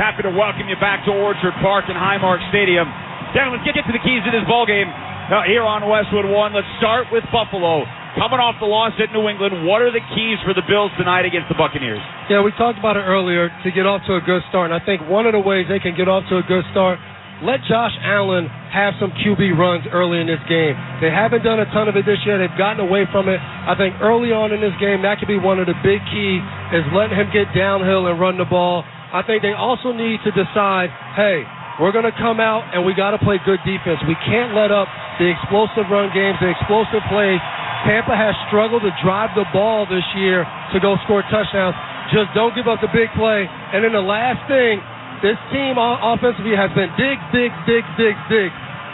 happy to welcome you back to Orchard Park and Highmark Stadium. Gentlemen, let's get to the keys to this ballgame here on Westwood One. Let's start with Buffalo. Coming off the loss at New England, what are the keys for the Bills tonight against the Buccaneers? Yeah, we talked about it earlier, to get off to a good start. And I think one of the ways they can get off to a good start, let Josh Allen have some QB runs early in this game. They haven't done a ton of it this year. They've gotten away from it. I think early on in this game, that could be one of the big keys, is letting him get downhill and run the ball. I think they also need to decide, hey, we're going to come out and we got to play good defense. We can't let up the explosive run games, the explosive plays. Tampa has struggled to drive the ball this year to go score touchdowns. Just don't give up the big play. And then the last thing, this team offensively has been dig.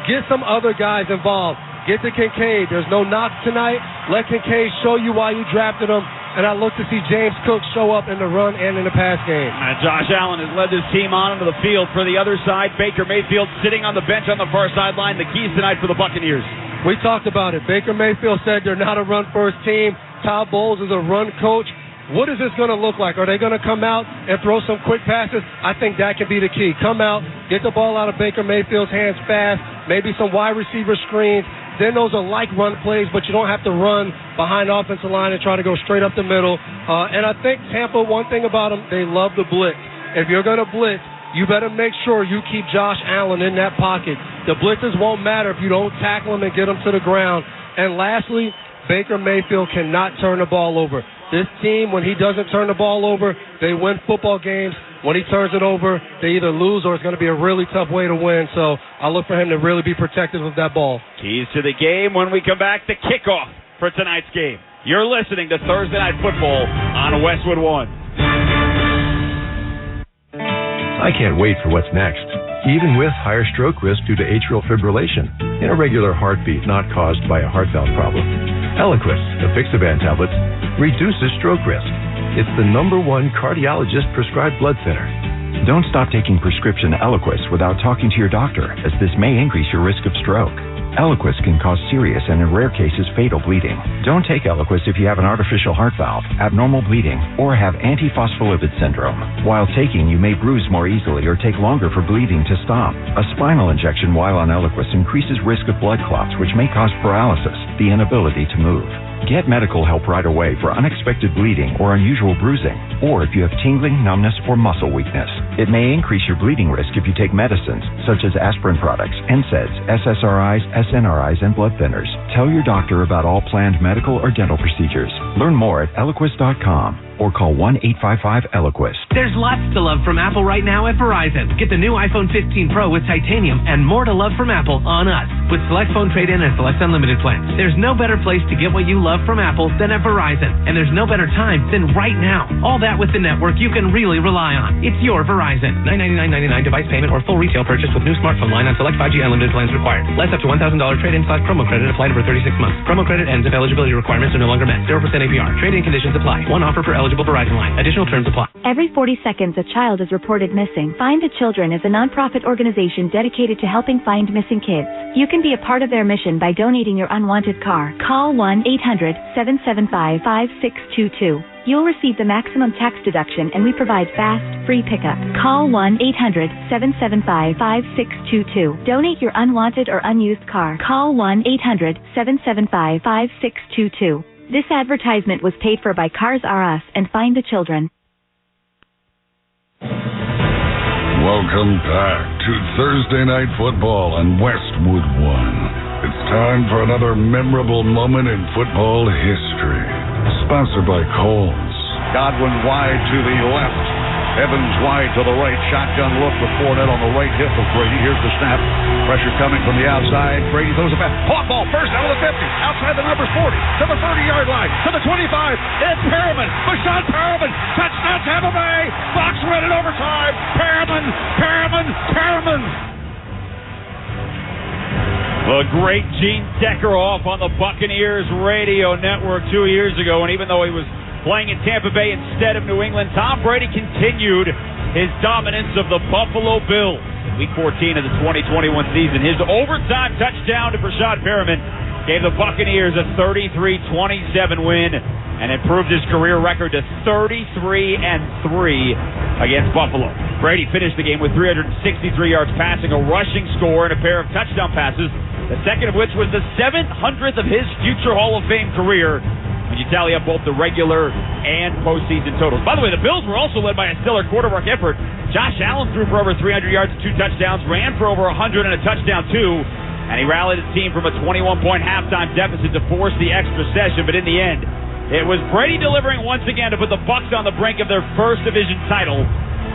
Get some other guys involved. Get to Kincaid. There's no knock tonight. Let Kincaid show you why you drafted him. And I look to see James Cook show up in the run and in the pass game. Josh Allen has led this team on into the field. For the other side, Baker Mayfield sitting on the bench on the far sideline. The keys tonight for the Buccaneers. We talked about it. Baker Mayfield said they're not a run-first team. Todd Bowles is a run coach. What is this going to look like? Are they going to come out and throw some quick passes? I think that can be the key. Come out, get the ball out of Baker Mayfield's hands fast, maybe some wide receiver screens. Then those are like run plays, but you don't have to run behind the offensive line and try to go straight up the middle. And I think Tampa, one thing about them, they love the blitz. If you're going to blitz, you better make sure you keep Josh Allen in that pocket. The blitzes won't matter if you don't tackle him and get him to the ground. And lastly, Baker Mayfield cannot turn the ball over. This team, when he doesn't turn the ball over, they win football games. When he turns it over, they either lose or it's going to be a really tough way to win. So I look for him to really be protective of that ball. Keys to the game when we come back, the kickoff for tonight's game. You're listening to Thursday Night Football on Westwood One. I can't wait for what's next, even with higher stroke risk due to atrial fibrillation, an irregular heartbeat not caused by a heart valve problem. Eliquis, the Fixaban tablets, reduces stroke risk. It's the #1 cardiologist-prescribed blood thinner. Don't stop taking prescription Eliquis without talking to your doctor, as this may increase your risk of stroke. Eliquis can cause serious and, in rare cases, fatal bleeding. Don't take Eliquis if you have an artificial heart valve, abnormal bleeding, or have antiphospholipid syndrome. While taking, you may bruise more easily or take longer for bleeding to stop. A spinal injection while on Eliquis increases risk of blood clots, which may cause paralysis, the inability to move. Get medical help right away for unexpected bleeding or unusual bruising, or if you have tingling, numbness, or muscle weakness. It may increase your bleeding risk if you take medicines, such as aspirin products, NSAIDs, SSRIs, SNRIs, and blood thinners. Tell your doctor about all planned medical or dental procedures. Learn more at Eliquis.com or call 1-855-ELIQUIS. There's lots to love from Apple right now at Verizon. Get the new iPhone 15 Pro with titanium and more to love from Apple on us with select phone trade-in and select unlimited plans. There's no better place to get what you love from Apple than at Verizon, and there's no better time than right now. All that with the network you can really rely on. It's your Verizon. $999.99 device payment or full retail purchase with new smartphone line on select 5G unlimited plans required. Less up to $1,000 trade-in/promo credit applied over 36 months. Promo credit ends if eligibility requirements are no longer met. 0% APR. Trade-in conditions apply. One offer per eligible Verizon line. Additional terms apply. Every 40 seconds, a child is reported missing. Find the Children is a nonprofit organization dedicated to helping find missing kids. You can be a part of their mission by donating your unwanted car. Call 1-800-775-5622. You'll receive the maximum tax deduction, and we provide fast, free pickup. Call 1-800-775-5622. Donate your unwanted or unused car. Call 1-800-775-5622. This advertisement was paid for by Cars R Us and Find the Children. Welcome back to Thursday Night Football on Westwood One. It's time for another memorable moment in football history. Sponsored by Coles. Godwin wide to the left. Evans wide to the right. Shotgun look with Fournette on the right hip of Brady. Here's the snap. Pressure coming from the outside. Brady throws it back. Hot ball first out of the 50. Outside the numbers 40. To the 30-yard line. To the 25. It's Perriman. Bashaud Perriman. Touchdown Tampa Bay. Bucs win in overtime. Perriman. The great Gene Deckerhoff on the Buccaneers radio network 2 years ago, and even though he was playing in Tampa Bay instead of New England, Tom Brady continued his dominance of the Buffalo Bills. In Week 14 of the 2021 season, his overtime touchdown to Bashaud Perriman gave the Buccaneers a 33-27 win and improved his career record to 33-3 against Buffalo. Brady finished the game with 363 yards passing, a rushing score, and a pair of touchdown passes, the second of which was the 700th of his future Hall of Fame career when you tally up both the regular and postseason totals. By the way, the Bills were also led by a stellar quarterback effort. Josh Allen threw for over 300 yards and 2 touchdowns, ran for over 100 and a touchdown, too, and he rallied his team from a 21-point halftime deficit to force the extra session, but in the end, it was Brady delivering once again to put the Bucs on the brink of their first division title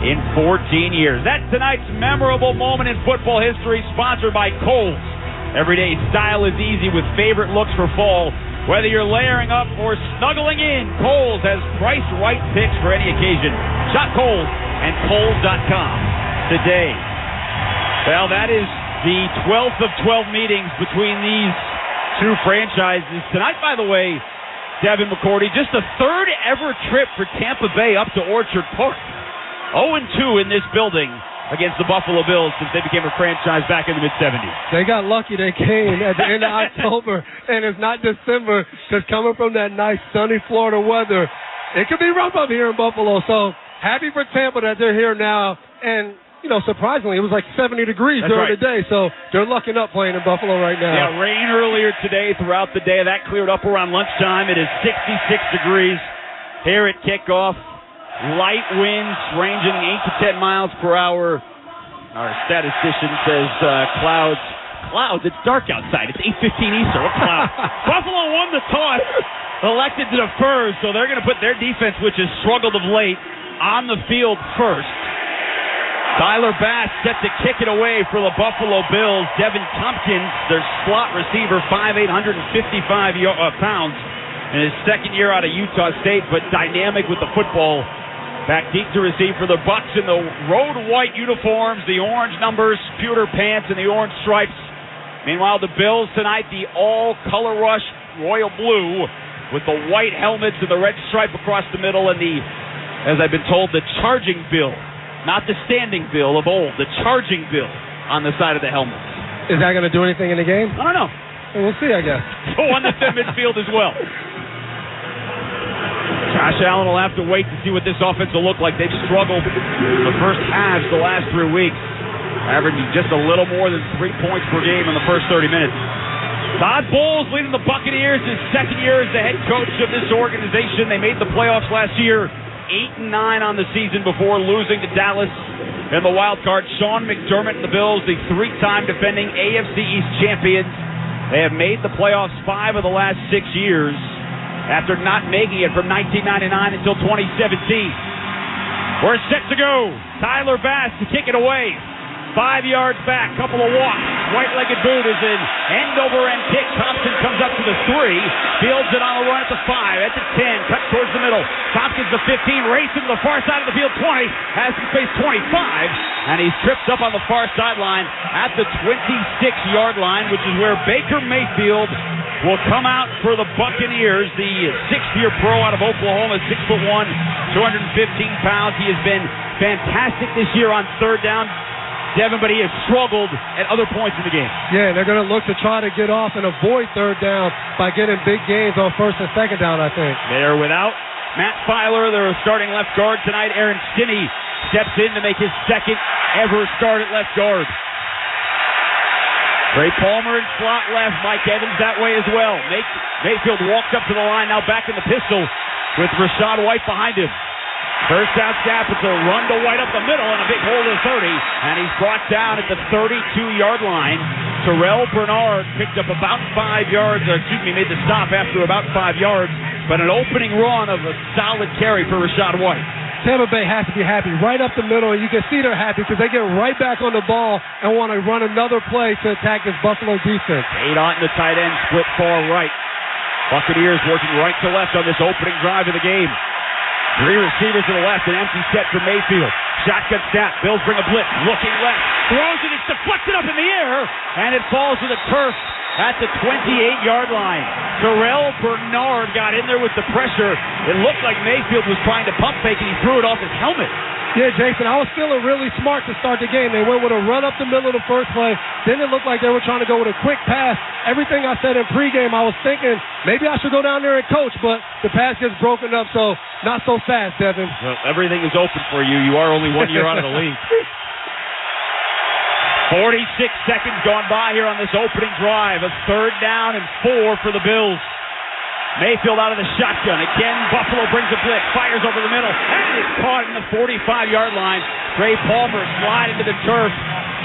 in 14 years. That's tonight's memorable moment in football history, sponsored by Kohl's. Everyday style is easy with favorite looks for fall. Whether you're layering up or snuggling in, Kohl's has price-right picks for any occasion. Shop Kohl's and Kohl's.com today. Well, that is the 12th of 12 meetings between these two franchises. Tonight, by the way, Devin McCourty, just the third ever trip for Tampa Bay up to Orchard Park. 0-2 in this building against the Buffalo Bills since they became a franchise back in the mid-'70s. They got lucky they came at the end of October, and it's not December, because coming from that nice sunny Florida weather, it could be rough up here in Buffalo. So happy for Tampa that they're here now, and surprisingly, it was like 70 degrees during the day, so they're lucking up playing in Buffalo right now. Yeah, rain earlier today throughout the day. That cleared up around lunchtime. It is 66 degrees here at kickoff. Light winds ranging 8 to 10 miles per hour. Our statistician says clouds. Clouds, it's dark outside. It's 8:15 Eastern. What clouds? Buffalo won the toss, elected to defer, so they're going to put their defense, which has struggled of late, on the field first. Tyler Bass set to kick it away for the Buffalo Bills. Devin Tompkins, their slot receiver, 5'8", 155 pounds, in his second year out of Utah State, but dynamic with the football. Back deep to receive for the Bucs in the road white uniforms, the orange numbers, pewter pants, and the orange stripes. Meanwhile, the Bills tonight, the all-color rush royal blue with the white helmets and the red stripe across the middle, and the, as I've been told, the charging bill. Not the standing bill of old, the charging bill on the side of the helmet. Is that going to do anything in the game? I don't know. We'll see, I guess. So on the midfield as well. Josh Allen will have to wait to see what this offense will look like. They've struggled in the first halves the last 3 weeks, averaging just a little more than 3 points per game in the first 30 minutes. Todd Bowles leading the Buccaneers, his second year as the head coach of this organization. They made the playoffs last year, 8-9 on the season before losing to Dallas in the wild card. Sean McDermott and the Bills, the 3-time defending AFC East champions. They have made the playoffs 5 of the last 6 years, after not making it from 1999 until 2017. We're set to go. Tyler Bass to kick it away. 5 yards back, couple of walks. White-legged boot is an end-over-end kick. Thompson comes up to the 3, fields it on the run at the 5, at the 10, cut towards the middle. Tompkins the 15, racing to the far side of the field, 20, has to face 25, and he's tripped up on the far sideline at the 26-yard line, which is where Baker Mayfield will come out for the Buccaneers, the sixth-year pro out of Oklahoma, 6'1", 215 pounds. He has been fantastic this year on third down, Devin, but he has struggled at other points in the game. Yeah, they're going to look to try to get off and avoid third down by getting big gains on first and second down, I think. They're without Matt Filer, their starting left guard tonight. Aaron Stinney steps in to make his second ever start at left guard. Trey Palmer in slot left, Mike Evans that way as well. Mayfield walked up to the line, now back in the pistol with Rashad White behind him. First down snap, it's a run to White up the middle and a big hole to the 30, and he's brought down at the 32-yard line. Terrell Bernard picked up about 5 yards, made the stop after about 5 yards, but an opening run of a solid carry for Rashad White. Tampa Bay has to be happy right up the middle, and you can see they're happy because they get right back on the ball and want to run another play to attack this Buffalo defense. Adon, the tight end, split far right. Buccaneers working right to left on this opening drive of the game. 3 receivers to the left, an empty set for Mayfield. Shotgun snap, Bills bring a blitz, looking left, throws it, it's deflected up in the air, and it falls to the turf at the 28-yard line. Terrell Bernard got in there with the pressure. It looked like Mayfield was trying to pump fake, and he threw it off his helmet. Yeah, Jason, I was feeling really smart to start the game. They went with a run up the middle of the first play. Then it looked like they were trying to go with a quick pass. Everything I said in pregame, I was thinking maybe I should go down there and coach, but the pass gets broken up, so not so fast, Devin. Well, everything is open for you. You are only 1 year out of the league. 46 seconds gone by here on this opening drive. A 3rd down and 4 for the Bills. Mayfield out of the shotgun. Again, Buffalo brings a blitz, fires over the middle, and is caught in the 45-yard line. Trey Palmer sliding to the turf,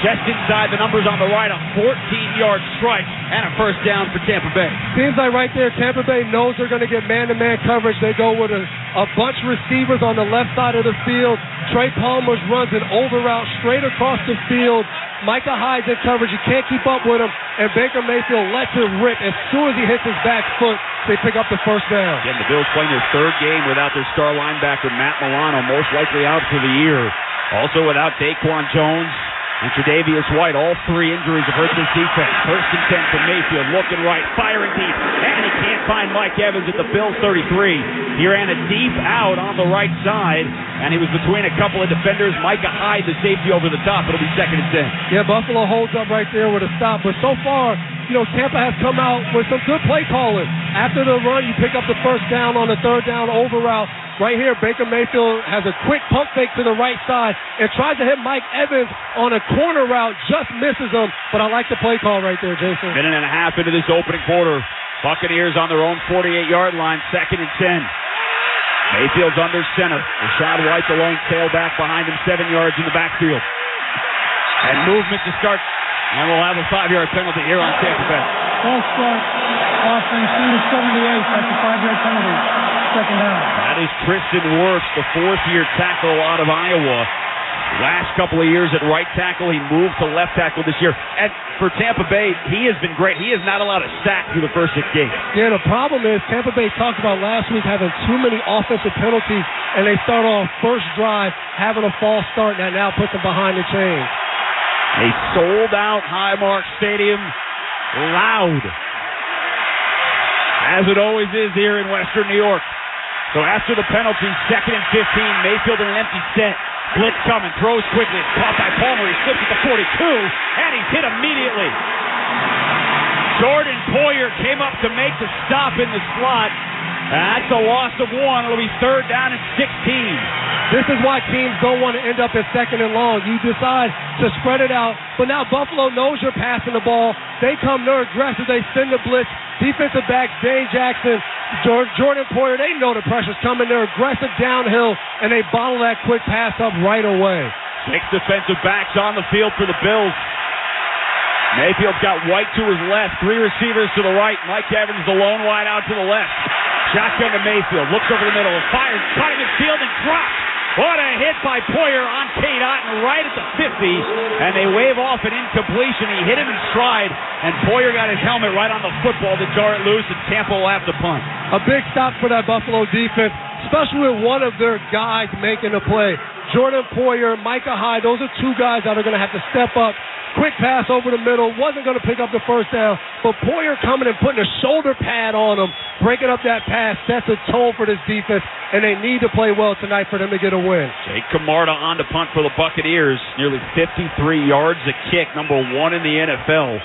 just inside the numbers on the right. A 14-yard strike and a 1st down for Tampa Bay. Seems like right there, Tampa Bay knows they're going to get man-to-man coverage. They go with a bunch of receivers on the left side of the field. Trey Palmer runs an over route straight across the field. Micah Hyde's in coverage. You can't keep up with him. And Baker Mayfield lets it rip. As soon as he hits his back foot, they pick up the 1st down. Again, the Bills playing their 3rd game without their star linebacker, Matt Milano, most likely out for the year. Also without Daquan Jones and Tre'Davious White. All 3 injuries have hurt this defense. 1st and 10 for Mayfield. Looking right, firing deep. And he can't find Mike Evans at the Bills' 33. He ran a deep out on the right side, and he was between a couple of defenders. Micah Hyde, the safety, over the top. It'll be 2nd and 10. Yeah, Buffalo holds up right there with a stop. But so far, Tampa has come out with some good play calling. After the run, you pick up the 1st down on the 3rd down over route. Right here, Baker Mayfield has a quick pump fake to the right side and tries to hit Mike Evans on a corner route, just misses him. But I like the play call right there, Jason. Minute and a half into this opening quarter. Buccaneers on their own 48-yard line, 2nd and 10. Mayfield's under center. Rashad White, the lone tailback, behind him, 7 yards in the backfield. And movement to start. And we'll have a 5-yard penalty here on Tampa Bay. False start. Offense 2-78. That's a 5-yard penalty. 2nd down. That is Tristan Wirfs, the 4th-year tackle out of Iowa. Last couple of years at right tackle, he moved to left tackle this year. And for Tampa Bay, he has been great. He has not allowed a sack through the first 6 games. Yeah, the problem is Tampa Bay talked about last week having too many offensive penalties, and they start off first drive having a false start, and that now puts them behind the chains. A sold-out Highmark Stadium, loud, as it always is here in Western New York. So after the penalty, 2nd and 15, Mayfield in an empty set. Blitz coming, throws quickly. It's caught by Palmer. He slips at the 42, and he's hit immediately. Jordan Poyer came up to make the stop in the slot. That's a loss of 1. It'll be 3rd down and 16. This is why teams don't want to end up at 2nd and long. You decide to spread it out, but now Buffalo knows you're passing the ball. They come, they're aggressive, they send the blitz. Defensive backs, Dane Jackson, Jordan Poyer, they know the pressure's coming. They're aggressive downhill, and they bottle that quick pass up right away. 6 defensive backs on the field for the Bills. Mayfield's got White to his left, 3 receivers to the right. Mike Evans, the lone wide out to the left. Shotgun to Mayfield, looks over the middle, fires, caught him in field and drops. What a hit by Poyer on Kate Otten right at the 50, and they wave off an incompletion. He hit him in stride, and Poyer got his helmet right on the football to jar it loose, and Tampa will have to punt. A big stop for that Buffalo defense, especially with one of their guys making a play. Jordan Poyer, Micah Hyde, those are 2 guys that are going to have to step up. Quick pass over the middle, wasn't going to pick up the 1st down, but Poyer coming and putting a shoulder pad on him, breaking up that pass, sets a tone for this defense, and they need to play well tonight for them to get a win. Jake Camarda on to punt for the Buccaneers, nearly 53 yards a kick, number 1 in the NFL,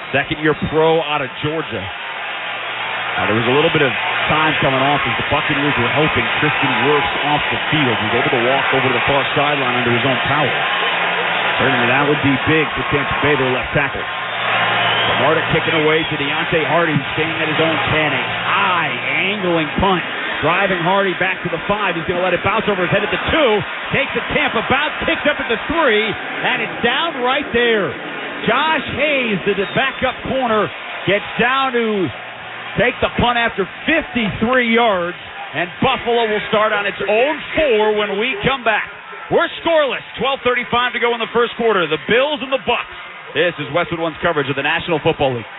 2nd-year pro out of Georgia. There was a little bit of time coming off as the Buccaneers were helping Tristan Wirfs off the field. He was able to walk over to the far sideline under his own power. Certainly that would be big for Tampa Bay, their left tackle. Camarda kicking away to Deontay Hardy, staying at his own 10. A high angling punt. Driving Hardy back to the 5. He's going to let it bounce over his head at the 2. Takes the Tampa bounce, kicks up at the 3, and it's down right there. Josh Hayes, the backup corner, gets down to take the punt after 53 yards, and Buffalo will start on its own 4 when we come back. We're scoreless. 12:35 to go in the first quarter. The Bills and the Bucs. This is Westwood One's coverage of the National Football League.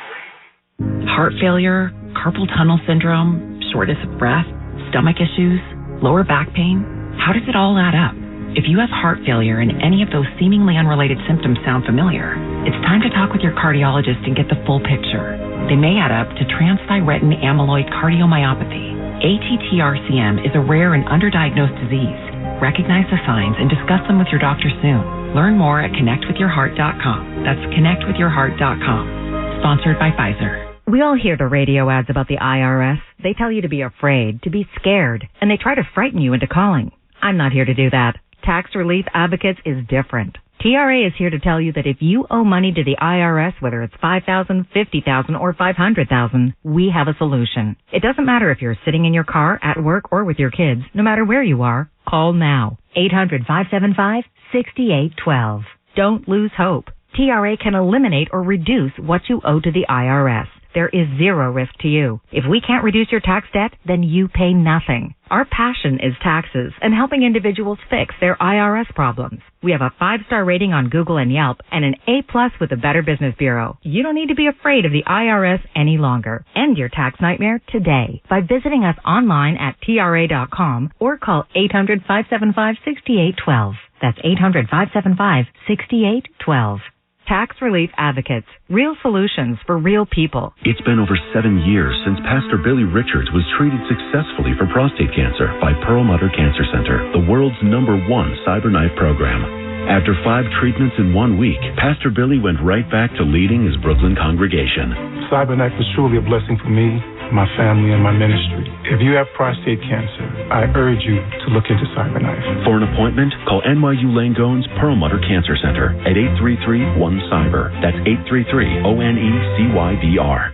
Heart failure, carpal tunnel syndrome, shortness of breath, stomach issues, lower back pain. How does it all add up? If you have heart failure and any of those seemingly unrelated symptoms sound familiar, it's time to talk with your cardiologist and get the full picture. They may add up to transthyretin amyloid cardiomyopathy. ATTRCM is a rare and underdiagnosed disease. Recognize the signs and discuss them with your doctor soon. Learn more at connectwithyourheart.com. That's connectwithyourheart.com. Sponsored by Pfizer. We all hear the radio ads about the IRS. They tell you to be afraid, to be scared, and they try to frighten you into calling. I'm not here to do that. Tax Relief Advocates is different. TRA is here to tell you that if you owe money to the IRS, whether it's $5,000, $50,000, or $500,000, we have a solution. It doesn't matter if you're sitting in your car, at work, or with your kids. No matter where you are, call now. 800-575-6812. Don't lose hope. TRA can eliminate or reduce what you owe to the IRS. There is zero risk to you. If we can't reduce your tax debt, then you pay nothing. Our passion is taxes and helping individuals fix their IRS problems. We have a 5-star rating on Google and Yelp and an A+ with the Better Business Bureau. You don't need to be afraid of the IRS any longer. End your tax nightmare today by visiting us online at TRA.com or call 800-575-6812. That's 800-575-6812. Tax Relief Advocates. Real solutions for real people. It's been over 7 years since Pastor Billy Richards was treated successfully for prostate cancer by Perlmutter Cancer Center, the world's #1 CyberKnife program. After 5 treatments in 1 week, Pastor Billy went right back to leading his Brooklyn congregation. CyberKnife was truly a blessing for me, my family, and my ministry. If you have prostate cancer, I urge you to look into CyberKnife. For an appointment, call NYU Langone's Perlmutter Cancer Center at 833-1-CYBER. That's 833-ONECYBR.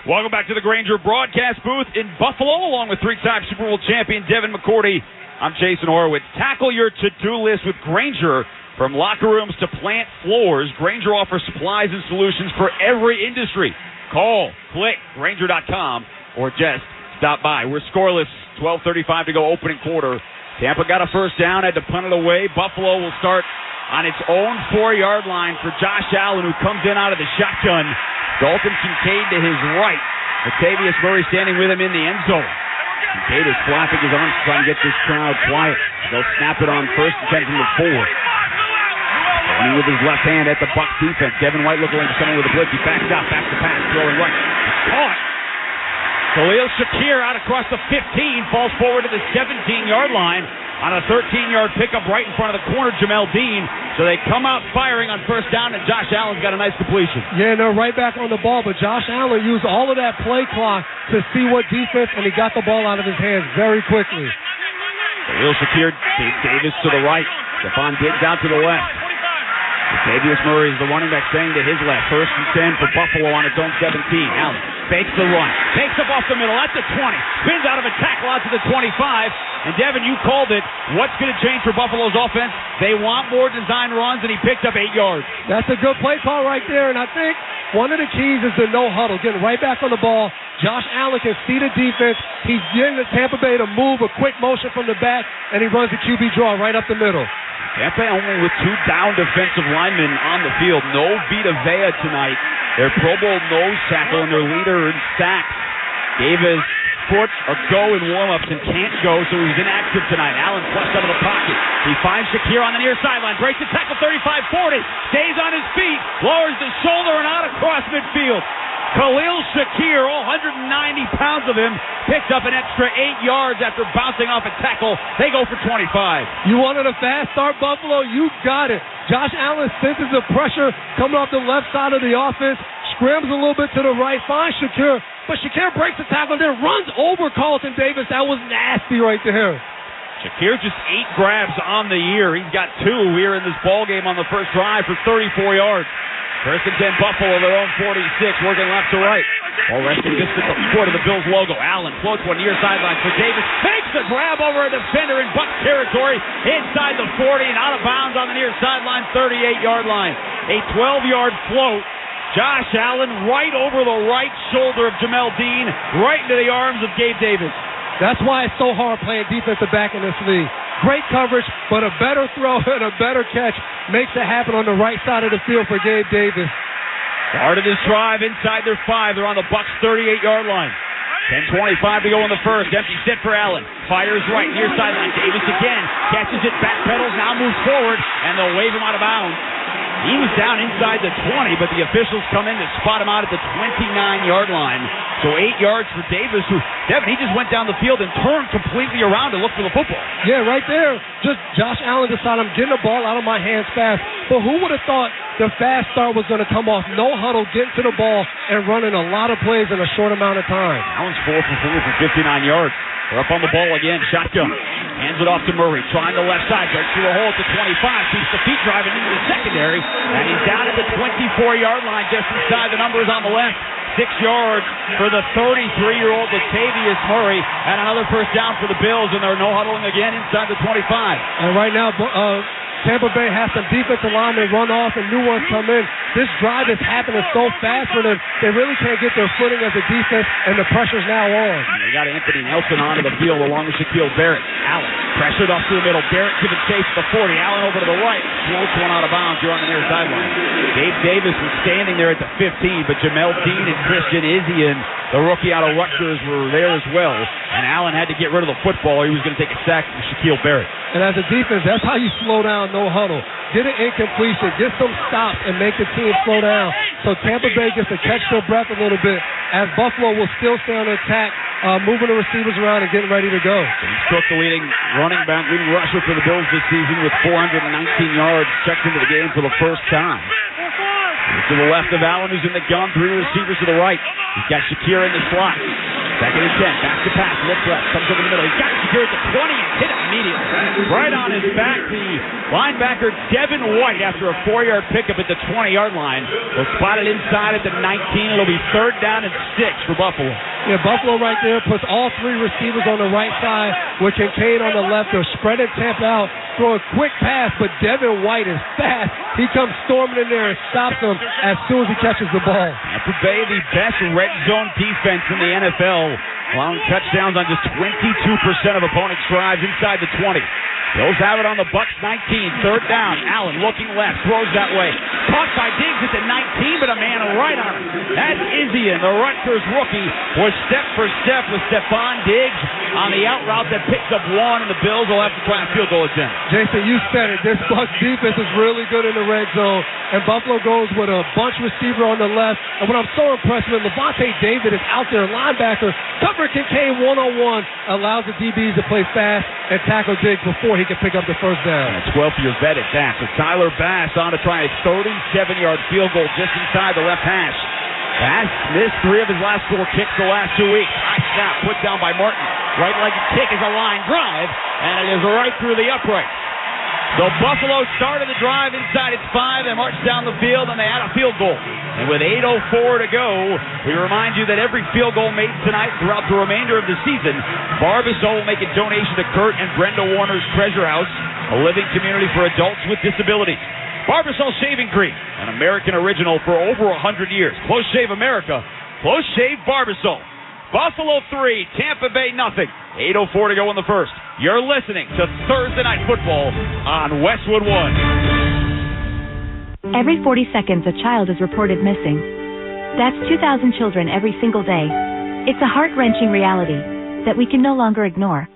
Welcome back to the Grainger broadcast booth in Buffalo, along with 3-time Super Bowl champion Devin McCourty. I'm Jason Horowitz. Tackle your to-do list with Grainger. From locker rooms to plant floors, Grainger offers supplies and solutions for every industry. Call, click, Grainger.com, or just stop by. We're scoreless, 12:35 to go opening quarter. Tampa got a first down, had to punt it away. Buffalo will start on its own 4-yard line for Josh Allen, who comes in out of the shotgun. Dalton Kincaid to his right. Latavius Murray standing with him in the end zone. Kincaid is flapping his arms trying to get this crowd quiet. They'll snap it on first and 10 from the 4. Running with his left hand at the Bucs defense. Devin White looking like someone with a blitz. He backs out, back to pass, throwing right. Caught. Khalil Shakir out across the 15, falls forward to the 17-yard line on a 13-yard pickup right in front of the corner, Jamel Dean. So they come out firing on first down, and Josh Allen's got a nice completion. Yeah, no, right back on the ball, but Josh Allen used all of that play clock to see what defense, and he got the ball out of his hands very quickly. Khalil Shakir, Davis to the right. Stephon Diggs out to the left. Latavius Murray is the running back staying to his left. First and 10 for Buffalo on its own 17. Allen fakes the run. Takes up off the middle at the 20. Spins out of a tackle out to the 25. And Devin, you called it. What's going to change for Buffalo's offense? They want more design runs, and he picked up 8 yards. That's a good play call right there. And I think one of the keys is the no huddle. Getting right back on the ball. Josh Allen can see the defense. He's getting the Tampa Bay to move a quick motion from the back, and he runs the QB draw right up the middle. Tampa only with 2 down defensive linemen on the field. No Vita Vea tonight. Their Pro Bowl nose tackle and their leader in sacks gave his foot a go in warm-ups and can't go, so he's inactive tonight. Allen flushed out of the pocket. He finds Shakir on the near sideline. Breaks the tackle 35-40. Stays on his feet. Lowers the shoulder and out across midfield. Khalil Shakir, all 190 pounds of him, picked up an extra 8 yards after bouncing off a tackle. They go for 25. You wanted a fast start, Buffalo? You got it. Josh Allen senses the pressure coming off the left side of the offense, scrambles a little bit to the right, finds Shakir, but Shakir breaks the tackle and then runs over Carlton Davis. That was nasty right there. Shakir just 8 grabs on the year. He's got 2 here in this ball game on the first drive for 34 yards. First and 10 Buffalo, their own 46, working left to right. All resting just at the foot of the Bills logo. Allen floats one near sideline for Davis. Takes the grab over a defender in Bucs territory inside the 40 and out of bounds on the near sideline, 38-yard line. A 12-yard float. Josh Allen right over the right shoulder of Jamel Dean, right into the arms of Gabe Davis. That's why it's so hard playing defensive back in this league. Great coverage, but a better throw and a better catch makes it happen on the right side of the field for Gabe Davis. Start of this drive inside their 5. They're on the Bucs 38-yard line. 10:25 to go in the first. Empty set for Allen. Fires right, near sideline. Davis again. Catches it, backpedals, now moves forward, and they'll wave him out of bounds. He was down inside the 20, but the officials come in to spot him out at the 29-yard line. So 8 yards for Davis, who, Devin, he just went down the field and turned completely around to look for the football. Yeah, right there. Just Josh Allen decided, I'm getting the ball out of my hands fast. But who would have thought the fast start was going to come off? No huddle, getting to the ball, and running a lot of plays in a short amount of time. Allen's 4 for 4 for 59 yards. They're up on the ball again. Shotgun. Hands it off to Murray. Trying the left side. Breaks through a hole at the 25. Keeps the feet driving into the secondary. And he's down at the 24-yard line just inside. The numbers on the left. 6 yards for the 33-year-old Latavius Murray. And another first down for the Bills. And they're no huddling again inside the 25. And right now, Tampa Bay has some defensive linemen run off and new ones come in. This drive is happening so fast for them, they really can't get their footing as a defense, and the pressure's now on. They got Anthony Nelson onto the field along with Shaquille Barrett. Allen pressured off through the middle. Barrett giving chase to the 40. Allen over to the right. Floats one out of bounds here on the near sideline. Dave Davis was standing there at the 15, but Jamel Dean and Christian Izzian, the rookie out of Rutgers, were there as well. And Allen had to get rid of the football. He was going to take a sack from Shaquille Barrett. And as a defense, that's how you slow down no huddle. Get an incompletion, get some stops, and make the team slow down. So Tampa Bay gets to catch their breath a little bit, as Buffalo will still stay on attack, moving the receivers around and getting ready to go. So he took the leading rusher for the Bills this season with 419 yards, checked into the game for the first time. To the left of Allen, who's in the gun, 3 receivers to the right. He's got Shakir in the slot. Second and 10, back to pass, looks left, comes over the middle. He's got Shakir at the 20 and hit it immediately. Right on his back, the linebacker Devin White, after a 4-yard pickup at the 20-yard line, will spot it inside at the 19. It'll be 3rd down and 6 for Buffalo. Yeah, Buffalo right there puts all 3 receivers on the right side with Kincaid on the left. They're spreading Tampa out, throw a quick pass, but Devin White is fast. He comes storming in there and stops him as soon as he catches the ball. Tampa Bay, the best red zone defense in the NFL, allowing touchdowns on just 22% of opponents' drives inside the 20. Bills have it on the Bucs 19, 3rd down. Allen looking left, throws that way. Caught by Diggs at the 19, but a man right on him. That's Izzian, the Rutgers rookie, was step for step with Stephon Diggs on the out route that picks up 1, and the Bills will have to try a field goal attempt. Jason, you said it. This Bucs defense is really good in the red zone, and Buffalo goes with a bunch receiver on the left. And what I'm so impressed with, Levante David is out there, linebacker, covering Kincaid one-on-one, allows the DBs to play fast and tackle Diggs before he can pick up the first down. And a 12-year vet at that. So Tyler Bass on to try a 37-yard field goal just inside the left hash. Bass missed 3 of his last 4 kicks the last 2 weeks. High snap put down by Martin. Right-legged kick is a line drive, and it is right through the upright. So Buffalo started the drive inside its 5. They marched down the field, and they had a field goal. And with 8:04 to go, we remind you that every field goal made tonight throughout the remainder of the season, Barbasol will make a donation to Kurt and Brenda Warner's Treasure House, a living community for adults with disabilities. Barbasol Shaving Cream, an American original for over 100 years. Close Shave America, Close Shave Barbasol. Buffalo 3, Tampa Bay nothing. 8:04 to go in the first. You're listening to Thursday Night Football on Westwood One. Every 40 seconds, a child is reported missing. That's 2,000 children every single day. It's a heart-wrenching reality that we can no longer ignore.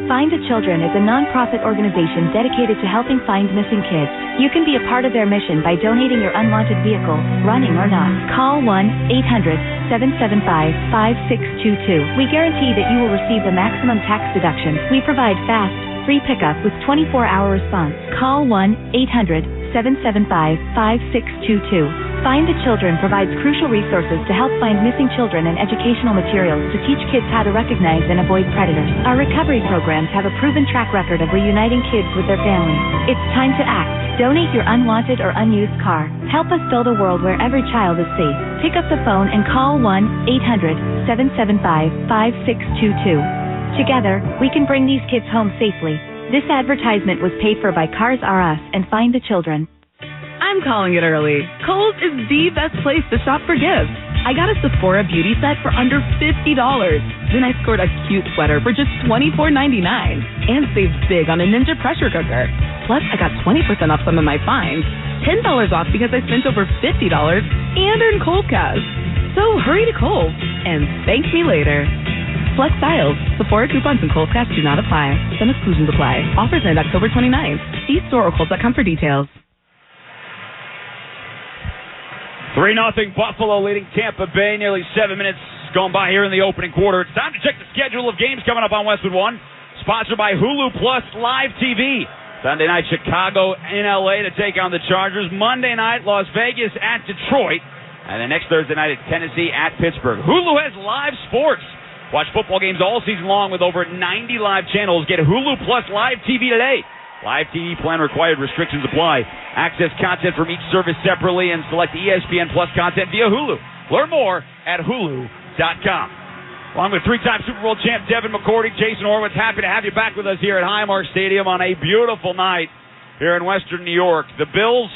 Find the Children is a non-profit organization dedicated to helping find missing kids. You can be a part of their mission by donating your unwanted vehicle, running or not. Call 1-800-775-5622. We guarantee that you will receive the maximum tax deduction. We provide fast, free pickup with 24-hour response. Call 1-800-775-5622. Find the Children provides crucial resources to help find missing children and educational materials to teach kids how to recognize and avoid predators. Our recovery programs have a proven track record of reuniting kids with their families. It's time to act. Donate your unwanted or unused car. Help us build a world where every child is safe. Pick up the phone and call 1-800-775-5622. Together, we can bring these kids home safely. This advertisement was paid for by Cars R Us and Find the Children. I'm calling it early. Kohl's is the best place to shop for gifts. I got a Sephora beauty set for under $50. Then I scored a cute sweater for just $24.99 and saved big on a Ninja pressure cooker. Plus, I got 20% off some of my finds, $10 off because I spent over $50 and earned Kohl's cash. So hurry to Kohl's and thank me later. Flex styles. Sephora coupons and Kohl's cash do not apply. Some exclusions apply. Offers end October 29th. See store or Kohl's.com for details. 3-0 Buffalo leading Tampa Bay. Nearly 7 minutes gone by here in the opening quarter. It's time to check the schedule of games coming up on Westwood One. Sponsored by Hulu Plus Live TV. Sunday night, Chicago in L.A. to take on the Chargers. Monday night, Las Vegas at Detroit. And then next Thursday night, it's Tennessee at Pittsburgh. Hulu has live sports. Watch football games all season long with over 90 live channels. Get Hulu Plus Live TV today. Live TV plan required. Restrictions apply. Access content from each service separately and select ESPN Plus content via Hulu. Learn more at Hulu.com. Along with three-time Super Bowl champ Devin McCourty, Jason Horwitz, happy to have you back with us here at Highmark Stadium on a beautiful night here in Western New York. The Bills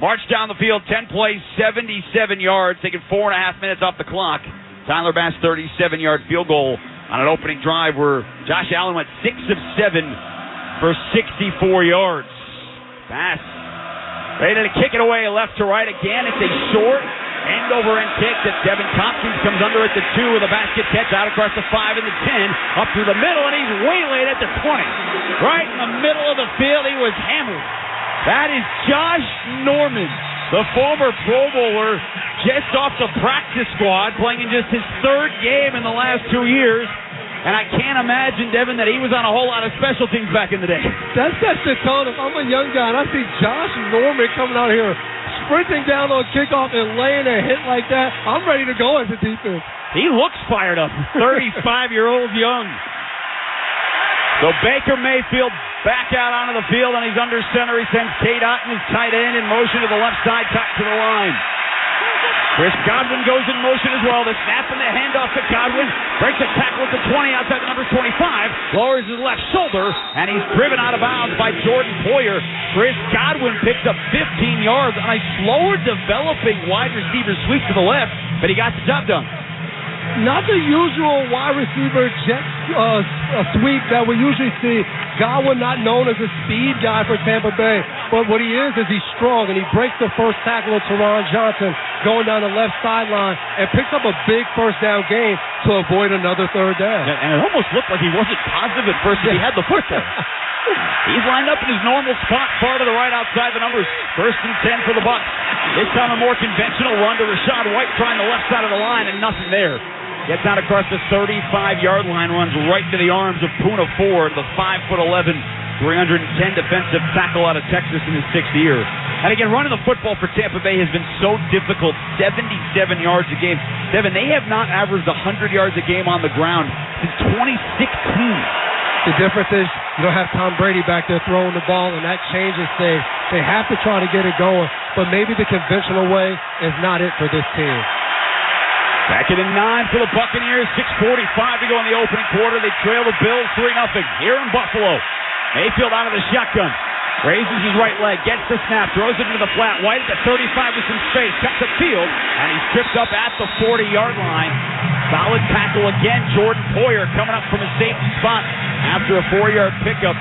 marched down the field, 10 plays, 77 yards, taking 4.5 minutes off the clock. Tyler Bass, 37-yard field goal on an opening drive where Josh Allen went 6 of 7 for 64 yards. Bass ready to kick it away left to right again. It's a short end-over-end kick that Devin Tompkins comes under at the 2 with a basket catch out across the 5 and the 10, up through the middle, and he's waylaid at the 20. Right in the middle of the field, he was hammered. That is Josh Norman, the former Pro Bowler, just off the practice squad, playing in just his third game in the last 2 years. And I can't imagine, Devin, that he was on a whole lot of special teams back in the day. That sets the tone. If I'm a young guy and I see Josh Norman coming out here sprinting down on kickoff and laying a hit like that, I'm ready to go as a defense. He looks fired up. 35-year-old young. So Baker Mayfield back out onto the field, and he's under center. He sends Cade Otton, his tight end, in motion to the left side, cut to the line. Chris Godwin goes in motion as well. The snap and the handoff to Godwin. Breaks a tackle at the 20 outside the number 25. Lowers his left shoulder, and he's driven out of bounds by Jordan Poyer. Chris Godwin picks up 15 yards on a slower developing wide receiver sweep to the left, but he got the job done. Not the usual wide receiver jet sweep that we usually see. Godwin not known as a speed guy for Tampa Bay, but what he is he's strong, and he breaks the first tackle of Teron Johnson going down the left sideline and picks up a big first down gain to avoid another third down. And it almost looked like he wasn't positive at first that he had the football. He's lined up in his normal spot, far to the right outside the numbers. 1st and 10 for the Bucs. This time a more conventional run to Rachaad White trying the left side of the line, and nothing there. Gets out across the 35-yard line, runs right into the arms of Poona Ford, the 5'11", 310 defensive tackle out of Texas in his 6th year. And again, running the football for Tampa Bay has been so difficult, 77 yards a game. Devin, they have not averaged 100 yards a game on the ground since 2016. The difference is you don't have Tom Brady back there throwing the ball, and that changes things. They have to try to get it going, but maybe the conventional way is not it for this team. Second and 9 for the Buccaneers. 6:45 to go in the opening quarter. They trail the Bills 3-0 here in Buffalo. Mayfield out of the shotgun. Raises his right leg, gets the snap, throws it into the flat. White at the 35 with some space, cuts the field, and he's tripped up at the 40-yard line. Solid tackle again. Jordan Poyer coming up from his safety spot after a 4-yard pickup.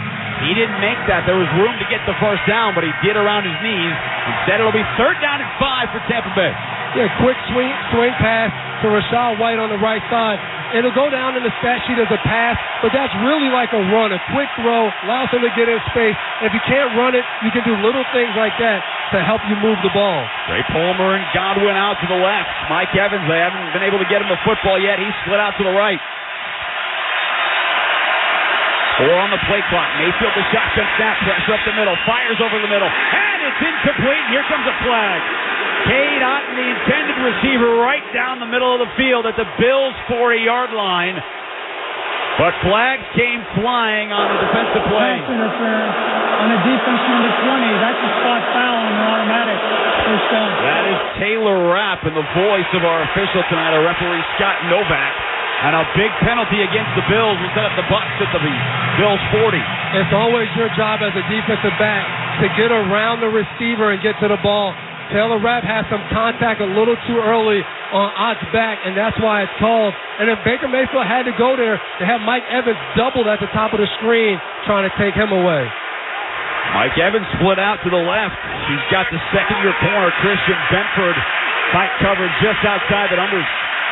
He didn't make that. There was room to get the first down, but he did around his knees. Instead, it'll be 3rd down and 5 for Tampa Bay. Yeah, quick swing pass to Rachaad White on the right side. It'll go down in the stat sheet as a pass, but that's really like a run. A quick throw allows him to get in space. If you can't run it, you can do little things like that to help you move the ball. Trey Palmer and Godwin out to the left. Mike Evans, they haven't been able to get him the football yet. He's split out to the right. 4 on the play clock. Mayfield the shotgun snap, pressure up the middle, fires over the middle, and it's incomplete. Here comes a flag. Cade Otton, the intended receiver, right down the middle of the field at the Bills' 40-yard line. But flags came flying on the defensive play. Pass interference on the defense number 20. That's a spot foul on an automatic first down. That is Taylor Rapp and the voice of our official tonight, our referee Scott Novak. And a big penalty against the Bills. We set up the Bucs at the Bills' 40. It's always your job as a defensive back to get around the receiver and get to the ball. Taylor Rapp has some contact a little too early on Ott's back, and that's why it's called. And if Baker Mayfield had to go there, they have Mike Evans doubled at the top of the screen trying to take him away. Mike Evans split out to the left. He's got the second-year corner, Christian Benford, tight coverage just outside the numbers.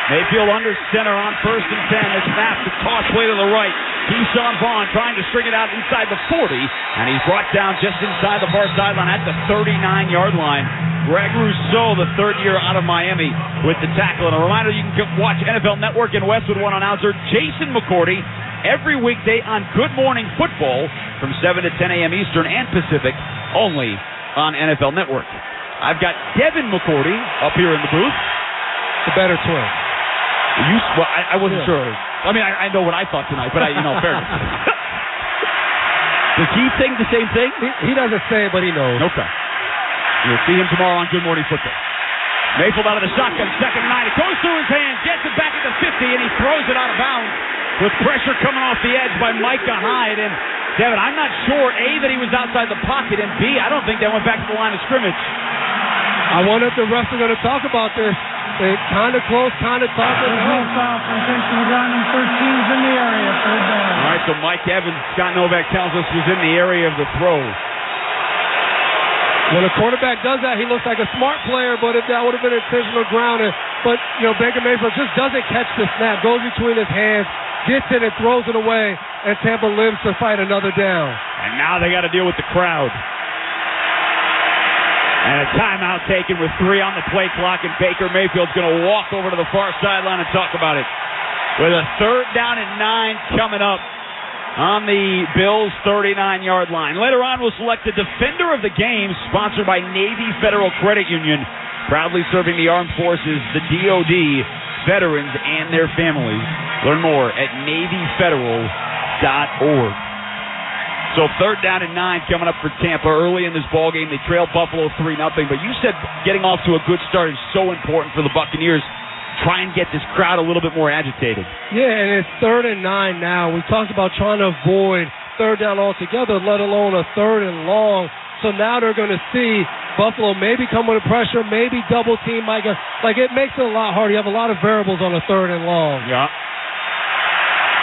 Mayfield under center on 1st and 10. The snap, the toss way to the right. Keyshawn Vaughn trying to string it out inside the 40, and he's brought down just inside the far sideline at the 39-yard line. Greg Rousseau, the third year out of Miami, with the tackle. And a reminder, you can watch NFL Network and Westwood One announcer Jason McCourty every weekday on Good Morning Football from 7 to 10 a.m. Eastern and Pacific, only on NFL Network. I've got Devin McCourty up here in the booth. The better twin. I wasn't sure. I mean, I know what I thought tonight, but fair enough. Does he think the same thing? He doesn't say it, but he knows. Okay. You'll see him tomorrow on Good Morning Football. Mayfield out of the shotgun, 2nd and 9. It goes through his hands, gets it back at the 50, and he throws it out of bounds with pressure coming off the edge by Micah Hyde. And, Devin, I'm not sure, A, that he was outside the pocket, and B, I don't think they went back to the line of scrimmage. I wonder if the refs are going to talk about this. They kind of close, kind of talking. There's no foul for intentional grounding. 13's in the area. 3rd down. All right, so Mike Evans, Scott Novak tells us, was in the area of the throw. When a quarterback does that, he looks like a smart player, but if that would have been intentional grounding. But, Baker Mayfield just doesn't catch the snap, goes between his hands, gets it and throws it away, and Tampa lives to fight another down. And now they got to deal with the crowd. And a timeout taken with 3 on the play clock, and Baker Mayfield's going to walk over to the far sideline and talk about it. With a 3rd down and 9 coming up on the Bills' 39-yard line. Later on, we'll select the Defender of the Game, sponsored by Navy Federal Credit Union, proudly serving the armed forces, the DOD, veterans, and their families. Learn more at NavyFederal.org. So 3rd down and 9 coming up for Tampa early in this ballgame. They trail Buffalo 3-0. But you said getting off to a good start is so important for the Buccaneers. Try and get this crowd a little bit more agitated. Yeah, and it's 3rd and 9 now. We talked about trying to avoid 3rd down altogether, let alone a 3rd and long. So now they're going to see Buffalo maybe come with pressure, maybe double team Micah. It makes it a lot harder. You have a lot of variables on a 3rd and long. Yeah.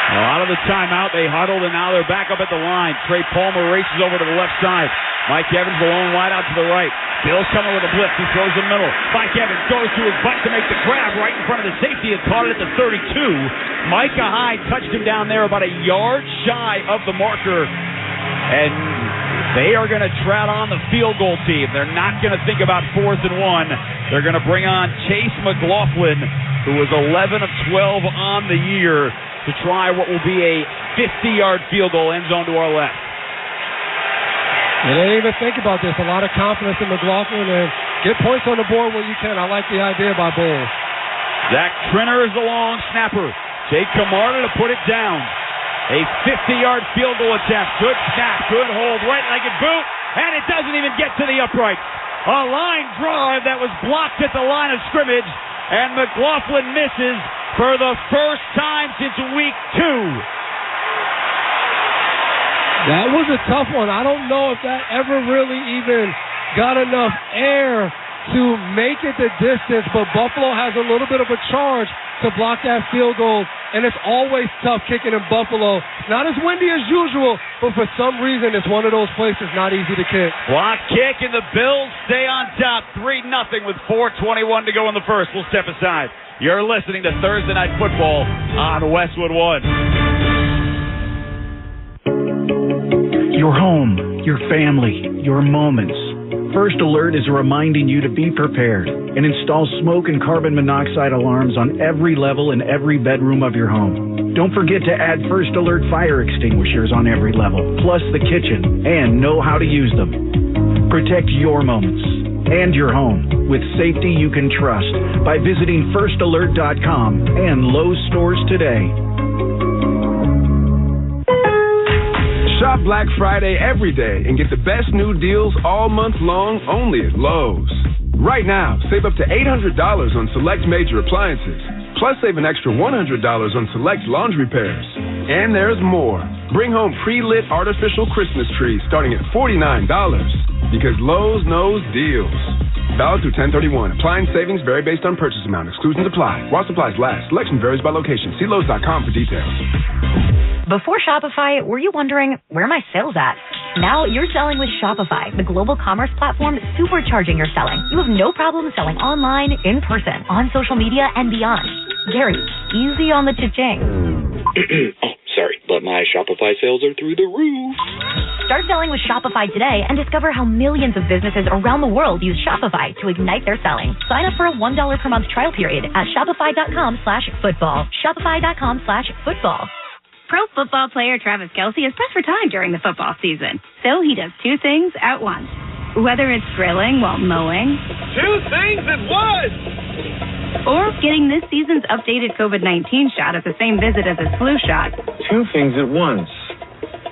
A lot of the timeout, they huddled, and now they're back up at the line. Trey Palmer races over to the left side. Mike Evans, the lone wide out to the right. Bill's coming with a blitz. He throws in the middle. Mike Evans goes to his butt to make the grab right in front of the safety. Has caught it at the 32. Micah Hyde touched him down there about a yard shy of the marker. And they are going to trot on the field goal team. They're not going to think about 4th and 1. They're going to bring on Chase McLaughlin, who was 11 of 12 on the year, to try what will be a 50-yard field goal, end zone to our left. They didn't even think about this. A lot of confidence in McLaughlin, and get points on the board when you can. I like the idea by Bulls. Zach Trenner is the long snapper. Jake Camarda to put it down. A 50-yard field goal attempt. Good snap, good hold, right-legged boot, and it doesn't even get to the uprights. A line drive that was blocked at the line of scrimmage, and McLaughlin misses for the first time since week 2. That was a tough one. I don't know if that ever really even got enough air to make it the distance, but Buffalo has a little bit of a charge to block that field goal, and it's always tough kicking in Buffalo. It's not as windy as usual, but for some reason, it's one of those places not easy to kick. Block kick, and the Bills stay on top, 3-0 with 4:21 to go in the first. We'll step aside. You're listening to Thursday Night Football on Westwood One. Your home, your family, your moments. First Alert is reminding you to be prepared and install smoke and carbon monoxide alarms on every level in every bedroom of your home. Don't forget to add First Alert fire extinguishers on every level, plus the kitchen, and know how to use them. Protect your moments and your home with safety you can trust by visiting firstalert.com and Lowe's stores today. Shop Black Friday every day and get the best new deals all month long only at Lowe's. Right now, save up to $800 on select major appliances, plus save an extra $100 on select laundry pairs. And there's more. Bring home pre-lit artificial Christmas trees starting at $49 because Lowe's knows deals. Valid through 10/31. Appliance savings vary based on purchase amount. Exclusions apply. While supplies last. Selection varies by location. See Lowe's.com for details. Before Shopify, were you wondering, where are my sales at? Now you're selling with Shopify, the global commerce platform supercharging your selling. You have no problem selling online, in person, on social media, and beyond. Gary, easy on the cha-ching. Oh, sorry, but my Shopify sales are through the roof. Start selling with Shopify today and discover how millions of businesses around the world use Shopify to ignite their selling. Sign up for a $1 per month trial period at shopify.com/football. Shopify.com/football. Pro football player Travis Kelce is pressed for time during the football season, so he does two things at once. Whether it's grilling while mowing, two things at once, or getting this season's updated COVID-19 shot at the same visit as his flu shot. Two things at once.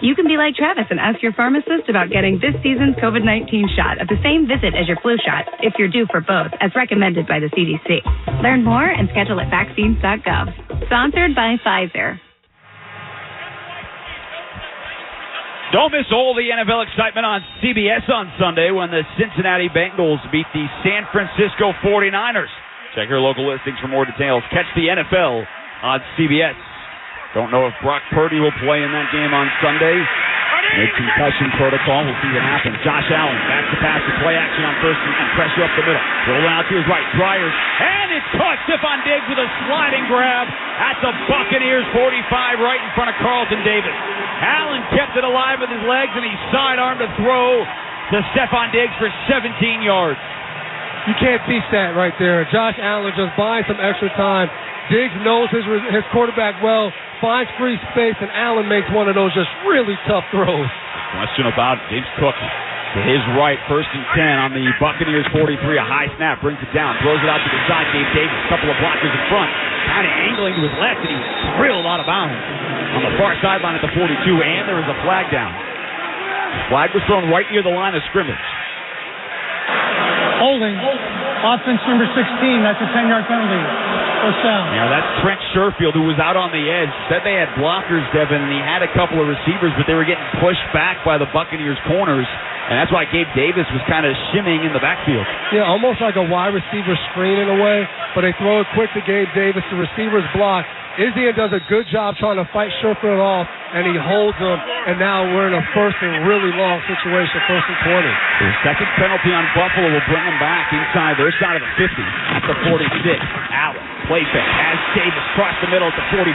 You can be like Travis and ask your pharmacist about getting this season's COVID-19 shot at the same visit as your flu shot if you're due for both, as recommended by the CDC. Learn more and schedule at vaccines.gov. Sponsored by Pfizer. Don't miss all the NFL excitement on CBS on Sunday when the Cincinnati Bengals beat the San Francisco 49ers. Check your local listings for more details. Catch the NFL on CBS. Don't know if Brock Purdy will play in that game on Sunday. Mid-concussion protocol. We'll see what happens. Josh Allen back to pass to play action on first and pressure up the middle. Rolling out to his right. Dryers. And it's caught. Stephon Diggs with a sliding grab at the Buccaneers 45 right in front of Carlton Davis. Allen kept it alive with his legs and he sidearmed a throw to Stephon Diggs for 17 yards. You can't teach that right there. Josh Allen just buying some extra time. Diggs knows his quarterback well, finds free space, and Allen makes one of those just really tough throws. Question about James Cook to his right, 1st and 10 on the Buccaneers 43. A high snap, brings it down, throws it out to the side. Gabe Davis, a couple of blockers in front, kind of angling to his left, and he was drilled out of bounds on the far sideline at the 42, and there was a flag down. Flag was thrown right near the line of scrimmage. Holding. Offense number 16. That's a 10-yard penalty. First down. Yeah, that's Trent Sherfield, who was out on the edge. Said they had blockers, Devin, and he had a couple of receivers, but they were getting pushed back by the Buccaneers corners, and that's why Gabe Davis was kind of shimmying in the backfield. Yeah, almost like a wide receiver screen in a way, but they throw it quick to Gabe Davis. The receivers block. Izzy does a good job trying to fight Sherfield off, and he holds him, and now we're in a first and really long situation, 1st and 20. The second penalty on Buffalo will bring them back inside their side of the 50 at the 46. Allen, play fake, has Davis cross the middle at the 45,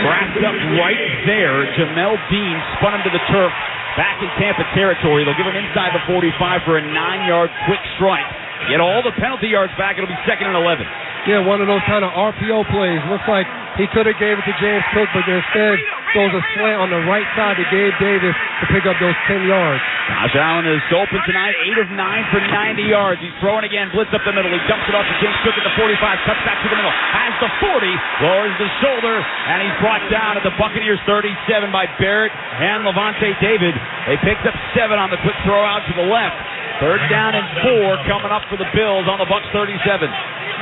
wrapped up right there. Jamel Dean spun him to the turf, back in Tampa territory. They'll give him inside the 45 for a 9-yard quick strike. Get all the penalty yards back, it'll be 2nd and 11. Yeah, one of those kind of RPO plays. Looks like he could have gave it to James Cook, but instead throws a slant on the right side to Gabe Davis to pick up those 10 yards. Josh Allen is open tonight, 8 of 9 for 90 yards. He's throwing again, blitz up the middle. He dumps it off to James Cook at the 45, cuts back to the middle, has the 40, lowers the shoulder, and he's brought down at the Buccaneers 37 by Barrett and Levante David. They picked up 7 on the quick throw out to the left. 3rd down and 4 coming up for the Bills on the Bucs 37.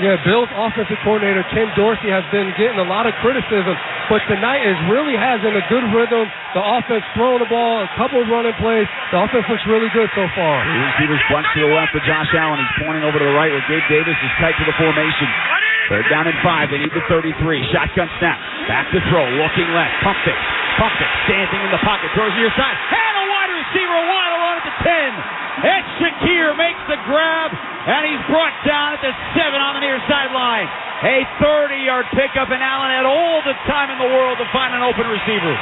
Yeah, Bills offensive coordinator Ken Dorsey has been getting a lot of criticism, but tonight is really has in a good rhythm. The offense throwing the ball, a couple of running plays. The offense looks really good so far. The receivers bunch to the left for Josh Allen. He's pointing over to the right where Gabe Davis is tight to the formation. 3rd down and 5. They need the 33. Shotgun snap. Back to throw. Looking left. Pump it. Standing in the pocket. Throws near side. And a wide receiver wide alone at the 10. Ed Shakir makes the grab, and he's brought down at the 7 on the near sideline. A 30-yard pickup, and Allen had all the time in the world to find an open receiver.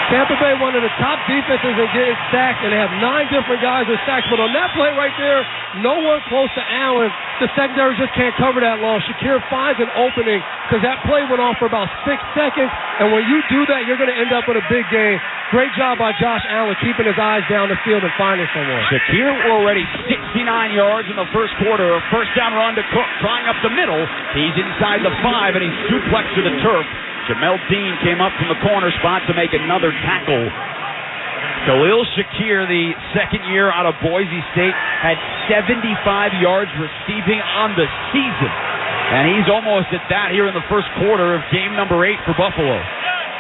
Tampa Bay, one of the top defenses in getting sacked, and they have 9 different guys with sacks. But on that play right there, no one close to Allen. The secondary just can't cover that long. Shakir finds an opening because that play went on for about 6 seconds, and when you do that, you're going to end up with a big game. Great job by Josh Allen keeping his eyes down the field and finding someone. Shakir already 69 yards in the first quarter. A 1st down run to Cook, trying up the middle. He's inside the 5, and he's duplexed to the turf. Jamel Dean came up from the corner spot to make another tackle. Khalil Shakir, the second year out of Boise State, had 75 yards receiving on the season. And he's almost at that here in the first quarter of game number 8 for Buffalo.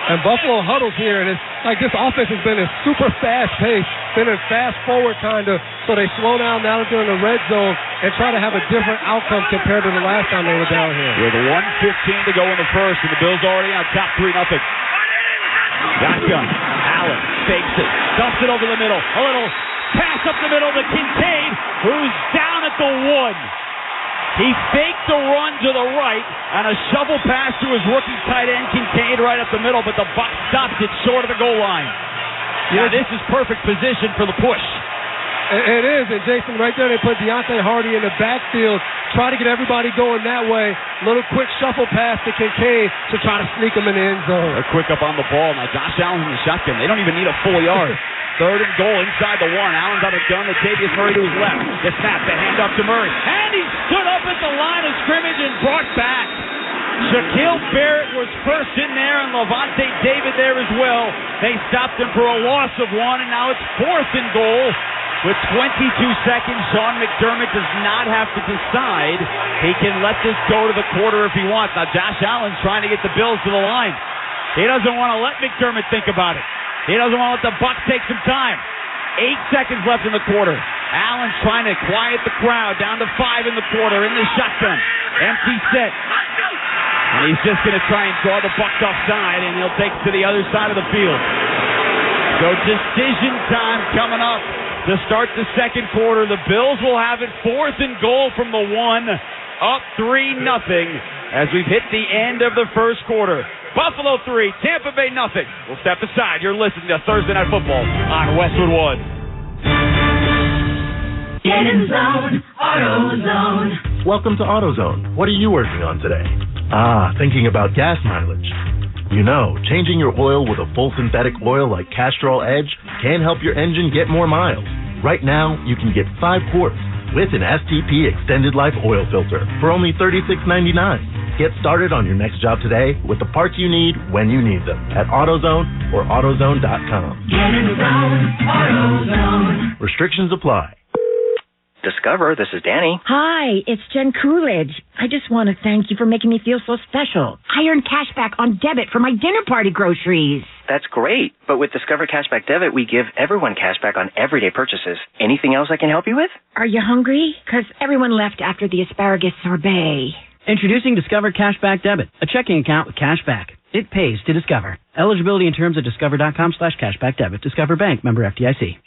And Buffalo huddles here, and it's like this offense has been in super fast pace, been in fast forward kind of, so they slow down now that they're in the red zone and try to have a different outcome compared to the last time they were down here. With 1:15 to go in the first, and the Bills already on top 3-0. Shotgun. Allen fakes it, dumps it over the middle. A little pass up the middle to Kincaid, who's down at the 1. He faked the run to the right and a shovel pass to his rookie tight end Kincaid right up the middle, but the Bucs stopped it short of the goal line. Yeah, this is perfect position for the push. It is, and Jason, right there they put Deontay Hardy in the backfield, try to get everybody going that way. Little quick shuffle pass to Kincaid to try to sneak him in the end zone. They're quick up on the ball. Now Josh Allen's in the shotgun. They don't even need a full yard. 3rd and goal inside the 1. Allen's on the gun. Latavius Murray to his left. The snap, the hand up to Murray. And he stood up at the line of scrimmage and brought back. Shaquille Barrett was first in there, and Levante David there as well. They stopped him for a loss of 1, and now it's 4th and goal. With 22 seconds, Sean McDermott does not have to decide. He can let this go to the quarter if he wants. Now, Josh Allen's trying to get the Bills to the line. He doesn't want to let McDermott think about it. He doesn't want to let the Bucs take some time. 8 seconds left in the quarter. Allen's trying to quiet the crowd down to 5 in the quarter in the shotgun. Empty set. And he's just going to try and draw the Bucs offside, and he'll take it to the other side of the field. So decision time coming up. To start the second quarter, the Bills will have it 4th and goal from the 1, up 3-0 as we've hit the end of the first quarter. Buffalo 3, Tampa Bay 0. We'll step aside. You're listening to Thursday Night Football on Westwood One. Get in zone, AutoZone. Welcome to AutoZone. What are you working on today? Thinking about gas mileage. You know, changing your oil with a full synthetic oil like Castrol Edge can help your engine get more miles. Right now, you can get 5 quarts with an STP Extended Life Oil Filter for only $36.99. Get started on your next job today with the parts you need when you need them at AutoZone or AutoZone.com. Get in the zone, AutoZone. Restrictions apply. Discover, this is Danny. Hi, it's Jen Coolidge. I just want to thank you for making me feel so special. I earned cash back on debit for my dinner party groceries. That's great. But with Discover Cashback Debit, we give everyone cash back on everyday purchases. Anything else I can help you with? Are you hungry? Because everyone left after the asparagus sorbet. Introducing Discover Cashback Debit, a checking account with cash back. It pays to Discover. Eligibility and terms at discover.com/cashback debit. Discover Bank, member FDIC.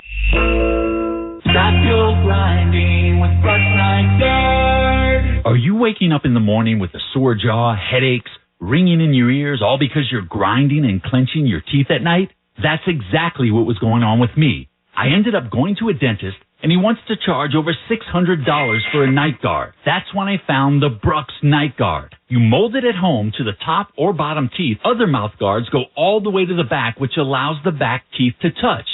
Stop your grinding with Brush Night Guard. Are you waking up in the morning with a sore jaw, headaches, ringing in your ears, all because you're grinding and clenching your teeth at night? That's exactly what was going on with me. I ended up going to a dentist, and he wants to charge over $600 for a night guard. That's when I found the Brooks Night Guard. You mold it at home to the top or bottom teeth. Other mouth guards go all the way to the back, which allows the back teeth to touch.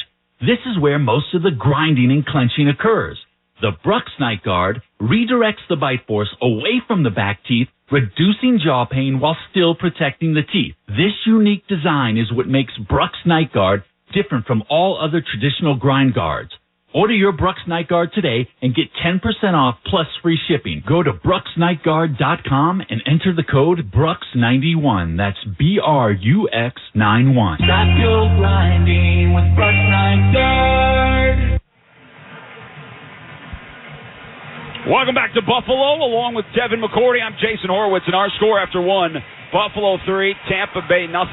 This is where most of the grinding and clenching occurs. The Brooks Night Guard redirects the bite force away from the back teeth, reducing jaw pain while still protecting the teeth. This unique design is what makes Brooks Night Guard different from all other traditional grind guards. Order your Brooks Night Guard today and get 10% off plus free shipping. Go to BrooksNightGuard.com and enter the code Brooks91. That's BRUX91. Stop your grinding with Brush Night Guard. Welcome back to Buffalo, along with Devin McCourty. I'm Jason Horowitz, and our score after 1, Buffalo 3, Tampa Bay 0.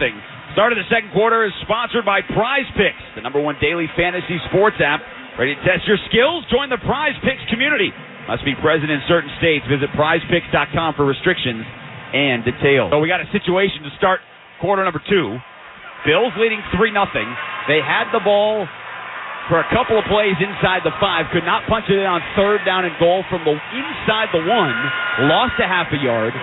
Start of the second quarter is sponsored by Prize Picks, the #1 daily fantasy sports app. Ready to test your skills? Join the Prize Picks community. Must be present in certain states. Visit prizepicks.com for restrictions and details. So we got a situation to start quarter number 2. Bills leading 3-0. They had the ball for a couple of plays inside the 5. Could not punch it in on 3rd down and goal from the inside the 1. Lost a half a yard.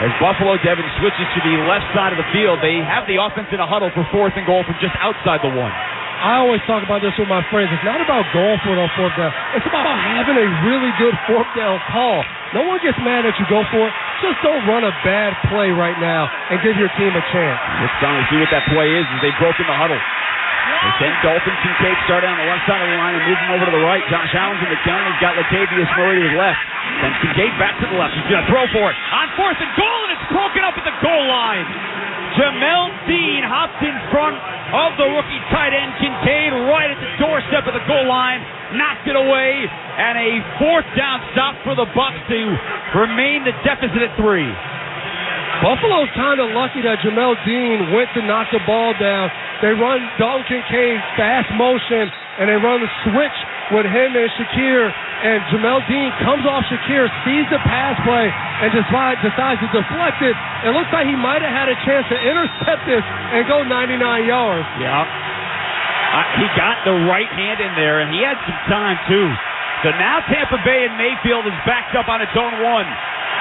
As Buffalo, Devin, switches to the left side of the field, they have the offense in a huddle for 4th and goal from just outside the 1. I always talk about this with my friends. It's not about going for it on 4th down. It's about having a really good 4th down call. No one gets mad that you go for it. Just don't run a bad play right now and give your team a chance. Let's see what that play is as they broke in the huddle. They send Dalton Kincaid starting on the left side of the line and moving over to the right. Josh Allen's in the gun. He's got Latavius Murray to his left. Then Kincaid back to the left. He's going to throw for it. On 4th and goal, and it's broken up at the goal line. Jamel Dean hopped in front of the rookie tight end Kincaid right at the doorstep of the goal line. Knocked it away. And a 4th down stop for the Bucs to remain the deficit at 3. Buffalo's kind of lucky that Jamel Dean went to knock the ball down. They run Dalton Kincaid fast motion, and they run the switch with him and Shakir. And Jamel Dean comes off Shakir, sees the pass play, and decides to deflect it. It looks like he might have had a chance to intercept this and go 99 yards. Yeah. He got the right hand in there, and he had some time, too. So now Tampa Bay and Mayfield is backed up on its own one.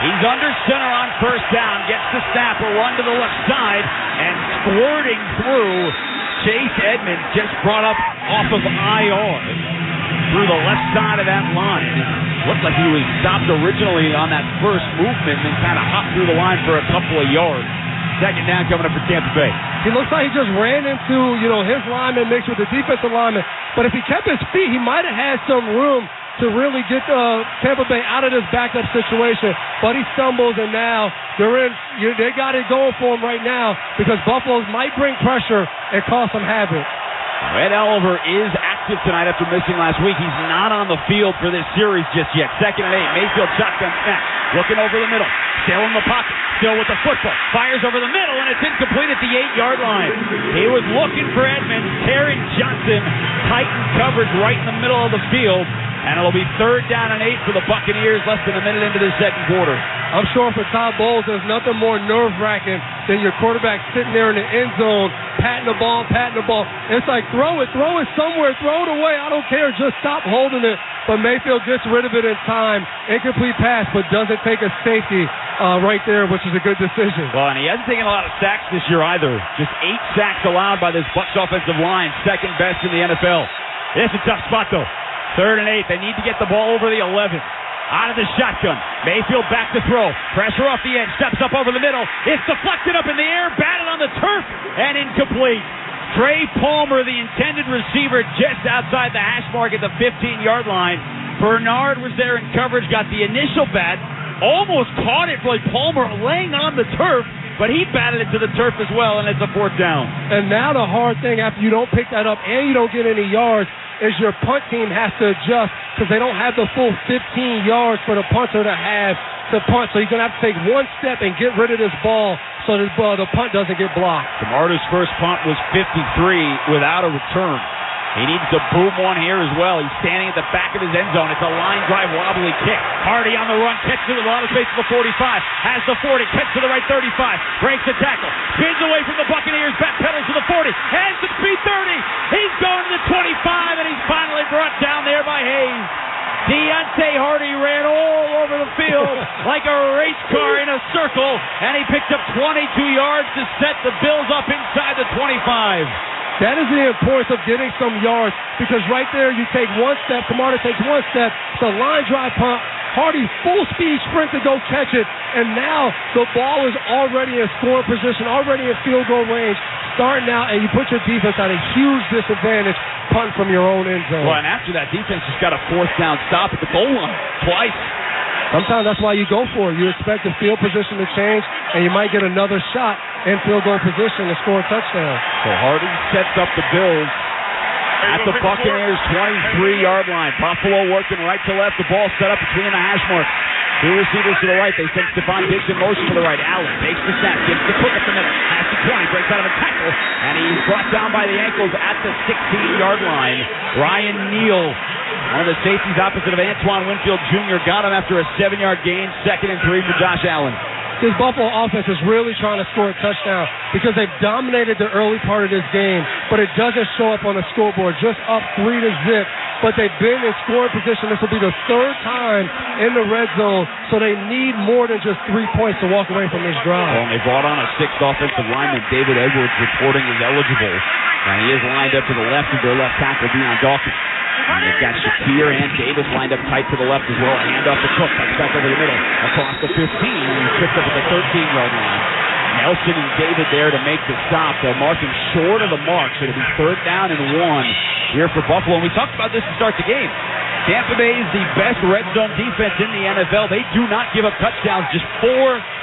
He's under center on first down, gets the snap, will run to the left side, and squirting through, Chase Edmonds just brought up off of IR through the left side of that line. Looked like he was stopped originally on that first movement and kind of hopped through the line for a couple of yards. Second down coming up for Tampa Bay. He looks like he just ran into, his lineman mixed with the defensive lineman. But if he kept his feet, he might have had some room to really get Tampa Bay out of this backed up situation. But he stumbles, and now they got it going for him right now because Buffalo's might bring pressure and cause some havoc. Ed Oliver is active tonight after missing last week. He's not on the field for this series just yet. 2nd and 8. Mayfield shotgun snap. Looking over the middle. Still in the pocket. Still with the football. Fires over the middle, and it's incomplete at the 8-yard line. He was looking for Edmonds. Taron Johnson tightened coverage right in the middle of the field. And it'll be 3rd down and 8 for the Buccaneers less than a minute into the second quarter. I'm sure for Todd Bowles, there's nothing more nerve-wracking than your quarterback sitting there in the end zone, patting the ball. It's like, throw it somewhere, throw it away. I don't care, just stop holding it. But Mayfield gets rid of it in time. Incomplete pass, but doesn't take a safety right there, which is a good decision. Well, and he hasn't taken a lot of sacks this year either. Just 8 sacks allowed by this Bucs offensive line, second best in the NFL. It's a tough spot, though. 3rd and 8. They need to get the ball over the 11. Out of the shotgun. Mayfield back to throw. Pressure off the edge. Steps up over the middle. It's deflected up in the air. Batted on the turf. And incomplete. Trey Palmer, the intended receiver, just outside the hash mark at the 15-yard line. Bernard was there in coverage. Got the initial bat. Almost caught it. Like Palmer laying on the turf. But he batted it to the turf as well. And it's a 4th down. And now the hard thing after you don't pick that up and you don't get any yards is your punt team has to adjust because they don't have the full 15 yards for the punter to have to punt. So you're going to have to take one step and get rid of this ball so the punt doesn't get blocked. Camarda's first punt was 53 without a return. He needs to boom one here as well. He's standing at the back of his end zone. It's a line drive wobbly kick. Hardy on the run, kicks it with a lot of space to the 45. Has the 40, kicks to the right 35. Breaks the tackle. Spins away from the Buccaneers. Back pedals to the 40. Has the speed 30. He's going to the 25, and he's finally brought down there by Hayes. Deontay Hardy ran all over the field like a race car in a circle, and he picked up 22 yards to set the Bills up inside the 25. That is the importance of getting some yards because right there you take one step, Camarda takes one step, it's a line drive punt, Hardy full speed sprint to go catch it, and now the ball is already in scoring position, already in field goal range, starting out, and you put your defense at a huge disadvantage punting from your own end zone. Well, and after that, defense just got a 4th down stop at the goal line twice. Sometimes that's why you go for it. You expect the field position to change, and you might get another shot in field goal position to score a touchdown. So Hardy sets up the Bills at the Buccaneers' 23-yard line. Buffalo working right to left. The ball set up between the hash marks. 2 receivers to the right. They send Stephon Diggs in motion to the right. Allen takes the snap, gives the quick up the middle. Has the 20, breaks out of a tackle, and he's brought down by the ankles at the 16-yard line. Ryan Neal, one of the safeties opposite of Antoine Winfield Jr., got him after a 7-yard gain. 2nd and 3 for Josh Allen. This Buffalo offense is really trying to score a touchdown because they've dominated the early part of this game, but it doesn't show up on the scoreboard. Just up 3-0, but they've been in scoring position. This will be the 3rd time in the red zone, so they need more than just 3 points to walk away from this drive. Well, and they brought on a 6th offensive lineman, David Edwards, reporting is eligible. And he is lined up to the left of their left tackle, Deion Dawkins. And they've got Shakir and Davis lined up tight to the left as well. A handoff to Cook, cuts back over the middle, across the 15, and he's picked up at the 13-yard line. Nelson and David there to make the stop. They'll mark him short of the mark, so it'll be 3rd down and 1 here for Buffalo. And we talked about this to start the game. Tampa Bay is the best red zone defense in the NFL. They do not give up touchdowns, just 4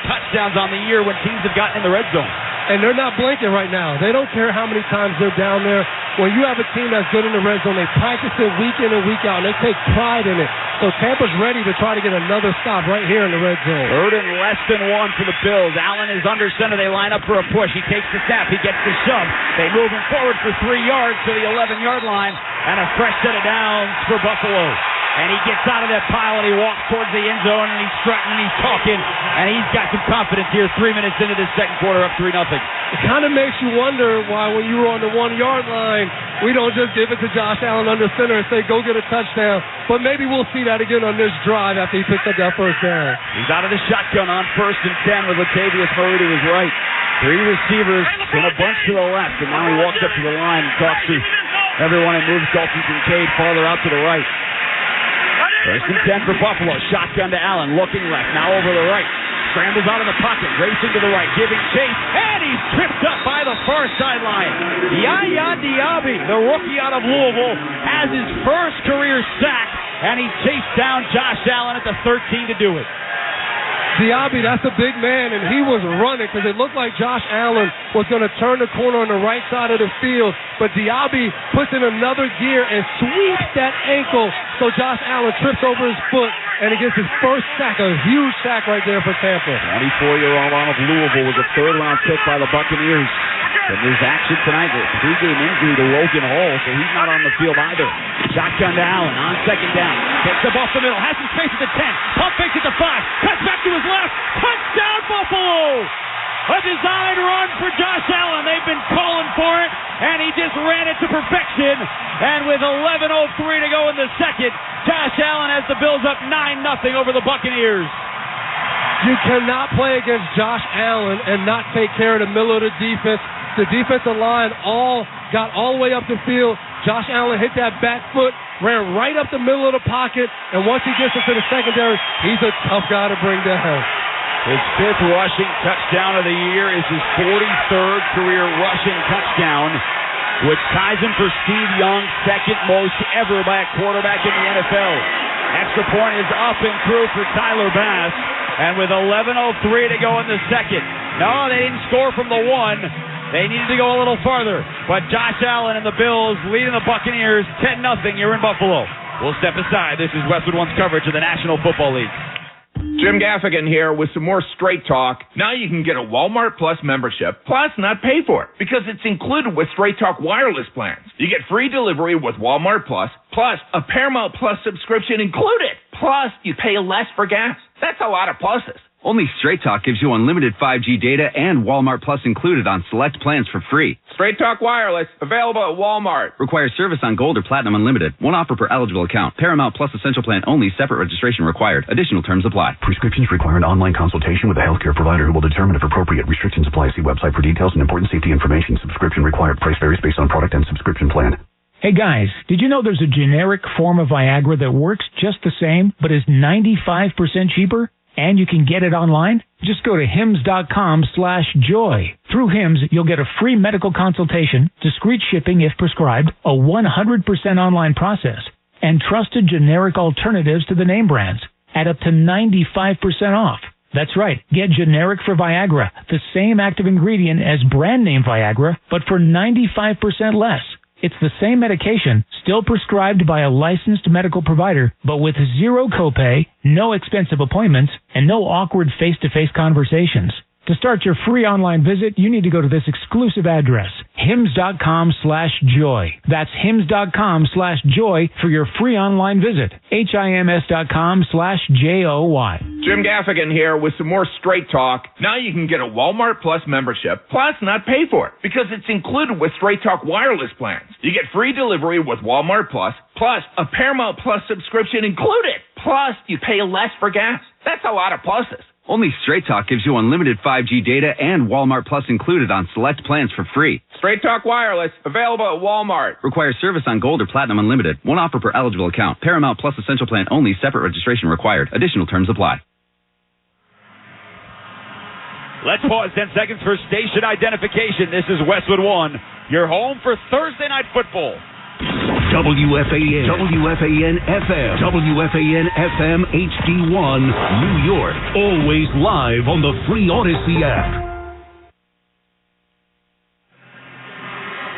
touchdowns on the year when teams have gotten in the red zone. And they're not blinking right now. They don't care how many times they're down there. When you have a team that's good in the red zone, they practice it week in and week out, and they take pride in it. So Tampa's ready to try to get another stop right here in the red zone. 3rd and less than 1 for the Bills. Allen is under center. They line up for a push. He takes the snap. He gets the shove. They move him forward for 3 yards to the 11-yard line, and a fresh set of downs for Buffalo. And he gets out of that pile and he walks towards the end zone and he's strutting and he's talking. And he's got some confidence here 3 minutes into this second quarter, up 3-0. It kind of makes you wonder why when you were on the 1-yard line, we don't just give it to Josh Allen under center and say, go get a touchdown. But maybe we'll see that again on this drive after he picks up that first down. He's out of the shotgun on 1st and 10 with Latavius Murray to his right. 3 receivers in a bunch to the left. And now he walks up to the line and talks to everyone and moves Dalton Kincaid farther out to the right. 1st and 10 for Buffalo. Shotgun to Allen, looking left, now over the right. Scrambles out of the pocket, racing to the right, giving chase, and he's tripped up by the far sideline. Yaya Diaby, the rookie out of Louisville, has his first career sack, and he chased down Josh Allen at the 13 to do it. Diaby, that's a big man, and he was running because it looked like Josh Allen was going to turn the corner on the right side of the field, but Diaby puts in another gear and sweeps that ankle so Josh Allen trips over his foot, and he gets his first sack, a huge sack right there for Tampa. 24-year-old out of Louisville was a third-round pick by the Buccaneers. And there's action tonight, the pregame injury to Logan Hall, so he's not on the field either. Shotgun to Allen on 2nd down. Picks up off the middle, has some space at the 10. Pump fakes at the 5. Cuts back to his left. Touchdown, Buffalo! A design run for Josh Allen. They've been calling for it, and he just ran it to perfection. And with 11:03 to go in the second, Josh Allen has the Bills up 9-0 over the Buccaneers. You cannot play against Josh Allen and not take care of the middle of the defense. The defensive line got all the way up the field. Josh Allen hit that back foot, ran right up the middle of the pocket, and once he gets into the secondary, he's a tough guy to bring down. His 5th rushing touchdown of the year is his 43rd career rushing touchdown, which ties him for Steve Young's 2nd most ever by a quarterback in the NFL. Extra point is up and through for Tyler Bass, and with 11:03 to go in the second. No, they didn't score from the 1. They needed to go a little farther, but Josh Allen and the Bills leading the Buccaneers 10-0 here in Buffalo. We'll step aside. This is Westwood One's coverage of the National Football League. Jim Gaffigan here with some more Straight Talk. Now you can get a Walmart Plus membership, plus not pay for it, because it's included with Straight Talk wireless plans. You get free delivery with Walmart Plus, plus a Paramount Plus subscription included. Plus, you pay less for gas. That's a lot of pluses. Only Straight Talk gives you unlimited 5G data and Walmart Plus included on select plans for free. Straight Talk Wireless, available at Walmart. Requires service on Gold or Platinum Unlimited. One offer per eligible account. Paramount Plus Essential Plan only. Separate registration required. Additional terms apply. Prescriptions require an online consultation with a healthcare provider who will determine if appropriate. Restrictions apply. See website for details and important safety information. Subscription required. Price varies based on product and subscription plan. Hey guys, did you know there's a generic form of Viagra that works just the same, but is 95% cheaper? And you can get it online? Just go to hims.com/joy. Through Hims, you'll get a free medical consultation, discreet shipping if prescribed, a 100% online process, and trusted generic alternatives to the name brands at up to 95% off. That's right. Get generic for Viagra, the same active ingredient as brand name Viagra, but for 95% less. It's the same medication, still prescribed by a licensed medical provider, but with zero copay, no expensive appointments, and no awkward face-to-face conversations. To start your free online visit, you need to go to this exclusive address, hims.com/joy. That's hims.com/joy for your free online visit. HIMS.com/JOY. Jim Gaffigan here with some more Straight Talk. Now you can get a Walmart Plus membership, plus not pay for it, because it's included with Straight Talk wireless plans. You get free delivery with Walmart Plus, plus a Paramount Plus subscription included. Plus, you pay less for gas. That's a lot of pluses. Only Straight Talk gives you unlimited 5G data and Walmart Plus included on select plans for free. Straight Talk Wireless, available at Walmart. Requires service on Gold or Platinum Unlimited. One offer per eligible account. Paramount Plus Essential Plan only. Separate registration required. Additional terms apply. Let's pause 10 seconds for station identification. This is Westwood One, your home for Thursday Night Football. WFAN, WFAN FM, WFAN FM HD1, New York. Always live on the free Odyssey app.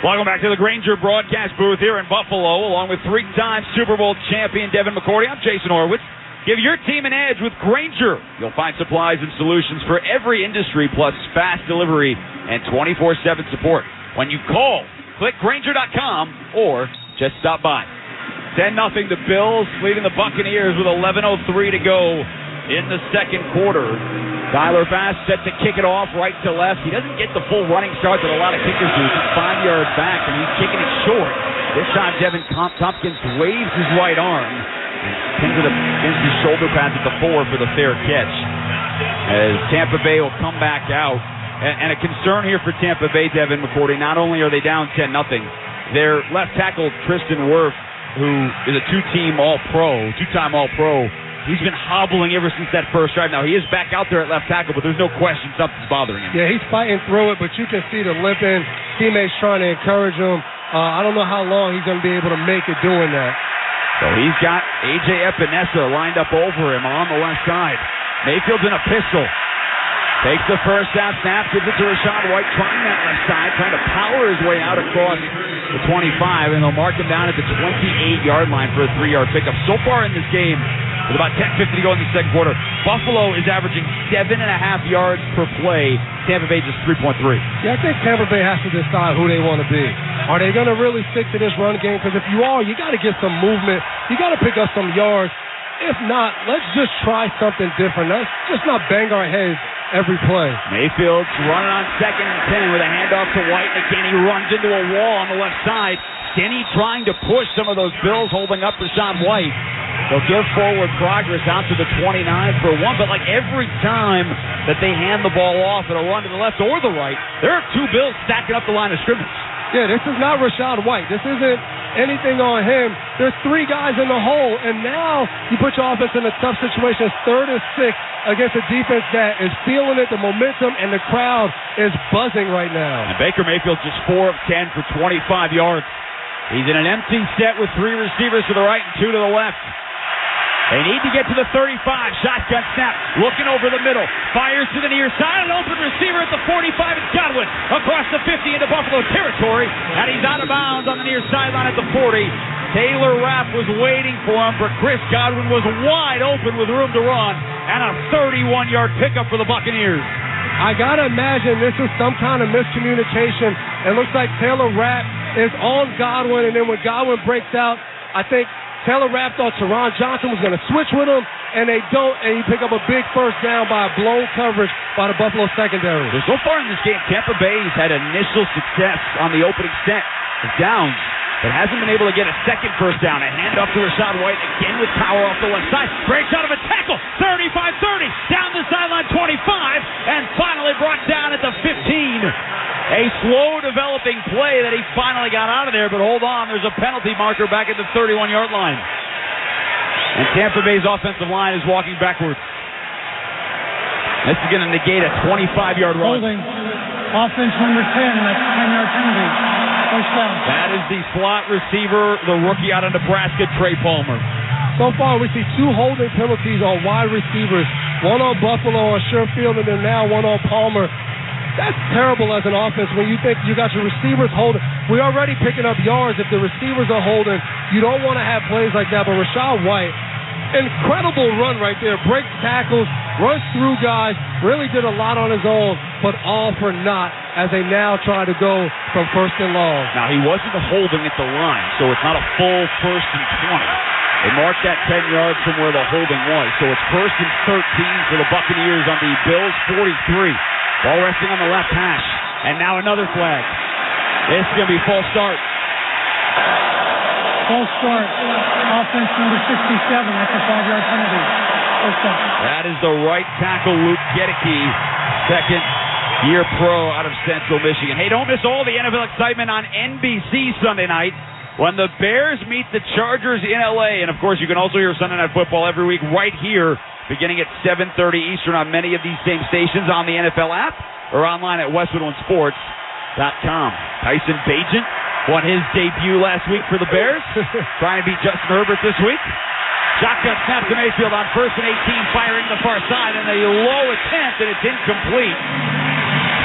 Welcome back to the Grainger broadcast booth here in Buffalo, along with three-time Super Bowl champion Devin McCourty. I'm Jason Horwitz. Give your team an edge with Grainger. You'll find supplies and solutions for every industry, plus fast delivery and 24/7 support. When you call, click Grainger.com or just stop by. 10-0 the Bills, leading the Buccaneers with 11:03 to go in the second quarter. Tyler Bass set to kick it off right to left. He doesn't get the full running start that a lot of kickers do. He's 5 yards back, and he's kicking it short. This time, Devin Tompkins waves his right arm and pins it against his shoulder pads at the 4 for the fair catch. As Tampa Bay will come back out. And a concern here for Tampa Bay, Devin McCourty. Not only are they down 10-0, their left tackle, Tristan Wirth, who is a two-time All-Pro, he's been hobbling ever since that first drive. Now, he is back out there at left tackle, but there's no question something's bothering him. Yeah, he's fighting through it, but you can see the limping. Teammates trying to encourage him. I don't know how long he's going to be able to make it doing that. So he's got A.J. Epinesa lined up over him on the left side. Mayfield's in a pistol. Takes the first down snap, gives it to Rachaad White, trying that left side, trying to power his way out across the 25, and they'll mark him down at the 28-yard line for a 3-yard pickup. So far in this game, with about 10:50 to go in the second quarter, Buffalo is averaging 7.5 yards per play. Tampa Bay just 3.3. Yeah, I think Tampa Bay has to decide who they want to be. Are they going to really stick to this run game? Because if you are, you got to get some movement. You got to pick up some yards. If not, let's just try something different. Let's just not bang our heads every play. Mayfield's running on 2nd and 10 with a handoff to White, and again he runs into a wall on the left side. Denny trying to push some of those Bills holding up Rachaad White. They'll give forward progress out to the 29 for 1, but like every time that they hand the ball off at a run to the left or the right, there are 2 Bills stacking up the line of scrimmage. Yeah, this is not Rachaad White. This isn't anything on him. There's 3 guys in the hole, and now you put your offense in a tough situation. It's 3rd and 6 against a defense that is feeling it, the momentum, and the crowd is buzzing right now. And Baker Mayfield just 4 of 10 for 25 yards. He's in an empty set with 3 receivers to the right and 2 to the left. They need to get to the 35. Shotgun snap. Looking over the middle. Fires to the near side. An open receiver at the 45. It's Godwin across the 50 into Buffalo territory. And he's out of bounds on the near sideline at the 40. Taylor Rapp was waiting for him, but Chris Godwin was wide open with room to run. And a 31-yard pickup for the Buccaneers. I got to imagine this is some kind of miscommunication. It looks like Taylor Rapp is on Godwin, and then when Godwin breaks out, I think Taylor Rapp thought Teron Johnson was going to switch with him, and they don't, and you pick up a big first down by a blown coverage by the Buffalo secondary. So far in this game, Tampa Bay's had initial success on the opening set of downs, but hasn't been able to get a second first down. A handoff to Rachaad White, again with power off the left side. Breaks out of a tackle, 35-30, down the sideline 25, and finally brought down at the 15. A slow-developing play that he finally got out of there, but hold on, there's a penalty marker back at the 31-yard line. And Tampa Bay's offensive line is walking backwards. This is going to negate a 25-yard run. Holding offense number 10, that's 10-yard penalty. First down. That is the slot receiver, the rookie out of Nebraska, Trey Palmer. So far, we see 2 holding penalties on wide receivers. One on Buffalo on Sherfield, and then now one on Palmer. That's terrible as an offense when you think you got your receivers holding. We're already picking up yards if the receivers are holding. You don't want to have plays like that, but Rachaad White, incredible run right there. Breaks tackles, runs through guys, really did a lot on his own, but all for naught as they now try to go from 1st and long. Now, he wasn't holding at the line, so it's not a full 1st and 20. They marked that 10 yards from where the holding was, so it's 1st and 13 for the Buccaneers on the Bills' 43. Ball resting on the left hash. And now another flag. This is going to be false start. False start. Offense number 67. That's a 5-yard penalty. First down. That is the right tackle, Luke Gedeke, second-year pro out of Central Michigan. Hey, don't miss all the NFL excitement on NBC Sunday night when the Bears meet the Chargers in L.A. And, of course, you can also hear Sunday Night Football every week right here, beginning at 7:30 Eastern on many of these same stations on the NFL app or online at westwoodlandsports.com. Tyson Bagent won his debut last week for the Bears, trying to beat Justin Herbert this week. Shotgun snap to Mayfield on 1st and 18, firing to the far side, and a low attempt, and it's incomplete.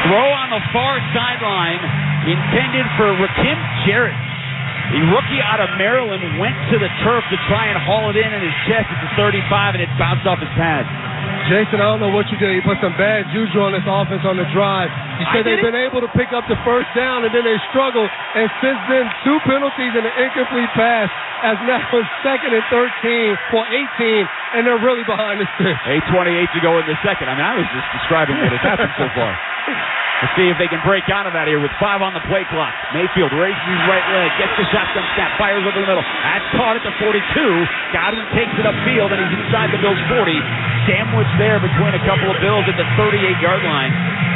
Throw on the far sideline intended for Rakim Jarrett. The rookie out of Maryland went to the turf to try and haul it in his chest at the 35, and it bounced off his pad. Jason, I don't know what you did. You put some bad juju on this offense on the drive. You said they've been able to pick up the first down, and then they struggled. And since then, 2 penalties and an incomplete pass. as now it's 2nd and 13 for 18, and they're really behind the sticks. 8:28 to go in the second. I mean, I was just describing what has happened so far. Let's see if they can break out of that here with 5 on the play clock. Mayfield raises his right leg, gets the shotgun snap, fires over the middle. That's caught at the 42. Godwin takes it upfield, and he's inside the Bills' 40. Sandwiched there between a couple of Bills at the 38-yard line.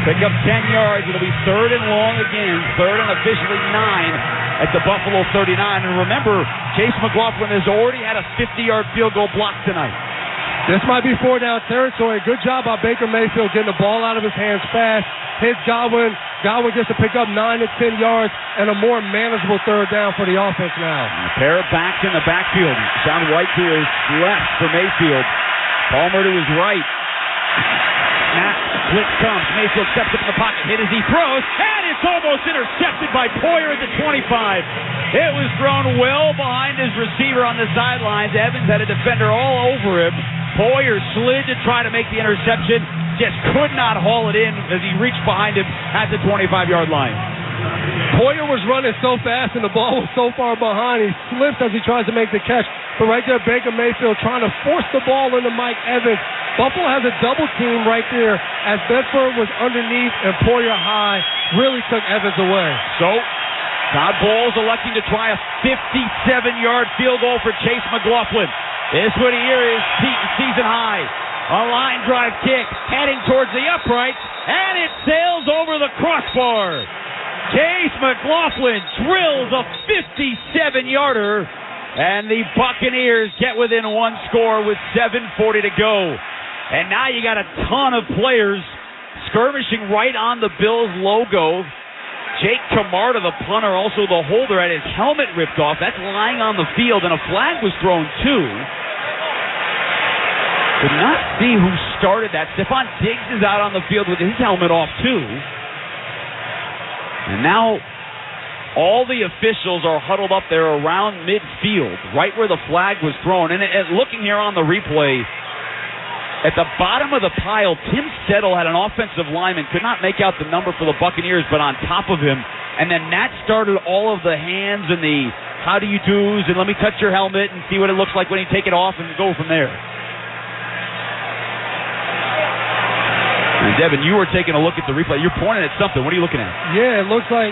Pick up 10 yards. It'll be 3rd and long again. 3rd and officially 9 at the Buffalo 39. And remember, Chase McLaughlin has already had a 50-yard field goal block tonight. This might be 4-down territory. Good job by Baker Mayfield getting the ball out of his hands fast. Hits Godwin. Godwin gets to pick up 9 to 10 yards and a more manageable 3rd down for the offense now. And a pair of backs in the backfield. Sean White to his left for Mayfield. Palmer to his right. Snap. Blitz comes. Mayfield steps up in the pocket. Hit as he throws. And it's almost intercepted by Poyer at the 25. It was thrown well behind his receiver on the sidelines. Evans had a defender all over him. Poyer slid to try to make the interception. Just could not haul it in as he reached behind him at the 25-yard line. Poyer was running so fast and the ball was so far behind. He slips as he tries to make the catch. But right there, Baker Mayfield trying to force the ball into Mike Evans. Buffalo has a double team right there as Bedford was underneath and Poyer high really took Evans away. So, Todd Bowles electing to try a 57-yard field goal for Chase McLaughlin. This one here is season high. A line drive kick heading towards the uprights, and it sails over the crossbar. Chase McLaughlin drills a 57-yarder, and the Buccaneers get within one score with 7:40 to go. And now you got a ton of players skirmishing right on the Bills logo. Jake Camarda, the punter, also the holder, had his helmet ripped off. That's lying on the field, and a flag was thrown too. Could not see who started that. Stephon Diggs is out on the field with his helmet off too. And now all the officials are huddled up there around midfield, right where the flag was thrown. And looking here on the replay, at the bottom of the pile, Tim Settle had an offensive lineman, could not make out the number for the Buccaneers, but on top of him. And then that started all of the hands and the how do you do's and let me touch your helmet and see what it looks like when you take it off and go from there. And Devin, you were taking a look at the replay. You're pointing at something. What are you looking at? Yeah, it looks like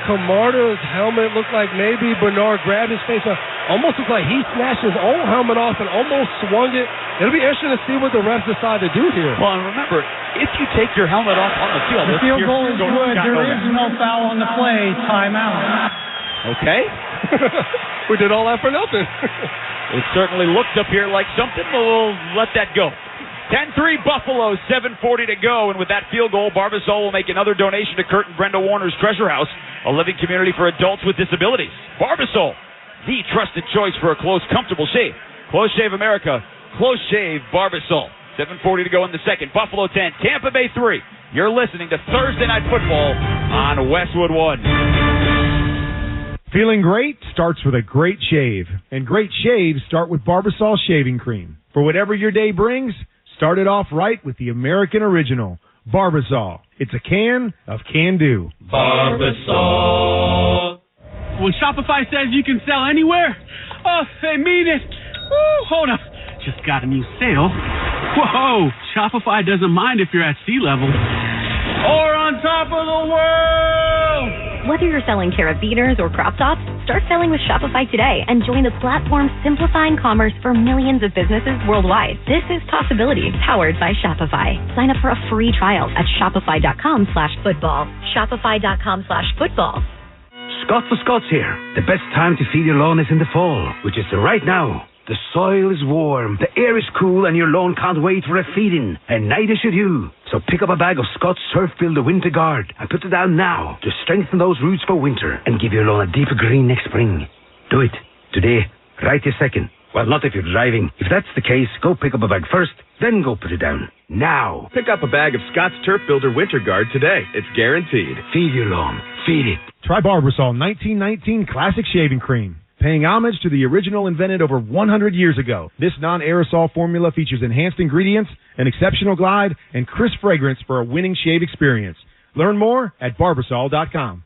Camarda's helmet looked like maybe Bernard grabbed his face. Almost looks like he snatched his own helmet off and almost swung it. It'll be interesting to see what the refs decide to do here. Well, and remember, if you take your helmet off on the field, the field goal is good. There is no foul on the play. Timeout. Okay. We did all that for nothing. It certainly looked up here like something, but we'll let that go. 10-3 Buffalo, 7:40 to go, and with that field goal, Barbasol will make another donation to Kurt and Brenda Warner's Treasure House, a living community for adults with disabilities. Barbasol, the trusted choice for a close, comfortable shave. Close Shave America, Close Shave Barbasol. 7:40 to go in the second. Buffalo 10, Tampa Bay 3. You're listening to Thursday Night Football on Westwood One. Feeling great starts with a great shave, and great shaves start with Barbasol shaving cream. For whatever your day brings, start it off right with the American original, Barbasol. It's a can of can-do. Barbasol. When Shopify says you can sell anywhere, oh, they mean it. Woo, hold up. Just got a new sale. Whoa, Shopify doesn't mind if you're at sea level or on top of the world. Whether you're selling carabiners or crop tops, start selling with Shopify today and join the platform simplifying commerce for millions of businesses worldwide. This is Possibility, powered by Shopify. Sign up for a free trial at shopify.com/football. Shopify.com/football. Scots of Scots here. The best time to feed your lawn is in the fall, which is right now. The soil is warm, the air is cool, and your lawn can't wait for a feeding. And neither should you. So pick up a bag of Scott's Surf Builder Winter Guard and put it down now to strengthen those roots for winter and give your lawn a deeper green next spring. Do it. Today. Right this second. Well, not if you're driving. If that's the case, go pick up a bag first, then go put it down. Now. Pick up a bag of Scott's Turf Builder Winter Guard today. It's guaranteed. Feed your lawn. Feed it. Try Barbasol 1919 Classic Shaving Cream. Paying homage to the original invented over 100 years ago. This non-aerosol formula features enhanced ingredients, an exceptional glide, and crisp fragrance for a winning shave experience. Learn more at Barbasol.com.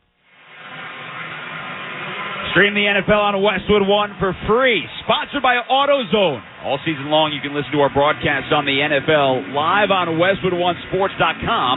Stream the NFL on Westwood One for free. Sponsored by AutoZone. All season long, you can listen to our broadcast on the NFL live on WestwoodOneSports.com,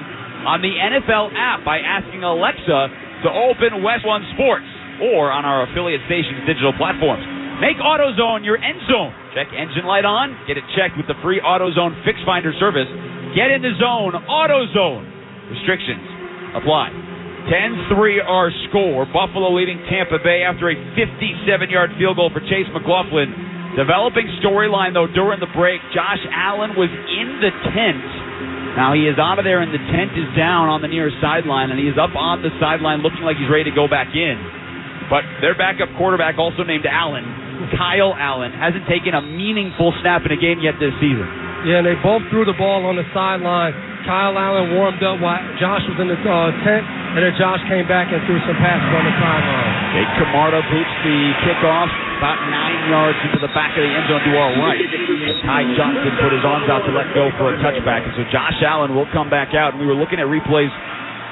on the NFL app by asking Alexa to open West One Sports, or on our affiliate stations' digital platforms. Make AutoZone your end zone. Check engine light on. Get it checked with the free AutoZone Fix Finder service. Get in the zone. AutoZone. Restrictions apply. 10-3 our score. Buffalo leading Tampa Bay after a 57-yard field goal for Chase McLaughlin. Developing storyline, though, during the break. Josh Allen was in the tent. Now he is out of there, and the tent is down on the near sideline, and he is up on the sideline looking like he's ready to go back in. But their backup quarterback, also named Allen, Kyle Allen, hasn't taken a meaningful snap in a game yet this season. Yeah, and they both threw the ball on the sideline. Kyle Allen warmed up while Josh was in the tent, and then Josh came back and threw some passes on the sideline. Jake Camarda boots the kickoff about 9 yards into the back of the end zone to our right. Ty Johnson put his arms out to let go for a touchback, and so Josh Allen will come back out. And we were looking at replays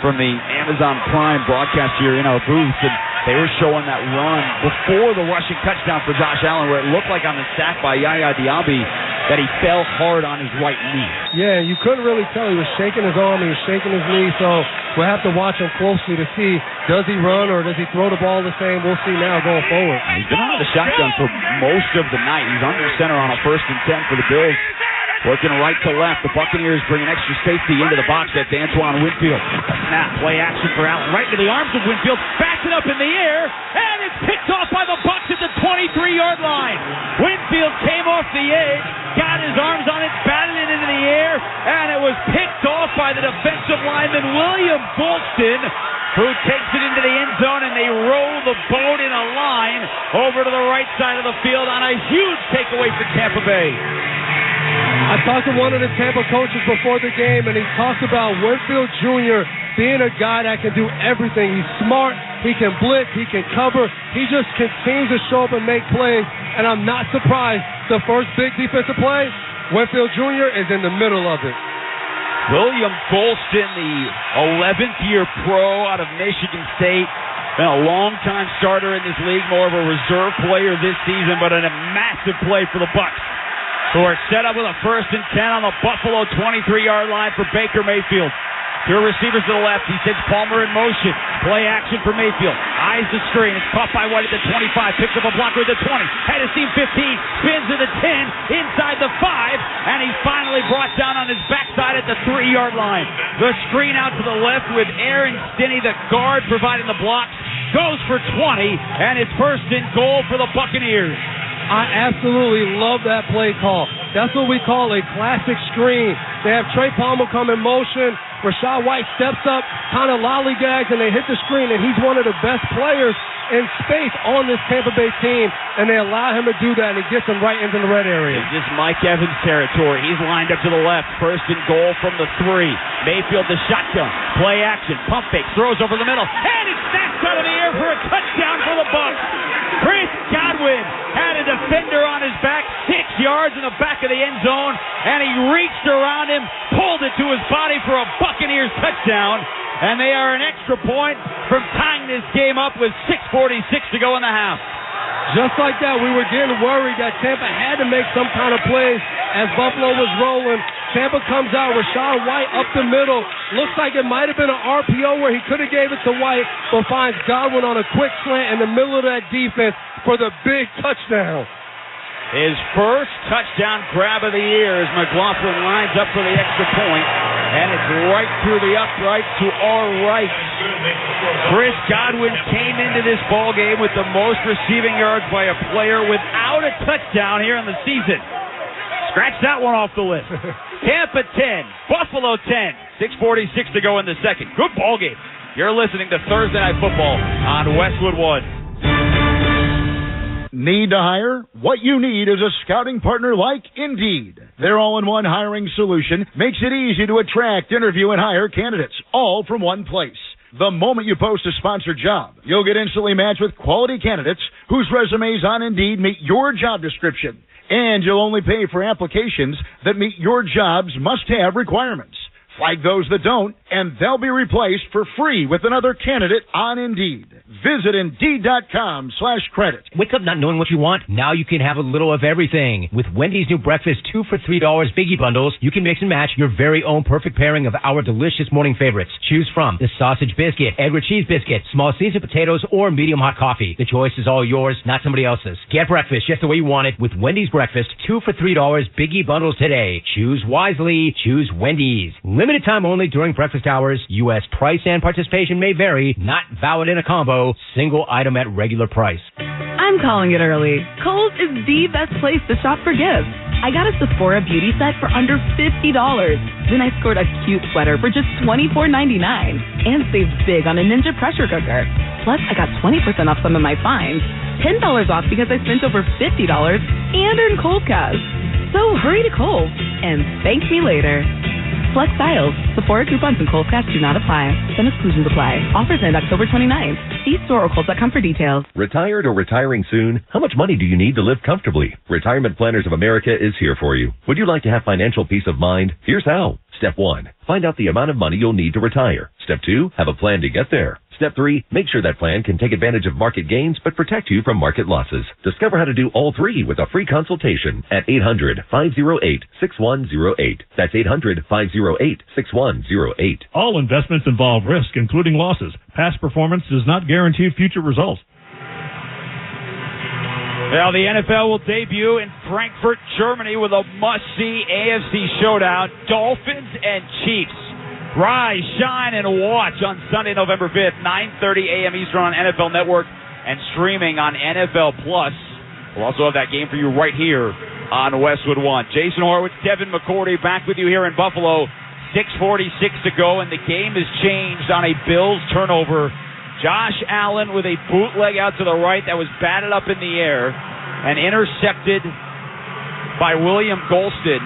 from the Amazon Prime broadcast here in our booth, and they were showing that run before the rushing touchdown for Josh Allen, where it looked like on the sack by Yaya Diaby that he fell hard on his right knee. Yeah, you couldn't really tell. He was shaking his arm, he was shaking his knee, so we'll have to watch him closely to see, does he run or does he throw the ball the same? We'll see now going forward. He's been out of the shotgun for most of the night. He's under center on a 1st and 10 for the Bills. Working right to left. The Buccaneers bring an extra safety into the box. That's Antoine Winfield. A snap, play action for Allen. Right into the arms of Winfield. Backs it up in the air. And it's picked off by the Bucs at the 23-yard line. Winfield came off the edge, got his arms on it, batted it into the air, and it was picked off by the defensive lineman William Golston, who takes it into the end zone, and they roll the boat in a line over to the right side of the field on a huge takeaway for Tampa Bay. I talked to one of the Tampa coaches before the game, and he talked about Winfield Jr. being a guy that can do everything. He's smart, he can blitz, he can cover. He just continues to show up and make plays, and I'm not surprised. The first big defensive play, Winfield Jr. is in the middle of it. William Golston, the 11th-year pro out of Michigan State, been a long-time starter in this league, more of a reserve player this season, but a massive play for the Bucs, who are set up with a 1st and 10 on the Buffalo 23-yard line for Baker Mayfield. Two receivers to the left. He sends Palmer in motion. Play action for Mayfield. Eyes the screen. It's caught by White at the 25. Picks up a blocker at the 20. Head of seam 15. Spins to the 10. Inside the 5. And he's finally brought down on his backside at the 3-yard line. The screen out to the left with Aaron Stinney, the guard, providing the blocks. Goes for 20. And it's 1st and goal for the Buccaneers. I absolutely love that play call. That's what we call a classic screen. They have Trey Palmer come in motion. Rachaad White steps up, kind of lollygags, and they hit the screen, and he's one of the best players in space on this Tampa Bay team, and they allow him to do that, and he gets him right into the red area. It's just Mike Evans territory. He's lined up to the left. 1st and goal from the 3. Mayfield the shotgun. Play action. Pump fake. Throws over the middle. And it's snapped out of the air for a touchdown for the Bucs. Chris Godwin had a defender on his back, 6 yards in the back of the end zone, and he reached around him, pulled it to his body for a Buccaneers touchdown, and they are an extra point from tying this game up with 6:46 to go in the half. Just like that, we were getting worried that Tampa had to make some kind of plays as Buffalo was rolling. Tampa comes out, Rachaad White up the middle. Looks like it might have been an RPO where he could have gave it to White, but finds Godwin on a quick slant in the middle of that defense for the big touchdown. His first touchdown grab of the year as McLaughlin lines up for the extra point, and it's right through the upright to our right. Chris Godwin came into this ball game with the most receiving yards by a player without a touchdown here in the season. Scratch that one off the list. Tampa 10, Buffalo 10, 6:46 to go in the second. Good ball game. You're listening to Thursday Night Football on Westwood One. Need to hire? What you need is a scouting partner like Indeed. Their all-in-one hiring solution makes it easy to attract, interview, and hire candidates, all from one place. The moment you post a sponsored job, you'll get instantly matched with quality candidates whose resumes on Indeed meet your job description. And you'll only pay for applications that meet your job's must-have requirements. Flag those that don't, and they'll be replaced for free with another candidate on Indeed. Visit Indeed.com/credit. Wake up not knowing what you want? Now you can have a little of everything. With Wendy's new breakfast 2 for $3 Biggie Bundles, you can mix and match your very own perfect pairing of our delicious morning favorites. Choose from the sausage biscuit, egg or cheese biscuit, small seasoned potatoes, or medium hot coffee. The choice is all yours, not somebody else's. Get breakfast just the way you want it with Wendy's breakfast 2 for $3 Biggie Bundles today. Choose wisely. Choose Wendy's. Limited time only during breakfast hours. U.S. price and participation may vary. Not valid in a combo. Single item at regular price. I'm calling it early. Kohl's is the best place to shop for gifts. I got a Sephora beauty set for under $50. Then I scored a cute sweater for just $24.99 and saved big on a Ninja pressure cooker. Plus, I got 20% off some of my finds, $10 off because I spent over $50 and earned Kohl's cash. So hurry to Kohl's and thank me later. Flex styles. Sephora coupons and Kohl's cash do not apply. Some exclusions apply. Offers end October 29th. See store or Kohl's.com for details. Retired or retiring soon? How much money do you need to live comfortably? Retirement Planners of America is here for you. Would you like to have financial peace of mind? Here's how. Step 1. Find out the amount of money you'll need to retire. Step 2. Have a plan to get there. Step 3. Make sure that plan can take advantage of market gains but protect you from market losses. Discover how to do all three with a free consultation at 800-508-6108. That's 800-508-6108. All investments involve risk, including losses. Past performance does not guarantee future results. Well, the NFL will debut in Frankfurt, Germany with a must-see AFC showdown, Dolphins and Chiefs. Rise, shine, and watch on Sunday, November 5th, 9:30 a.m. Eastern on NFL Network and streaming on NFL Plus. We'll also have that game for you right here on Westwood One. Jason Horowitz, Devin McCourty back with you here in Buffalo. 6:46 to go, and the game has changed on a Bills turnover. Josh Allen with a bootleg out to the right that was batted up in the air and intercepted by William Golston.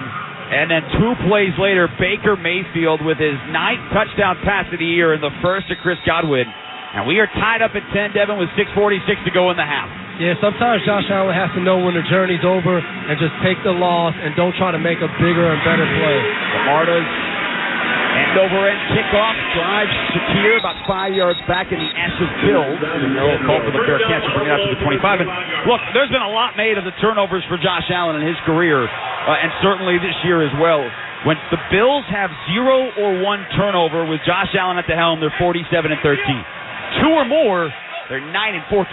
And then 2 plays later, Baker Mayfield with his 9th touchdown pass of the year and the first to Chris Godwin. And we are tied up at 10, Devin, with 6:46 to go in the half. Yeah, sometimes Josh Allen has to know when the journey's over and just take the loss and don't try to make a bigger and better play. Lamarta's end-over-end kickoff drives Shakir about 5 yards back in the S of Bills. And they'll call for the fair catch and bring it out to the 25. And look, there's been a lot made of the turnovers for Josh Allen in his career, and certainly this year as well. When the Bills have 0 or 1 turnover with Josh Allen at the helm, they're 47-13. 2 or more, they're 9-14.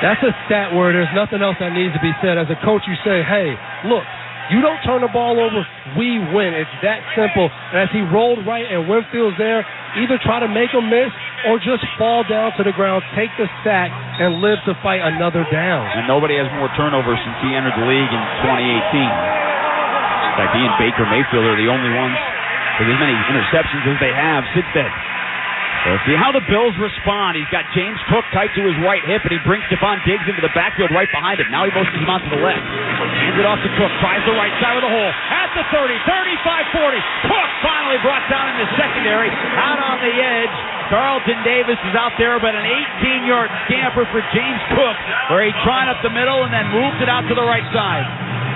That's a stat where there's nothing else that needs to be said. As a coach, you say, hey, look, you don't turn the ball over, we win. It's that simple. And as he rolled right and Winfield's there, either try to make him miss or just fall down to the ground, take the sack, and live to fight another down. And nobody has more turnovers since he entered the league in 2018. In fact, he and Baker Mayfield are the only ones with as many interceptions as they have since then. We'll see how the Bills respond. He's got James Cook tight to his right hip, and he brings Stephon Diggs into the backfield right behind him. Now he motions him out to the left. Hands it off to Cook. Tries the right side of the hole. At the 30, 35-40. Cook finally brought down in the secondary. Out on the edge. Carlton Davis is out there, but an 18-yard scamper for James Cook, where he tried up the middle and then moved it out to the right side.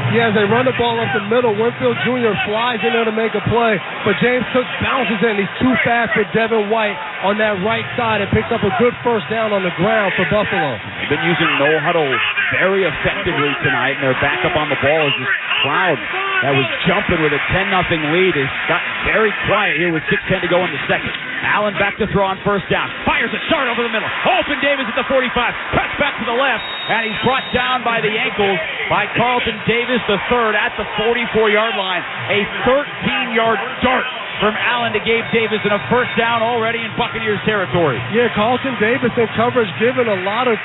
Yeah, as they run the ball up the middle, Winfield Jr. flies in there to make a play, but James Cook bounces in. He's too fast for Devin White on that right side and picks up a good first down on the ground for Buffalo. They've been using no huddle very effectively tonight, and they're back up on the ball as this crowd that was jumping with a 10-0 lead has gotten very quiet here with 6:10 to go in the second. Allen back to throw on first down. Fires a dart over the middle. Open Davis at the 45. Cuts back to the left, and he's brought down by the ankles by Carlton Davis III at the 44-yard line. A 13-yard dart from Allen to Gabe Davis and a first down already in Buccaneers territory. Yeah, Carlton Davis in coverage given a lot of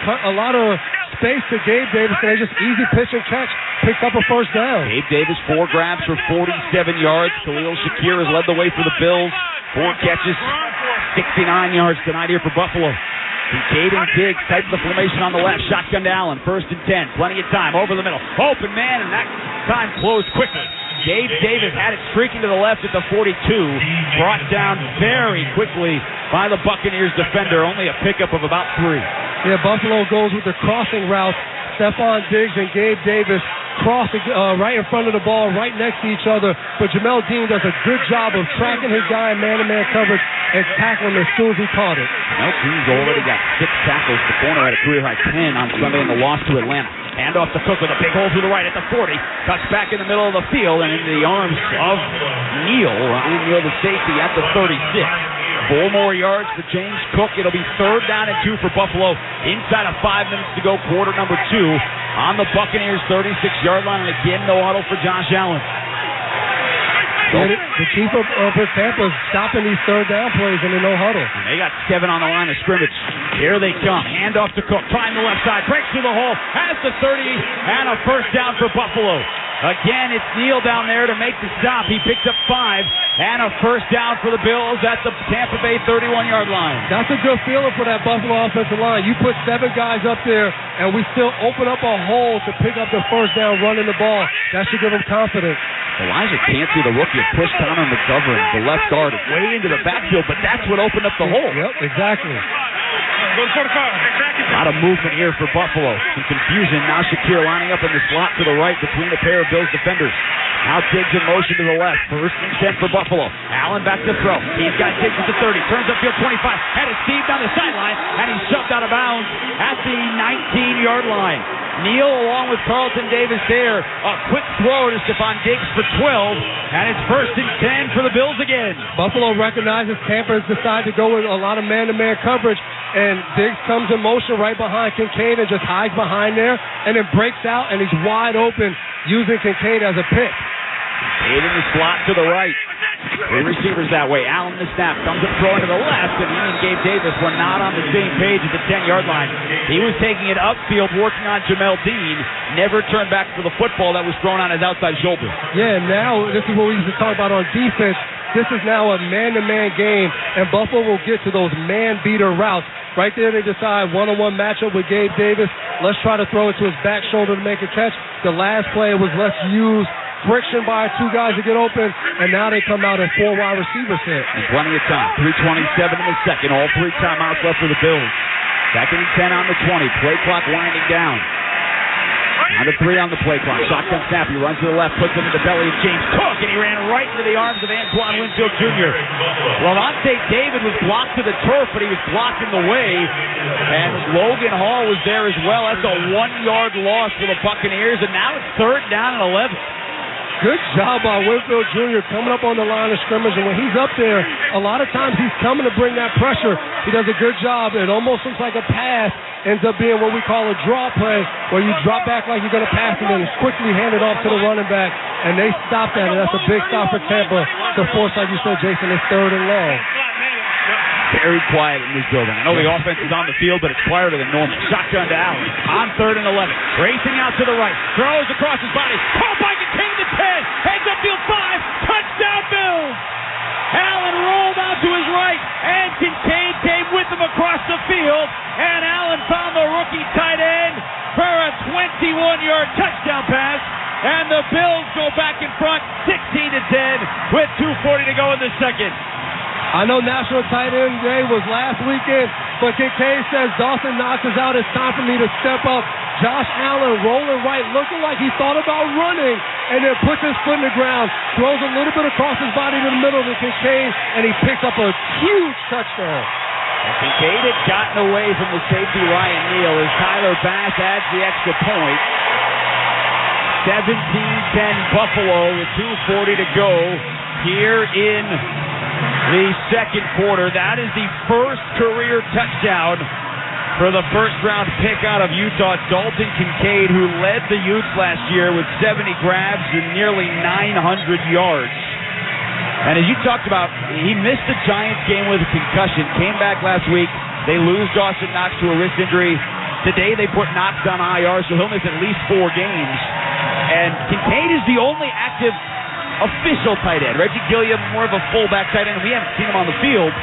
space to Gabe Davis, and they just easy pitch and catch. Picks up a first down. Gabe Davis, 4 grabs for 47 yards. Khalil Shakir has led the way for the Bills. 4 catches, 69 yards tonight here for Buffalo. Caden Diggs types the formation on the left. Shotgun to Allen. 1st and 10. Plenty of time. Over the middle. Open man, and that time closed quickly. Gabe Davis had it streaking to the left at the 42. Brought down very quickly by the Buccaneers defender. Only a pickup of about 3. Yeah, Buffalo goes with the crossing route Stephon Diggs and Gabe Davis crossing right in front of the ball, right next to each other. But Jamel Dean does a good job of tracking his guy in man-to-man coverage and tackling him as soon as he caught it. Jamel Dean's already got 6 tackles. The corner had a career-high 10 on Sunday in the loss to Atlanta. Hand off to Cook with a big hole through the right at the 40. Cuts back in the middle of the field and into the arms of Ryan Neal, the safety, at the 36. 4 more yards for James Cook. It'll be 3rd down and 2 for Buffalo. Inside of 5 minutes to go, quarter number 2. On the Buccaneers' 36-yard line, and again, no huddle for Josh Allen. The chief of Tampa is stopping these 3rd down plays in the no huddle. And they got 7 on the line of scrimmage. Here they come. Hand off to Cook. Trying the left side. Breaks through the hole. Has the 30 and a 1st down for Buffalo. Again, it's Neal down there to make the stop. He picked up 5 and a 1st down for the Bills at the Tampa Bay 31-yard line. That's a good feeling for that Buffalo offensive line. You put 7 guys up there, and we still open up a hole to pick up the 1st down running the ball. That should give them confidence. Elijah Cansey, the rookie, pushed Connor McGovern, the left guard, way into the backfield, but that's what opened up the hole. Yep, exactly. A lot of movement here for Buffalo. Some confusion. Now Shakir lining up in the slot to the right between a pair of Bills defenders. Now Diggs in motion to the left. 1st and 10 for Buffalo. Allen back to throw. He's got Diggs at the 30. Turns upfield 25. Had it Steve down the sideline, and he's shoved out of bounds at the 19-yard line. Neal along with Carlton Davis there. A quick throw to Stephon Diggs for 12, and it's 1st and 10 for the Bills again. Buffalo recognizes Tampa has decided to go with a lot of man-to-man coverage, and Diggs comes in motion right behind Kincaid and just hides behind there, and then breaks out, and he's wide open using Kincaid as a pick. Kincaid in the slot to the right. 3 receivers that way. Allen the snap. Comes up throwing to the left, and he and Gabe Davis were not on the same page at the 10-yard line. He was taking it upfield, working on Jamel Dean. Never turned back for the football that was thrown on his outside shoulder. Yeah, now this is what we used to talk about on defense. This is now a man-to-man game, and Buffalo will get to those man-beater routes. Right there, they decide one-on-one matchup with Gabe Davis. Let's try to throw it to his back shoulder to make a catch. The last play was let's use friction by 2 guys to get open, and now they come out in 4 wide receiver set. And plenty of time. 3:27 in the second. All 3 timeouts left for the Bills. 2nd and 10 on the 20. Play clock winding down. Down to 3 on the play clock. Shotgun snap. He runs to the left, puts it in the belly of James Cook, and he ran right into the arms of Antoine Winfield Jr. Lavonte David was blocked to the turf, but he was blocked in the way, and Logan Hall was there as well. That's a 1-yard loss for the Buccaneers, and now it's 3rd down and 11. Good job by Winfield Jr. coming up on the line of scrimmage, and when he's up there, a lot of times he's coming to bring that pressure. He does a good job. It almost looks like a pass, ends up being what we call a draw play, where you drop back like you're going to pass and then quickly hand it off to the running back, and they stop that, and that's a big stop for Tampa to force, like you said, Jason, it's 3rd and long. Very quiet in this building. I know the offense is on the field, but it's quieter than normal. Shotgun to Allen on 3rd and 11. Racing out to the right. Throws across his body. Caught by Kincaid to 10. Heads upfield 5. Touchdown Bills. Allen rolled out to his right, and Kincaid came with him across the field, and Allen found the rookie tight end for a 21-yard touchdown pass, and the Bills go back in front 16-10 with 2:40 to go in the second. I know National Tight End Day was last weekend, but Kincaid says Dawson Knox is out. It's time for me to step up. Josh Allen rolling right, looking like he thought about running, and then puts his foot in the ground, throws a little bit across his body to the middle of Kincaid, and he picks up a huge touchdown. And Kincaid had gotten away from the safety Ryan Neal as Tyler Bass adds the extra point. 17-10 Buffalo with 2:40 to go here in the second quarter. That is the first career touchdown for the first-round pick out of Utah, Dalton Kincaid, who led the Utes last year with 70 grabs and nearly 900 yards. And as you talked about, he missed the Giants game with a concussion, came back last week. They lose Dawson Knox to a wrist injury. Today they put Knox on IR, so he'll miss at least 4 games. And Kincaid is the only active official tight end. Reggie Gilliam, more of a fullback tight end. We haven't seen him on the field.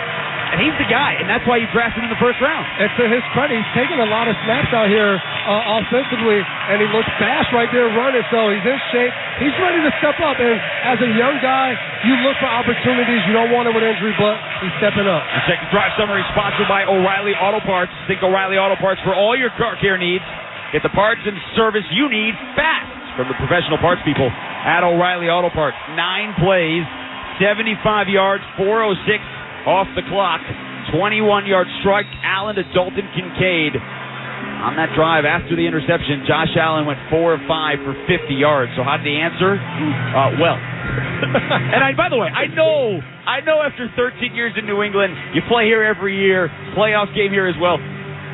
And he's the guy, and that's why you drafted him in the first round. And to his credit, he's taking a lot of snaps out here offensively, and he looks fast right there running, so he's in shape. He's ready to step up, and as a young guy, you look for opportunities. You don't want him with injury, but he's stepping up. The second drive summary sponsored by O'Reilly Auto Parts. Think O'Reilly Auto Parts for all your car care needs. Get the parts and service you need fast from the professional parts people at O'Reilly Auto Parts. 9 plays, 75 yards, 4:06 off the clock. 21-yard strike, Allen to Dalton Kincaid. On that drive after the interception, Josh Allen went 4 of 5 for 50 yards. So how did he answer? Well. And by the way, I know after 13 years in New England, you play here every year, playoff game here as well.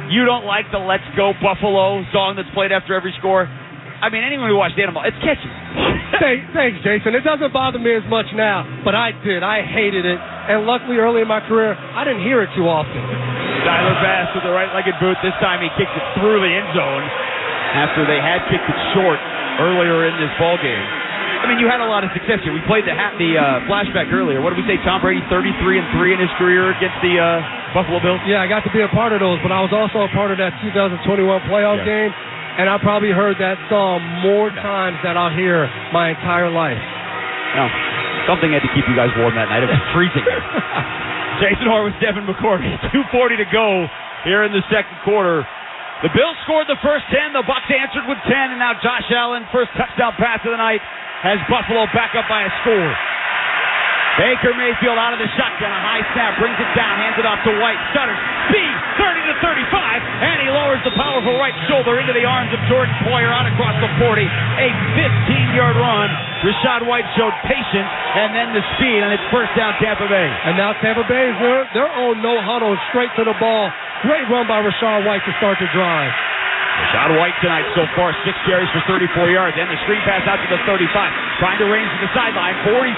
You don't like the Let's Go Buffalo song that's played after every score? I mean, anyone who watched Animal, it's catchy. Thanks, Jason. It doesn't bother me as much now, but I did. I hated it. And luckily, early in my career, I didn't hear it too often. Tyler Bass with the right-legged boot. This time he kicked it through the end zone after they had kicked it short earlier in this ball game. I mean, you had a lot of success here. We played the flashback earlier. What did we say? Tom Brady 33-3 in his career against the Buffalo Bills? Yeah, I got to be a part of those, but I was also a part of that 2021 playoff game, and I probably heard that song more times than I'll hear my entire life. No, something had to keep you guys warm that night. It was freezing. Jason Horwitz, Devin McCourty, 2:40 to go here in the second quarter. The Bills scored the first 10. The Bucs answered with 10, and now Josh Allen, first touchdown pass of the night, has Buffalo back up by a score. Baker Mayfield out of the shotgun, a high snap, brings it down, hands it off to White, stutters, speed, 30-35, and he lowers the powerful right shoulder into the arms of Jordan Poyer out across the 40. A 15-yard run. Rachaad White showed patience and then the speed, and it's first down Tampa Bay. And now Tampa Bay is their own no-huddle, straight to the ball. Great run by Rachaad White to start the drive. Rachaad White tonight so far, 6 carries for 34 yards. And the screen pass out to the 35. Trying to range to the sideline, 45.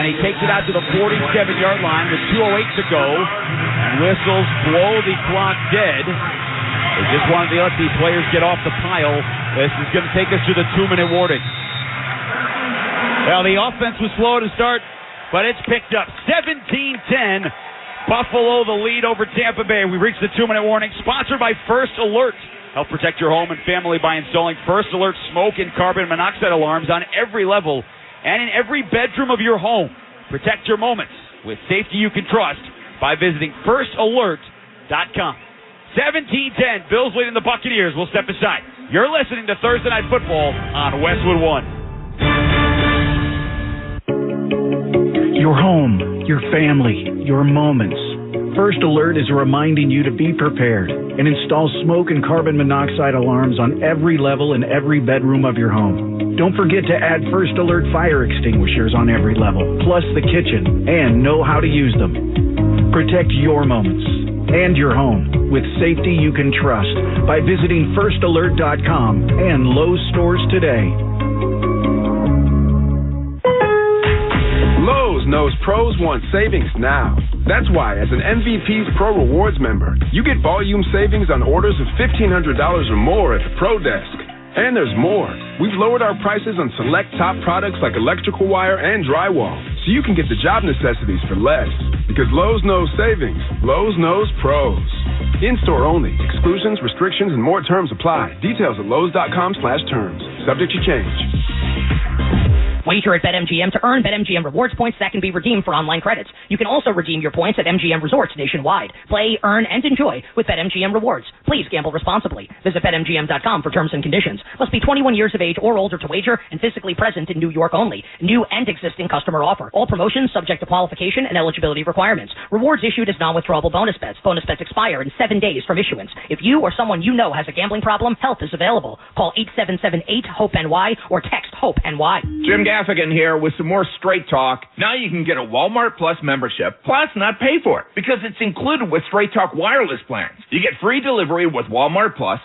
And he takes it out to the 47-yard line with 2:08 to go. And whistles blow the clock dead. They just wanted to let these players get off the pile. This is going to take us to the 2-minute warning. Well, the offense was slow to start, but it's picked up. 17-10. Buffalo the lead over Tampa Bay. We reached the 2-minute warning. Sponsored by First Alert. Help protect your home and family by installing First Alert smoke and carbon monoxide alarms on every level and in every bedroom of your home. Protect your moments with safety you can trust by visiting firstalert.com. 17-10, Bills leading the Buccaneers. We'll step aside. You're listening to Thursday Night Football on Westwood One. Your home, your family, your moments. First Alert is reminding you to be prepared and install smoke and carbon monoxide alarms on every level in every bedroom of your home. Don't forget to add First Alert fire extinguishers on every level, plus the kitchen, and know how to use them. Protect your moments and your home with safety you can trust by visiting firstalert.com and Lowe's stores today. Lowe's knows pros want savings now. That's why, as an MVP's Pro Rewards member, you get volume savings on orders of $1,500 or more at the Pro Desk. And there's more. We've lowered our prices on select top products like electrical wire and drywall, so you can get the job necessities for less. Because Lowe's knows savings. Lowe's knows pros. In-store only. Exclusions, restrictions, and more terms apply. Details at Lowe's.com/terms. Subject to change. Wager at BetMGM to earn BetMGM rewards points that can be redeemed for online credits. You can also redeem your points at MGM resorts nationwide. Play, earn, and enjoy with BetMGM rewards. Please gamble responsibly. Visit BetMGM.com for terms and conditions. Must be 21 years of age or older to wager and physically present in New York only. New and existing customer offer. All promotions subject to qualification and eligibility requirements. Rewards issued as non-withdrawable bonus bets. Bonus bets expire in 7 days from issuance. If you or someone you know has a gambling problem, help is available. Call 877-8-HOPE-NY or text HOPE-NY. Jim Gaffigan here with some more straight talk. Now you can get a Walmart Plus membership, plus not pay for it, because it's included with Straight Talk wireless plans. You get free delivery with Walmart Plus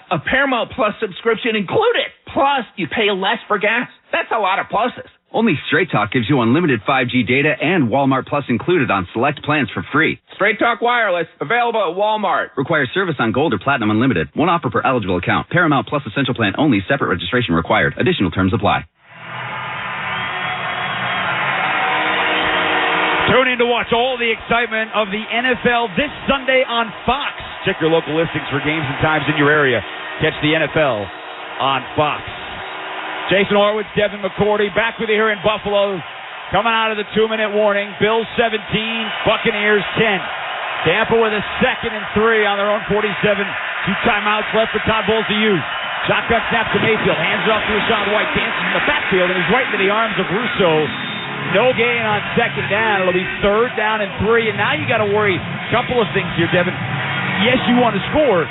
a Paramount Plus subscription included. Plus, you pay less for gas. That's a lot of pluses. Only Straight Talk gives you unlimited 5G data and Walmart Plus included on select plans for free. Straight Talk Wireless, available at Walmart. Requires service on Gold or Platinum Unlimited. One offer per eligible account. Paramount Plus Essential Plan only. Separate registration required. Additional terms apply. Tune in to watch all the excitement of the NFL this Sunday on Fox. Check your local listings for games and times in your area. Catch the NFL on Fox. Jason Horwitz, Devin McCourty, back with you here in Buffalo. Coming out of the 2-minute warning. Bills 17, Buccaneers 10. Tampa with a 2nd and 3 on their own 47. 2 timeouts left for Todd Bowles to use. Shotgun snap to Mayfield. Hands it off to Rachaad White. Dances in the backfield, and he's right into the arms of Russo. No gain on 2nd down. It'll be 3rd down and 3. And now you got to worry a couple of things here, Devin. Yes, you want to score,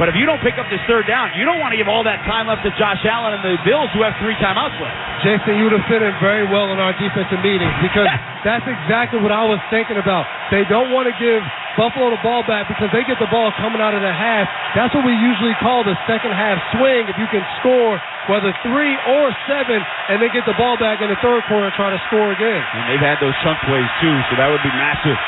but if you don't pick up this 3rd down, you don't want to give all that time left to Josh Allen and the Bills, who have 3 timeouts left. Jason, you would have fit in very well in our defensive meetings because that's exactly what I was thinking about. They don't want to give Buffalo the ball back because they get the ball coming out of the half. That's what we usually call the second half swing. If you can score, whether 3 or 7, and then get the ball back in the 3rd quarter and try to score again. And they've had those chunk plays too, so that would be massive.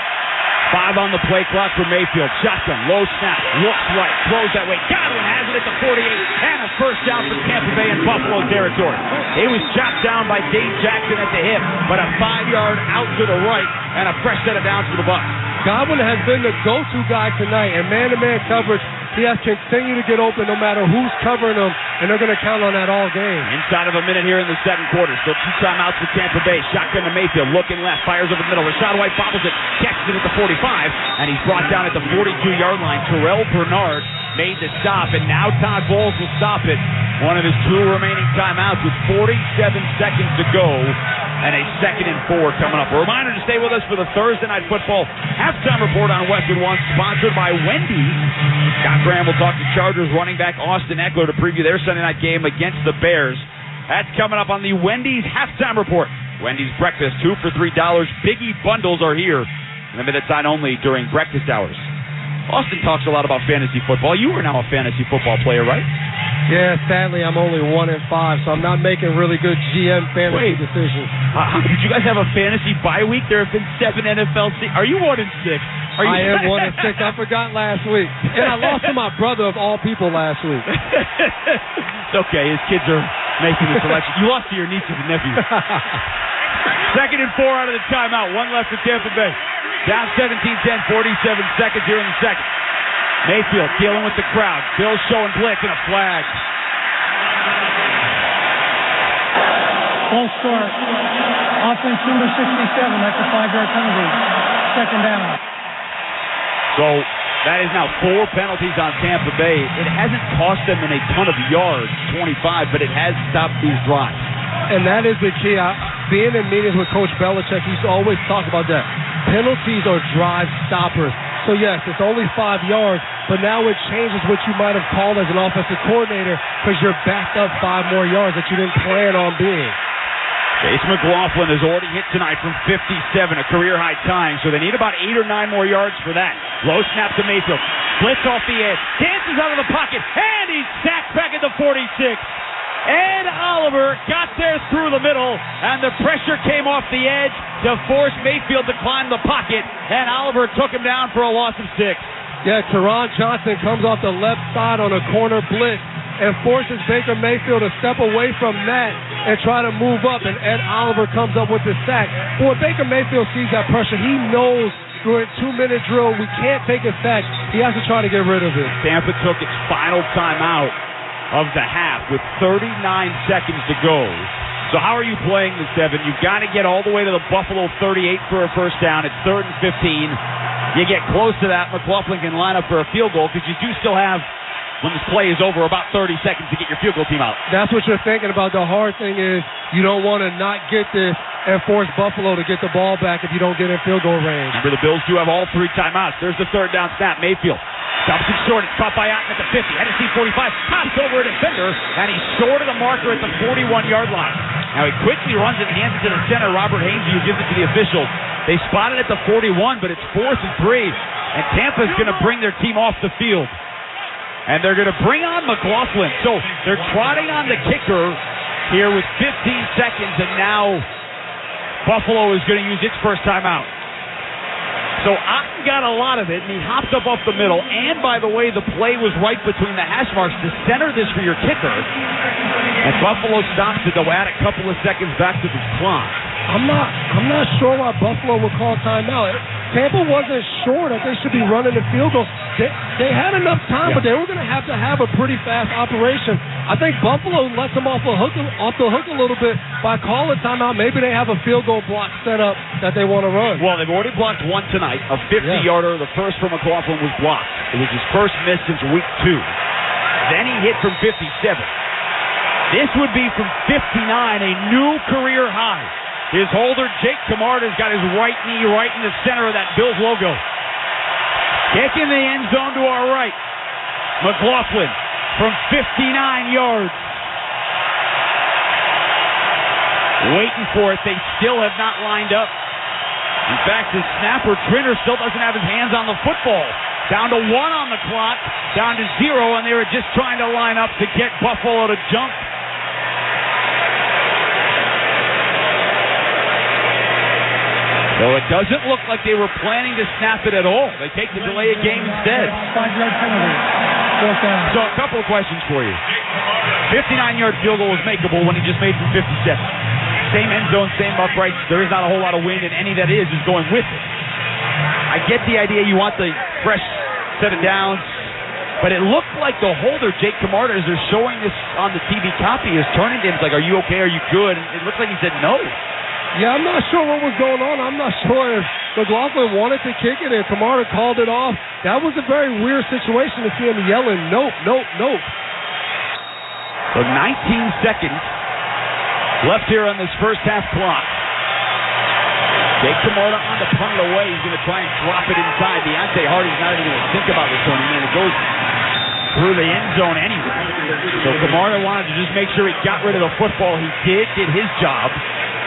5 on the play clock for Mayfield. Shotgun, low snap, looks right, throws that way. Godwin has it at the 48, and a 1st down for Tampa Bay in Buffalo territory. He was chopped down by Dave Jackson at the hip, but a 5-yard out to the right, and a fresh set of downs for the Bucs. Godwin has been the go-to guy tonight, and man-to-man coverage, he has continued to get open no matter who's covering him, and they're going to count on that all game. Inside of a minute here in the 2nd quarter. Still 2 timeouts for Tampa Bay. Shotgun to Mayfield. Looking left. Fires over the middle. Rachaad White bobbles it. Catches it at the 45. And he's brought down at the 42-yard line. Terrell Bernard made the stop, and now Todd Bowles will stop it. One of his 2 remaining timeouts with 47 seconds to go. And a 2nd and 4 coming up. A reminder to stay with us for the Thursday Night Football halftime report on Westwood One, sponsored by Wendy's. Scott Graham will talk to Chargers running back Austin Eckler to preview their Sunday night game against the Bears. That's coming up on the Wendy's halftime report. Wendy's breakfast, 2 for $3. Biggie bundles are here. Limited time only during breakfast hours. Austin talks a lot about fantasy football. You are now a fantasy football player, right? Yeah, sadly, I'm only 1-5, so I'm not making really good GM fantasy decisions. Did you guys have a fantasy bye week? There have been 7 NFL seasons. Are you 1-6? I am 1-6. I forgot last week. And I lost to my brother of all people last week. It's okay. His kids are making the selection. You lost to your nieces and nephews. 2nd and 4 out of the timeout. 1 left for Tampa Bay. Down 17-10, 47 seconds here in the 2nd. Mayfield dealing with the crowd. Bill's showing blitz and a flag. False start. Offense number 67. That's a 5-yard penalty. 2nd down. So that is now 4 penalties on Tampa Bay. It hasn't cost them in a ton of yards, 25, but it has stopped these drives. And that is the key. Being in meetings with Coach Belichick, he used to always talk about that. Penalties are drive stoppers. So, yes, it's only 5 yards, but now it changes what you might have called as an offensive coordinator because you're backed up 5 more yards that you didn't plan on being. Chase McLaughlin has already hit tonight from 57, a career-high time, so they need about 8 or 9 more yards for that. Low snap to Mayfield. Blitz off the edge. Dances out of the pocket, and he's sacked back at the 46. And Oliver got there through the middle, and the pressure came off the edge to force Mayfield to climb the pocket, and Oliver took him down for a loss of 6. Yeah, Teron Johnson comes off the left side on a corner blitz and forces Baker Mayfield to step away from that and try to move up, and Ed Oliver comes up with the sack. But when Baker Mayfield sees that pressure, he knows during 2-minute drill we can't take a sack. He has to try to get rid of it. Tampa took its final timeout of the half with 39 seconds to go. So how are you playing this, Devin? You've got to get all the way to the Buffalo 38 for a 1st down. It's 3rd and 15. You get close to that, McLaughlin can line up for a field goal because you do still have, when this play is over, about 30 seconds to get your field goal team out. That's what you're thinking about. The hard thing is you don't want to not get this and force Buffalo to get the ball back if you don't get in field goal range. Remember, the Bills do have all 3 timeouts. There's the 3rd down snap. Mayfield stops it short. It's caught by Otten at the 50. Hennessy 45. Hops over a defender, and he's short of the marker at the 41-yard line. Now he quickly runs it and hands it to the center, Robert Hainsey, who gives it to the officials. They spot it at the 41, but it's 4th and 3. And Tampa's going to bring their team off the field. And they're going to bring on McLaughlin. So they're trotting on the kicker here with 15 seconds, and now Buffalo is going to use its 1st timeout. So Otten got a lot of it, and he hopped up off the middle. And, by the way, the play was right between the hash marks to center this for your kicker. And Buffalo stops it, though, add a couple of seconds back to the clock. I'm not sure why Buffalo would call timeout. Tampa wasn't sure that they should be running the field goal. They had enough time, but they were going to have a pretty fast operation. I think Buffalo lets them off the hook a little bit by calling timeout. Maybe they have a field goal block set up that they want to run. Well, they've already blocked one tonight, a 50-yarder. The first from McLaughlin was blocked. It was his first miss since week 2. Then he hit from 57. This would be from 59, a new career high. His holder, Jake Camarda's got his right knee right in the center of that Bills logo. Kick in the end zone to our right. McLaughlin from 59 yards. Waiting for it. They still have not lined up. In fact, his snapper, Trinner, still doesn't have his hands on the football. Down to 1 on the clock, down to 0, and they were just trying to line up to get Buffalo to jump. So it doesn't look like they were planning to snap it at all. They take the delay of game instead. 5-yard penalty. So a couple of questions for you. 59-yard field goal was makeable when he just made from 57. Same end zone, same uprights. There is not a whole lot of wind, and any that is going with it. I get the idea you want the fresh set of downs, but it looked like the holder, Jake Camarda, as they're showing this on the TV copy, is turning to him. It's like, are you okay? Are you good? And it looks like he said no. Yeah, I'm not sure what was going on. I'm not sure if McLaughlin wanted to kick it and Camarda called it off. That was a very weird situation to see him yelling, nope, nope, nope. So 19 seconds left here on this first half clock. Jake Camarda on to punt it away. He's going to try and drop it inside. Deontay Hardy's not even going to think about returning, and it goes through the end zone anyway. So Camarda wanted to just make sure he got rid of the football. He did his job.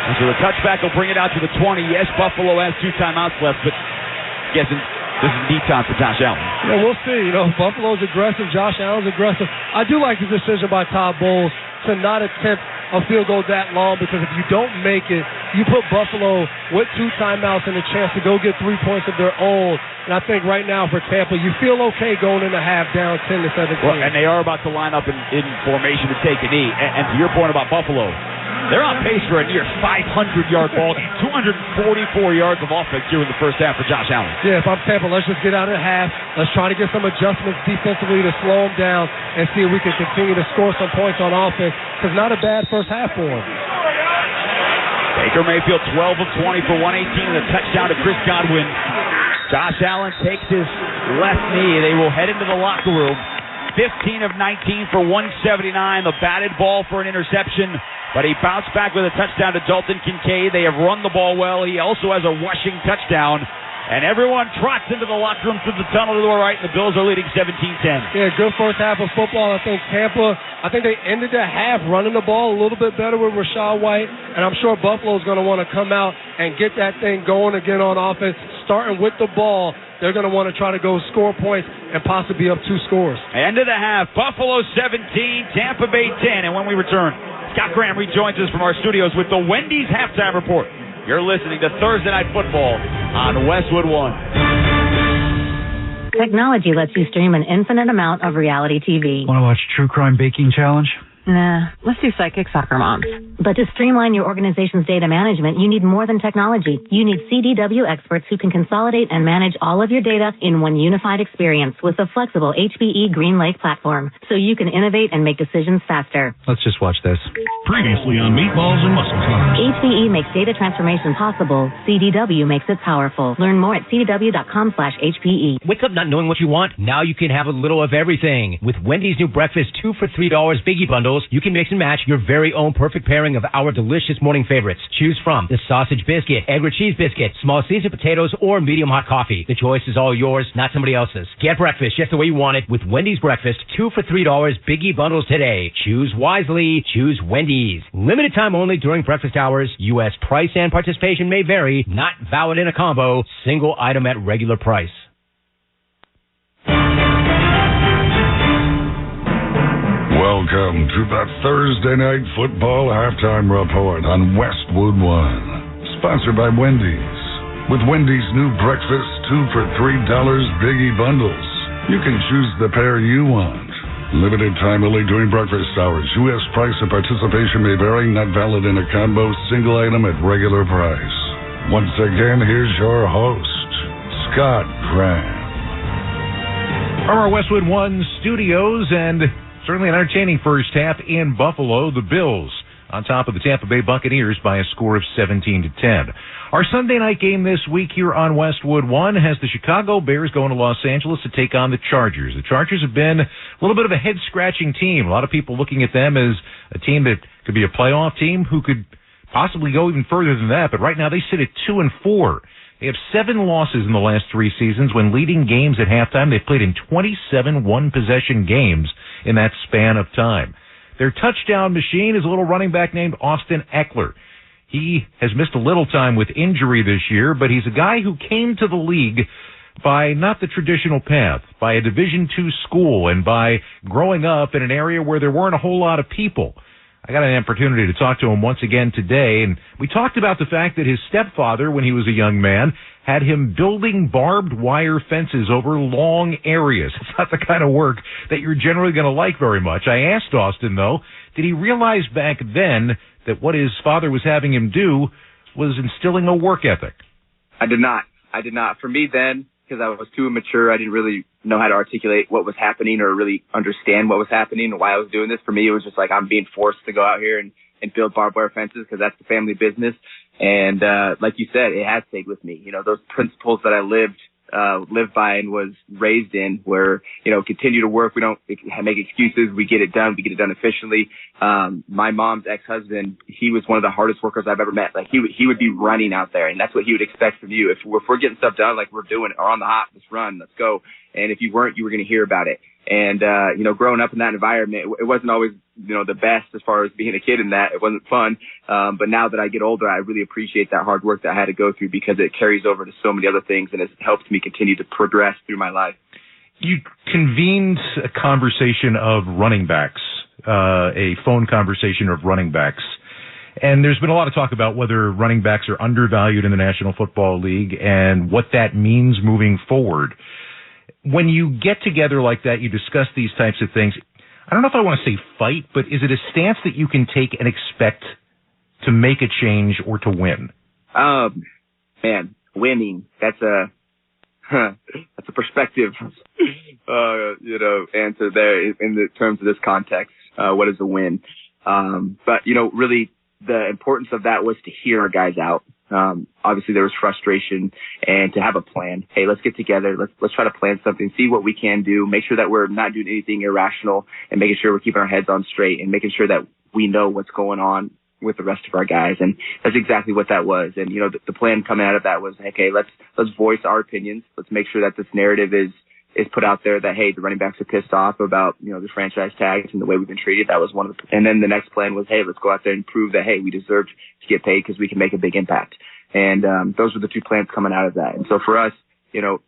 And so the touchback will bring it out to the 20. Yes, Buffalo has 2 timeouts left, but I'm guessing this is deep time for Josh Allen. Yeah, we'll see. Buffalo's aggressive. Josh Allen's aggressive. I do like the decision by Todd Bowles to not attempt a field goal that long, because if you don't make it, you put Buffalo with 2 timeouts and a chance to go get 3 points of their own. And I think right now for Tampa, you feel okay going in the half down 10-17. Well, and they are about to line up in formation to take a knee. And to your point about Buffalo, they're on pace for a near 500-yard ball game. 244 yards of offense here in the first half for Josh Allen. Yeah, if I'm Tampa, let's just get out at half. Let's try to get some adjustments defensively to slow them down and see if we can continue to score some points on offense, because not a bad first half for them. Baker Mayfield, 12 of 20 for 118 and a touchdown to Chris Godwin. Josh Allen takes his left knee. They will head into the locker room. 15 of 19 for 179. The batted ball for an interception, but he bounced back with a touchdown to Dalton Kincaid. They have run the ball well. He also has a rushing touchdown. And everyone trots into the locker room through the tunnel to the right, and the Bills are leading 17-10. Yeah, good first half of football. I think Tampa, they ended the half running the ball a little bit better with Rachaad White, and I'm sure Buffalo's going to want to come out and get that thing going again on offense, starting with the ball. They're going to want to try to go score points and possibly be up 2 scores. End of the half, Buffalo 17, Tampa Bay 10. And when we return, Scott Graham rejoins us from our studios with the Wendy's Halftime Report. You're listening to Thursday Night Football on Westwood One. Technology lets you stream an infinite amount of reality TV. Want to watch True Crime Baking Challenge? Nah, let's do Psychic Soccer Moms. But to streamline your organization's data management, you need more than technology. You need CDW experts who can consolidate and manage all of your data in one unified experience with a flexible HPE GreenLake platform, so you can innovate and make decisions faster. Let's just watch this. Previously on Meatballs and Muscle Cars. HPE makes data transformation possible. CDW makes it powerful. Learn more at cdw.com/HPE. Wake up not knowing what you want? Now you can have a little of everything. With Wendy's new breakfast 2 for $3 Biggie Bundles, you can mix and match your very own perfect pairing of our delicious morning favorites. Choose from the sausage biscuit, egg or cheese biscuit, small seasoned potatoes, or medium hot coffee. The choice is all yours, not somebody else's. Get breakfast just the way you want it with Wendy's breakfast 2 for $3 Biggie Bundles today. Choose wisely. Choose Wendy's. Limited time only during breakfast hours. U.S. price and participation may vary. Not valid in a combo. Single item at regular price. Welcome to the Thursday Night Football Halftime Report on Westwood One. Sponsored by Wendy's. With Wendy's new breakfast 2 for $3 Biggie Bundles, you can choose the pair you want. Limited time only during breakfast hours. U.S. price and participation may vary. Not valid in a combo, single item at regular price. Once again, here's your host, Scott Graham. From our Westwood One studios, and certainly an entertaining first half in Buffalo, the Bills on top of the Tampa Bay Buccaneers by a score of 17-10. Our Sunday night game this week here on Westwood One has the Chicago Bears going to Los Angeles to take on the Chargers. The Chargers have been a little bit of a head-scratching team. A lot of people looking at them as a team that could be a playoff team who could possibly go even further than that, but right now they sit at 2-4. They have 7 losses in the last 3 seasons. When leading games at halftime, they've played in 27 one-possession games in that span of time. Their touchdown machine is a little running back named Austin Eckler. He has missed a little time with injury this year, but he's a guy who came to the league by not the traditional path, by a Division II school and by growing up in an area where there weren't a whole lot of people. I got an opportunity to talk to him once again today, and we talked about the fact that his stepfather, when he was a young man, had him building barbed wire fences over long areas. It's not the kind of work that you're generally going to like very much. I asked Austin, though, did he realize back then that what his father was having him do was instilling a work ethic? I did not. For me then, because I was too immature, I didn't really know how to articulate what was happening or really understand what was happening and why I was doing this. For me, it was just like I'm being forced to go out here and build barbed wire fences because that's the family business. And like you said, it has stayed with me. You know, those principles that I lived by and was raised in where, you know, continue to work. We don't make excuses. We get it done. We get it done efficiently. My mom's ex-husband, he was one of the hardest workers I've ever met. Like he would be running out there, and that's what he would expect from you. If we're getting stuff done, like we're doing it, or on the hop, let's run, let's go. And if you weren't, you were going to hear about it. And, you know, growing up in that environment, it wasn't always, you know, the best as far as being a kid in that. It wasn't fun. But now that I get older, I really appreciate that hard work that I had to go through because it carries over to so many other things and has helped me continue to progress through my life. You convened a conversation of running backs, a phone conversation of running backs. And there's been a lot of talk about whether running backs are undervalued in the National Football League and what that means moving forward. When you get together like that, you discuss these types of things. I don't know if I want to say fight, but is it a stance that you can take and expect to make a change or to win? Man, winning, that's a perspective, you know, answer there in the terms of this context. What is a win? But, you know, really the importance of that was to hear our guys out. Obviously there was frustration and to have a plan. Hey, let's get together. Let's try to plan something, see what we can do, make sure that we're not doing anything irrational and making sure we're keeping our heads on straight and making sure that we know what's going on with the rest of our guys. And that's exactly what that was. And, you know, the plan coming out of that was, okay, let's voice our opinions. Let's make sure that this narrative is put out there that, hey, the running backs are pissed off about, you know, the franchise tags and the way we've been treated. That was one of the, and then the next plan was, hey, let's go out there and prove that, hey, we deserve to get paid because we can make a big impact. And, those were the 2 plans coming out of that. And so for us, you know,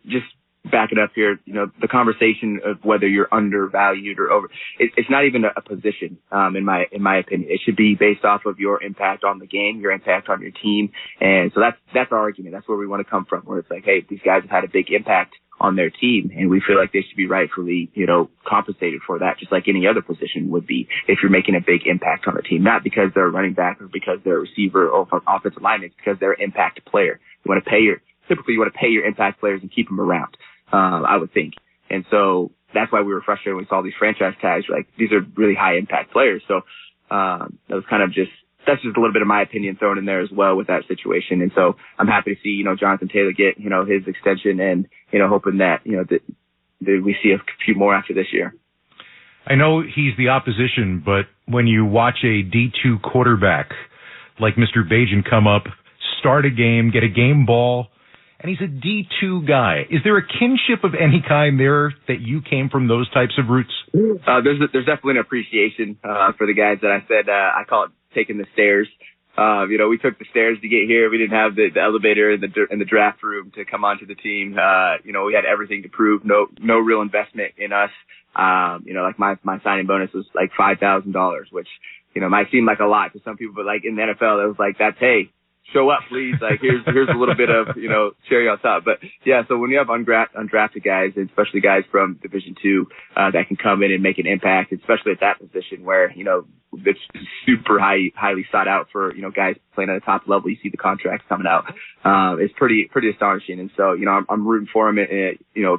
just back it up here, you know, the conversation of whether you're undervalued or over, it's not even a position, in my opinion. It should be based off of your impact on the game, your impact on your team. And so that's our argument. That's where we want to come from, where it's like, hey, these guys have had a big impact on their team, and we feel like they should be rightfully, you know, compensated for that, just like any other position would be if you're making a big impact on the team, not because they're a running back or because they're a receiver or offensive lineman, it's because they're an impact player. Typically you want to pay your impact players and keep them around, I would think. And so that's why we were frustrated when we saw these franchise tags. Like, these are really high impact players. So, that was kind of that's just a little bit of my opinion thrown in there as well with that situation. And so I'm happy to see, you know, Jonathan Taylor get, you know, his extension and, you know, hoping that, you know, that we see a few more after this year. I know he's the opposition, but when you watch a D2 quarterback like Mr. Bajan come up, start a game, get a game ball, and he's a D2 guy, is there a kinship of any kind there that you came from those types of roots? There's definitely an appreciation for the guys that I said I call it taking the stairs. You know, we took the stairs to get here. We didn't have the elevator in the draft room to come onto the team. You know, we had everything to prove. No real investment in us. You know, like my signing bonus was like $5,000, which, you know, might seem like a lot to some people, but like in the NFL, it was like, that's, hey, show up, please. Like, here's a little bit of, cherry on top. But yeah, so when you have undrafted guys, and especially guys from Division II, that can come in and make an impact, especially at that position where, it's super highly sought out for, guys playing at the top level. You see the contracts coming out. It's pretty astonishing. And so, I'm rooting for him,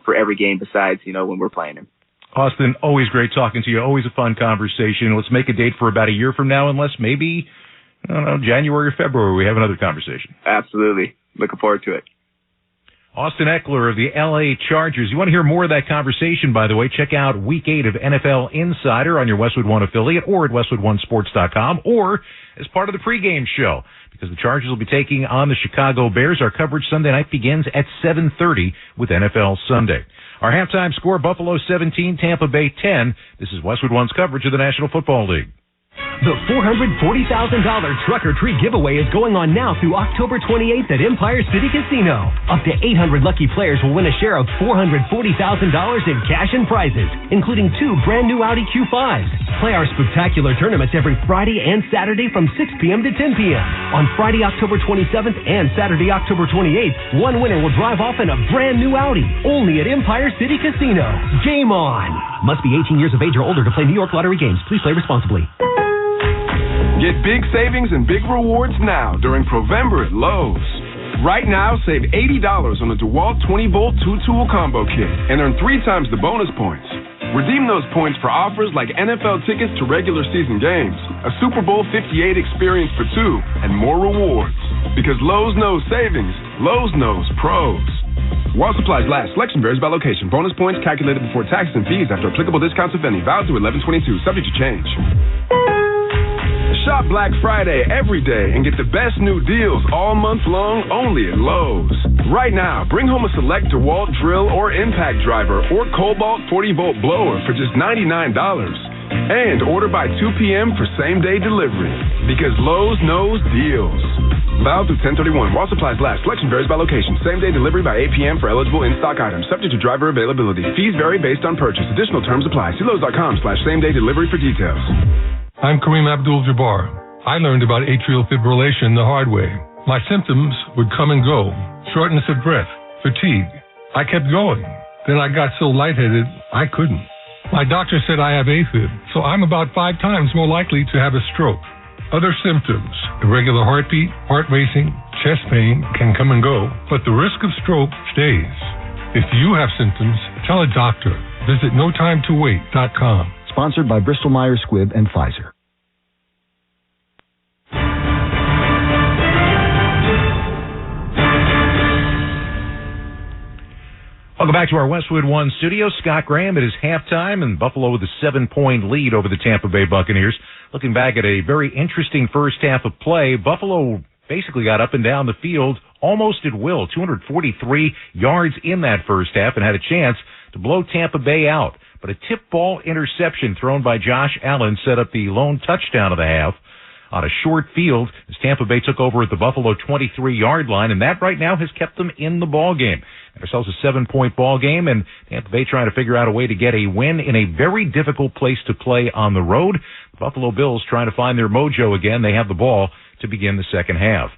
for every game besides, when we're playing him. Austin, always great talking to you. Always a fun conversation. Let's make a date for about a year from now, unless maybe, I don't know, January or February, we have another conversation. Absolutely. Looking forward to it. Austin Eckler of the L.A. Chargers. You want to hear more of that conversation, by the way, check out Week 8 of NFL Insider on your Westwood One affiliate or at westwood1sports.com or as part of the pregame show, because the Chargers will be taking on the Chicago Bears. Our coverage Sunday night begins at 7:30 with NFL Sunday. Our halftime score, Buffalo 17, Tampa Bay 10. This is Westwood One's coverage of the National Football League. The $440,000 Truck or Treat giveaway is going on now through October 28th at Empire City Casino. Up to 800 lucky players will win a share of $440,000 in cash and prizes, including 2 brand new Audi Q5s. Play our spectacular tournaments every Friday and Saturday from 6 p.m. to 10 p.m. On Friday, October 27th and Saturday, October 28th, one winner will drive off in a brand new Audi, only at Empire City Casino. Game on! Must be 18 years of age or older to play New York Lottery games. Please play responsibly. Get big savings and big rewards now during Provember at Lowe's. Right now, save $80 on the DeWalt 20-volt 2-tool combo kit and earn 3 times the bonus points. Redeem those points for offers like NFL tickets to regular season games, a Super Bowl 58 experience for 2, and more rewards. Because Lowe's knows savings, Lowe's knows pros. While supplies last, selection varies by location. Bonus points calculated before taxes and fees after applicable discounts, if any. Valid through 11/22, subject to change. Shop Black Friday every day and get the best new deals all month long only at Lowe's. Right now, bring home a select DeWalt drill or impact driver or Cobalt 40-volt blower for just $99. And order by 2 p.m. for same-day delivery. Because Lowe's knows deals. Valid through 10/31. While supplies last. Selection varies by location. Same-day delivery by 8 p.m. for eligible in-stock items. Subject to driver availability. Fees vary based on purchase. Additional terms apply. See Lowe's.com/same-day delivery for details. I'm Kareem Abdul-Jabbar. I learned about atrial fibrillation the hard way. My symptoms would come and go. Shortness of breath, fatigue. I kept going. Then I got so lightheaded, I couldn't. My doctor said I have AFib, so I'm about 5 times more likely to have a stroke. Other symptoms, irregular heartbeat, heart racing, chest pain can come and go, but the risk of stroke stays. If you have symptoms, tell a doctor. Visit NoTimeToWait.com. Sponsored by Bristol Myers Squibb and Pfizer. Welcome back to our Westwood One studio. Scott Graham, it is halftime, and Buffalo with a 7-point lead over the Tampa Bay Buccaneers. Looking back at a very interesting first half of play, Buffalo basically got up and down the field almost at will, 243 yards in that first half, and had a chance to blow Tampa Bay out. But a tip ball interception thrown by Josh Allen set up the lone touchdown of the half on a short field as Tampa Bay took over at the Buffalo 23-yard line, and that right now has kept them in the ball game. Ourselves a 7-point ball game, and Tampa Bay trying to figure out a way to get a win in a very difficult place to play on the road. The Buffalo Bills trying to find their mojo again. They have the ball to begin the second half.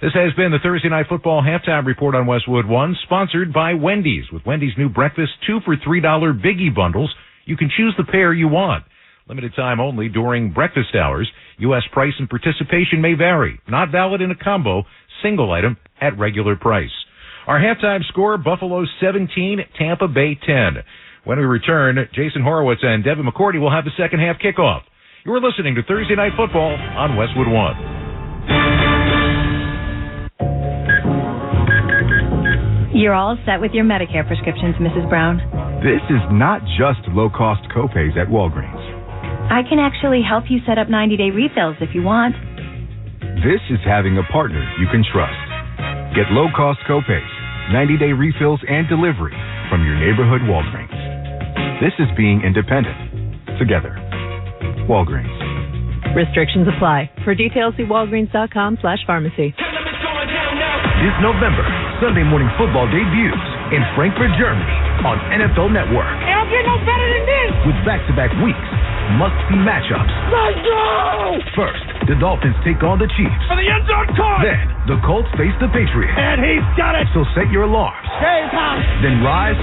This has been the Thursday Night Football Halftime Report on Westwood One, sponsored by Wendy's. With Wendy's new breakfast 2 for $3 Biggie Bundles, you can choose the pair you want. Limited time only during breakfast hours. U.S. price and participation may vary. Not valid in a combo, single item at regular price. Our halftime score, Buffalo 17, Tampa Bay 10. When we return, Jason Horowitz and Devin McCourty will have the second half kickoff. You're listening to Thursday Night Football on Westwood One. You're all set with your Medicare prescriptions, Mrs. Brown. This is not just low-cost copays at Walgreens. I can actually help you set up 90-day refills if you want. This is having a partner you can trust. Get low-cost copays, 90-day refills, and delivery from your neighborhood Walgreens. This is being independent. Together. Walgreens. Restrictions apply. For details, see walgreens.com/pharmacy. This November, Sunday Morning Football debuts in Frankfurt, Germany on NFL Network. I don't get no better than this. With back-to-back weeks, must-see matchups. Let's go! First, the Dolphins take on the Chiefs. For the end zone caught! Then, the Colts face the Patriots. And he's got it! So set your alarms. Stays hot! Then rise,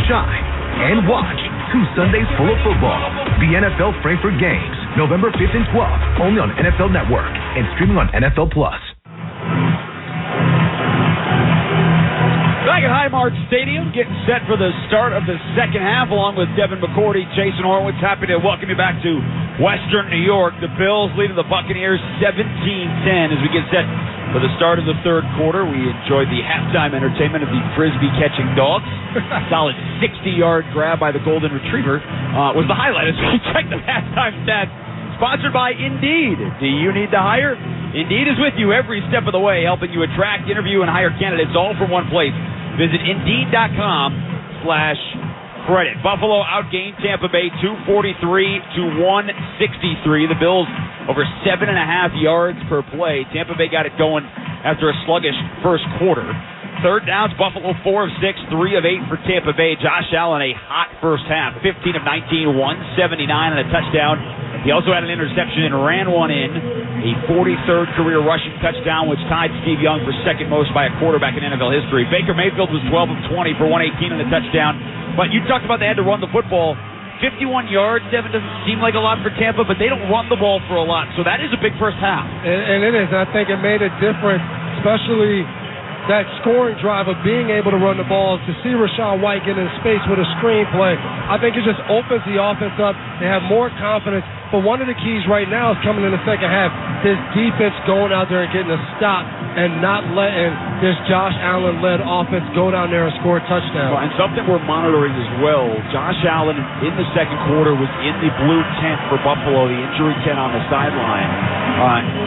shine, and watch 2 Sundays full of football. The NFL Frankfurt Games, November 5th and 12th, only on NFL Network and streaming on NFL Plus. Back at Highmark Stadium, getting set for the start of the second half, along with Devin McCourty, Jason Horowitz. Happy to welcome you back to Western New York. The Bills leading the Buccaneers 17-10 as we get set for the start of the third quarter. We enjoyed the halftime entertainment of the frisbee-catching dogs. Solid 60-yard grab by the golden retriever was the highlight as we check the halftime stats. Sponsored by Indeed. Do you need to hire? Indeed is with you every step of the way, helping you attract, interview, and hire candidates all from one place. Visit Indeed.com/credit. Buffalo outgained Tampa Bay 243-163. The Bills over 7.5 yards per play. Tampa Bay got it going after a sluggish first quarter. Third downs, Buffalo 4 of 6, 3 of 8 for Tampa Bay. Josh Allen, a hot first half, 15 of 19, 179 and a touchdown. He also had an interception and ran one in. A 43rd career rushing touchdown, which tied Steve Young for second most by a quarterback in NFL history. Baker Mayfield was 12 of 20 for 118 and a touchdown. But you talked about they had to run the football. 51 yards, Devin, doesn't seem like a lot for Tampa, but they don't run the ball for a lot. So that is a big first half. And it is. I think it made a difference, especially that scoring drive of being able to run the ball, to see Rachaad White get in space with a screen play. I think it just opens the offense up. They have more confidence. But one of the keys right now is coming in the second half. This defense going out there and getting a stop and not letting this Josh Allen-led offense go down there and score a touchdown. Well, and something we're monitoring as well, Josh Allen in the second quarter was in the blue tent for Buffalo, the injury tent on the sideline.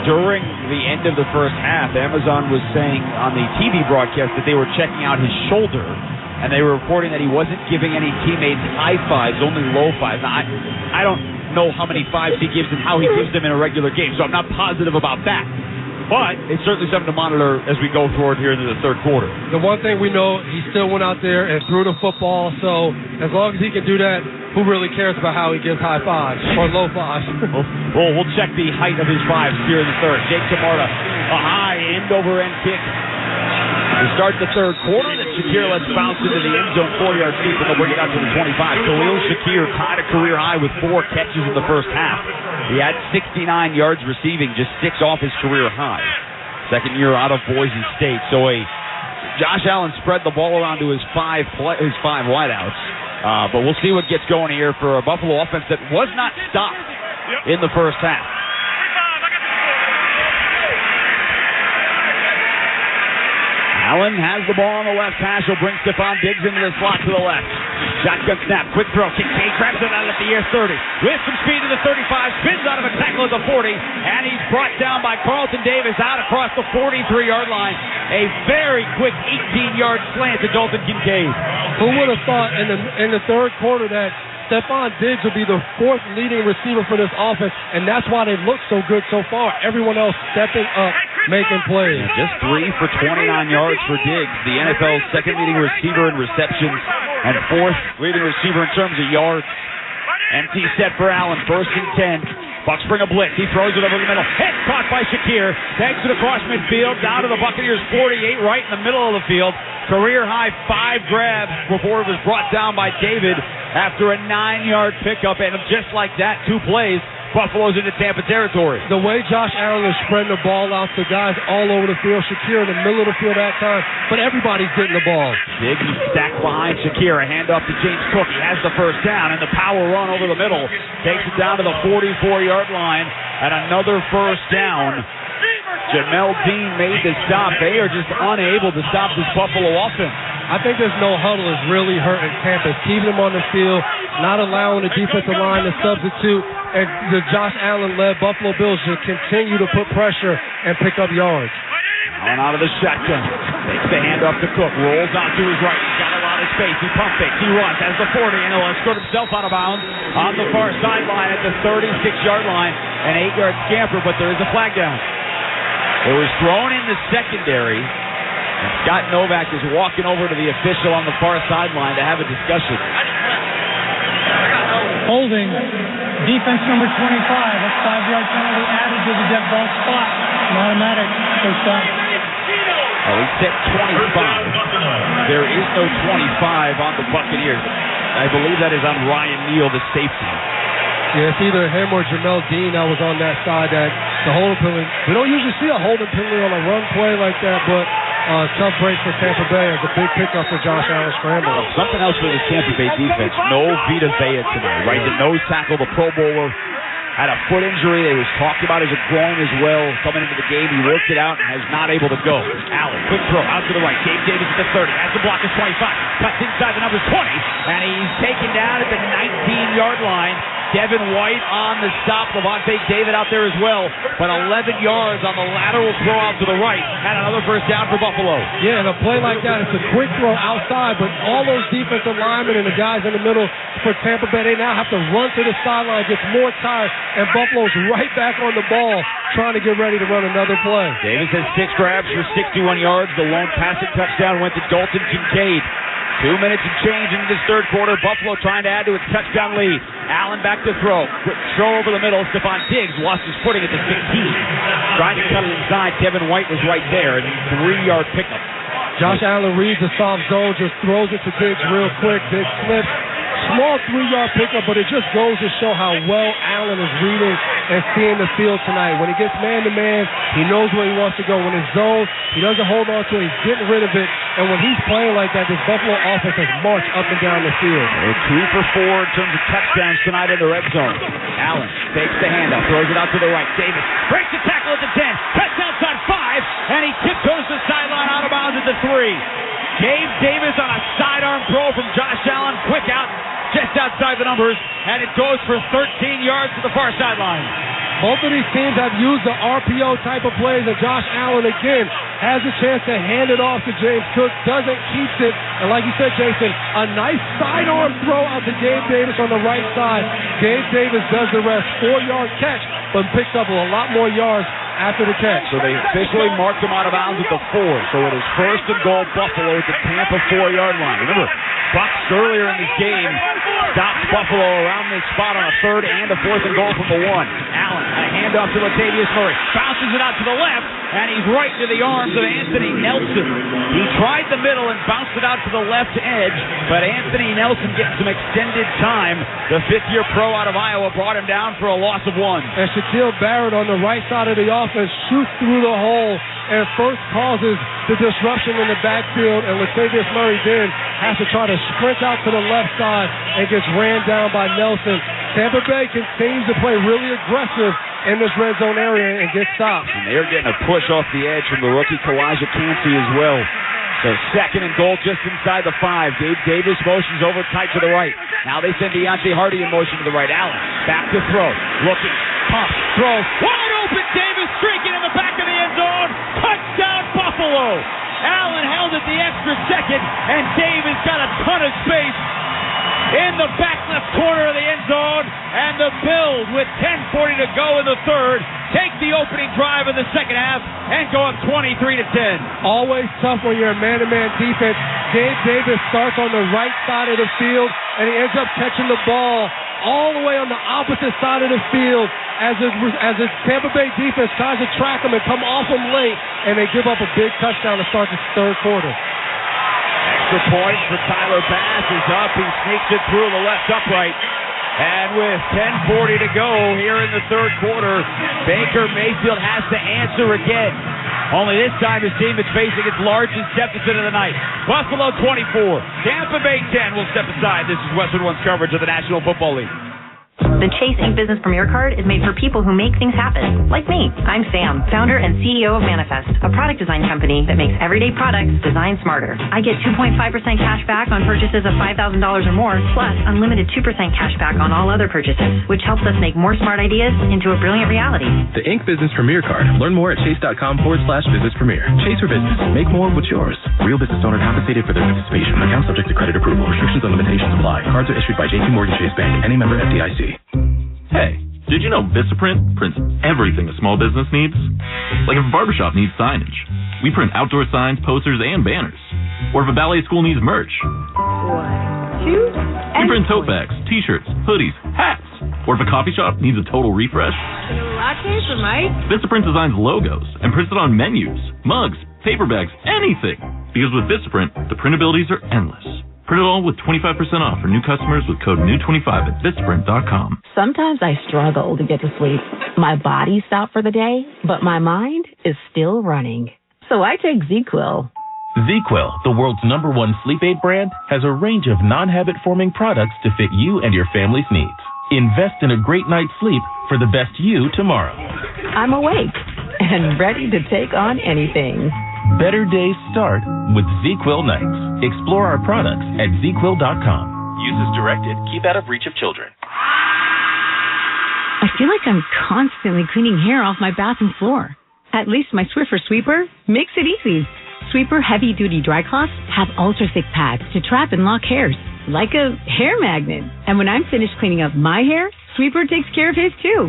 During the end of the first half, Amazon was saying on the TV broadcast that they were checking out his shoulder, and they were reporting that he wasn't giving any teammates high fives, only low fives. Now, I don't know how many fives he gives and how he gives them in a regular game, so I'm not positive about that. But it's certainly something to monitor as we go forward here into the third quarter. The one thing we know, he still went out there and threw the football, so as long as he can do that, who really cares about how he gives high fives or low fives? We'll check the height of his fives here in the third. Jake Camarda, a high end-over-end kick to start the third quarter. That Shakir lets bounce into the end zone 4 yards deep, and they'll bring it out to the 25. Khalil Shakir tied a career high with 4 catches in the first half. He had 69 yards receiving, just 6 off his career high. Second year out of Boise State. So Josh Allen spread the ball around to his five wideouts. But we'll see what gets going here for a Buffalo offense that was not stopped in the first half. Allen has the ball on the left hash. He'll bring Stephon Diggs into the slot to the left. Shotgun snap, quick throw. Kincaid grabs it out at the air 30. With some speed to the 35, spins out of a tackle at the 40, and he's brought down by Carlton Davis out across the 43-yard line. A very quick 18-yard slant to Dalton Kincaid. Who would have thought in the third quarter that Stephon Diggs would be the 4th leading receiver for this offense, and that's why they look so good so far. Everyone else stepping up, making plays. Just 3 for 29 yards for Diggs, the NFL's 2nd leading receiver in receptions and 4th leading receiver in terms of yards. Empty set for Allen, 1st and 10. Bucks bring a blitz. He throws it over the middle. Hit, caught by Shakir. Takes it across midfield, down to the Buccaneers 48, right in the middle of the field. Career high 5 grabs before it was brought down by David after a 9-yard pickup. And just like that, 2 plays, Buffalo's into Tampa territory. The way Josh Allen is spreading the ball out to guys all over the field, Shakir in the middle of the field at time, but everybody's getting the ball. Diggs stacked behind Shakir, a handoff to James Cook. He has the first down, and the power run over the middle takes it down to the 44-yard line, and another first down. Jamel Dean made the stop. They are just unable to stop this Buffalo offense. I think this no huddle is really hurting Tampa. It's keeping them on the field, not allowing the defensive line to substitute, and the Josh Allen-led Buffalo Bills should continue to put pressure and pick up yards. On out of the shotgun. Takes the handoff to Cook. Rolls out to his right. He's got a lot of space. He pump fakes. He runs. Has the 40, and he'll escort himself out of bounds on the far sideline at the 36-yard line. An 8-yard scamper, but there is a flag down. It was thrown in the secondary. And Scott Novak is walking over to the official on the far sideline to have a discussion. Holding. Defense number 25. That's 5-yard penalty added to the dead ball spot. An automatic first down. Well, he said 25. There is no 25 on the Buccaneers. I believe that is on Ryan Neal, the safety. Yeah, it's either him or Jamel Dean that was on that side. That the holding penalty. We don't usually see a holding penalty on a run play like that, but tough break for Tampa Bay as a big pickup for Josh Allen scramble. Something else for the Tampa Bay defense. No Vita Vea tonight, right? The nose tackle, the Pro Bowler, had a foot injury. It was talked about as a groin as well. Coming into the game, he worked it out and is not able to go. Allen, quick throw out to the right. Gabe Davis at the 30. Has the block at 25. Cuts inside the numbers 20. And he's taken down at the 19-yard line. Devin White on the stop. Levante David out there as well. But 11 yards on the lateral throw out to the right. And another first down for Buffalo. Yeah, and a play like that, it's a quick throw outside, but all those defensive linemen and the guys in the middle for Tampa Bay, they now have to run to the sideline, gets more tired, and Buffalo's right back on the ball trying to get ready to run another play. Davis has 6 grabs for 61 yards. The lone passing touchdown went to Dalton Kincaid. 2 minutes and change into this third quarter. Buffalo trying to add to its touchdown lead. Allen back to throw. Quick throw over the middle. Stephon Diggs lost his footing at the 15. Trying to cut it inside. Devin White was right there. And 3-yard pickup. Josh Allen reads the soft zone, just throws it to Diggs real quick. Diggs slips. Small 3-yard pickup, but it just goes to show how well Allen is reading and seeing the field tonight. When he gets man-to-man, he knows where he wants to go. When it's zone, he doesn't hold on to it. He's getting rid of it. And when he's playing like that, this Buffalo offense has marched up and down the field. They're 2 for 4 in terms of touchdowns tonight in the red zone. Allen takes the handoff, throws it out to the right. Davis breaks the tackle at the 10, cuts outside 5, and he tiptoes the sideline out of bounds at the 3. Gabe Davis on a sidearm throw from Josh Allen. Quick out, just outside the numbers, and it goes for 13 yards to the far sideline. Both of these teams have used the RPO type of plays, and Josh Allen, again, has a chance to hand it off to James Cook, doesn't, keeps it, and like you said, Jason, a nice sidearm throw out to Gabe Davis on the right side. Gabe Davis does the rest, 4-yard catch, but picks up a lot more yards after the catch. So they officially marked him out of bounds at the 4. So it is first and goal Buffalo at the Tampa 4-yard line. Remember, Bucs earlier in this game stopped Buffalo around this spot on a 3rd and a 4th and goal from the 1. Allen, a handoff to Latavius Murray. Bounces it out to the left, and he's right into the arms of Anthony Nelson. He tried the middle and bounced it out to the left edge, but Anthony Nelson getting some extended time. The 5th-year pro out of Iowa brought him down for a loss of 1. And Shaquille Barrett on the right side of the offense shoots through the hole and first causes the disruption in the backfield, and Latavius Murray then has to try to sprint out to the left side and gets ran down by Nelson. Tampa Bay continues to play really aggressive in this red zone area and get stopped. And they're getting a push off the edge from the rookie Kalijah Cansey as well. So 2nd and goal just inside the 5. Gabe Davis motions over tight to the right. Now they send Deontay Hardy in motion to the right. Allen back to throw. Looking. Pump. Throw. Wide open. Davis streaking in the back of the end zone. Touchdown Buffalo. Allen held it the extra second, and Davis got a ton of space in the back left corner of the end zone, and the Bills, with 10:40 to go in the 3rd, take the opening drive in the second half and go up 23-10. Always tough when you're a man-to-man defense. Gabe Davis starts on the right side of the field, and he ends up catching the ball all the way on the opposite side of the field as the Tampa Bay defense tries to track him and come off him late, and they give up a big touchdown to start the 3rd quarter. Extra point for Tyler Bass is up. He sneaks it through the left upright. And with 10:40 to go here in the 3rd quarter, Baker Mayfield has to answer again. Only this time his team is facing its largest deficit of the night. Buffalo 24, Tampa Bay 10. We'll step aside. This is Westwood One's coverage of the National Football League. The Chase Ink Business Premier Card is made for people who make things happen, like me. I'm Sam, founder and CEO of Manifest, a product design company that makes everyday products designed smarter. I get 2.5% cash back on purchases of $5,000 or more, plus unlimited 2% cash back on all other purchases, which helps us make more smart ideas into a brilliant reality. The Ink Business Premier Card. Learn more at chase.com/business premier. Chase for business. Make more of what's yours. Real business owner compensated for their participation. Account subject to credit approval. Restrictions and limitations apply. Cards are issued by JPMorgan Chase Bank. Any member FDIC. Hey, did you know Vistaprint prints everything a small business needs? Like if a barbershop needs signage, we print outdoor signs, posters, and banners. Or if a ballet school needs merch. too? We print tote bags, T-shirts, hoodies, hats. Or if a coffee shop needs a total refresh, Latte for Mike? Vistaprint designs logos and prints it on menus, mugs, paper bags, anything. Because with Vistaprint, the printabilities are endless. Print it all with 25% off for new customers with code NEW25 at Vistaprint.com. Sometimes I struggle to get to sleep. My body stopped for the day, but my mind is still running. So I take ZQuil. ZQuil, the world's #1 sleep aid brand, has a range of non-habit-forming products to fit you and your family's needs. Invest in a great night's sleep for the best you tomorrow. I'm awake and ready to take on anything. Better days start with ZQuil nights. Explore our products at ZQuil.com. Use as directed. Keep out of reach of children. I feel like I'm constantly cleaning hair off my bathroom floor. At least my Swiffer sweeper makes it easy. Sweeper heavy-duty dry cloths have ultra-thick pads to trap and lock hairs, like a hair magnet. And when I'm finished cleaning up my hair, Sweeper takes care of his too.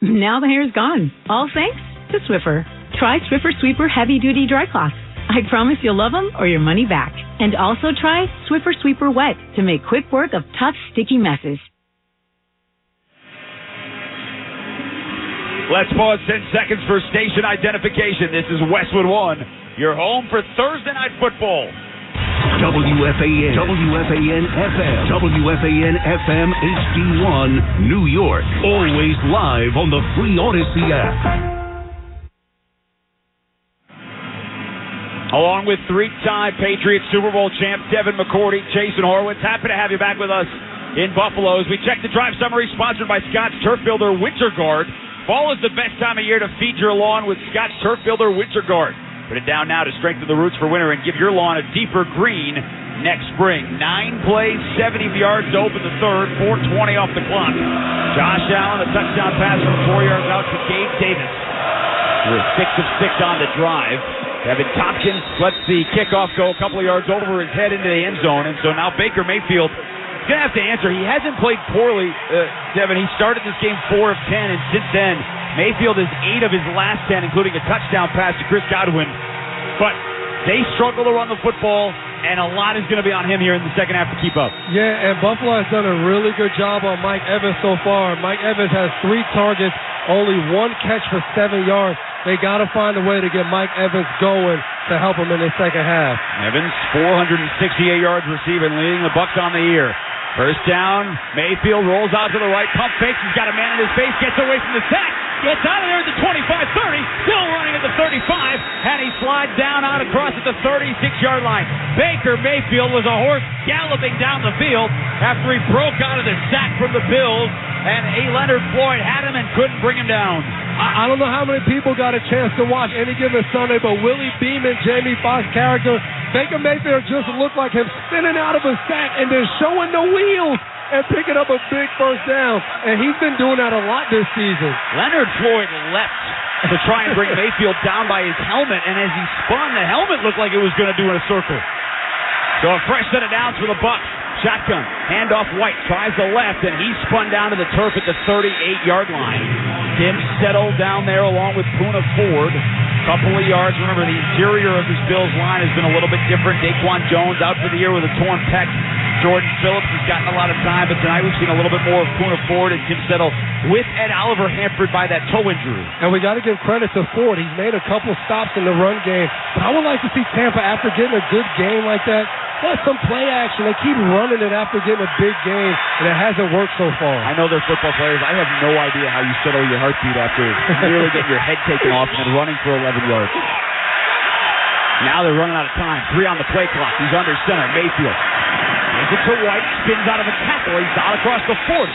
Now the hair's gone, all thanks to Swiffer. Try Swiffer Sweeper heavy-duty dry cloths. I promise you'll love them or your money back. And also try Swiffer Sweeper Wet to make quick work of tough, sticky messes. Let's pause 10 seconds for station identification. This is Westwood One, your home for Thursday Night Football. WFAN, WFAN FM, WFAN FM HD1, New York. Always live on the Free Odyssey app. Along with three-time Patriots Super Bowl champs Devin McCourty, Jason Horowitz, happy to have you back with us in Buffalo as we check the drive summary sponsored by Scott's Turf Builder Winter Guard. Fall is the best time of year to feed your lawn with Scott's Turf Builder Winter Guard. Put it down now to strengthen the roots for winter and give your lawn a deeper green next spring. 9 plays, 70 yards to open the third, 4:20 off the clock. Josh Allen, a touchdown pass from 4 yards out to Gabe Davis. We're 6 of 6 on the drive. Evan Tompkins lets the kickoff go a couple of yards over his head into the end zone, and so now Baker Mayfield is going to have to answer. He hasn't played poorly, Devin. He started this game 4 of 10, and since then, Mayfield is 8 of his last 10, including a touchdown pass to Chris Godwin. But they struggle to run the football, and a lot is going to be on him here in the second half to keep up. Yeah, and Buffalo has done a really good job on Mike Evans so far. Mike Evans has 3 targets, only 1 catch for 7 yards. They got to find a way to get Mike Evans going to help him in the second half. Evans, 468 yards receiving, leading the Bucs on the year. First down, Mayfield rolls out to the right, pump fakes, he's got a man in his face, gets away from the sack, gets out of there at the 25-30, still running at the 35, and he slides down out across at the 36-yard line. Baker Mayfield was a horse galloping down the field after he broke out of the sack from the Bills, and Leonard Floyd had him and couldn't bring him down. I don't know how many people got a chance to watch any given Sunday, but Willie Beeman, Jamie Foxx character, Baker Mayfield just looked like him spinning out of a sack and then showing the wheels and picking up a big first down. And he's been doing that a lot this season. Leonard Floyd leapt to try and bring Mayfield down by his helmet, and as he spun, the helmet looked like it was going to do in a circle. So a fresh set of downs for the Bucs. Shotgun, handoff White, tries the left, and he spun down to the turf at the 38-yard line. Tim settled down there along with Poona Ford. Couple of yards. Remember, the interior of this Bills line has been a little bit different. Daquan Jones out for the year with a torn pec. Jordan Phillips has gotten a lot of time, but tonight we've seen a little bit more of Poona Ford and Tim Settle with Ed Oliver hampered by that toe injury. And we got to give credit to Ford. He's made a couple stops in the run game. But I would like to see Tampa, after getting a good game like that, let some play action. They keep running it after getting a big game, and it hasn't worked so far. I know they're football players. I have no idea how you settle your heartbeat after really getting your head taken off and then running for 11 yards. Now they're running out of time. 3 on the play clock. He's under center. Mayfield gives it to White. Spins out of a tackle. He's out across the 40.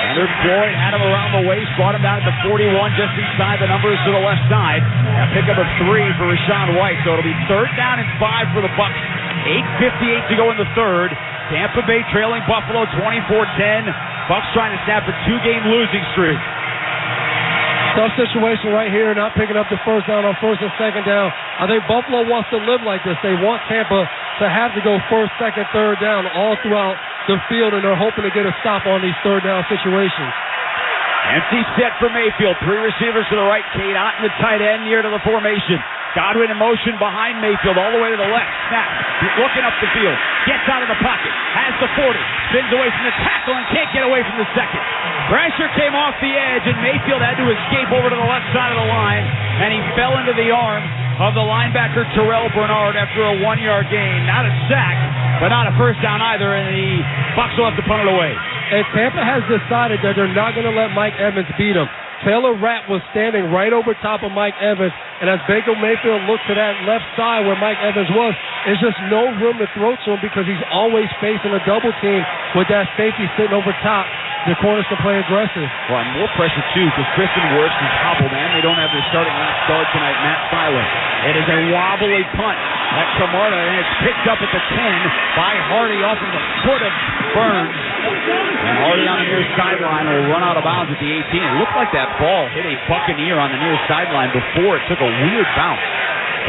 Leonard Floyd had him around the waist. Brought him down at the 41, just inside the numbers to the left side. A pickup of 3 for Rashawn White. So it'll be 3rd down and 5 for the Bucs. 8:58 to go in the third. Tampa Bay trailing Buffalo 24-10. Bucs trying to snap a 2-game losing streak. Tough situation right here, not picking up the first down on first and second down. I think Buffalo wants to live like this. They want Tampa to have to go first, second, third down all throughout the field, and they're hoping to get a stop on these third down situations. Empty set for Mayfield. 3 receivers to the right. Cade Otton, the tight end, near to the formation. Godwin in motion behind Mayfield all the way to the left. Snap. Looking up the field. Gets out of the pocket. Has the 40. Spins away from the tackle and can't get away from the second. Pressure came off the edge, and Mayfield had to escape over to the left side of the line, and he fell into the arms of the linebacker Terrell Bernard after a 1-yard gain. Not a sack, but not a first down either, and the Bucs will have to punt it away. And Tampa has decided that they're not going to let Mike Evans beat him. Taylor Rapp was standing right over top of Mike Evans, and as Baker Mayfield looked to that left side where Mike Evans was, there's just no room to throw to him because he's always facing a double team with that safety sitting over top. The corners can play aggressive. Well, and more pressure, too, because Kristen Wirfs is hobbled, and they don't have their starting left guard tonight, Matt Filer. It is a wobbly punt at Camarda, and it's picked up at the 10 by Hardy off of the foot of Burns. And Hardy on the near sideline will run out of bounds at the 18. It looked like that ball hit a Buccaneer on the near sideline before it took a weird bounce.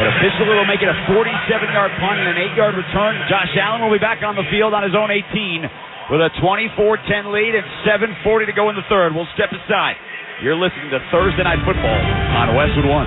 But officially will make it a 47-yard punt and an 8-yard return. Josh Allen will be back on the field on his own 18 with a 24-10 lead and 7:40 to go in the third. We'll step aside. You're listening to Thursday Night Football on Westwood One.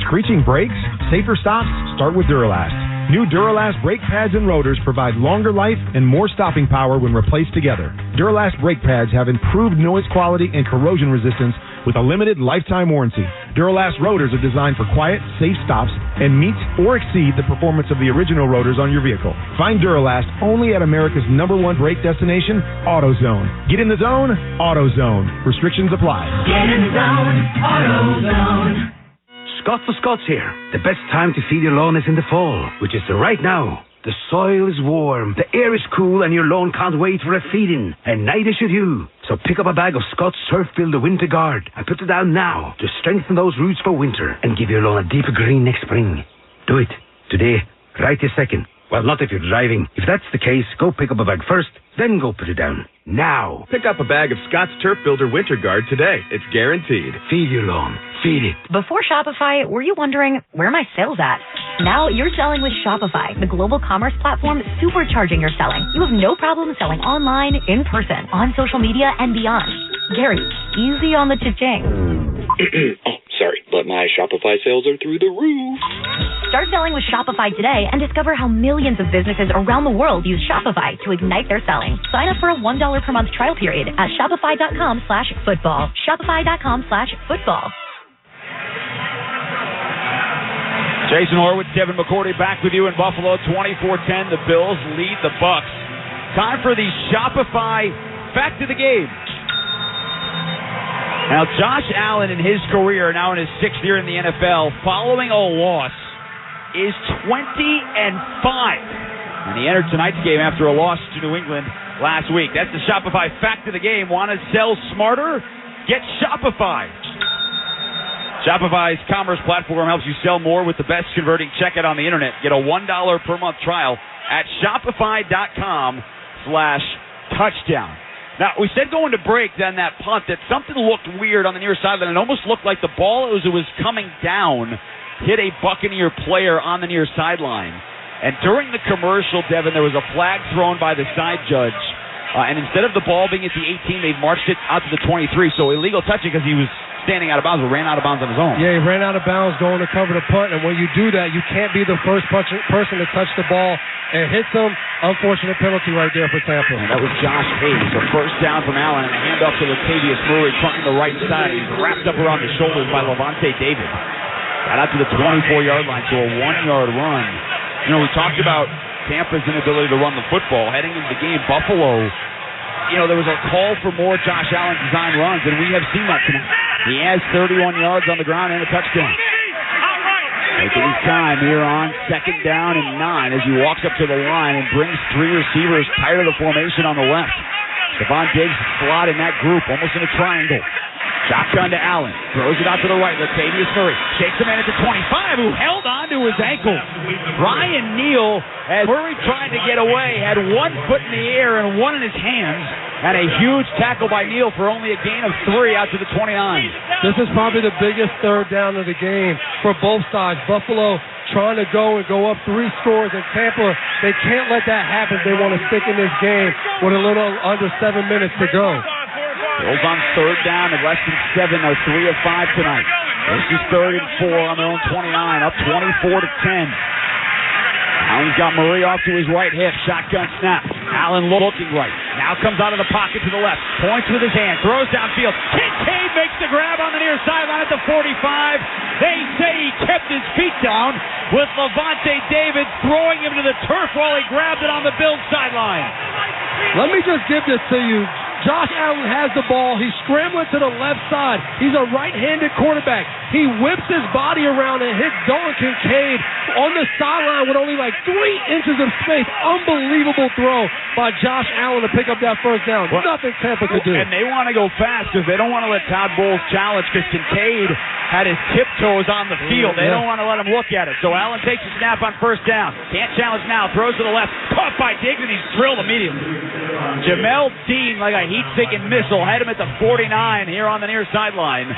Screeching brakes? Safer stops? Start with Duralast. New Duralast brake pads and rotors provide longer life and more stopping power when replaced together. Duralast brake pads have improved noise quality and corrosion resistance with a limited lifetime warranty. Duralast rotors are designed for quiet, safe stops and meet or exceed the performance of the original rotors on your vehicle. Find Duralast only at America's #1 brake destination, AutoZone. Get in the zone, AutoZone. Restrictions apply. Get in the zone, AutoZone. Scots the Scots here. The best time to feed your lawn is in the fall, which is right now. The soil is warm, the air is cool, and your lawn can't wait for a feeding. And neither should you. So pick up a bag of Scott's Turf Builder Winter Guard and put it down now to strengthen those roots for winter and give your lawn a deeper green next spring. Do it. Today. Right this second. Well, not if you're driving. If that's the case, go pick up a bag first, then go put it down. Now. Pick up a bag of Scott's Turf Builder Winter Guard today. It's guaranteed. Feed your lawn. Feed it. Before Shopify, were you wondering, where are my sales at? Now you're selling with Shopify, the global commerce platform supercharging your selling. You have no problem selling online, in person, on social media, and beyond. Gary, easy on the cha-ching. Sorry, but my Shopify sales are through the roof. Start selling with Shopify today and discover how millions of businesses around the world use Shopify to ignite their selling. Sign up for a $1 per month trial period at shopify.com/football. Shopify.com/football. Jason Horwitz, Devin McCourty back with you in Buffalo. 24-10. The Bills lead the Bucs. Time for the Shopify fact of the game. Now, Josh Allen in his career, now in his 6th year in the NFL, following a loss, is 20-5. And he entered tonight's game after a loss to New England last week. That's the Shopify fact of the game. Want to sell smarter? Get Shopify. Shopify's commerce platform helps you sell more with the best converting checkout on the internet. Get a $1 per month trial at shopify.com/touchdown. Now, we said going to break on that punt that something looked weird on the near sideline. It almost looked like the ball, as it was coming down, hit a Buccaneer player on the near sideline. And during the commercial, Devin, there was a flag thrown by the side judge. And instead of the ball being at the 18, they marched it out to the 23. So illegal touching because he was standing out of bounds, but ran out of bounds on his own. Yeah, he ran out of bounds going to cover the punt, and when you do that, you can't be the first person to touch the ball and hit them. Unfortunate penalty right there for Tampa. And that was Josh Hayes. A first down from Allen and a handoff to Latavius Murray trying the right side. He's wrapped up around the shoulders by Levante David. Got out to the 24-yard line, so a 1-yard run. You know, we talked about Tampa's inability to run the football. Heading into the game, Buffalo, you know, there was a call for more Josh Allen design runs, and we have seen that tonight. He has 31 yards on the ground and a touchdown. Taking his time here on 2nd down and 9 as he walks up to the line and brings 3 receivers tight of the formation on the left. Stephon Diggs slot in that group, almost in a triangle. Shotgun to Allen. Throws it out to the right. Latavius Murray shakes a man at the 25 who held on to his ankle. Ryan Neal, as Murray tried to get away, had 1 foot in the air and 1 in his hands. And a huge tackle by Neal for only a gain of 3 out to the 29. This is probably the biggest third down of the game for both sides. Buffalo trying to go up 3 scores, and Tampa, they can't let that happen if they want to stick in this game with a little under 7 minutes to go. Bills on third down and less than 7. They're 3 of 5 tonight. This is 3rd and 4 on their own 29, up 24-10. Allen's got Murray off to his right hip. Shotgun snap. Allen looking right. Now comes out of the pocket to the left. Points with his hand. Throws downfield. Kincaid makes the grab on the near sideline at the 45. They say he kept his feet down with Levante David throwing him to the turf while he grabbed it on the Bills sideline. Let me just give this to you. Josh Allen has the ball. He's scrambling to the left side. He's a right-handed quarterback. He whips his body around and hits Dalton Kincaid on the sideline with only like 3 inches of space. Unbelievable throw by Josh Allen to pick up that first down. Nothing Tampa could do. And they want to go fast because they don't want to let Todd Bowles challenge because Kincaid had his tiptoes on the field. They don't want to let him look at it. So Allen takes a snap on first down. Can't challenge now. Throws to the left. Caught by Diggs, and he's drilled immediately. Jamel Dean, like a heat-seeking missile, had him at the 49 here on the near sideline.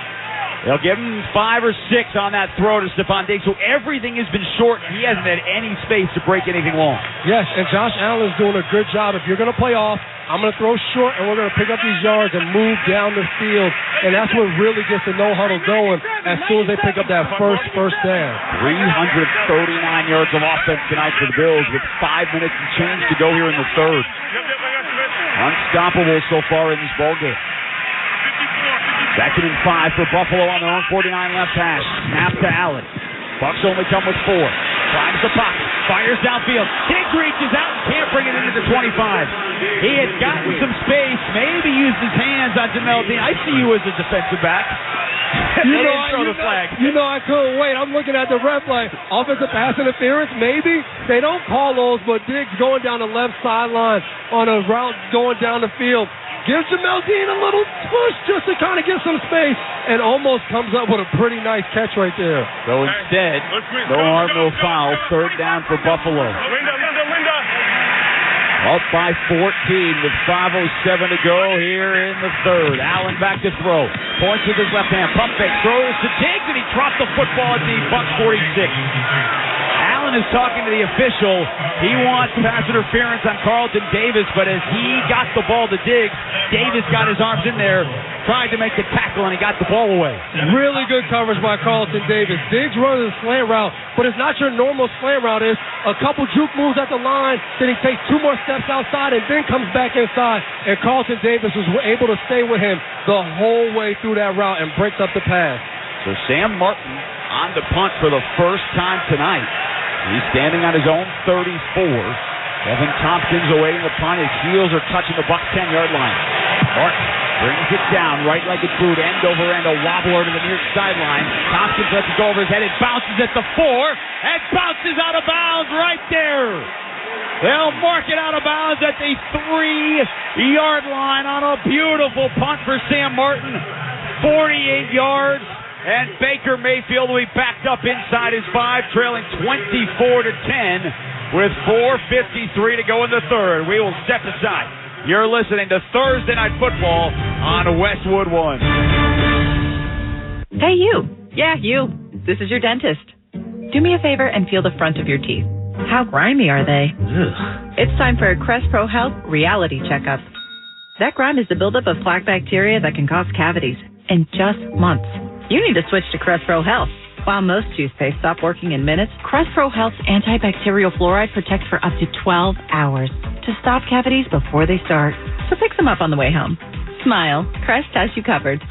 They'll give him 5 or 6 on that throw to Stephon Diggs. So everything has been short, and he hasn't had any space to break anything long. Yes, and Josh Allen's doing a good job. If you're going to play off, I'm going to throw short, and we're going to pick up these yards and move down the field. And that's what really gets the no-huddle going as soon as they pick up that first down. 339 yards of offense tonight for the Bills with 5 minutes and change to go here in the third. Unstoppable so far in this ballgame. 2nd and 5 for Buffalo on their own 49 left hash. Snap to Allen. Bucks only come with 4. Climbs the pocket. Fires downfield. Diggs reaches out and can't bring it into the 25. He had gotten some space. Maybe used his hands on Jamel Dean. I see you as a defensive back. They didn't throw the flag. I couldn't wait. I'm looking at the ref like, offensive pass interference, maybe? They don't call those, but Diggs going down the left sideline on a route going down the field. Gives Jamel Dean a little push just to kind of get some space and almost comes up with a pretty nice catch right there. So instead, no harm, no foul. 3rd down for Buffalo. Up by 14 with 5:07 to go here in the third. Allen back to throw. Points with his left hand. Pump fake. Throws to Diggs, and he dropped the football at the Bucs 46. Allen is talking to the official. He wants pass interference on Carlton Davis, but as he got the ball to Diggs, Davis got his arms in there, tried to make the tackle, and he got the ball away. Really good coverage by Carlton Davis. Diggs runs a slant route, but it's not your normal slant route. It's a couple juke moves at the line, then he takes 2 more steps outside and then comes back inside, and Carlton Davis was able to stay with him the whole way through that route and breaks up the pass. So Sam Martin on the punt for the first time tonight. He's standing on his own 34. Evan Tompkins awaiting the punt. His heels are touching the Bucs 10-yard line. Martin brings it down, right-legged boot, end over end, a wobbler to the near sideline. Tompkins lets it go over his head. It bounces at the 4 and bounces out of bounds right there. They'll mark it out of bounds at the 3-yard line on a beautiful punt for Sam Martin. 48 yards. And Baker Mayfield will be backed up inside his 5, trailing 24-10 with 4:53 to go in the third. We will step aside. You're listening to Thursday Night Football on Westwood One. Hey, you. Yeah, you. This is your dentist. Do me a favor and feel the front of your teeth. How grimy are they? Ugh. It's time for a Crest Pro Health reality checkup. That grime is the buildup of plaque bacteria that can cause cavities in just months. You need to switch to Crest Pro Health. While most toothpaste stop working in minutes, Crest Pro Health's antibacterial fluoride protects for up to 12 hours to stop cavities before they start. So pick some up on the way home. Smile. Crest has you covered.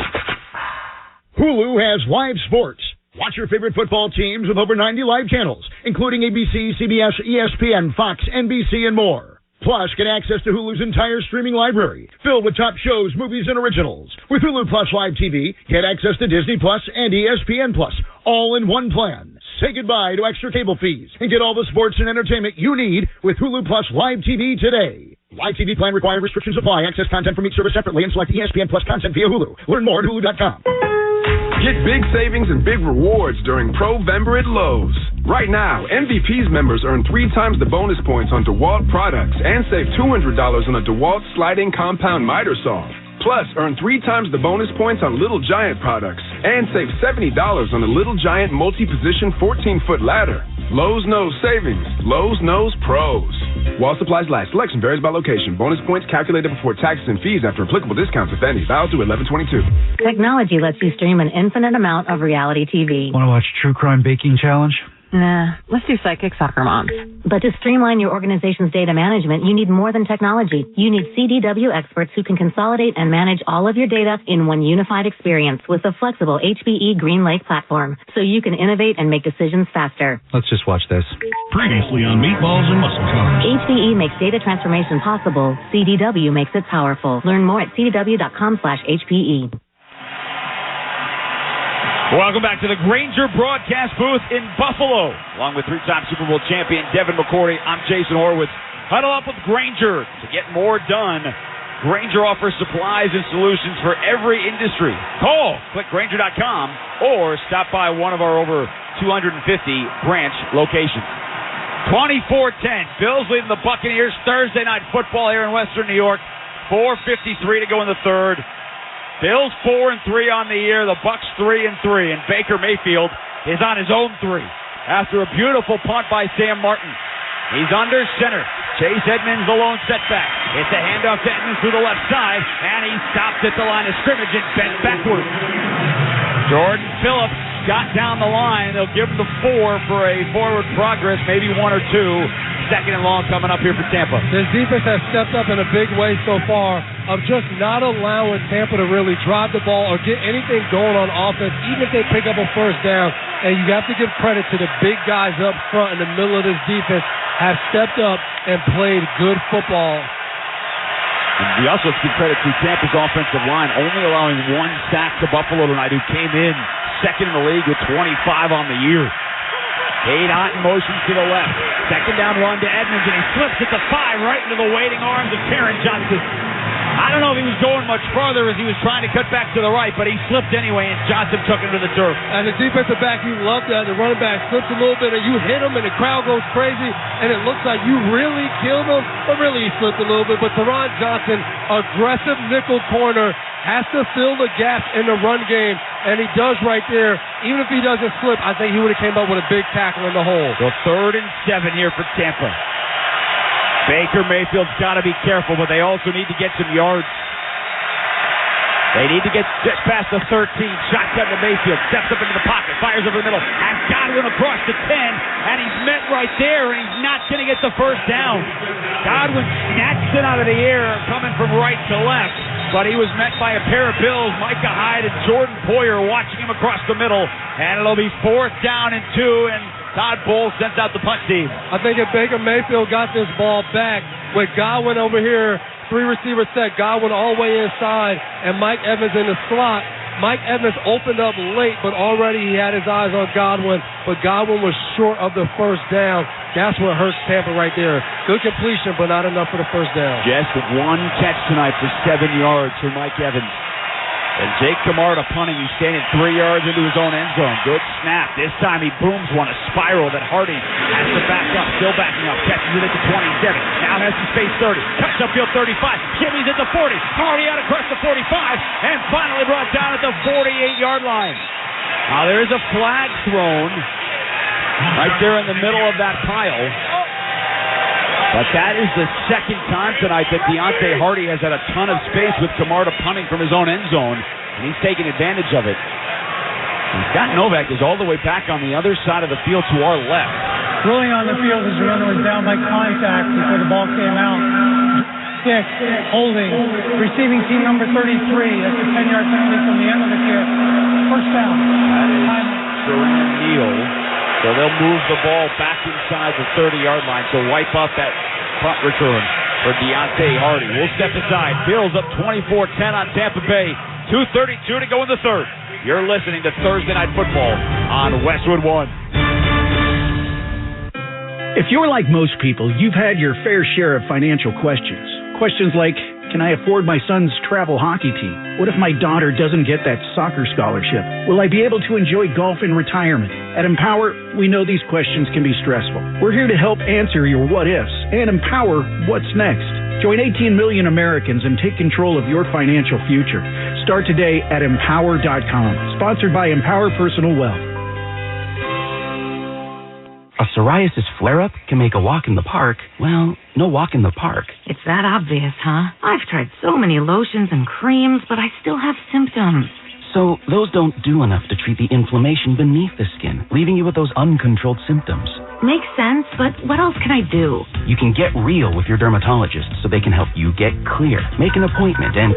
Hulu has live sports. Watch your favorite football teams with over 90 live channels, including ABC, CBS, ESPN, Fox, NBC, and more. Plus, get access to Hulu's entire streaming library, filled with top shows, movies, and originals. With Hulu Plus Live TV, get access to Disney Plus and ESPN Plus, all in one plan. Say goodbye to extra cable fees and get all the sports and entertainment you need with Hulu Plus Live TV today. Live TV plan required. Restrictions apply. Access content from each service separately and select ESPN Plus content via Hulu. Learn more at Hulu.com. Get big savings and big rewards during Pro-Vember at Lowe's. Right now, MVP's members earn 3 times the bonus points on DeWalt products and save $200 on a DeWalt sliding compound miter saw. Plus, earn 3 times the bonus points on Little Giant products and save $70 on the Little Giant multi-position 14-foot ladder. Lowe's knows savings. Lowe's knows pros. While supplies last, selection varies by location. Bonus points calculated before taxes and fees after applicable discounts, if any. Valid through 11/22. Technology lets you stream an infinite amount of reality TV. Want to watch True Crime Baking Challenge? Nah, let's do Psychic Soccer Moms. But to streamline your organization's data management, you need more than technology. You need CDW experts who can consolidate and manage all of your data in one unified experience with a flexible HPE GreenLake platform, so you can innovate and make decisions faster. Let's just watch this. Previously on Meatballs and Muscle Cars. HPE makes data transformation possible. CDW makes it powerful. Learn more at cdw.com/HPE. Welcome back to the Grainger broadcast booth in Buffalo. Along with 3-time Super Bowl champion Devin McCourty, I'm Jason Horwitz. Huddle up with Grainger to get more done. Grainger offers supplies and solutions for every industry. Call, click Grainger.com, or stop by one of our over 250 branch locations. 24-10, Bills leading the Buccaneers. Thursday night football here in Western New York. 4:53 to go in the third. Bills 4-3 on the year. The Bucs 3-3, and Baker Mayfield is on his own 3 after a beautiful punt by Sam Martin. He's under center. Chase Edmonds the lone setback. It's a handoff to Edmonds through the left side, and he stops at the line of scrimmage and bent backward. Jordan Phillips got down the line. They'll give him the 4 for a forward progress, maybe 1 or 2. Second and long coming up here for Tampa. This defense has stepped up in a big way so far of just not allowing Tampa to really drive the ball or get anything going on offense, even if they pick up a first down. And you have to give credit to the big guys up front in the middle of this defense have stepped up and played good football. And we also have to give credit to Tampa's offensive line, only allowing 1 sack to Buffalo tonight, who came in second in the league with 25 on the year. Cade Otton motions to the left. Second down run to Edmonds, and he slips at the 5 right into the waiting arms of Taron Johnson. I don't know if he was going much farther as he was trying to cut back to the right, but he slipped anyway, and Johnson took him to the turf. And the defensive back, you love that. The running back slips a little bit, and you hit him, and the crowd goes crazy, and it looks like you really killed him, but really he slipped a little bit. But Taron Johnson, aggressive nickel corner, has to fill the gaps in the run game, and he does right there. Even if he doesn't slip, I think he would have came up with a big tackle in the hole. So 3rd and 7 here for Tampa. Baker Mayfield's got to be careful, but they also need to get some yards. They need to get just past the 13. Shotgun to Mayfield. Steps up into the pocket. Fires over the middle. Has Godwin across the 10. And he's met right there, and he's not going to get the first down. Godwin snatched it out of the air, coming from right to left. But he was met by a pair of Bills, Micah Hyde and Jordan Poyer, watching him across the middle. And it'll be 4th down and 2, and Todd Bowles sends out the punt team. I think if Baker Mayfield got this ball back with Godwin over here, 3-receiver set, Godwin all the way inside, and Mike Evans in the slot. Mike Evans opened up late, but already he had his eyes on Godwin, but Godwin was short of the first down. That's what hurts Tampa right there. Good completion, but not enough for the first down. Just 1 catch tonight for 7 yards for Mike Evans. And Jake Camarda punting. He's standing 3 yards into his own end zone. Good snap. This time he booms one, a spiral that Hardy has to back up. Still backing up. Catches it at the 27. Now has to space 30. Cuts upfield 35. Jimmy's at the 40. Hardy out across the 45. And finally brought down at the 48-yard line. Now there is a flag thrown right there in the middle of that pile. But that is the second time tonight that Deontay Hardy has had a ton of space with Camarda punting from his own end zone, and he's taking advantage of it. And Scott Novak is all the way back on the other side of the field to our left. Ruling on the field as the runner was down by contact before the ball came out. 6, holding, receiving team number 33. That's a 10-yard penalty from the end of the kick. First down. That is Sharon Neal. So they'll move the ball back inside the 30-yard line to wipe off that punt return for Deontay Hardy. We'll step aside. Bills up 24-10 on Tampa Bay. 2:32 to go in the third. You're listening to Thursday Night Football on Westwood One. If you're like most people, you've had your fair share of financial questions. Questions like, can I afford my son's travel hockey team? What if my daughter doesn't get that soccer scholarship? Will I be able to enjoy golf in retirement? At Empower, we know these questions can be stressful. We're here to help answer your what ifs and empower what's next. Join 18 million Americans and take control of your financial future. Start today at Empower.com. Sponsored by Empower Personal Wealth. A psoriasis flare-up can make a walk in the park, well, no walk in the park. It's that obvious, huh? I've tried so many lotions and creams, but I still have symptoms. So those don't do enough to treat the inflammation beneath the skin, leaving you with those uncontrolled symptoms. Makes sense, but what else can I do? You can get real with your dermatologist so they can help you get clear. Make an appointment and,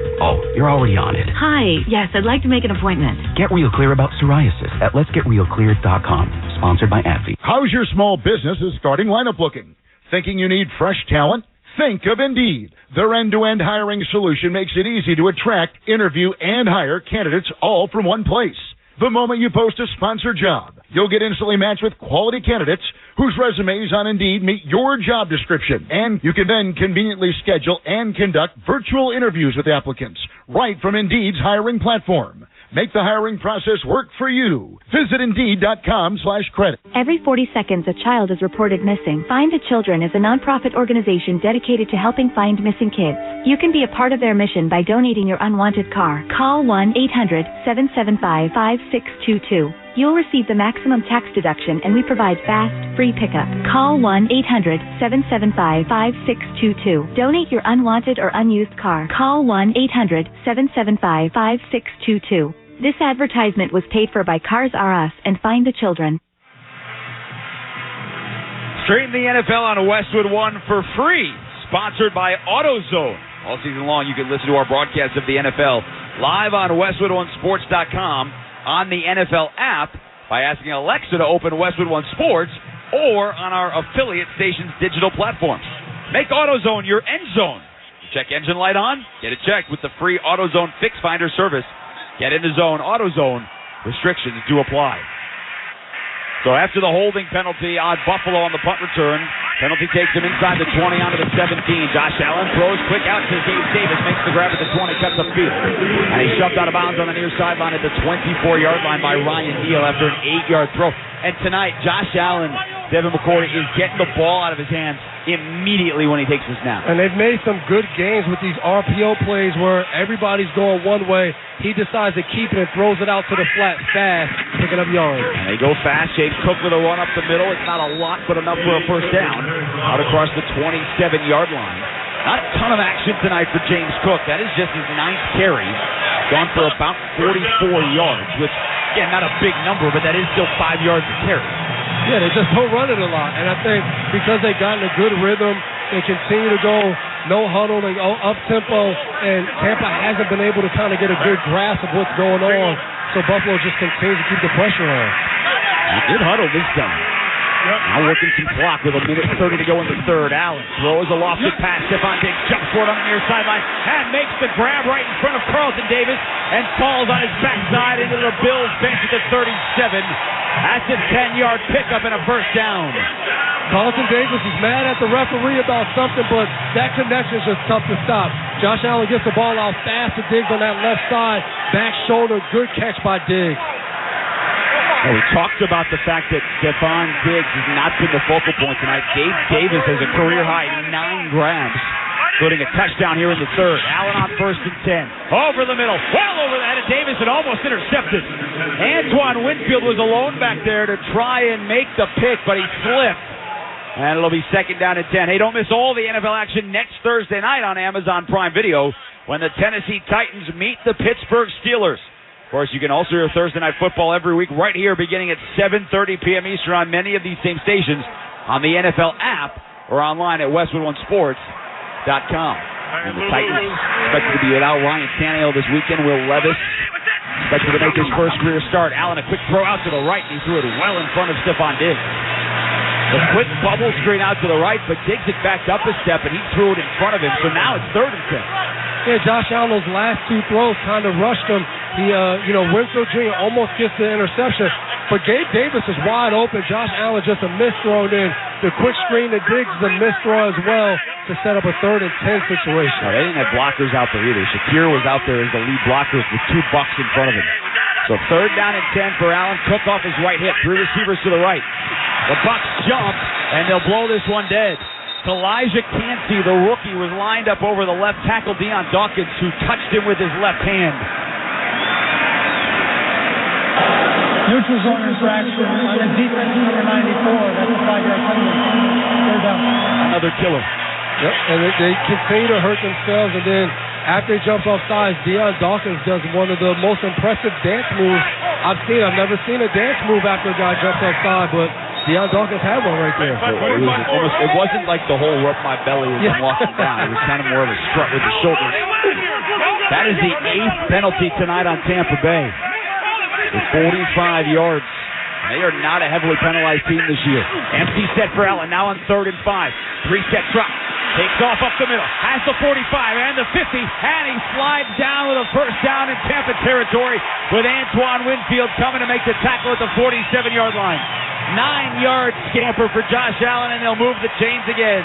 you're already on it. Hi, yes, I'd like to make an appointment. Get real clear about psoriasis at letsgetrealclear.com. Sponsored by AbbVie. How's your small business's starting lineup looking? Thinking you need fresh talent? Think of Indeed. Their end-to-end hiring solution makes it easy to attract, interview, and hire candidates all from one place. The moment you post a sponsored job, you'll get instantly matched with quality candidates whose resumes on Indeed meet your job description. And you can then conveniently schedule and conduct virtual interviews with applicants right from Indeed's hiring platform. Make the hiring process work for you. Visit Indeed.com/credit. Every 40 seconds, a child is reported missing. Find the Children is a nonprofit organization dedicated to helping find missing kids. You can be a part of their mission by donating your unwanted car. Call 1-800-775-5622. You'll receive the maximum tax deduction, and we provide fast, free pickup. Call 1-800-775-5622. Donate your unwanted or unused car. Call 1-800-775-5622. This advertisement was paid for by Cars R Us and Find the Children. Stream the NFL on Westwood One for free. Sponsored by AutoZone. All season long, you can listen to our broadcast of the NFL live on WestwoodOneSports.com, on the NFL app by asking Alexa to open Westwood One Sports, or on our affiliate station's digital platforms. Make AutoZone your end zone. Check engine light on? Get it checked with the free AutoZone Fix Finder service. Get in the zone. AutoZone. Restrictions do apply. So after the holding penalty on Buffalo on the punt return, penalty takes him inside the 20 onto the 17. Josh Allen throws quick out to Gabe Davis, makes the grab at the 20, cuts the field. And he's shoved out of bounds on the near sideline at the 24-yard line by Ryan Neal after an 8-yard throw. And tonight, Josh Allen, Devin McCourty, is getting the ball out of his hands immediately when he takes the snap. And they've made some good games with these RPO plays where everybody's going one way. He decides to keep it and throws it out to the flat fast, picking up yards. And they go fast. James Cook with a run up the middle. It's not a lot, but enough for a first down. Out across the 27-yard line. Not a ton of action tonight for James Cook. That is just his 9th carry. Gone for about 44 yards, which, again, not a big number, but that is still 5 yards a carry. Yeah, they just don't run it a lot. And I think because they've gotten a good rhythm, they continue to go no huddle, they go up-tempo, and Tampa hasn't been able to kind of get a good grasp of what's going on. So Buffalo just continues to keep the pressure on. Good huddle this time. Now working some clock with a minute 30 to go in the third. Allen throws a lofted pass. Stephon Diggs jumps for it on the near sideline and makes the grab right in front of Carlton Davis and falls on his backside into the Bills bench at the 37. That's a 10-yard pickup and a first down. Carlton Davis is mad at the referee about something, but that connection is just tough to stop. Josh Allen gets the ball out fast to Diggs on that left side. Back shoulder, good catch by Diggs. Well, we talked about the fact that Stephon Diggs has not been the focal point tonight. Gabe Davis has a career-high 9 grabs, including a touchdown here in the third. Allen on 1st and 10. Over the middle, well over the head of Davis, and almost intercepted. Antoine Winfield was alone back there to try and make the pick, but he slipped. And it'll be 2nd down and 10. Hey, don't miss all the NFL action next Thursday night on Amazon Prime Video when the Tennessee Titans meet the Pittsburgh Steelers. Of course, you can also hear Thursday Night Football every week right here beginning at 7:30 p.m. Eastern on many of these same stations on the NFL app or online at WestwoodOneSports.com. And the Titans expected to be without Ryan Tannehill this weekend. Will Levis expected to make his first career start. Allen, a quick throw out to the right, and he threw it well in front of Stephon Diggs. The quick bubble screen out to the right, but Diggs had backed up a step, and he threw it in front of him. So now it's 3rd and 10. Yeah, Josh Allen, those last 2 throws kind of rushed him. He, Winfield Jr. almost gets the interception, but Gabe Davis is wide open. Josh Allen just a missed throw in. The quick screen to Diggs is a missed throw as well to set up a 3rd and 10 situation. No, they didn't have blockers out there either. Shakir was out there as the lead blocker with 2 bucks in front of him. So 3rd down and 10 for Allen. Cook off his right hip. 3 receivers to the right. The Bucs jump, and they'll blow this one dead. Elijah Cansey, the rookie, was lined up over the left tackle, Deion Dawkins, who touched him with his left hand. Neutral zone infraction on the defense number 94. That's a 5-yard penalty. Third down. Another killer. Yep, and they continue to hurt themselves, and then after he jumps off sides, Deion Dawkins does one of the most impressive dance moves I've seen. I've never seen a dance move after a guy jumps off side, but Deion Dawkins had one right there. It wasn't like the whole rub my belly as I'm walking down. It was kind of more of a strut with the shoulders. That is the 8th penalty tonight on Tampa Bay. With 45 yards. They are not a heavily penalized team this year. Empty set for Allen, now on 3rd and 5. 3-step drop. Takes off up the middle. Has the 45 and the 50. And he slides down with a first down in Tampa territory with Antoine Winfield coming to make the tackle at the 47-yard line. 9-yard scamper for Josh Allen, and they'll move the chains again.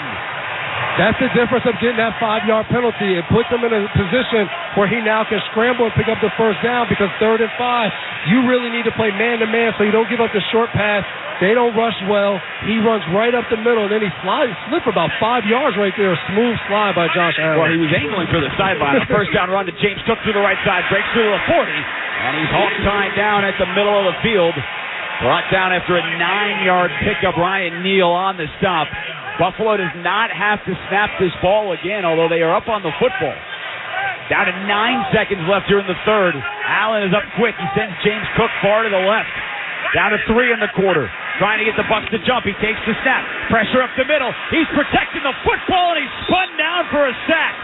That's the difference of getting that 5-yard penalty. It puts him in a position where he now can scramble and pick up the first down, because 3rd and 5, you really need to play man-to-man so you don't give up the short pass. They don't rush well. He runs right up the middle, and then he slipped for about 5 yards right there. A smooth slide by Josh Allen. Well, he was angling for the sideline. A first down run to James Cook through the right side. Breaks through the 40, and he's hog-tied down at the middle of the field. Brought down after a 9-yard pickup. Ryan Neal on the stop. Buffalo does not have to snap this ball again, although they are up on the football. Down to 9 seconds left here in the third. Allen is up quick. He sends James Cook far to the left. Down to 3 in the quarter. Trying to get the Bucs to jump. He takes the snap. Pressure up the middle. He's protecting the football, and he's spun down for a sack.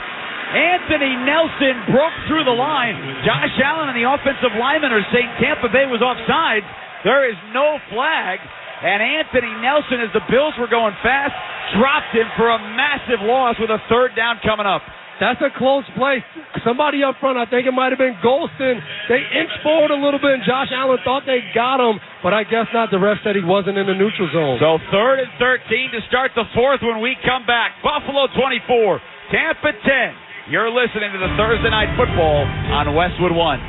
Anthony Nelson broke through the line. Josh Allen and the offensive linemen are saying Tampa Bay was offsides. There is no flag. And Anthony Nelson, as the Bills were going fast, dropped him for a massive loss with a 3rd down coming up. That's a close play. Somebody up front, I think it might have been Golston. They inched forward a little bit, and Josh Allen thought they got him, but I guess not. The ref said he wasn't in the neutral zone. So 3rd and 13 to start the 4th when we come back. Buffalo 24, Tampa 10. You're listening to the Thursday Night Football on Westwood One.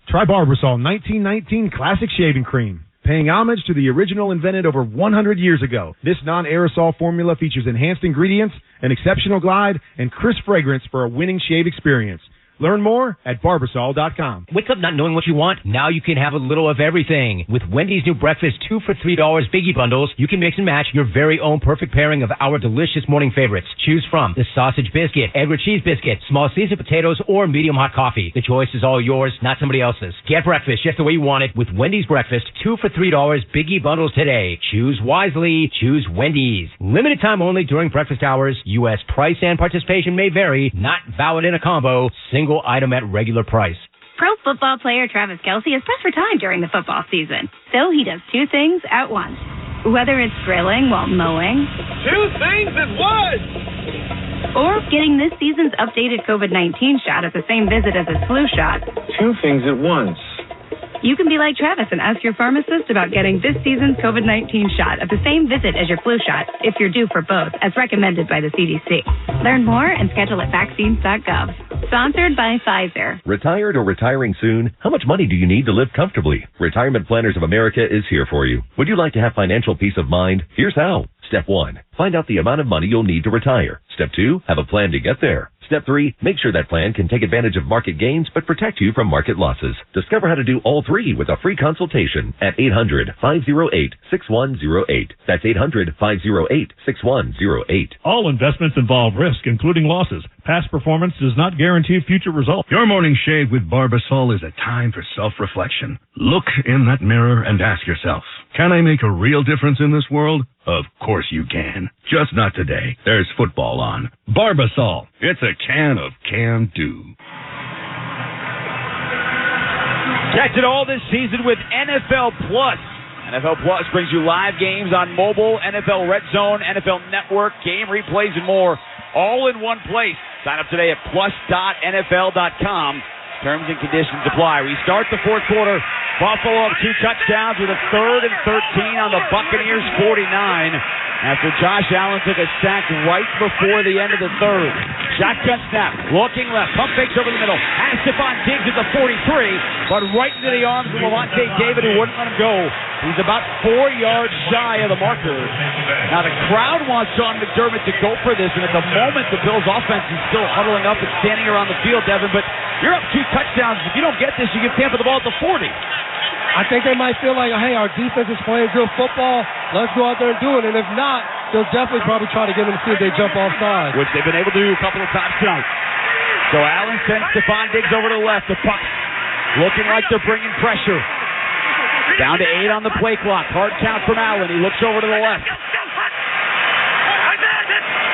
Try Barbasol 1919 Classic Shaving Cream. Paying homage to the original invented over 100 years ago. This non-aerosol formula features enhanced ingredients, an exceptional glide, and crisp fragrance for a winning shave experience. Learn more at Barbasol.com. Wake up not knowing what you want? Now you can have a little of everything. With Wendy's new breakfast 2 for $3 Biggie Bundles, you can mix and match your very own perfect pairing of our delicious morning favorites. Choose from the sausage biscuit, egg or cheese biscuit, small seasoned potatoes, or medium hot coffee. The choice is all yours, not somebody else's. Get breakfast just the way you want it with Wendy's breakfast 2 for $3 Biggie Bundles today. Choose wisely. Choose Wendy's. Limited time only during breakfast hours. U.S. price and participation may vary. Not valid in a combo. Single item at regular price. Pro football player Travis Kelce is pressed for time during the football season, so he does 2 things at once. Whether it's grilling while mowing, 2 things at once, or getting this season's updated COVID-19 shot at the same visit as his flu shot. 2 things at once. You can be like Travis and ask your pharmacist about getting this season's COVID-19 shot at the same visit as your flu shot if you're due for both, as recommended by the CDC. Learn more and schedule at vaccines.gov. Sponsored by Pfizer. Retired or retiring soon? How much money do you need to live comfortably? Retirement Planners of America is here for you. Would you like to have financial peace of mind? Here's how. Step 1. Find out the amount of money you'll need to retire. Step 2. Have a plan to get there. Step 3, make sure that plan can take advantage of market gains but protect you from market losses. Discover how to do all 3 with a free consultation at 800-508-6108. That's 800-508-6108. All investments involve risk, including losses. Past performance does not guarantee future results. Your morning shave with Barbasol is a time for self-reflection. Look in that mirror and ask yourself, can I make a real difference in this world? Of course you can. Just not today. There's football on. Barbasol. It's a can of can-do. Catch it all this season with NFL Plus. NFL Plus brings you live games on mobile, NFL Red Zone, NFL Network, game replays, and more, all in one place. Sign up today at plus.nfl.com. Terms and conditions apply. We start the fourth quarter. Buffalo up 2 touchdowns with a 3rd and 13 on the Buccaneers 49 after Josh Allen took a sack right before the end of the third. Shotgun snap, looking left, pump fakes over the middle. Has Stephon Diggs at the 43, but right into the arms of Levante David, who wouldn't let him go. He's about 4 yards shy of the marker. Now the crowd wants Sean McDermott to go for this, and at the moment the Bills' offense is still huddling up and standing around the field, Devin, but you're up 2 touchdowns. If you don't get this, you give Tampa the ball at the 40. I think they might feel like, hey, our defense is playing good football. Let's go out there and do it. And if not, they'll definitely probably try to get them to see if they jump offside. Which they've been able to do a couple of times tonight. So Allen sends Stephon Diggs over to the left. The Bucs looking like they're bringing pressure. Down to 8 on the play clock. Hard count from Allen. He looks over to the left.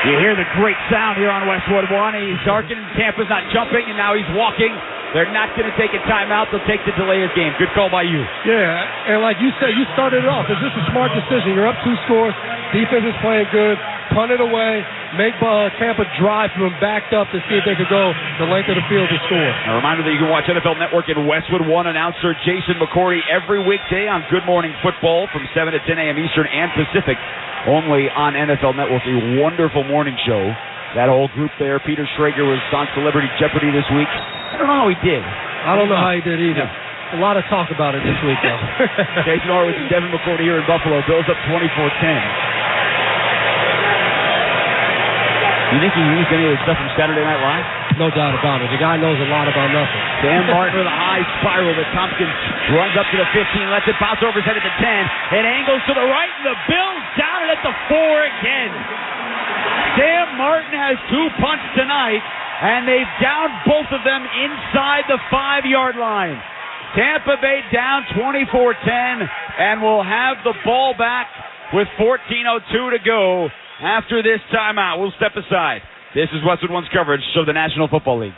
You hear the great sound here on Westwood 1. He's darkening. Tampa's not jumping, and now he's walking. They're not going to take a timeout. They'll take the delay of game. Good call by you. Yeah, and like you said, you started it off. It's just a smart decision. You're up 2 scores. Defense is playing good. Punt it away. Make Tampa drive from them backed up to see if they could go the length of the field to score. A reminder that you can watch NFL Network in Westwood 1. Announcer Jason McCourty every weekday on Good Morning Football from 7 to 10 a.m. Eastern and Pacific. Only on NFL Network. A wonderful morning show. That whole group there. Peter Schrager was on Celebrity Jeopardy this week. I don't know how he did. I don't know how he did either. A lot of talk about it this week, though. Jason Horowitz and Devin McCourty here in Buffalo. Bills up 24-10. You think he used any of the stuff from Saturday Night Live? No doubt about it. The guy knows a lot about nothing. Sam Martin with a high spiral, but Tompkins runs up to the 15, lets it bounce over his head at the 10. It angles to the right, and the Bills down it at the 4 again. Sam Martin has 2 punts tonight, and they've downed both of them inside the 5-yard line. Tampa Bay down 24-10, and will have the ball back with 14:02 to go after this timeout. We'll step aside. This is Westwood One's coverage of the National Football League.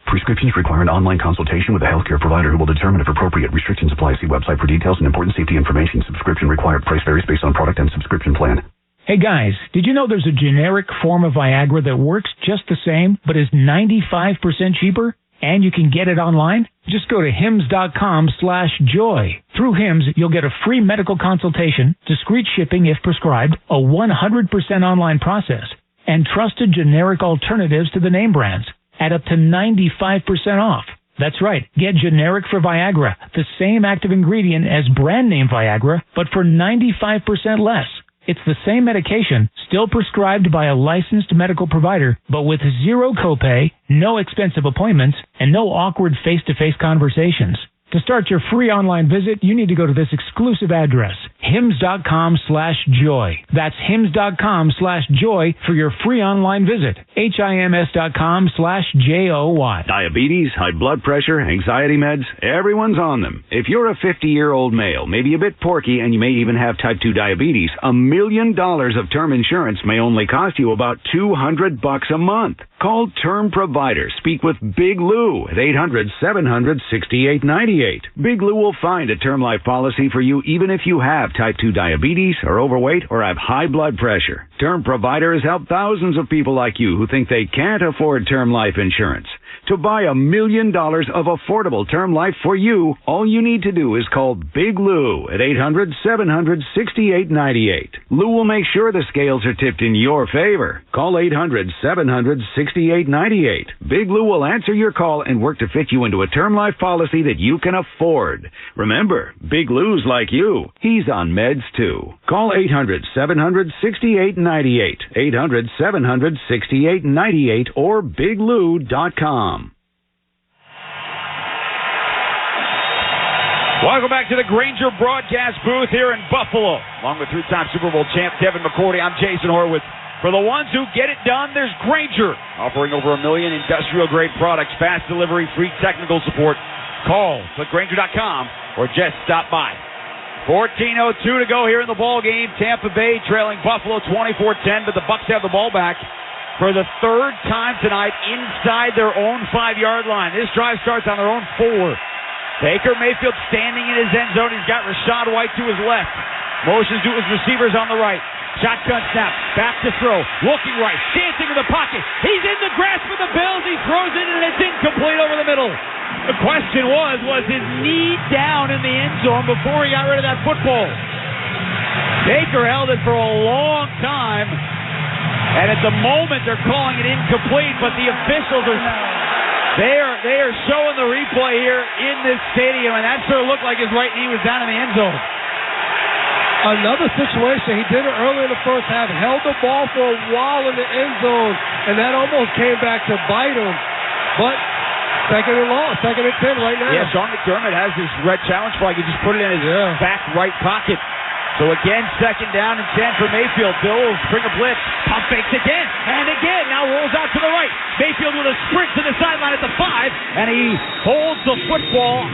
Prescriptions require an online consultation with a healthcare provider who will determine if appropriate. Restrictions apply. See website for details and important safety information. Subscription required. Price varies based on product and subscription plan. Hey guys, did you know there's a generic form of Viagra that works just the same, but is 95% cheaper? And you can get it online? Just go to hims.com/joy. Through Hims, you'll get a free medical consultation, discreet shipping if prescribed, a 100% online process, and trusted generic alternatives to the name brands at up to 95% off. That's right. Get generic for Viagra, the same active ingredient as brand name Viagra, but for 95% less. It's the same medication, still prescribed by a licensed medical provider, but with 0 copay, no expensive appointments, and no awkward face-to-face conversations. To start your free online visit, you need to go to this exclusive address, hims.com/joy. That's hims.com/joy for your free online visit. HIMS.com/JOY. Diabetes, high blood pressure, anxiety meds, everyone's on them. If you're a 50-year-old male, maybe a bit porky, and you may even have type 2 diabetes, $1 million of term insurance may only cost you about $200 a month. Call Term Provider. Speak with Big Lou at 800-700-6898. Big Lou will find a term life policy for you even if you have type 2 diabetes, are overweight, or have high blood pressure. Term Provider has helped thousands of people like you who think they can't afford term life insurance. To buy $1 million of affordable term life for you, all you need to do is call Big Lou at 800-700-6898. Lou will make sure the scales are tipped in your favor. Call 800-700-6898. Big Lou will answer your call and work to fit you into a term life policy that you can afford. Remember, Big Lou's like you. He's on meds too. Call 800-700-6898. 800-700-6898 or biglou.com. Welcome back to the Grainger broadcast booth here in Buffalo. Along with 3-time Super Bowl champ Devin McCourty, I'm Jason Horowitz. For the ones who get it done, there's Grainger, offering over 1 million industrial-grade products, fast delivery, free technical support. Call, click Grainger.com, or just stop by. 14:02 to go here in the ball game. Tampa Bay trailing Buffalo 24-10, but the Bucs have the ball back for the 3rd time tonight inside their own 5-yard line. This drive starts on their own 4. Baker Mayfield standing in his end zone. He's got Rachaad White to his left. Motions to his receivers on the right. Shotgun snap. Back to throw. Looking right. Dancing in the pocket. He's in the grasp of the Bills. He throws it, and it's incomplete over the middle. The question was his knee down in the end zone before he got rid of that football? Baker held it for a long time, and at the moment they're calling it incomplete, but the officials they are showing the replay here in this stadium, and that sure looked like his right knee was down in the end zone. Another situation, he did it early in the first half, held the ball for a while in the end zone, and that almost came back to bite him. But second and 10 right now. Yeah, Sean McDermott has his red challenge flag. He just put it in his back right pocket. So again, second down and 10 for Mayfield. Bills bring a blitz. Pump fakes again and again. Now rolls out to the right. Mayfield with a sprint to the sideline at the 5, and he holds the football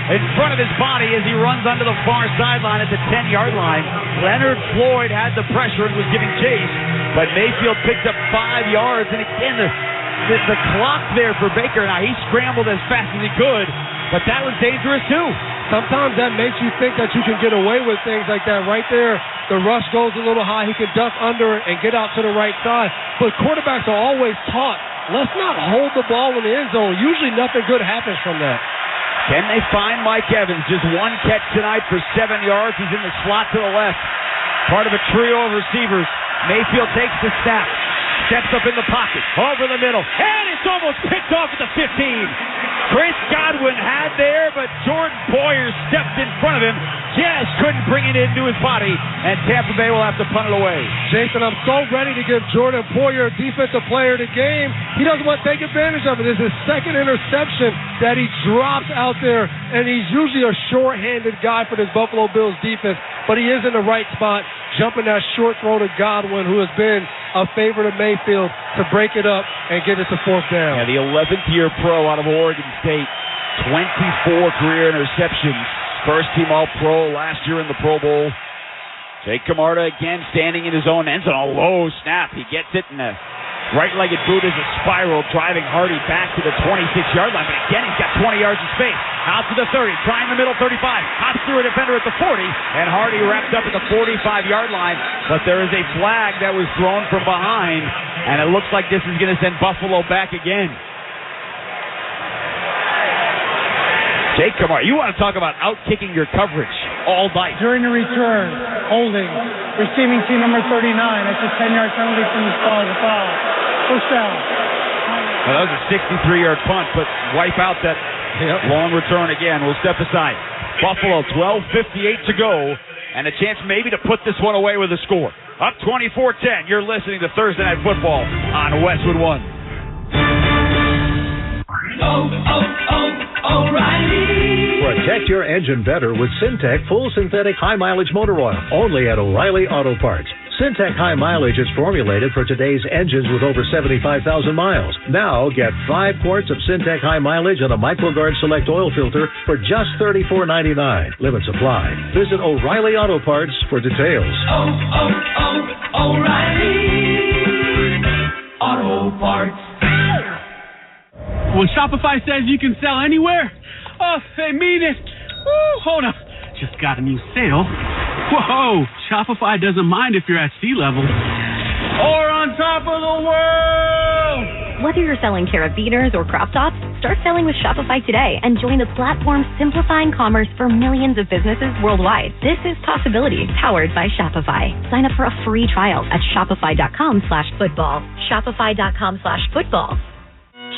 in front of his body as he runs onto the far sideline at the 10-yard line. Leonard Floyd had the pressure and was giving chase, but Mayfield picked up 5 yards. And again, the clock there for Baker. Now, he scrambled as fast as he could, but that was dangerous too. Sometimes that makes you think that you can get away with things like that. Right there, the rush goes a little high. He can duck under it and get out to the right side. But quarterbacks are always taught, let's not hold the ball in the end zone. Usually nothing good happens from that. Can they find Mike Evans? Just one catch tonight for 7 yards. He's in the slot to the left. Part of a trio of receivers. Mayfield takes the snap. Steps up in the pocket. Over the middle. And it's almost picked off at the 15. Chris Godwin had there, but Jordan Poyer stepped in front of him. Just couldn't bring it into his body. And Tampa Bay will have to punt it away. Jason, I'm so ready to give Jordan Poyer Defensive Player of the Game. He doesn't want to take advantage of it. This is his second interception that he drops out there, and he's usually a short-handed guy for this Buffalo Bills defense, but he is in the right spot, jumping that short throw to Godwin, who has been a favorite of Mayfield, to break it up and get it to fourth down. Yeah, the 11th year pro out of Oregon State, 24 career interceptions. First team All-Pro last year in the Pro Bowl. Jake Camarda again standing in his own end zone. A low snap. He gets it in the right-legged boot as a spiral, driving Hardy back to the 26-yard line. But again, he's got 20 yards of space. Out to the 30, trying the middle 35. Hops through a defender at the 40, and Hardy wrapped up at the 45-yard line. But there is a flag that was thrown from behind, and it looks like this is going to send Buffalo back again. Jake Camarda, you want to talk about out-kicking your coverage all night. During the return, holding, receiving team number 39. That's a 10-yard penalty from the spot of the foul. First down. Well, that was a 63-yard punt, but wipe out that long return again. We'll step aside. Buffalo, 12:58 to go, and a chance maybe to put this one away with a score. Up 24-10. You're listening to Thursday Night Football on Westwood One. O'Reilly. Protect your engine better with Syntec Full Synthetic High Mileage Motor Oil, only at O'Reilly Auto Parts. Syntec High Mileage is formulated for today's engines with over 75,000 miles. Now get 5 quarts of Syntec High Mileage and a MicroGuard Select oil filter for just $34.99. Limit supply. Visit O'Reilly Auto Parts for details. O'Reilly Auto Parts. When Shopify says you can sell anywhere, oh, they mean it. Woo, hold up. Just got a new sale. Whoa, Shopify doesn't mind if you're at sea level or on top of the world. Whether you're selling carabiners or crop tops, start selling with Shopify today and join the platform simplifying commerce for millions of businesses worldwide. This is Possibility, powered by Shopify. Sign up for a free trial at shopify.com/football. Shopify.com/football.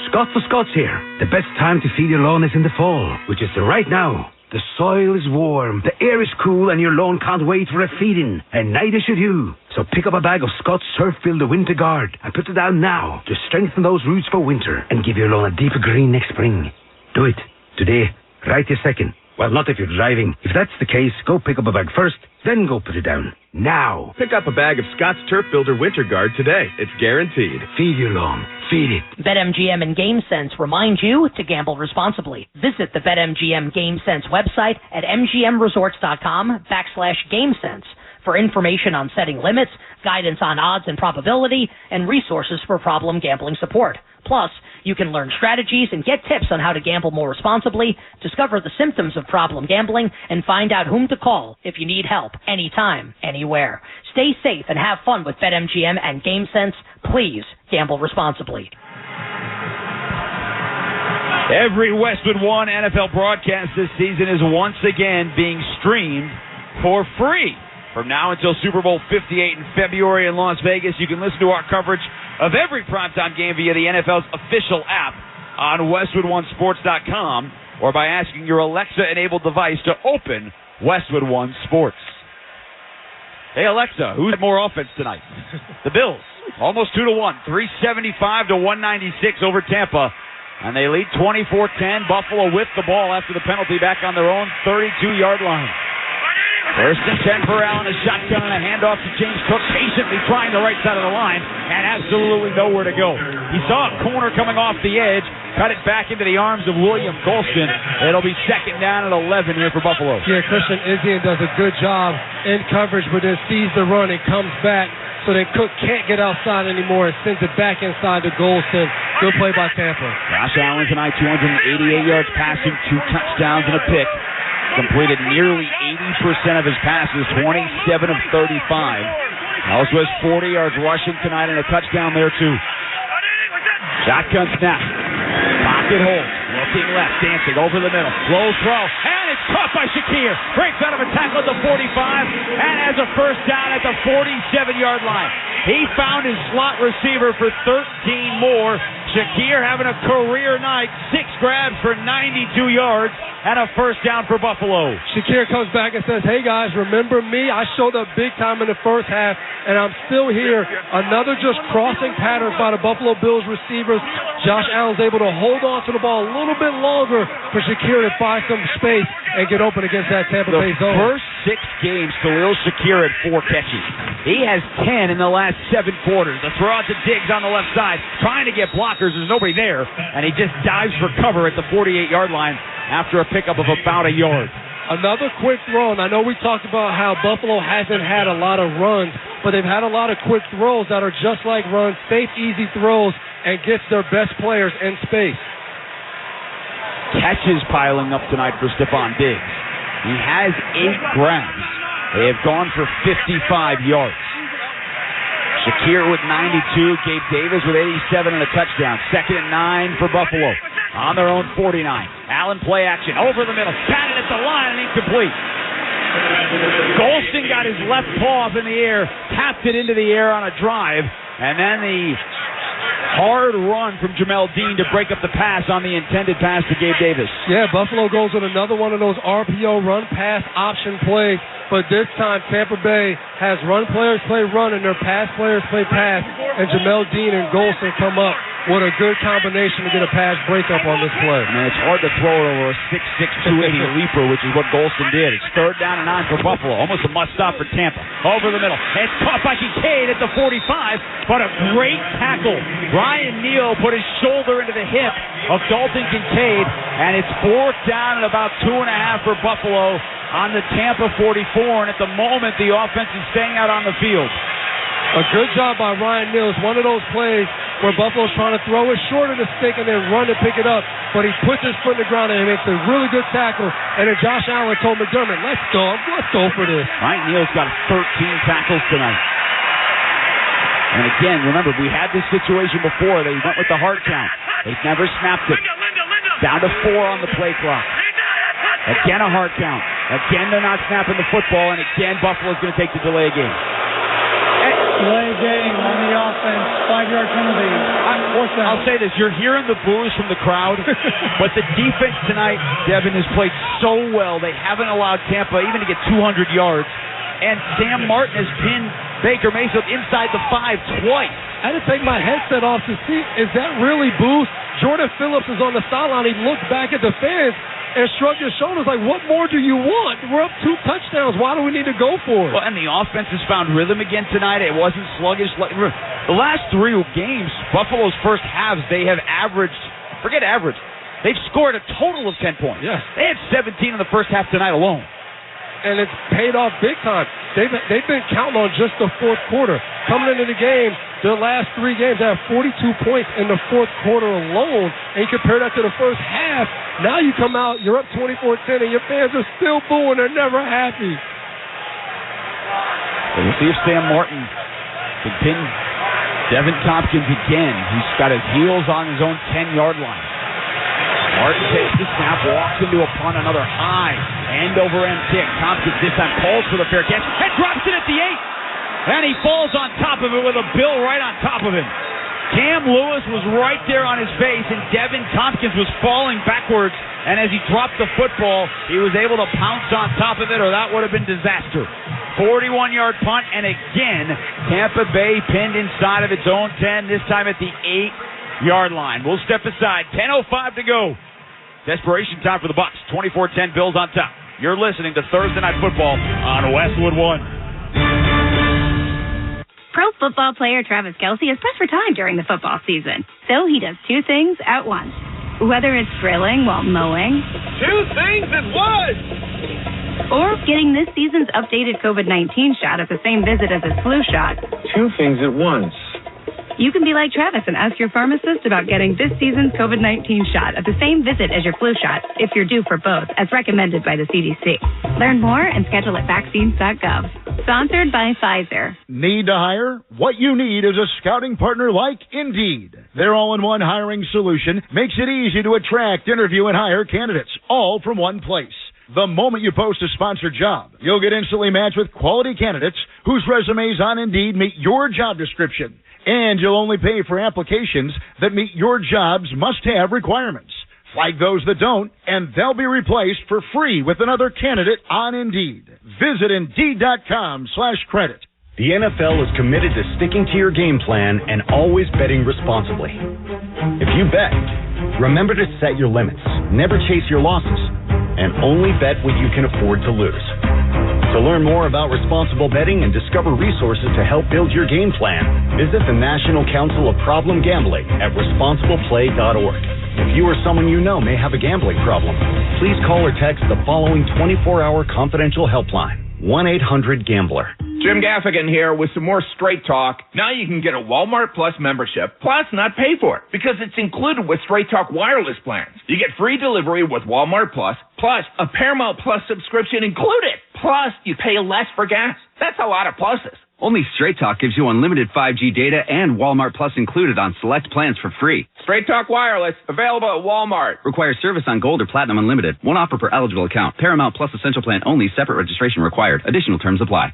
Scott for Scots here. The best time to feed your lawn is in the fall, which is right now. The soil is warm, the air is cool, and your lawn can't wait for a feeding. And neither should you. So pick up a bag of Scott's Turf Builder Winter Guard and put it down now to strengthen those roots for winter and give your lawn a deeper green next spring. Do it. Today. Right this second. Well, not if you're driving. If that's the case, go pick up a bag first, then go put it down. Now. Pick up a bag of Scott's Turf Builder Winter Guard today. It's guaranteed. Feed your lawn. Feed it. BetMGM and GameSense remind you to gamble responsibly. Visit the BetMGM GameSense website at mgmresorts.com/GameSense for information on setting limits, guidance on odds and probability, and resources for problem gambling support. Plus, you can learn strategies and get tips on how to gamble more responsibly, discover the symptoms of problem gambling, and find out whom to call if you need help anytime, anywhere. Stay safe and have fun with BetMGM and GameSense. Please gamble responsibly. Every Westwood One NFL broadcast this season is once again being streamed for free. From now until Super Bowl 58 in February in Las Vegas, you can listen to our coverage of every primetime game via the NFL's official app on WestwoodOneSports.com or by asking your Alexa-enabled device to open Westwood One Sports. Hey, Alexa, who's had more offense tonight? The Bills, almost 2-1, 375 to 196 over Tampa. And they lead 24-10. Buffalo with the ball after the penalty back on their own 32-yard line. First and 10 for Allen, a shotgun and a handoff to James Cook, patiently trying the right side of the line, and absolutely nowhere to go. He saw a corner coming off the edge, cut it back into the arms of William Golston. It'll be second down at 11 here for Buffalo. Yeah, Christian Izzian does a good job in coverage, but then sees the run and comes back. So then Cook can't get outside anymore and sends it back inside to Golston. Good play by Tampa. Josh Allen tonight, 288 yards passing, 2 touchdowns and a pick. Completed nearly 80% of his passes, 27 of 35. Also has 40 yards rushing tonight and a touchdown there too. Shotgun snap. Pocket hold. Looking left, dancing over the middle. Low throw. And it's caught by Shakir. Breaks out of a tackle at the 45 and has a first down at the 47-yard line. He found his slot receiver for 13 more. Shakir having a career night. 6 grabs for 92 yards and a first down for Buffalo. Shakir comes back and says, hey guys, remember me? I showed up big time in the first half and I'm still here. Another just crossing patterns by the Buffalo Bills receivers. Josh Allen's able to hold on to the ball a little bit longer for Shakir to find some space and get open against that Tampa Bay zone. The first 6 games, Khalil Shakir had 4 catches. He has 10 in the last 7 quarters. The throw out to Diggs on the left side, trying to get blockers. There's nobody there, and he just dives for cover at the 48-yard line after a pickup of about a yard. Another quick throw, and I know we talked about how Buffalo hasn't had a lot of runs, but they've had a lot of quick throws that are just like runs, safe, easy throws, and gets their best players in space. Catches piling up tonight for Stephon Diggs. He has 8 grabs. They have gone for 55 yards. Shakir with 92, Gabe Davis with 87 and a touchdown. Second and 9 for Buffalo on their own 49. Allen play action over the middle, batted at the line and incomplete. Golston got his left paw up in the air, tapped it into the air on a drive, and then the hard run from Jamel Dean to break up the pass on the intended pass to Gabe Davis. Yeah, Buffalo goes with another one of those RPO run-pass option plays, but this time Tampa Bay has run players play run and their pass players play pass, and Jamel Dean and Golston come up with a good combination to get a pass breakup on this play. Man, it's hard to throw it over a 6'6", 280 leaper, which is what Golston did. It's third down and 9 for Buffalo. Almost a must-stop for Tampa. Over the middle. It's caught by Kincaid at the 45, but a great tackle. Ryan Neal put his shoulder into the hip of Dalton Kincaid, and it's 4th down and about 2.5 for Buffalo on the Tampa 44, and at the moment the offense is staying out on the field. A good job by Ryan Neal. It's one of those plays where Buffalo's trying to throw it short of the stick and then run to pick it up, but he puts his foot in the ground and he makes a really good tackle, and then Josh Allen told McDermott, let's go for this. Ryan Neal's got 13 tackles tonight. And again, remember, we had this situation before. They went with the hard count. They never snapped it. Down to 4 on the play clock. Again, a hard count. Again, they're not snapping the football, and again, Buffalo's going to take the delay game. Delay game on the offense, 5-yard penalty. I'll say this, you're hearing the boos from the crowd, but the defense tonight, Devin, has played so well. They haven't allowed Tampa even to get 200 yards, and Sam Martin has pinned Baker Mayfield inside the 5 twice. I had to take my headset off to see, is that really boos? Jordan Phillips is on the sideline. He looked back at the fans and shrugged his shoulders like, what more do you want? We're up 2 touchdowns. Why do we need to go for it? Well, and the offense has found rhythm again tonight. It wasn't sluggish. The last 3 games, Buffalo's first halves, they have averaged, forget average, they've scored a total of 10 points. Yes. They had 17 in the first half tonight alone. And it's paid off big time. They've been counting on just the fourth quarter. Coming into the game, their last 3 games, they have 42 points in the fourth quarter alone. And you compare that to the first half, now you come out, you're up 24-10, and your fans are still booing. They're never happy. We'll see if Sam Martin can pin Devin Tompkins again. He's got his heels on his own 10-yard line. Martin takes the snap, walks into a punt, another high end-over-end kick. Tompkins this time calls for the fair catch and drops it at the 8. And he falls on top of it with a bill right on top of him. Cam Lewis was right there on his face, and Devin Tompkins was falling backwards. And as he dropped the football, he was able to pounce on top of it, or that would have been disaster. 41-yard punt, and again, Tampa Bay pinned inside of its own 10, this time at the 8-yard line. We'll step aside. 10:05 to go. Desperation time for the Bucs. 24-10 Bills on top. You're listening to Thursday Night Football on Westwood One. Pro football player Travis Kelce is pressed for time during the football season, so he does two things at once. Whether it's drilling while mowing, Two things at once! or getting this season's updated COVID-19 shot at the same visit as his flu shot. Two things at once. You can be like Travis and ask your pharmacist about getting this season's COVID-19 shot at the same visit as your flu shot if you're due for both, as recommended by the CDC. Learn more and schedule at vaccines.gov. Sponsored by Pfizer. Need to hire? What you need is a scouting partner like Indeed. Their all-in-one hiring solution makes it easy to attract, interview, and hire candidates, all from one place. The moment you post a sponsored job, you'll get instantly matched with quality candidates whose resumes on Indeed meet your job description. And you'll only pay for applications that meet your job's must-have requirements. Flag those that don't, and they'll be replaced for free with another candidate on Indeed. Visit Indeed.com/credit. The NFL is committed to sticking to your game plan and always betting responsibly. If you bet, remember to set your limits, never chase your losses, and only bet what you can afford to lose. To learn more about responsible betting and discover resources to help build your game plan, visit the National Council of Problem Gambling at responsibleplay.org. If you or someone you know may have a gambling problem, please call or text the following 24-hour confidential helpline, 1-800-GAMBLER. Jim Gaffigan here with some more Straight Talk. Now you can get a Walmart Plus membership, plus not pay for it, because it's included with Straight Talk wireless plans. You get free delivery with Walmart Plus, plus a Paramount Plus subscription included. Plus, you pay less for gas. That's a lot of pluses. Only Straight Talk gives you unlimited 5G data and Walmart Plus included on select plans for free. Straight Talk Wireless, available at Walmart. Requires service on Gold or Platinum Unlimited. One offer per eligible account. Paramount Plus Essential Plan only. Separate registration required. Additional terms apply.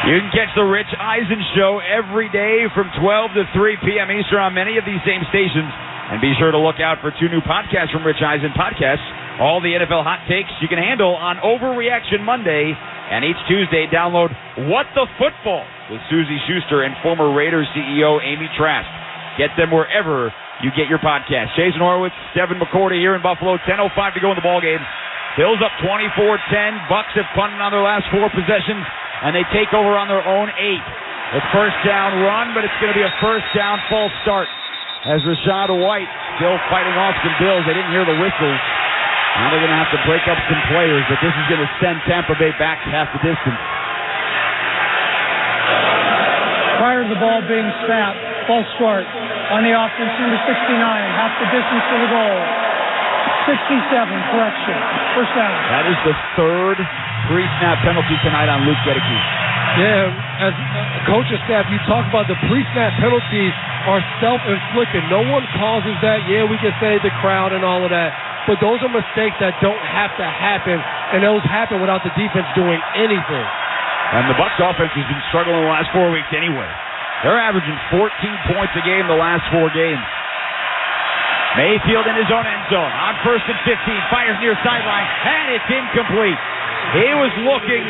You can catch the Rich Eisen Show every day from 12 to 3 p.m. Eastern on many of these same stations. And be sure to look out for 2 new podcasts from Rich Eisen Podcasts. All the NFL hot takes you can handle on Overreaction Monday. And each Tuesday, download What the Football with Susie Schuster and former Raiders CEO Amy Trask. Get them wherever you get your podcast. Jason Horowitz, Devin McCourty here in Buffalo. 10:05 to go in the ballgame. Bills up 24-10. Bucs have punted on their last 4 possessions, and they take over on their own 8. It's first down run, but it's going to be a first down false start. As Rachaad White still fighting off some Bills. They didn't hear the whistles. Now they're going to have to break up some players, but this is going to send Tampa Bay back half the distance. Prior to the ball being snapped, false start on the offense into 69, half the distance to the goal. 67, correction, first down. That is the third pre-snap penalty tonight on Luke Gedeke. Yeah, as coaching staff, you talk about the pre-snap penalties are self-inflicted. No one causes that. Yeah, we can say the crowd and all of that. But those are mistakes that don't have to happen, and those happen without the defense doing anything. And the Bucs offense has been struggling the last 4 weeks anyway. They're averaging 14 points a game the last 4 games. Mayfield in his own end zone. On 1st and 15, fires near sideline, and it's incomplete. He was looking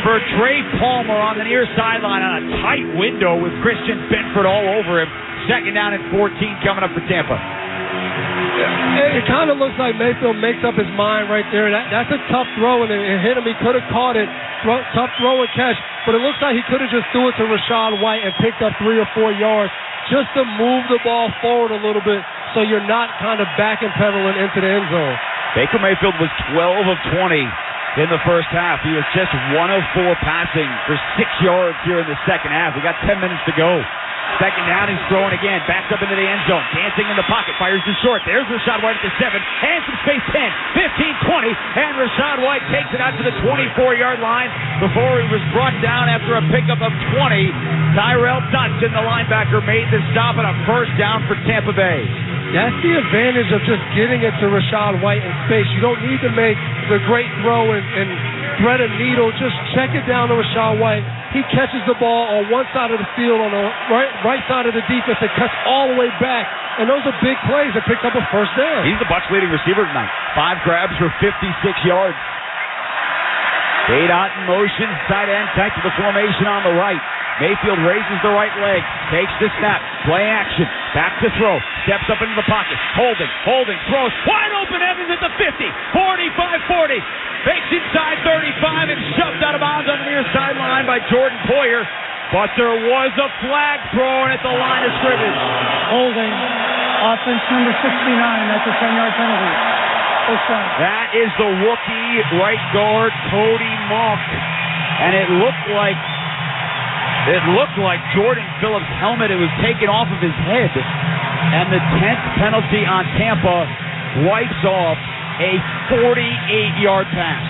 for Trey Palmer on the near sideline on a tight window with Christian Benford all over him. 2nd down and 14 coming up for Tampa. It kind of looks like Mayfield makes up his mind right there. That's a tough throw, and it hit him. He could have caught it. Tough throw and catch. But it looks like he could have just threw it to Rachaad White and picked up 3 or 4 yards just to move the ball forward a little bit so you're not kind of back and pedaling into the end zone. Baker Mayfield was 12 of 20 in the first half. He was just 1 of 4 passing for 6 yards here in the second half. We got 10 minutes to go. 2nd down, he's throwing again. Backs up into the end zone. Dancing in the pocket. Fires to short. There's Rachaad White at the 7. And some space 10, 15, 20. And Rachaad White takes it out to the 24-yard line before he was brought down after a pickup of 20. Tyrell Dodson, the linebacker, made the stop on a first down for Tampa Bay. That's the advantage of just getting it to Rachaad White in space. You don't need to make the great throw and thread a needle. Just check it down to Rachaad White. He catches the ball on one side of the field, on the right side of the defense, and cuts all the way back. And those are big plays that picked up a first down. He's the Bucs' leading receiver tonight. 5 grabs for 56 yards. K-Dot in motion, tight end, tight to the formation on the right. Mayfield raises the right leg, takes the snap, play action, back to throw, steps up into the pocket, holding, throws, wide open, Evans at the 50, 45-40, fakes inside 35 and shoved out of bounds on the near sideline by Jordan Poyer, but there was a flag thrown at the line of scrimmage. Holding, offense number 69, that's a 10-yard penalty. That is the rookie right guard, Cody Mauch, and it looked like Jordan Phillips' helmet. It was taken off of his head. And the 10th penalty on Tampa wipes off a 48-yard pass.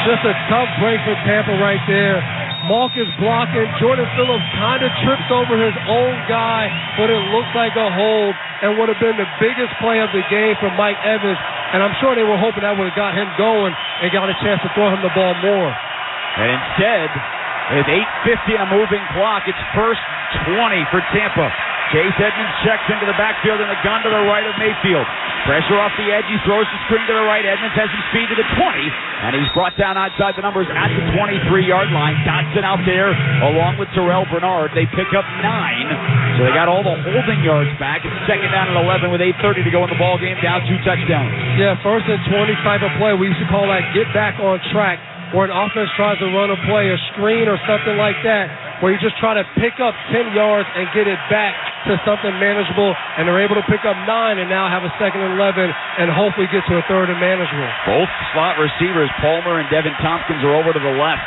Just a tough break for Tampa right there. Mauch is blocking. Jordan Phillips kind of trips over his own guy, but it looks like a hold and would have been the biggest play of the game for Mike Evans. And I'm sure they were hoping that would have got him going and got a chance to throw him the ball more. And instead, with 8:50 and a moving clock, it's first 20 for Tampa. Chase Edmonds checks into the backfield and the gun to the right of Mayfield. Pressure off the edge. He throws the screen to the right. Edmonds has some speed to the 20, and he's brought down outside the numbers at the 23-yard line. Dotson out there along with Terrell Bernard. They pick up 9, so they got all the holding yards back. It's second down and 11 with 8:30 to go in the ball game, down 2 touchdowns. Yeah, first and 20 type of play. We used to call that get back on track, where an offense tries to run a play, a screen or something like that, where you just try to pick up 10 yards and get it back to something manageable, and they're able to pick up 9 and now have a second and 11 and hopefully get to a third and manageable. Both slot receivers, Palmer and Devin Tompkins, are over to the left.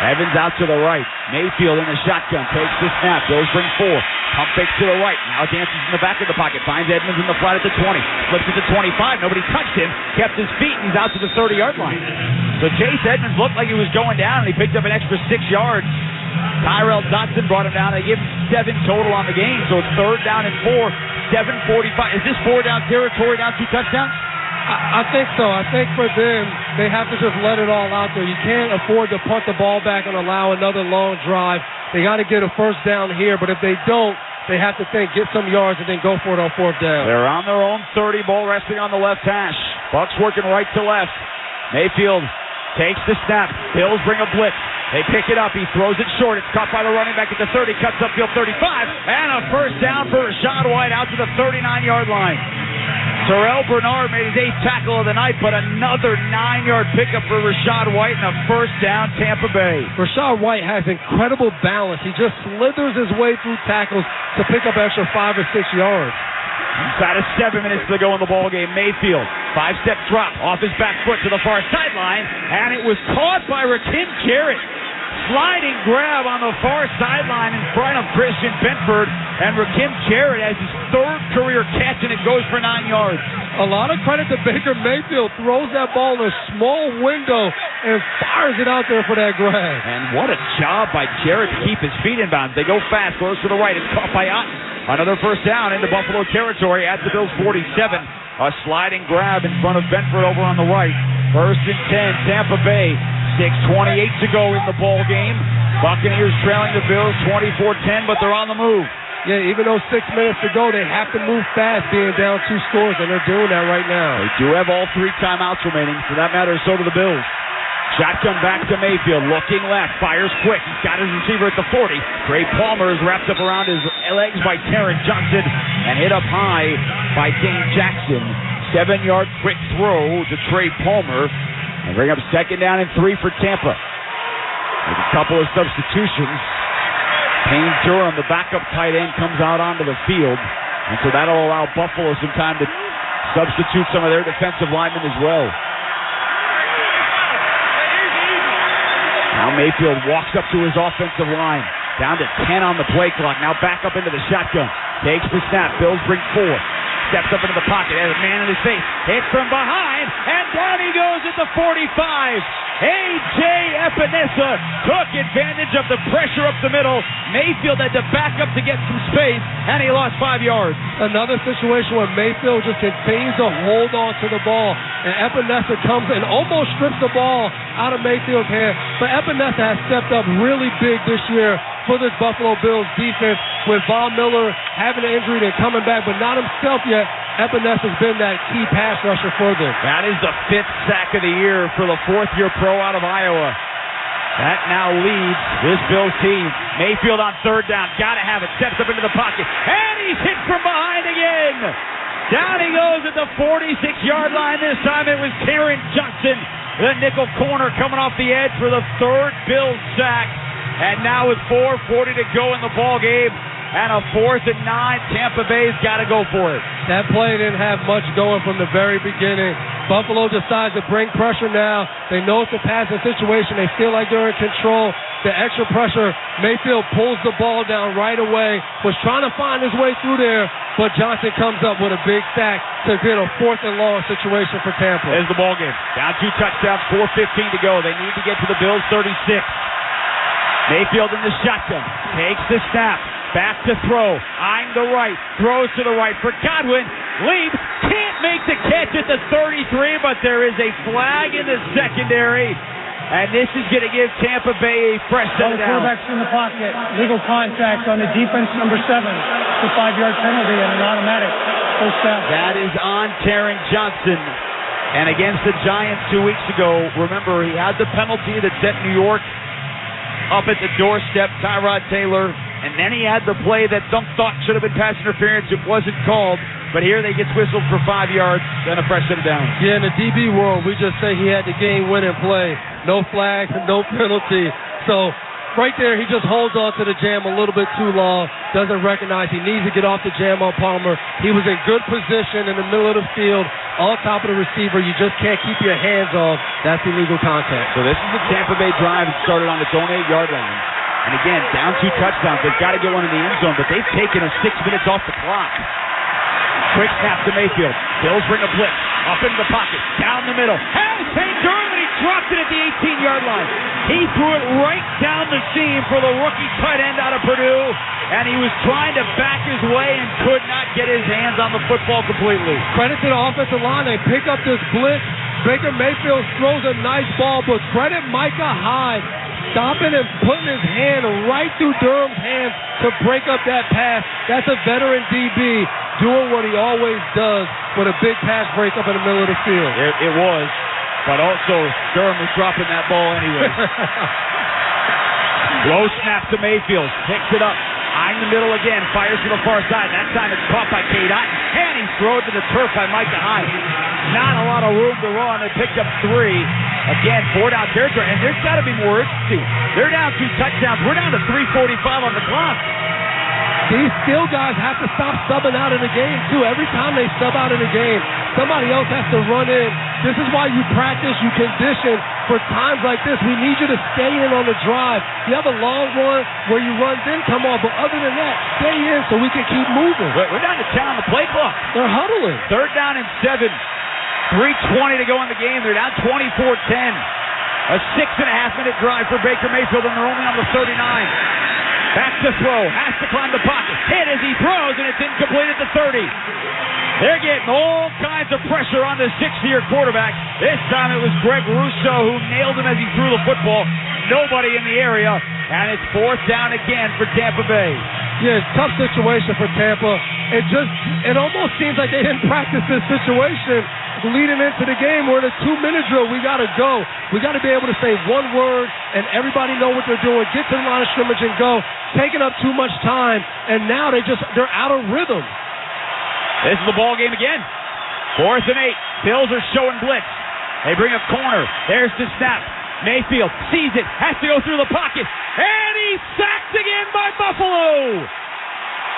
Evans out to the right. Mayfield in the shotgun, takes the snap. Bills bring 4. Pump fakes to the right. Now dances in the back of the pocket. Finds Edmonds in the flat at the 20. Flips it to 25. Nobody touched him. Kept his feet, and he's out to the 30-yard line. So Chase Edmonds looked like he was going down, and he picked up an extra 6 yards. Tyrell Dotson brought him down. They give him 7 total on the game, so it's third down and 4. 7:45. Is this 4-down territory, down 2 touchdowns? I think so. I think for them, they have to just let it all out there. You can't afford to punt the ball back and allow another long drive. They got to get a first down here, but if they don't, they have to think, get some yards, and then go for it on 4th down. They're on their own 30, ball resting on the left hash. Bucks working right to left. Mayfield takes the snap. Bills bring a blitz. They pick it up. He throws it short. It's caught by the running back at the 30. Cuts upfield 35. And a first down for Rachaad White out to the 39-yard line. Terrell Bernard made his 8th tackle of the night, but another 9-yard pickup for Rachaad White and a first down, Tampa Bay. Rachaad White has incredible balance. He just slithers his way through tackles to pick up extra 5 or 6 yards. Inside of 7 minutes to go in the ball game. Mayfield, 5-step drop off his back foot to the far sideline, and it was caught by Rakim Jarrett. Sliding grab on the far sideline in front of Christian Benford, and Rakim Jarrett has his 3rd career catch, and it goes for 9 yards. A lot of credit to Baker Mayfield. Throws that ball in a small window and fires it out there for that grab. And what a job by Jarrett to keep his feet in bounds. They go fast, goes to the right. It's caught by Otten. Another first down into Buffalo territory at the Bills' 47. A sliding grab in front of Benford over on the right. First and 10, Tampa Bay. 6:28 to go in the ball game. Buccaneers trailing the Bills 24-10, but they're on the move. Yeah, even though 6 minutes to go, they have to move fast, being down 2 scores, and they're doing that right now. They do have all 3 timeouts remaining. For that matter, so do the Bills. Shotgun back to Mayfield, looking left, fires quick. He's got his receiver at the 40. Trey Palmer is wrapped up around his legs by Taron Johnson and hit up high by Dane Jackson. 7-yard quick throw to Trey Palmer. And bring up second down and 3 for Tampa. With a couple of substitutions. Payne Durham, the backup tight end, comes out onto the field. And so that'll allow Buffalo some time to substitute some of their defensive linemen as well. Now Mayfield walks up to his offensive line. Down to 10 on the play clock. Now back up into the shotgun. Takes the snap. Bills bring 4. Steps up into the pocket, has a man in his face, hits from behind, and down he goes at the 45. A.J. Epinesa took advantage of the pressure up the middle. Mayfield had to back up to get some space, and he lost 5 yards. Another situation where Mayfield just continues to hold on to the ball, and Epinesa comes and almost strips the ball out of Mayfield's hand. But Epinesa has stepped up really big this year for this Buffalo Bills defense, with Von Miller having an injury and coming back, but not himself yet. Epinesa's been that key pass rusher for them. That is the 5th sack of the year for the 4th-year pro out of Iowa. That now leads this Bills team. Mayfield on 3rd down. Got to have it. Steps up into the pocket. And he's hit from behind again. Down he goes at the 46-yard line. This time it was Taron Johnson, the nickel corner, coming off the edge for the 3rd Bills sack. And now with 4:40 to go in the ball game, and a 4th and 9, Tampa Bay's got to go for it. That play didn't have much going from the very beginning. Buffalo decides to bring pressure now. They know it's a passing situation. They feel like they're in control. The extra pressure, Mayfield pulls the ball down right away, was trying to find his way through there, but Johnson comes up with a big sack to get a 4th and long situation for Tampa. There's the ball game. Down 2 touchdowns, 4:15 to go. They need to get to the Bills' 36. Mayfield in the shotgun. Takes the snap. Back to throw, eyeing the right, throws to the right for Godwin, leaps, can't make the catch at the 33, but there is a flag in the secondary, and this is going to give Tampa Bay a fresh set down. Quarterback's in the pocket, legal contact on the defense, number 7, the 5-yard penalty and an automatic first down. That is on Taron Johnson, and against the Giants 2 weeks ago, remember he had the penalty that sent New York up at the doorstep, Tyrod Taylor. And then he had the play that some thought should have been pass interference. It wasn't called. But here they get whistled for 5 yards and a fresh set down. Yeah, in the DB world, we just say he had the game-winning play. No flag, no penalty. So right there, he just holds on to the jam a little bit too long. Doesn't recognize he needs to get off the jam on Palmer. He was in good position in the middle of the field, on top of the receiver. You just can't keep your hands on. That's illegal contact. So this is the Tampa Bay drive that started on its own 8-yard line. And again, down 2 touchdowns. They've got to get one in the end zone, but they've taken 6 minutes off the clock. Quick snap to Mayfield. Bills bring a blitz. Up into the pocket. Down the middle. Has St. Durham, and he dropped it at the 18-yard line. He threw it right down the seam for the rookie tight end out of Purdue, and he was trying to back his way and could not get his hands on the football completely. Credit to the offensive line. They pick up this blitz. Baker Mayfield throws a nice ball, but credit Micah Hyde stopping and putting his hand right through Durham's hands to break up that pass. That's a veteran DB doing what he always does with a big pass breakup in the middle of the field. It was, but also Durham was dropping that ball anyway. Low snap to Mayfield, picks it up, eyeing the middle again, fires to the far side. That time it's caught by Cade Otton, and he's thrown to the turf by Micah Hyde. Not a lot of room to run. They picked up 3. Again, 4 down territory, and there's got to be more urgency. They're down 2 touchdowns. We're down to 3:45 on the clock. These skill guys have to stop subbing out of the game, too. Every time they sub out of the game, somebody else has to run in. This is why you practice, you condition for times like this. We need you to stay in on the drive. You have a long one where you run, then come on, but other than that, stay in so we can keep moving. We're down to 10 on the play clock. They're huddling. 3rd down and 7. 3:20 to go in the game. They're down 24-10. A 6.5-minute drive for Baker Mayfield, and they're only on the 39. Back to throw. Has to climb the pocket. Hit as he throws, and it's incomplete at the 30. They're getting all kinds of pressure on the 6th-year quarterback. This time it was Greg Russo who nailed him as he threw the football. Nobody in the area, and it's 4th down again for Tampa Bay. Yeah, it's a tough situation for Tampa. It almost seems like they didn't practice this situation leading into the game. We're in a 2-minute drill. We got to go. We got to be able to say one word and everybody know what they're doing. Get to the line of scrimmage and go. Taking up too much time, and now they're out of rhythm. This is the ball game again. 4th and 8. Bills are showing blitz. They bring a corner. There's the snap. Mayfield sees it, has to go through the pocket, and he's sacked again by Buffalo.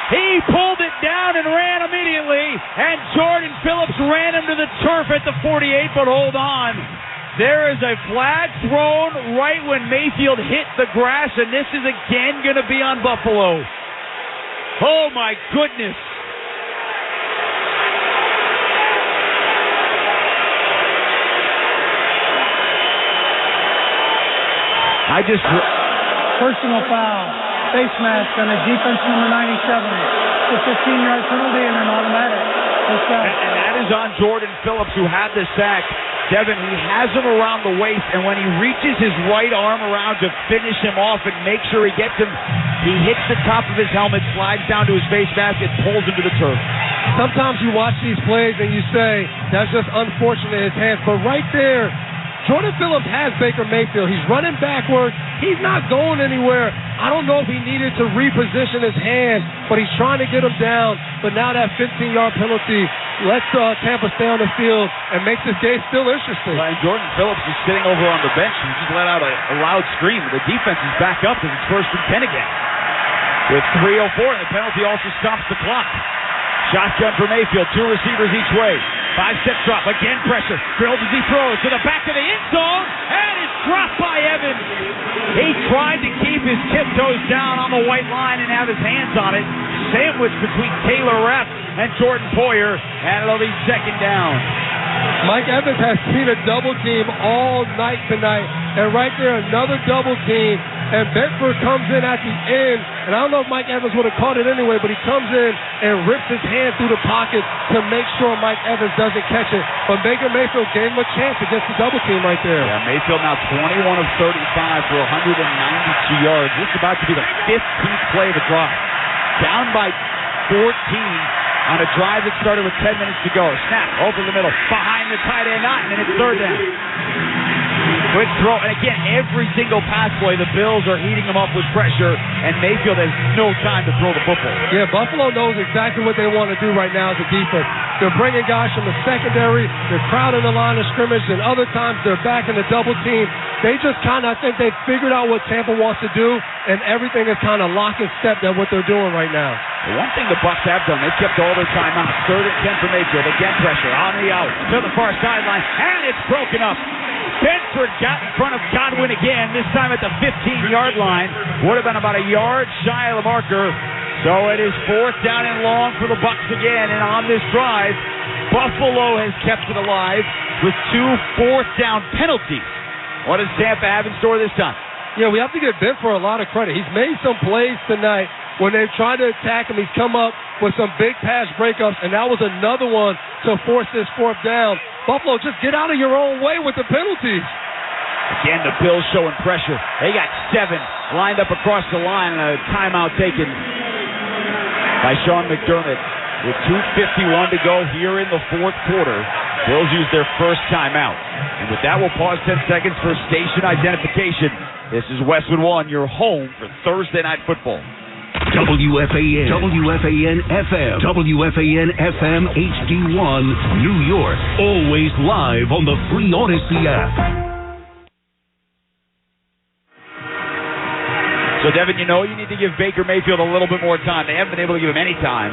He pulled it down and ran immediately, and Jordan Phillips ran him to the turf at the 48, but hold on. There is a flag thrown right when Mayfield hit the grass, and this is again going to be on Buffalo. Oh, my goodness. Personal foul. Face mask on a defense number 97. It's a 15-yard penalty and an automatic. And that is on Jordan Phillips, who had the sack. Devin, he has him around the waist, and when he reaches his right arm around to finish him off and make sure he gets him, he hits the top of his helmet, slides down to his face mask, and pulls him to the turf. Sometimes you watch these plays and you say, that's just unfortunate in his hands. But right there, Jordan Phillips has Baker Mayfield. He's running backwards. He's not going anywhere. I don't know if he needed to reposition his hand, but he's trying to get him down. But now that 15-yard penalty lets Tampa stay on the field and makes this game still interesting. And Jordan Phillips is sitting over on the bench. He just let out a loud scream. The defense is back up, and it's 1st and 10 again. With 3:04, and the penalty also stops the clock. Shotgun for Mayfield, 2 receivers each way. 5-step drop, again pressure. Drills as he throws to the back of the end zone, and it's dropped by Evans. He tried to keep his tiptoes down on the white line and have his hands on it. Sandwiched between Taylor Rapp and Jordan Poyer, and it'll be 2nd down. Mike Evans has seen a double team all night tonight, and right there another double team, and Bedford comes in at the end, and I don't know if Mike Evans would have caught it anyway, but he comes in and rips his hand through the pocket to make sure Mike Evans doesn't catch it, but Baker Mayfield gave him a chance against the double team right there. Yeah, Mayfield now 21 of 35 for 192 yards. This is about to be the 15th play of the drive. Down by 14 on a drive that started with 10 minutes to go. Snap over the middle, behind the tight end, and it's 3rd down. Quick throw, and again, every single pass play, the Bills are heating them up with pressure, and Mayfield has no time to throw the football. Yeah, Buffalo knows exactly what they want to do right now as a defense. They're bringing guys from the secondary, they're crowding the line of scrimmage, and other times they're back in the double team. They just kind of, I think they've figured out what Tampa wants to do, and everything is kind of lock and step at what they're doing right now. The one thing the Bucs have done, they've kept all their timeouts. 3rd and 10 for Mayfield. Again, pressure on the out to the far sideline, and it's broken up. Bedford got in front of Godwin again, this time at the 15-yard line. Would have been about a yard shy of the marker. So it is 4th down and long for the Bucs again. And on this drive, Buffalo has kept it alive with 2 4th-down penalties. What does Tampa have in store this time? Yeah, we have to give Bedford a lot of credit. He's made some plays tonight. When they've tried to attack him, he's come up with some big pass breakups, and that was another one to force this 4th down. Buffalo, just get out of your own way with the penalties. Again, the Bills showing pressure. They got 7 lined up across the line, and a timeout taken by Sean McDermott. With 2:51 to go here in the 4th quarter, Bills use their first timeout. And with that, we'll pause 10 seconds for station identification. This is Westwood One, your home for Thursday Night Football. WFAN, WFAN FM, WFAN FM HD1, New York. Always live on the free Odyssey app. So, Devin, you need to give Baker Mayfield a little bit more time. They haven't been able to give him any time,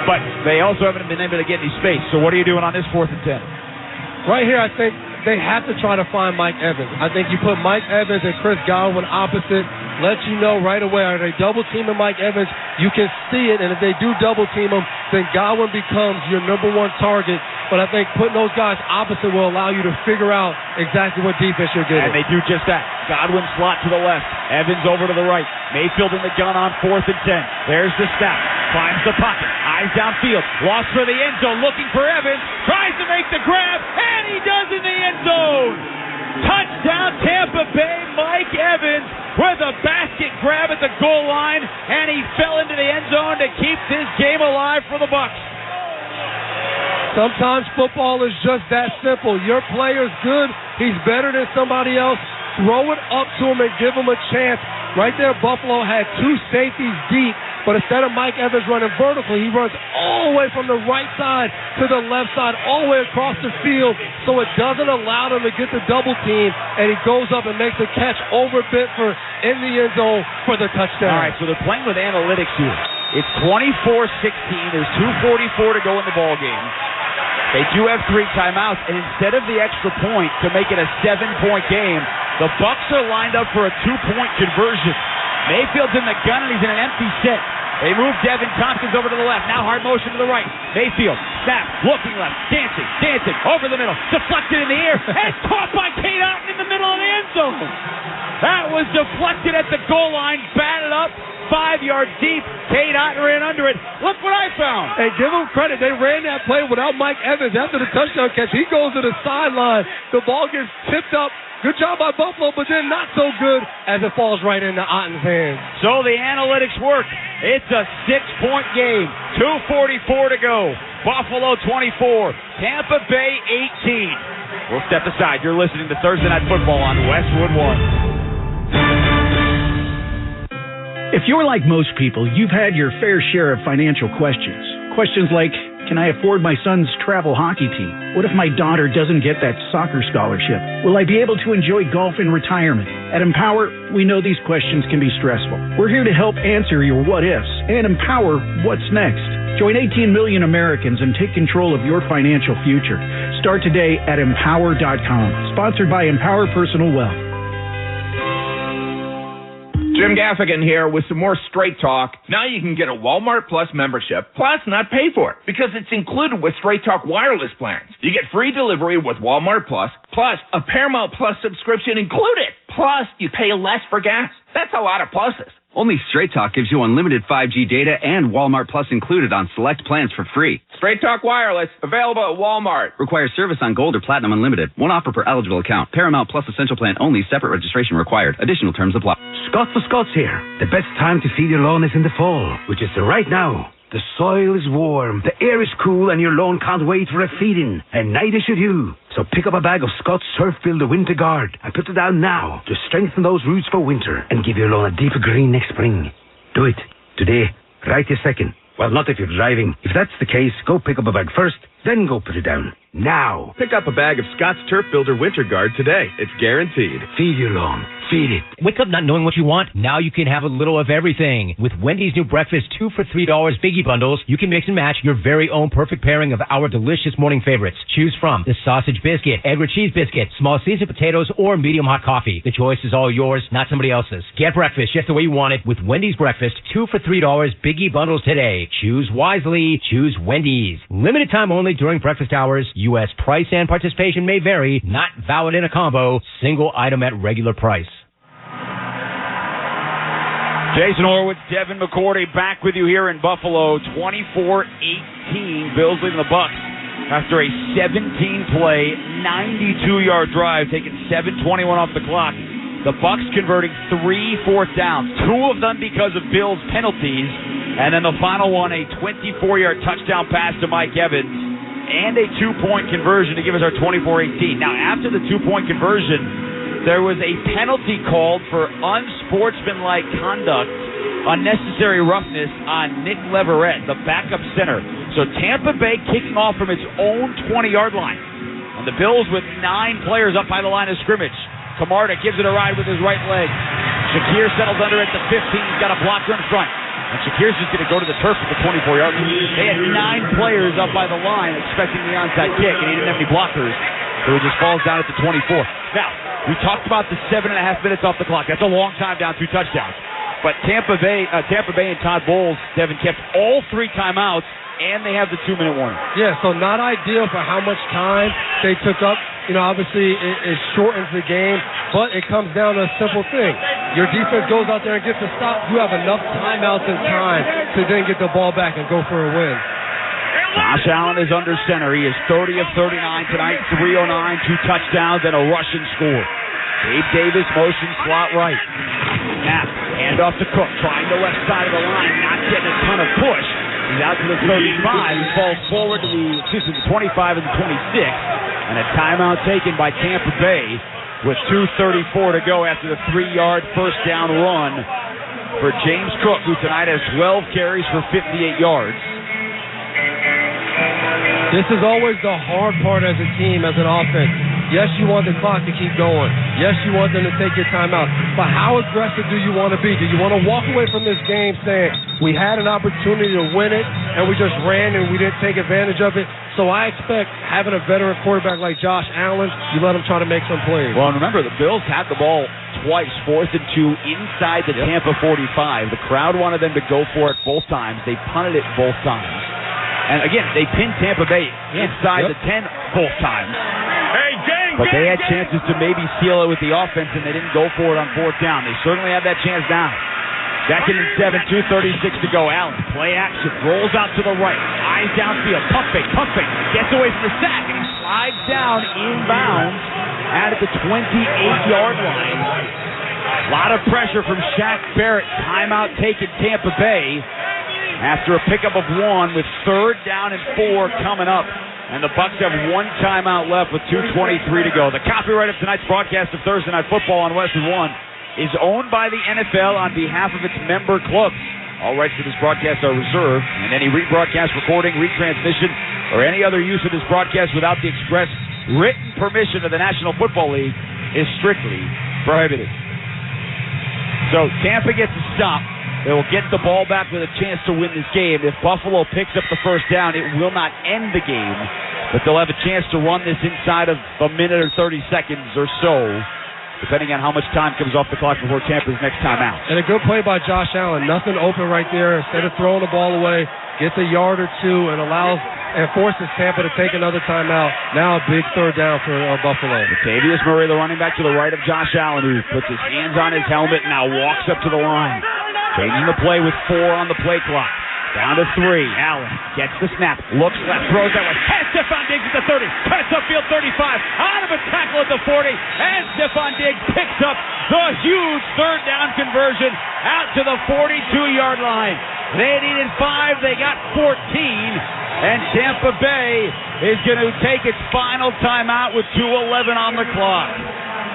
but they also haven't been able to get any space. So what are you doing on this 4th and 10? Right here, I think they have to try to find Mike Evans. I think you put Mike Evans and Chris Godwin opposite, lets you know right away, are they double teaming Mike Evans? You can see it, and if they do double team him, then Godwin becomes your number 1 target. But I think putting those guys opposite will allow you to figure out exactly what defense you're getting. And they do just that. Godwin slot to the left, Evans over to the right. Mayfield in the gun on 4th and 10. There's the snap. Finds the pocket. Eyes downfield. Lost for the end zone. Looking for Evans. Tries to make the grab. And he does in the end zone. Touchdown Tampa Bay. Mike Evans with a basket grab at the goal line. And he fell into the end zone to keep this game alive for the Bucs. Sometimes football is just that simple. Your player's good. He's better than somebody else. Throw it up to him and give him a chance. Right there, Buffalo had 2 safeties deep, but instead of Mike Evans running vertically, he runs all the way from the right side to the left side, all the way across the field, so it doesn't allow them to get the double team, and he goes up and makes a catch over Bedford in the end zone for the touchdown. All right, so they're playing with analytics here. It's 24-16. There's 2:44 to go in the ball game. They do have 3 timeouts, and instead of the extra point to make it a 7-point game, the Bucs are lined up for a 2-point conversion. Mayfield's in the gun, and he's in an empty set. They move Devin Tompkins over to the left. Now hard motion to the right. Mayfield, snap, looking left, dancing, over the middle, deflected in the air, and caught by Kate Otten in the middle of the end zone. That was deflected at the goal line, batted up 5 yards deep. Cade Otton ran under it. Look what I found. Hey, give them credit. They ran that play without Mike Evans after the touchdown catch. He goes to the sideline. The ball gets tipped up. Good job by Buffalo, but then not so good as it falls right into Otton's hands. So the analytics work. It's a 6-point game. 2:44 to go. Buffalo 24. Tampa Bay 18. We'll step aside. You're listening to Thursday Night Football on Westwood One. If you're like most people, you've had your fair share of financial questions. Questions like, can I afford my son's travel hockey team? What if my daughter doesn't get that soccer scholarship? Will I be able to enjoy golf in retirement? At Empower, we know these questions can be stressful. We're here to help answer your what-ifs and empower what's next. Join 18 million Americans and take control of your financial future. Start today at Empower.com. Sponsored by Empower Personal Wealth. Jim Gaffigan here with some more straight talk. Now you can get a Walmart Plus membership, plus not pay for it, because it's included with Straight Talk wireless plans. You get free delivery with Walmart Plus a Paramount Plus subscription included. Plus, you pay less for gas. That's a lot of pluses. Only Straight Talk gives you unlimited 5G data and Walmart Plus included on select plans for free. Straight Talk Wireless, available at Walmart. Requires service on Gold or Platinum Unlimited. One offer per eligible account. Paramount Plus Essential Plan only. Separate registration required. Additional terms apply. Scott the Scots here. The best time to feed your lawn is in the fall, which is right now. The soil is warm, the air is cool, and your lawn can't wait for a feeding. And neither should you. So pick up a bag of Scott's Turf Builder Winter Guard and put it down now to strengthen those roots for winter and give your lawn a deeper green next spring. Do it. Today. Right this second. Well, not if you're driving. If that's the case, go pick up a bag first, then go put it down. Now. Pick up a bag of Scott's Turf Builder Winter Guard today. It's guaranteed. Feed your lawn. Feed it. Wake up not knowing what you want? Now you can have a little of everything. With Wendy's new breakfast 2 for $3 Biggie Bundles, you can mix and match your very own perfect pairing of our delicious morning favorites. Choose from the sausage biscuit, egg or cheese biscuit, small seasoned potatoes, or medium hot coffee. The choice is all yours, not somebody else's. Get breakfast just the way you want it with Wendy's breakfast 2 for $3 Biggie Bundles today. Choose wisely. Choose Wendy's. Limited time only during breakfast hours. U.S. price and participation may vary. Not valid in a combo. Single item at regular price. Jason Horowitz, Devin McCourty back with you here in Buffalo. 24-18. Bills leading the Bucs after a 17-play, 92-yard drive, taking 7:21 off the clock. The Bucs converting 3 fourth downs, 2 of them because of Bills penalties, and then the final one, a 24-yard touchdown pass to Mike Evans, and a 2-point conversion to give us our 24-18. Now, after the 2-point conversion, there was a penalty called for unsportsmanlike conduct, unnecessary roughness on Nick Leverett, the backup center. So Tampa Bay kicking off from its own 20-yard line. And the Bills with 9 players up by the line of scrimmage. Camarda gives it a ride with his right leg. Shakir settles under at the 15. He's got a blocker in front. And Shakir's just going to go to the turf at the 24-yard line. They had 9 players up by the line expecting the onside kick, and he didn't have any blockers. So he just falls down at the 24. Now, we talked about the 7.5 minutes off the clock. That's a long time down 2 touchdowns. But Tampa Bay and Todd Bowles, Devin, kept all 3 timeouts, and they have the 2-minute warning. Yeah, so not ideal for how much time they took up. You know, obviously it shortens the game, but it comes down to a simple thing. Your defense goes out there and gets a stop. You have enough timeouts and time to then get the ball back and go for a win. Josh Allen is under center. He is 30 of 39 tonight, 309, 2 touchdowns, and a rushing score. Gabe Davis motion slot right. Snap, hand off to Cook, trying the left side of the line, not getting a ton of push. He's out to the 35. He falls forward to the 25 and the 26. And a timeout taken by Tampa Bay with 2:34 to go after the 3-yard first down run for James Cook, who tonight has 12 carries for 58 yards. This is always the hard part as a team, as an offense. Yes, you want the clock to keep going. Yes, you want them to take your timeout. But how aggressive do you want to be? Do you want to walk away from this game saying, we had an opportunity to win it, and we just ran and we didn't take advantage of it? So I expect having a veteran quarterback like Josh Allen, you let him try to make some plays. Well, and remember, the Bills had the ball twice, 4th and 2, inside the Tampa 45. The crowd wanted them to go for it both times. They punted it both times. And again, they pinned Tampa Bay inside the 10 both times. Hey, gang, but they had chances to maybe seal it with the offense, and they didn't go for it on fourth down. They certainly have that chance now. Second and 7, 2:36 to go. Allen, play action, rolls out to the right, eyes downfield, pumping, gets away from the sack, and he slides down inbounds at the 28-yard line. A lot of pressure from Shaq Barrett. Timeout taken Tampa Bay after a pickup of 1 with 3rd down and 4 coming up. And the Bucs have 1 timeout left with 2:23 to go. The copyright of tonight's broadcast of Thursday Night Football on Westwood One is owned by the NFL on behalf of its member clubs. All rights to this broadcast are reserved, and any rebroadcast, recording, retransmission, or any other use of this broadcast without the express written permission of the National Football League is strictly prohibited. So Tampa gets a stop. They will get the ball back with a chance to win this game. If Buffalo picks up the first down, it will not end the game, but they'll have a chance to run this inside of a minute or 30 seconds or so, depending on how much time comes off the clock before Tampa's next time out. And a good play by Josh Allen. Nothing open right there. Instead of throwing the ball away, gets a yard or two and forces Tampa to take another timeout. Now a big 3rd down for Buffalo. Latavius Murray, the running back to the right of Josh Allen, who puts his hands on his helmet and now walks up to the line. Changing the play with 4 on the play clock. Down to 3. Allen gets the snap. Looks left. Throws that way. Has Stephon Diggs at the 30. Cuts upfield 35. Out of a tackle at the 40. And Stephon Diggs picks up the huge 3rd down conversion out to the 42-yard line. They needed 5. They got 14. And Tampa Bay is going to take its final timeout with 2:11 on the clock.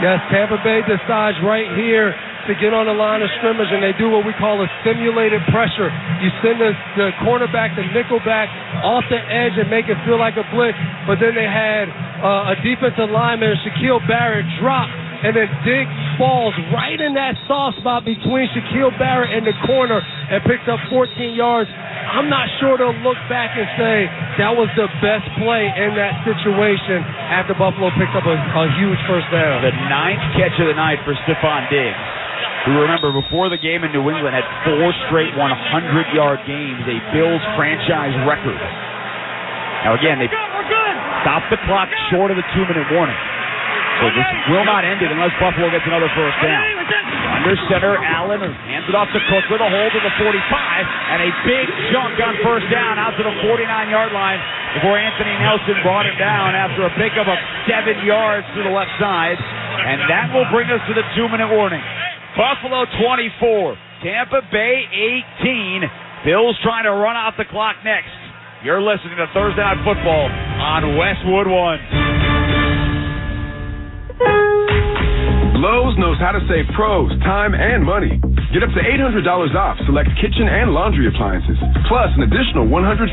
Yes, Tampa Bay decides right here to get on the line of scrimmage, and they do what we call a simulated pressure. You send the quarterback, the nickelback, off the edge and make it feel like a blitz, but then they had a defensive lineman, Shaquille Barrett, drop, and then Diggs falls right in that soft spot between Shaquille Barrett and the corner and picks up 14 yards. I'm not sure they'll look back and say that was the best play in that situation after Buffalo picked up a huge first down. The 9th catch of the night for Stephon Diggs, who, remember, before the game in New England had 4 straight 100-yard games, a Bills franchise record. Now, again, they stopped the clock short of the 2-minute warning. So this will not end it unless Buffalo gets another first down. Under center, Allen hands it off to Cook with a hold to the 45, and a big chunk on first down out to the 49-yard line before Anthony Nelson brought it down after a pickup of 7 yards to the left side. And that will bring us to the 2-minute warning. Buffalo 24, Tampa Bay 18. Bills trying to run out the clock next. You're listening to Thursday Night Football on Westwood One. Lowe's knows how to save pros time and money. Get up to $800 off select kitchen and laundry appliances, plus an additional $150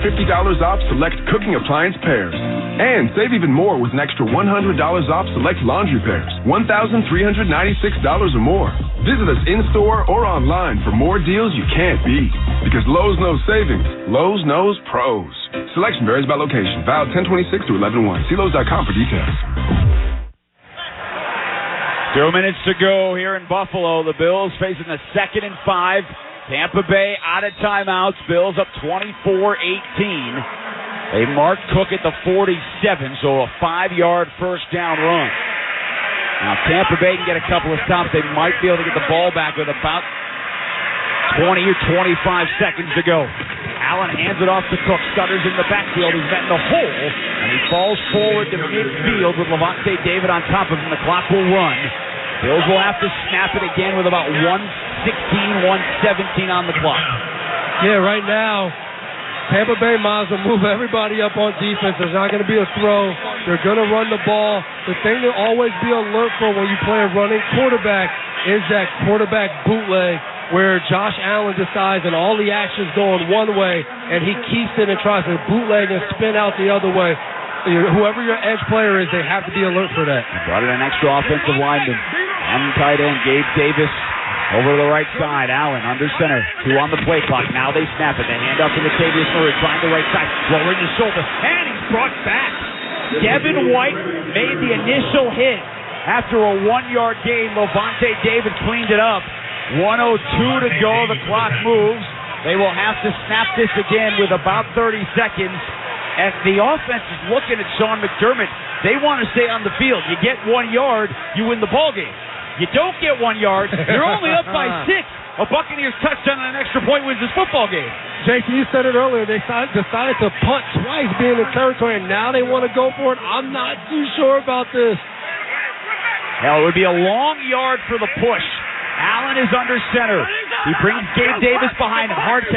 off select cooking appliance pairs. And save even more with an extra $100 off select laundry pairs, $1,396 or more. Visit us in-store or online for more deals you can't beat. Because Lowe's knows savings, Lowe's knows pros. Selection varies by location. Valid 10/26 to 11/1. See Lowe's.com for details. 2 minutes to go here in Buffalo. The Bills facing the 2nd and 5. Tampa Bay out of timeouts. Bills up 24-18. They mark Cook at the 47, so a 5-yard first down run. Now, if Tampa Bay can get a couple of stops, they might be able to get the ball back with about 20 or 25 seconds to go. Allen hands it off to Cook. Stutters in the backfield. He's met in the hole, and he falls forward to midfield with Levante David on top of him. The clock will run. Bills will have to snap it again with about 1:16, 1:17 on the clock. Yeah, right now, Tampa Bay might as well move everybody up on defense. There's not going to be a throw. They're going to run the ball. The thing to always be alert for when you play a running quarterback is that quarterback bootleg, where Josh Allen decides and all the action's going one way, and he keeps it and tries to bootleg and spin out the other way. Whoever your edge player is, they have to be alert for that. Brought in an extra offensive lineman. And tight end Gabe Davis over to the right side. Allen under center. 2 on the play clock. Now they snap it. They hand up to Latavius Murray, trying the right side. Lowering his shoulder. And he's brought back. Devin White made the initial hit. After a 1-yard gain, Levante David cleaned it up. 1:02 to go. The clock moves. They will have to snap this again with about 30 seconds. And the offense is looking at Sean McDermott. They want to stay on the field. You get 1 yard, you win the ball game. You don't get 1 yard, you're only up by 6. A Buccaneers touchdown and an extra point wins this football game. Jason, you said it earlier. They decided to punt twice being in territory, and now they want to go for it. I'm not too sure about this. Hell, it would be a long yard for the push. Allen is under center. He brings Gabe Davis behind him. Hard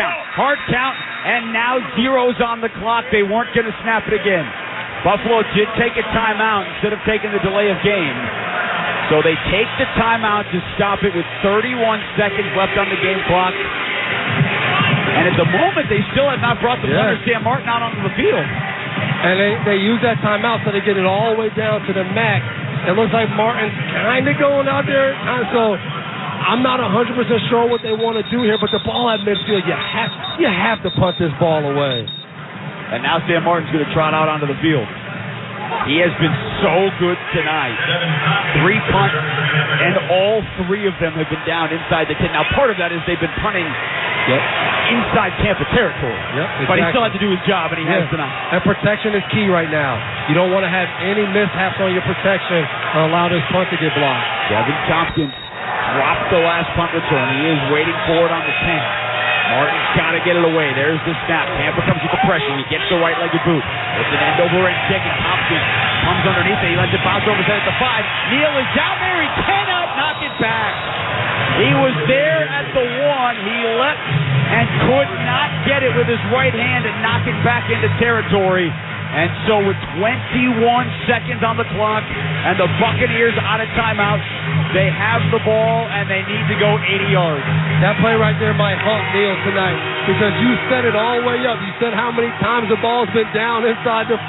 count, and now 0's on the clock. They weren't going to snap it again. Buffalo did take a timeout instead of taking the delay of game. So they take the timeout to stop it with 31 seconds left on the game clock. And at the moment, they still have not brought the punter, Sam Martin, out onto the field. And they use that timeout so they get it all the way down to the max. It looks like Martin's kind of going out there. So I'm not 100% sure what they want to do here, but the ball at midfield, you have to punt this ball away. And now Sam Martin's going to trot out onto the field. He has been so good tonight. 3 punts, and all 3 of them have been down inside the 10. Now, part of that is they've been punting inside Tampa territory. Exactly. But he still had to do his job, and he has tonight. And protection is key right now. You don't want to have any mishaps on your protection or allow this punt to get blocked. Devin Tompkins dropped the last punt return. He is waiting for it on the 10. Martin's got to get it away. There's the snap. Tampa comes with the pressure. He gets the right-legged boot. It's an end-over-end kick, and Tompkins comes underneath it. He lets it bounce over his head at the 5. Neal is down there. He cannot knock it back. He was there at the 1. He leapt and could not get it with his right hand and knock it back into territory. And so with 21 seconds on the clock and the Buccaneers out of timeout, they have the ball and they need to go 80 yards. That play right there might haunt Neal tonight because you set it all the way up. You said how many times the ball's been down inside the 5,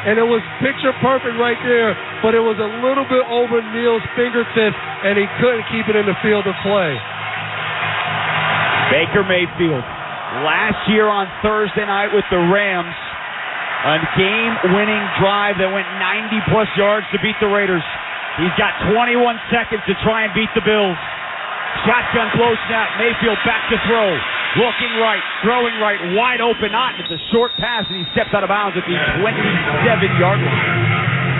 and it was picture perfect right there, but it was a little bit over Neal's fingertips, and he couldn't keep it in the field of play. Baker Mayfield, last year on Thursday night with the Rams, a game-winning drive that went 90-plus yards to beat the Raiders. He's got 21 seconds to try and beat the Bills. Shotgun close snap. Mayfield back to throw. Looking right, throwing right, wide open. Not. It's a short pass, and he steps out of bounds at the 27-yard line.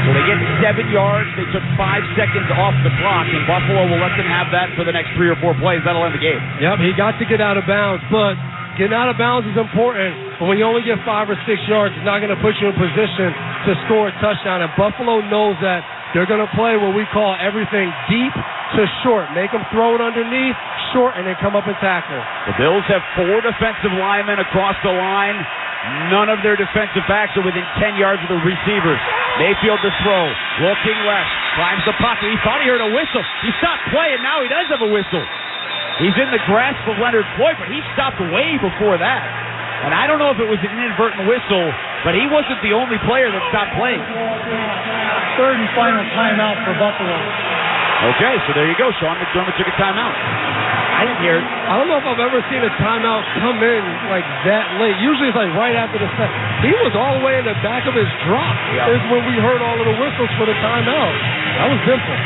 So they get 7 yards. They took 5 seconds off the clock, and Buffalo will let them have that for the next 3 or 4 plays. That'll end the game. Yep, he got to get out of bounds, but getting out of bounds is important, but when you only get 5 or 6 yards, it's not going to put you in position to score a touchdown. And Buffalo knows that they're going to play what we call everything deep to short. Make them throw it underneath, short, and then come up and tackle. The Bills have 4 defensive linemen across the line. None of their defensive backs are within 10 yards of the receivers. Mayfield to throw. Looking left. Climbs the pocket. He thought he heard a whistle. He stopped playing. Now he does have a whistle. He's in the grasp of Leonard Floyd, but he stopped way before that. And I don't know if it was an inadvertent whistle, but he wasn't the only player that stopped playing. 3rd and final timeout for Buffalo. Okay, so there you go. Sean McDermott took a timeout. I didn't hear it. I don't know if I've ever seen a timeout come in like that late. Usually it's like right after the set. He was all the way in the back of his drop is when we heard all of the whistles for the timeout. That was different.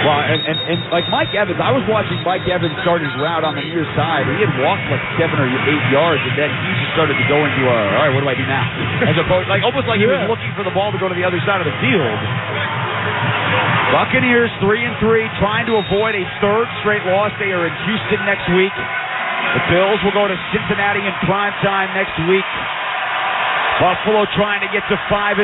Well, and like Mike Evans, I was watching Mike Evans start his route on the near side. He had walked like 7 or 8 yards, and then he just started to go into all right, what do I do now? As opposed, like almost like he was looking for the ball to go to the other side of the field. Buccaneers 3-3, trying to avoid a 3rd straight loss. They are in Houston next week. The Bills will go to Cincinnati in prime time next week. Buffalo trying to get to 5-3.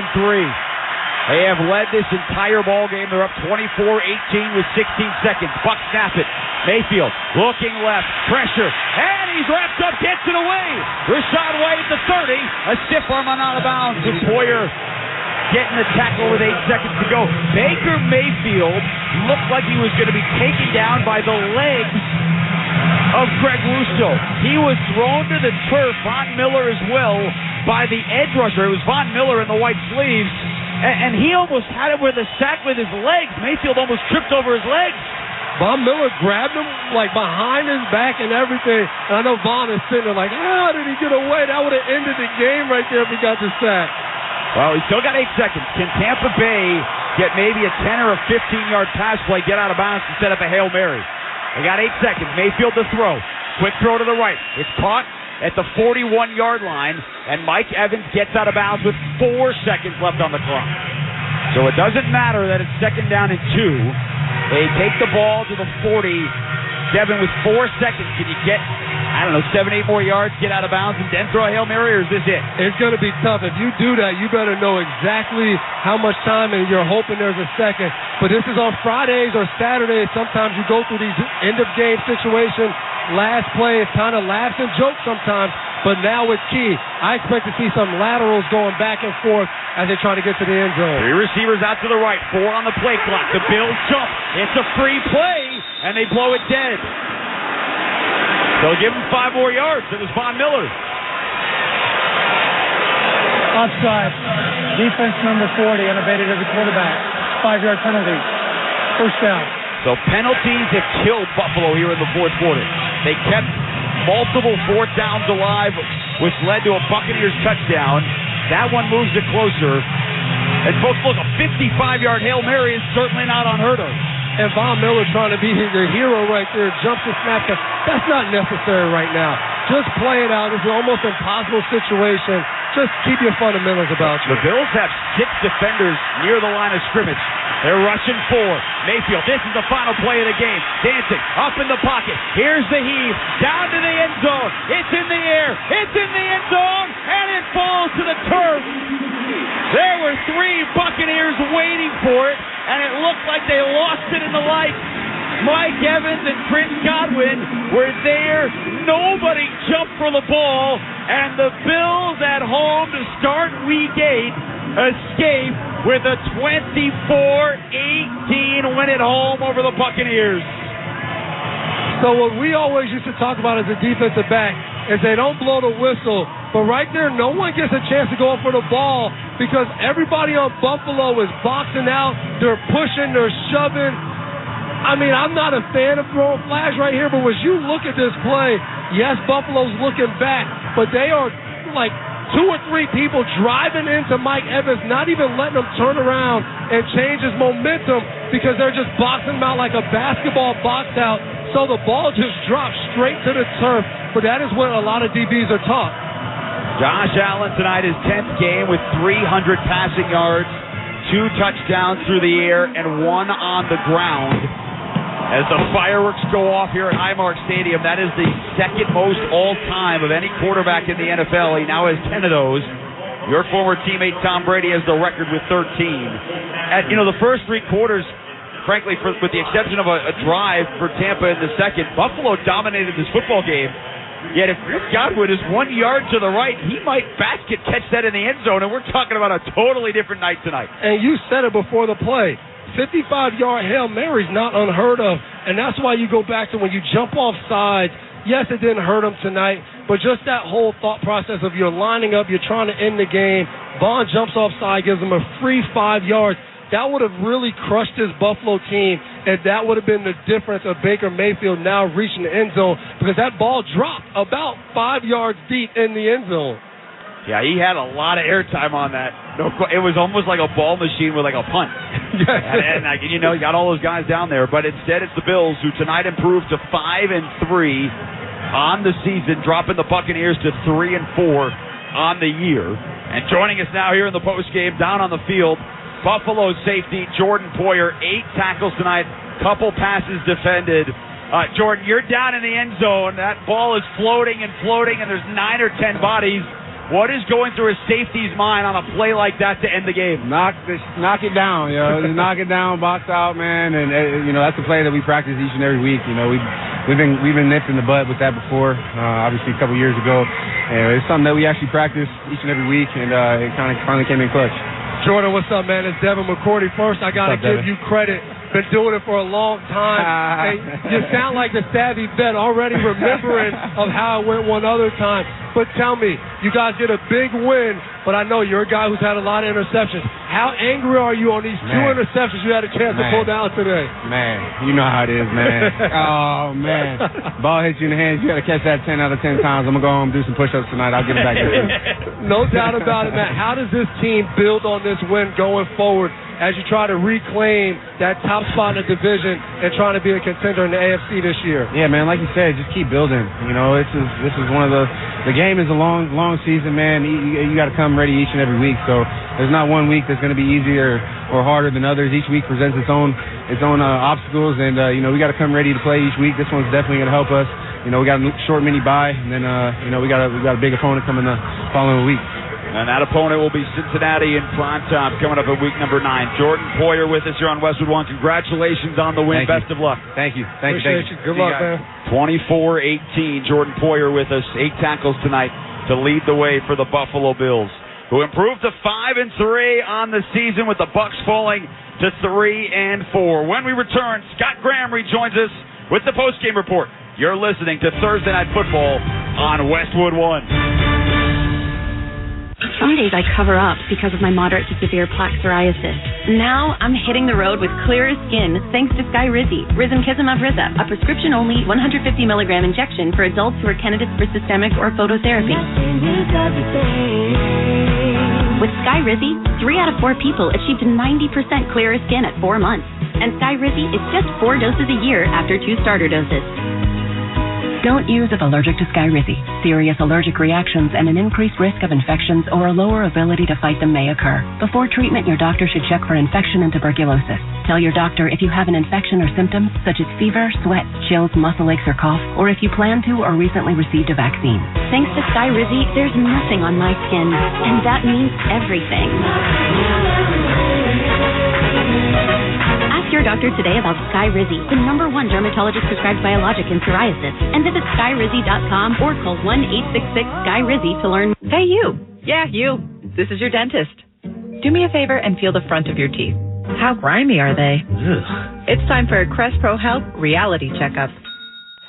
They have led this entire ball game. They're up 24-18 with 16 seconds. Buck snap it. Mayfield looking left. Pressure. And he's wrapped up. Gets it away. Rashad White at the 30. A stiff arm on out of bounds. And Poyer getting the tackle with 8 seconds to go. Baker Mayfield looked like he was going to be taken down by the legs of Greg Russo. He was thrown to the turf. Von Miller as well by the edge rusher. It was Von Miller in the white sleeves. And he almost had it with a sack with his legs. Mayfield almost tripped over his legs. Von Miller grabbed him like behind his back and everything. And I know Von is sitting there like, how did he get away? That would have ended the game right there if he got the sack. Well, he's still got 8 seconds. Can Tampa Bay get maybe a 10 or a 15-yard pass play, get out of bounds, and set up a Hail Mary? They got 8 seconds. Mayfield to throw. Quick throw to the right. It's caught. at the 41-yard line, and Mike Evans gets out of bounds with 4 seconds left on the clock. So it doesn't matter that it's 2nd down and 2. They take the ball to the 40. Devin, with 4 seconds, can you get, 7, 8 more yards, get out of bounds, and then throw a Hail Mary, or is this it? It's going to be tough. If you do that, you better know exactly how much time, and you're hoping there's a second. But this is on Fridays or Saturdays. Sometimes you go through these end-of-game situations. Last play is kind of laughs and jokes sometimes, but now it's key. I expect to see some laterals going back and forth as they try to get to the end zone. 3 receivers out to the right, 4 on the play clock. The Bills jump. It's a free play, and they blow it dead. They'll give him 5 more yards. It was Von Miller. Offside. Defense number 40 unabated as a quarterback. 5-yard penalty. First down. So penalties have killed Buffalo here in the fourth quarter. They kept multiple 4th downs alive, which led to a Buccaneers touchdown. That one moves it closer. And folks, look, a 55-yard Hail Mary is certainly not unheard of. And Von Miller trying to be the hero right there, jumps the snap. That's not necessary right now. Just play it out. It's an almost impossible situation. Just keep your fundamentals about you. The Bills have 6 defenders near the line of scrimmage. They're rushing 4. Mayfield, this is the final play of the game. Dancing up in the pocket. Here's the heave. Down to the end zone. It's in the air. It's in the end zone. And it falls to the turf. There were 3 Buccaneers waiting for it, and it looked like they lost it in the light. Mike Evans and Chris Godwin were there. Nobody jumped for the ball, and the Bills at home to start week 8 escape with a 24-18 win at home over the Buccaneers. So what we always used to talk about as a defensive back is they don't blow the whistle, but right there no one gets a chance to go up for the ball because everybody on Buffalo is boxing out, they're pushing, they're shoving. I mean, I'm not a fan of throwing flags right here, but as you look at this play, yes, Buffalo's looking back, but they are like 2 or 3 people driving into Mike Evans, not even letting him turn around and change his momentum because they're just boxing him out like a basketball box out. So the ball just drops straight to the turf, but that is what a lot of DBs are taught. Josh Allen tonight, his 10th game with 300 passing yards, 2 touchdowns through the air, and 1 on the ground. As the fireworks go off here at Highmark Stadium, that is the 2nd most all-time of any quarterback in the NFL. He now has 10 of those. Your former teammate Tom Brady has the record with 13. At, the first 3 quarters, frankly, with the exception of a drive for Tampa in the second, Buffalo dominated this football game. Yet if Chris Godwin is 1 yard to the right, he might catch that in the end zone, and we're talking about a totally different night tonight. And you said it before the play. 55-yard Hail Mary's not unheard of, and that's why you go back to when you jump off sides. Yes, it didn't hurt him tonight, but just that whole thought process of you're lining up, you're trying to end the game. Vaughn jumps off side, gives him a free 5 yards. That would have really crushed this Buffalo team, and that would have been the difference of Baker Mayfield now reaching the end zone because that ball dropped about 5 yards deep in the end zone. Yeah, he had a lot of airtime on that. It was almost like a ball machine with like a punt. and you got all those guys down there. But instead, it's the Bills who tonight improved to 5-3 on the season, dropping the Buccaneers to 3-4 on the year. And joining us now here in the postgame, down on the field, Buffalo safety Jordan Poyer, 8 tackles tonight, couple passes defended. Jordan, you're down in the end zone. That ball is floating, and there's 9 or 10 bodies. What is going through a safety's mind on a play like that to end the game? Knock it down, Just knock it down, box out, man. And that's a play that we practice each and every week. We've been nipped in the butt with that before, obviously a couple years ago. And it's something that we actually practice each and every week, and it kind of finally came in clutch. Jordan, what's up, man? It's Devin McCourty. First, I got to give you credit. Been doing it for a long time. Hey, you sound like the savvy vet, already remembering of how it went one other time. But tell me, you guys get a big win, but I know you're a guy who's had a lot of interceptions. How angry are you on these 2 interceptions you had a chance to pull down today? Man, you know how it is, man. Oh, man. Ball hits you in the hands. You got to catch that 10 out of 10 times. I'm going to go home and do some push-ups tonight. I'll get it back to you. No doubt about it, man. How does this team build on this win going forward as you try to reclaim that top spot in the division and trying to be a contender in the AFC this year? Yeah, man, like you said, just keep building. This is one of the the game is a long season, man. You got to come ready each and every week. So there's not one week that's going to be easier or harder than others. Each week presents its own obstacles, and we got to come ready to play each week. This one's definitely going to help us. We got a short mini bye, and then we got a big opponent coming the following week. And that opponent will be Cincinnati in prime time coming up at week number 9. Jordan Poyer with us here on Westwood One. Congratulations on the win. Best of luck. Thank you. Appreciate you. Good luck, man. 24-18. Jordan Poyer with us. 8 tackles tonight to lead the way for the Buffalo Bills, who improved to 5-3 on the season, with the Bucs falling to 3-4. When we return, Scott Graham rejoins us with the postgame report. You're listening to Thursday Night Football on Westwood One. Some days I cover up because of my moderate to severe plaque psoriasis. Now I'm hitting the road with clearer skin thanks to Skyrizi, Risankizumab Riza, a prescription-only 150 milligram injection for adults who are candidates for systemic or phototherapy. With Skyrizi, 3 out of 4 people achieved 90% clearer skin at 4 months. And Skyrizi is just 4 doses a year after 2 starter doses. Don't use if allergic to Skyrizi. Serious allergic reactions and an increased risk of infections or a lower ability to fight them may occur. Before treatment, your doctor should check for infection and tuberculosis. Tell your doctor if you have an infection or symptoms such as fever, sweat, chills, muscle aches, or cough, or if you plan to or recently received a vaccine. Thanks to Skyrizi, there's nothing on my skin, and that means everything. Your doctor today about Skyrizi, the #1 dermatologist prescribed biologic in psoriasis, and visit skyrizi.com or call 1-866-SKY-RIZI to learn. Hey, you. Yeah, you. This is your dentist. Do me a favor and feel the front of your teeth. How grimy are they? Ugh. It's time for a Crest Pro Health reality checkup.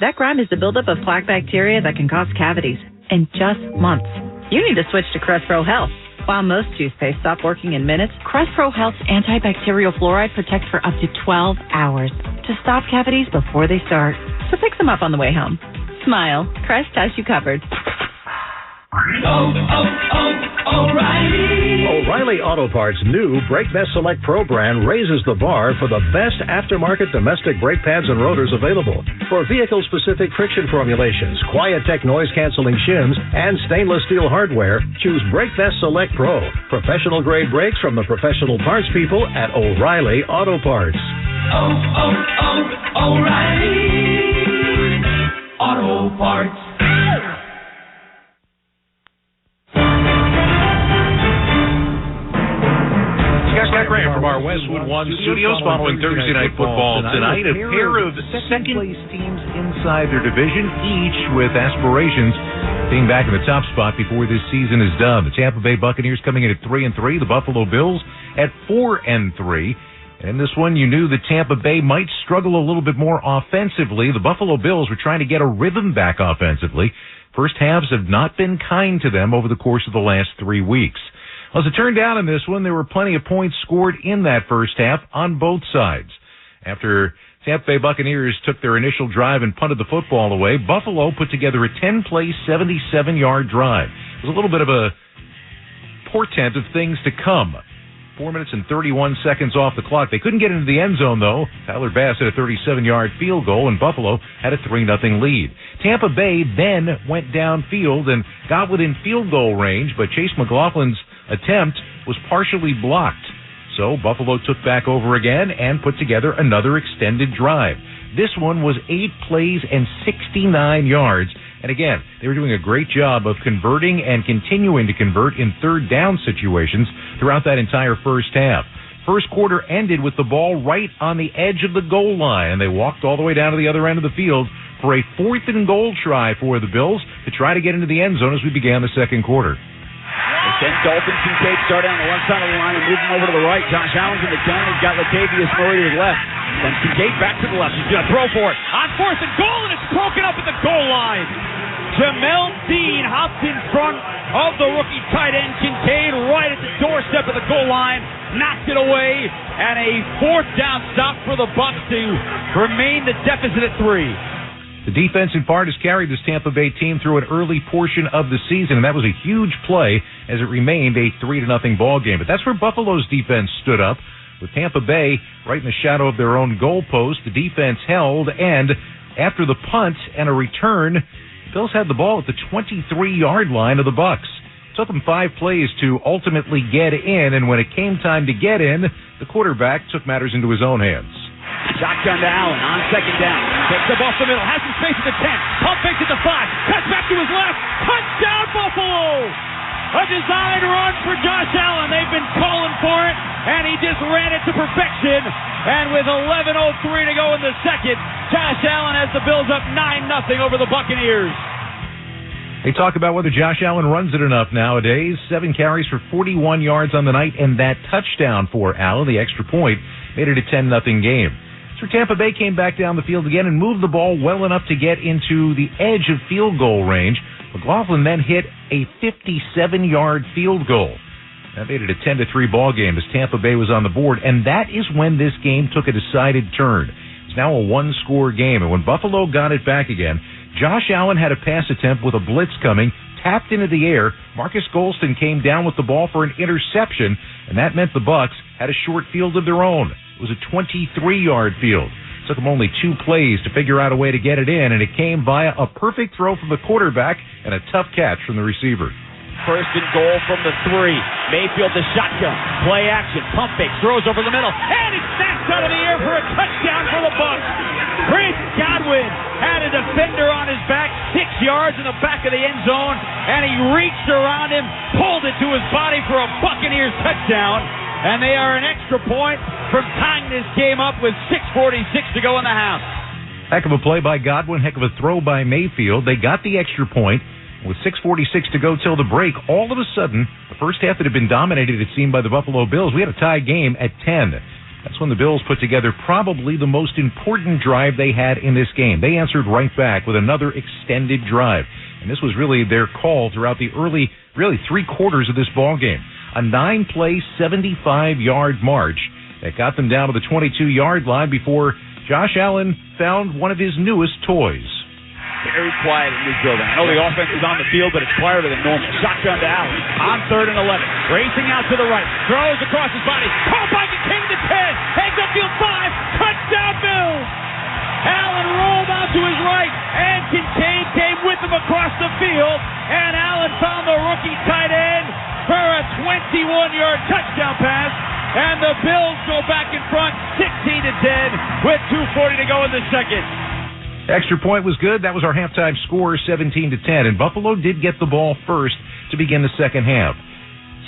That grime is the buildup of plaque bacteria that can cause cavities in just months. You need to switch to Crest Pro Health. While most toothpaste stop working in minutes, Crest Pro Health's antibacterial fluoride protects for up to 12 hours to stop cavities before they start. So pick them up on the way home. Smile. Crest has you covered. O'Reilly Auto Parts' new Brake Best Select Pro brand raises the bar for the best aftermarket domestic brake pads and rotors available. For vehicle-specific friction formulations, Quiet-Tech noise-canceling shims, and stainless steel hardware, choose Brake Best Select Pro. Professional-grade brakes from the professional parts people at O'Reilly Auto Parts. O'Reilly Auto Parts. Scott Graham from our Westwood One studios following Thursday Night Football tonight. A pair of second-place teams inside their division, each with aspirations being back in the top spot before this season is done. The Tampa Bay Buccaneers coming in at 3-3, the Buffalo Bills at 4-3. And this one, you knew that Tampa Bay might struggle a little bit more offensively. The Buffalo Bills were trying to get a rhythm back offensively. First halves have not been kind to them over the course of the last 3 weeks. Well, as it turned out in this one, there were plenty of points scored in that first half on both sides. After Tampa Bay Buccaneers took their initial drive and punted the football away, Buffalo put together a 10-play, 77-yard drive. It was a little bit of a portent of things to come. 4 minutes and 31 seconds off the clock. They couldn't get into the end zone, though. Tyler Bass had a 37-yard field goal, and Buffalo had a 3-0 lead. Tampa Bay then went downfield and got within field goal range, but Chase McLaughlin's attempt was partially blocked. So Buffalo took back over again and put together another extended drive. This one was 8 plays and 69 yards. And again, they were doing a great job of converting and continuing to convert in third down situations throughout that entire first half. First quarter ended with the ball right on the edge of the goal line, and they walked all the way down to the other end of the field for a 4th and goal try for the Bills to try to get into the end zone as we began the second quarter. Then Dolphins and Kincaid start on the left side of the line and moving over to the right. Josh Allen's in the gun. He's got Latavius Murray to the left. Then Kincaid back to the left. He's going to throw for it. On 4th and goal, and it's broken up at the goal line. Jamel Dean hopped in front of the rookie tight end Kincaid right at the doorstep of the goal line, knocked it away, and a 4th down stop for the Bucs to remain the deficit at 3. The defensive part has carried this Tampa Bay team through an early portion of the season, and that was a huge play as it remained a 3-0 ball game. But that's where Buffalo's defense stood up. With Tampa Bay right in the shadow of their own goalpost, the defense held, and after the punt and a return, Bills had the ball at the 23-yard line of the Bucs. It took them 5 plays to ultimately get in, and when it came time to get in, the quarterback took matters into his own hands. Shotgun to Allen on second down. Takes the ball to the middle. Has some space at the 10. Pump fakes at the 5. Cuts back to his left. Touchdown, Buffalo! A designed run for Josh Allen. They've been calling for it, and he just ran it to perfection. And with 11:03 to go in the second, Josh Allen has the Bills up 9-0 over the Buccaneers. They talk about whether Josh Allen runs it enough nowadays. 7 carries for 41 yards on the night, and that touchdown for Allen, the extra point, made it a 10-0 game. So Tampa Bay came back down the field again and moved the ball well enough to get into the edge of field goal range. McLaughlin then hit a 57-yard field goal. That made it a 10-3 ball game as Tampa Bay was on the board, and that is when this game took a decided turn. It's now a 1-score game, and when Buffalo got it back again, Josh Allen had a pass attempt with a blitz coming, tapped into the air. Marcus Golston came down with the ball for an interception, and that meant the Bucs had a short field of their own. It was a 23-yard field. It took them only 2 plays to figure out a way to get it in, and it came via a perfect throw from the quarterback and a tough catch from the receiver. First and goal from the 3. Mayfield the shotgun. Play action. Pump fake. Throws over the middle. And it's snapped out of the air for a touchdown for the Bucs. Chris Godwin had a defender on his back, 6 yards in the back of the end zone, and he reached around him, pulled it to his body for a Buccaneers touchdown. And they are an extra point from tying this game up with 6:46 to go in the half. Heck of a play by Godwin. Heck of a throw by Mayfield. They got the extra point. With 6:46 to go till the break, all of a sudden, the first half that had been dominated, it seemed, by the Buffalo Bills, we had a tie game at 10. That's when the Bills put together probably the most important drive they had in this game. They answered right back with another extended drive. And this was really their call throughout the early, really 3 quarters of this ball game. A 9-play, 75-yard march that got them down to the 22-yard line before Josh Allen found one of his newest toys. Very quiet in this building. I know the offense is on the field, but it's quieter than normal. Shotgun to Allen on 3rd and 11. Racing out to the right. Throws across his body. Caught by the King to 10. Heads upfield 5. Touchdown Bills. Allen rolled out to his right, and Kincaid came with him across the field, and Allen found the rookie tight end for a 21-yard touchdown pass, and the Bills go back in front 16-10 with 2:40 to go in the second. Extra point was good. That was our halftime score, 17-10. And Buffalo did get the ball first to begin the second half.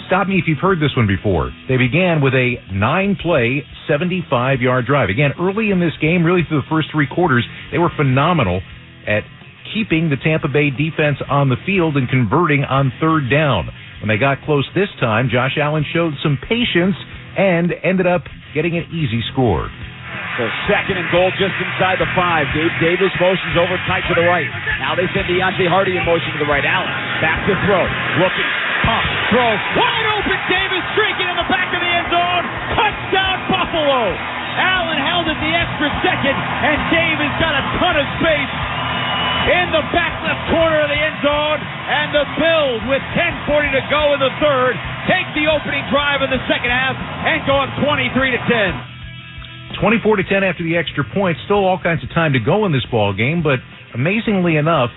Stop me if you've heard this one before. They began with a 9-play, 75-yard drive. Again, early in this game, really through the first 3 quarters, they were phenomenal at keeping the Tampa Bay defense on the field and converting on 3rd down. When they got close this time, Josh Allen showed some patience and ended up getting an easy score. So 2nd and goal just inside the 5. Gabe Davis motions over tight to the right. Now they send Deontay Hardy in motion to the right. Allen back to throw. Looking. Pump. Throw. Wide open. Davis streaking in the back of the end zone. Touchdown Buffalo. Allen held it the extra second, and Davis got a ton of space in the back left corner of the end zone. And the Bills, with 10:40 to go in the 3rd, take the opening drive in the second half and go up 23-10. 24-10 after the extra point. Still all kinds of time to go in this ball game, but amazingly enough,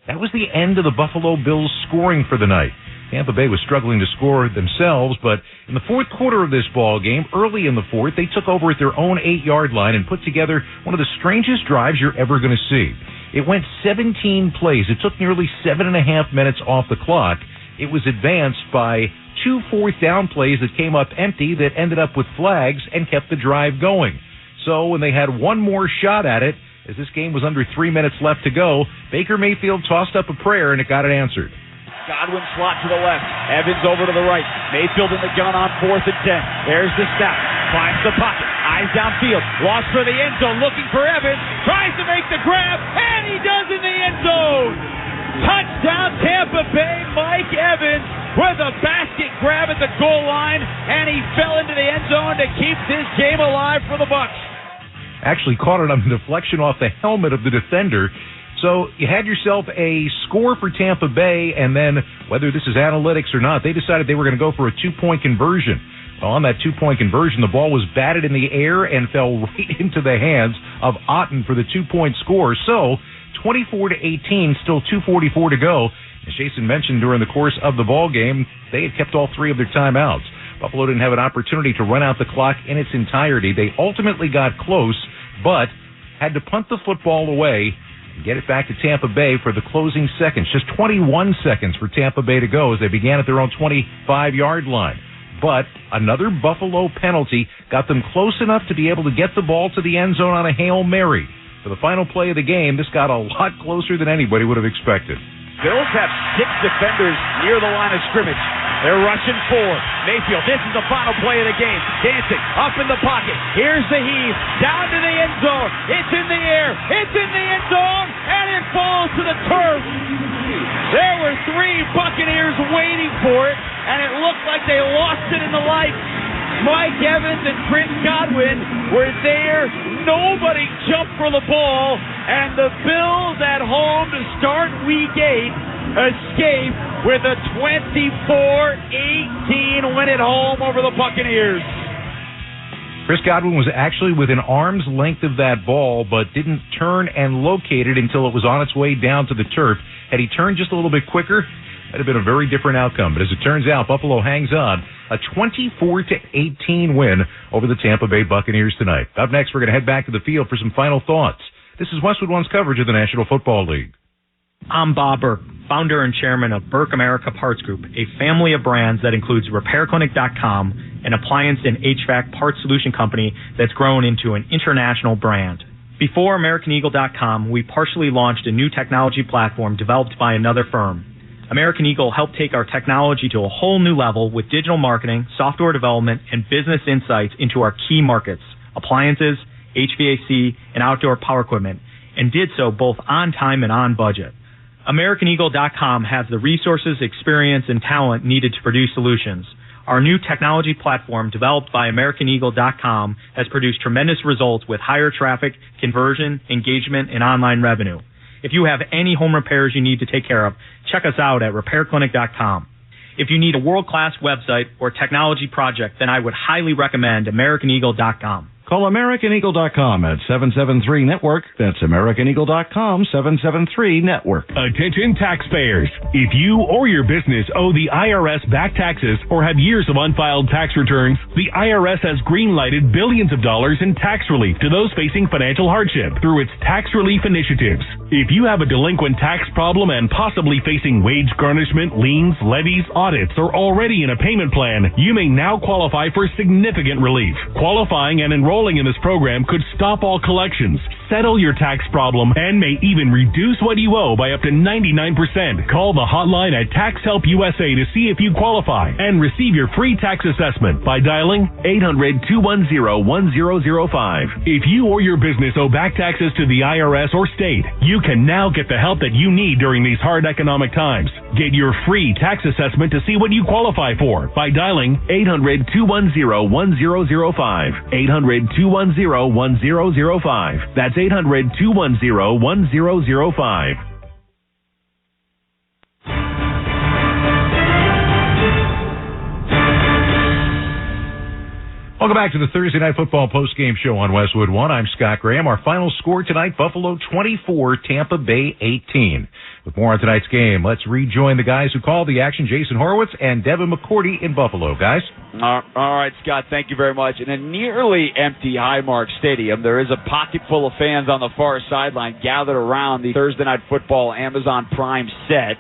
that was the end of the Buffalo Bills scoring for the night. Tampa Bay was struggling to score themselves, but in the 4th quarter of this ball game, early in the 4th, they took over at their own 8-yard line and put together one of the strangest drives you're ever going to see. It went 17 plays. It took nearly 7.5 minutes off the clock. It was advanced by 2 4th down plays that came up empty that ended up with flags and kept the drive going. So when they had one more shot at it, as this game was under 3 minutes left to go, Baker Mayfield tossed up a prayer and it got it answered. Godwin slot to the left. Evans over to the right. Mayfield in the gun on 4th and 10. There's the snap. Finds the pocket. Eyes downfield. Lost for the end zone. Looking for Evans. Tries to make the grab. And he does in the end zone. Touchdown Tampa Bay. Mike Evans with a basket grab at the goal line. And he fell into the end zone to keep this game alive for the Bucs. Actually caught it on the deflection off the helmet of the defender. So you had yourself a score for Tampa Bay, and then whether this is analytics or not, they decided they were going to go for a 2-point conversion. Well, on that 2-point conversion, the ball was batted in the air and fell right into the hands of Otten for the 2-point score. So 24-18, still 2:44 to go. As Jason mentioned during the course of the ball game, they had kept all 3 of their timeouts. Buffalo didn't have an opportunity to run out the clock in its entirety. They ultimately got close, but had to punt the football away and get it back to Tampa Bay for the closing seconds. Just 21 seconds for Tampa Bay to go as they began at their own 25-yard line. But another Buffalo penalty got them close enough to be able to get the ball to the end zone on a Hail Mary. For the final play of the game, this got a lot closer than anybody would have expected. Bills have 6 defenders near the line of scrimmage. They're rushing 4. Mayfield, this is the final play of the game. Dancing up in the pocket. Here's the heave. Down to the end zone. It's in the air. It's in the end zone. And it falls to the turf. There were 3 Buccaneers waiting for it. And it looked like they lost it in the lights. Mike Evans and Chris Godwin were there. Nobody jumped for the ball. And the Bills at home to start Week 8 escape with a 24-18 win at home over the Buccaneers. Chris Godwin was actually within arm's length of that ball, but didn't turn and locate it until it was on its way down to the turf. Had he turned just a little bit quicker, that would have been a very different outcome. But as it turns out, Buffalo hangs on. A 24-18 win over the Tampa Bay Buccaneers tonight. Up next, we're going to head back to the field for some final thoughts. This is Westwood One's coverage of the National Football League. I'm Bob Burke, founder and chairman of Burke America Parts Group, a family of brands that includes RepairClinic.com, an appliance and HVAC parts solution company that's grown into an international brand. Before AmericanEagle.com, we partially launched a new technology platform developed by another firm. American Eagle helped take our technology to a whole new level with digital marketing, software development, and business insights into our key markets, appliances, HVAC, and outdoor power equipment, and did so both on time and on budget. AmericanEagle.com has the resources, experience, and talent needed to produce solutions. Our new technology platform, developed by AmericanEagle.com, has produced tremendous results with higher traffic, conversion, engagement, and online revenue. If you have any home repairs you need to take care of, check us out at RepairClinic.com. If you need a world-class website or technology project, then I would highly recommend AmericanEagle.com. Call AmericanEagle.com at 773-NETWORK. That's AmericanEagle.com, 773-NETWORK. Attention taxpayers. If you or your business owe the IRS back taxes or have years of unfiled tax returns, the IRS has green-lighted billions of dollars in tax relief to those facing financial hardship through its tax relief initiatives. If you have a delinquent tax problem and possibly facing wage garnishment, liens, levies, audits, or already in a payment plan, you may now qualify for significant relief. Qualifying and enrolling in this program could stop all collections, settle your tax problem, and may even reduce what you owe by up to 99%. Call the hotline at Tax Help USA to see if you qualify and receive your free tax assessment by dialing 800-210-1005. If you or your business owe back taxes to the IRS or state, you can now get the help that you need during these hard economic times. Get your free tax assessment to see what you qualify for by dialing 800-210-1005. 800-210-1005. That's 800-210-1005. Welcome back to the Thursday Night Football postgame show on Westwood One. I'm Scott Graham. Our final score tonight, Buffalo 24, Tampa Bay 18. With more on tonight's game, let's rejoin the guys who called the action, Jason Horowitz and Devin McCourty in Buffalo. Guys? All right, Scott, thank you very much. In a nearly empty Highmark Stadium, there is a pocket full of fans on the far sideline gathered around the Thursday Night Football Amazon Prime set,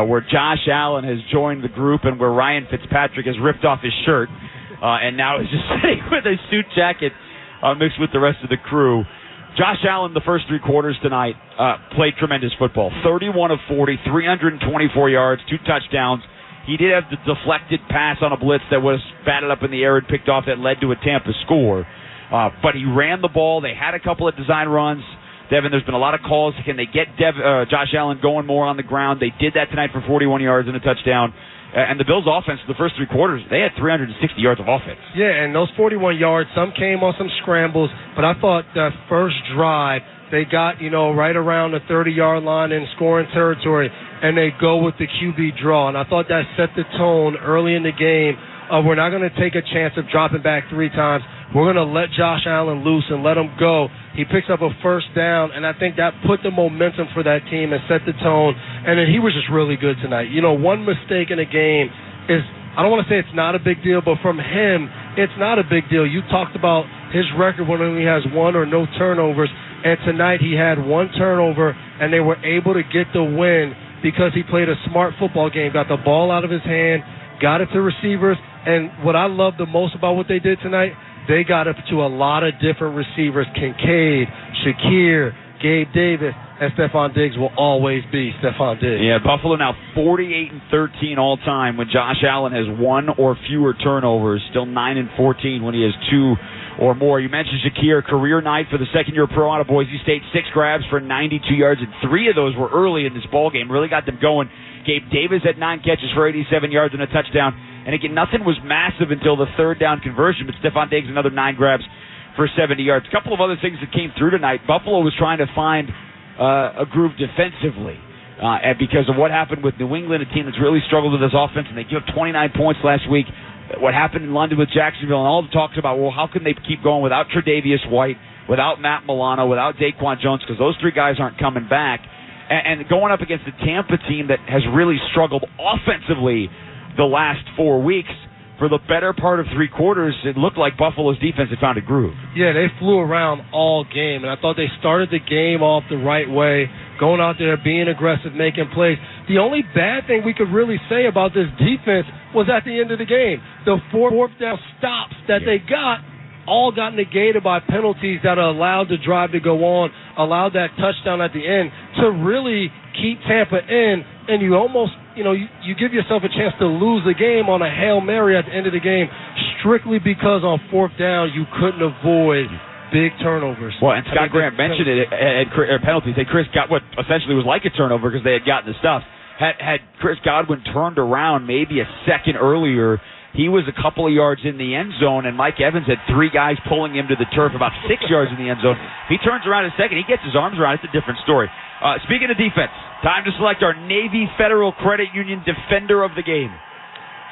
where Josh Allen has joined the group and where Ryan Fitzpatrick has ripped off his shirt. And now is just sitting with a suit jacket mixed with the rest of the crew. Josh Allen, the first 3 quarters tonight, played tremendous football. 31 of 40, 324 yards, 2 touchdowns. He did have the deflected pass on a blitz that was batted up in the air and picked off that led to a Tampa score. But he ran the ball. They had a couple of design runs. Devin, there's been a lot of calls. Can they get Josh Allen going more on the ground? They did that tonight for 41 yards and a touchdown. And the Bills' offense, the first 3 quarters, they had 360 yards of offense. Yeah, and those 41 yards, some came on some scrambles, but I thought that first drive, they got, right around the 30-yard line in scoring territory, and they go with the QB draw. And I thought that set the tone early in the game. We're not going to take a chance of dropping back 3 times. we're going to let Josh Allen loose and let him go. He picks up a first down, and I think that put the momentum for that team and set the tone. And then he was just really good tonight. One mistake in a game is, I don't want to say it's not a big deal, but from him, it's not a big deal. You talked about his record when he only has one or no turnovers, and tonight he had one turnover, and they were able to get the win because he played a smart football game, got the ball out of his hand, got it to receivers, and what I love the most about what they did tonight, they got it to a lot of different receivers. Kincaid, Shakir, Gabe Davis, and Stephon Diggs will always be Stephon Diggs. Yeah, Buffalo now 48-13 all time when Josh Allen has one or fewer turnovers, still 9-14 when he has two or more. You mentioned Shakir, career night for the second-year pro out of Boise State, 6 grabs for 92 yards, and 3 of those were early in this ballgame. Really got them going. Gabe Davis had 9 catches for 87 yards and a touchdown. And again, nothing was massive until the third down conversion, but Stephon Diggs another 9 grabs for 70 yards. A couple of other things that came through tonight. Buffalo was trying to find a groove defensively and because of what happened with New England, a team that's really struggled with this offense, and they gave up 29 points last week. What happened in London with Jacksonville, and all the talks about, well, how can they keep going without Tre'Davious White, without Matt Milano, without Daquan Jones, because those 3 guys aren't coming back. And going up against the Tampa team that has really struggled offensively the last 4 weeks, for the better part of 3 quarters, it looked like Buffalo's defense had found a groove. Yeah, they flew around all game, and I thought they started the game off the right way, going out there, being aggressive, making plays. The only bad thing we could really say about this defense was at the end of the game. The fourth down stops that they got all got negated by penalties that allowed the drive to go on, allowed that touchdown at the end to really keep Tampa in, and you almost, you give yourself a chance to lose the game on a Hail Mary at the end of the game strictly because on 4th down you couldn't avoid big turnovers. Well, and Scott Graham mentioned it at penalties. Chris got what essentially was like a turnover because they had gotten the stuff. Had Chris Godwin turned around maybe a second earlier, he was a couple of yards in the end zone, and Mike Evans had 3 guys pulling him to the turf about 6 yards in the end zone. If he turns around a second, he gets his arms around, it's a different story. Speaking of defense, time to select our Navy Federal Credit Union Defender of the Game.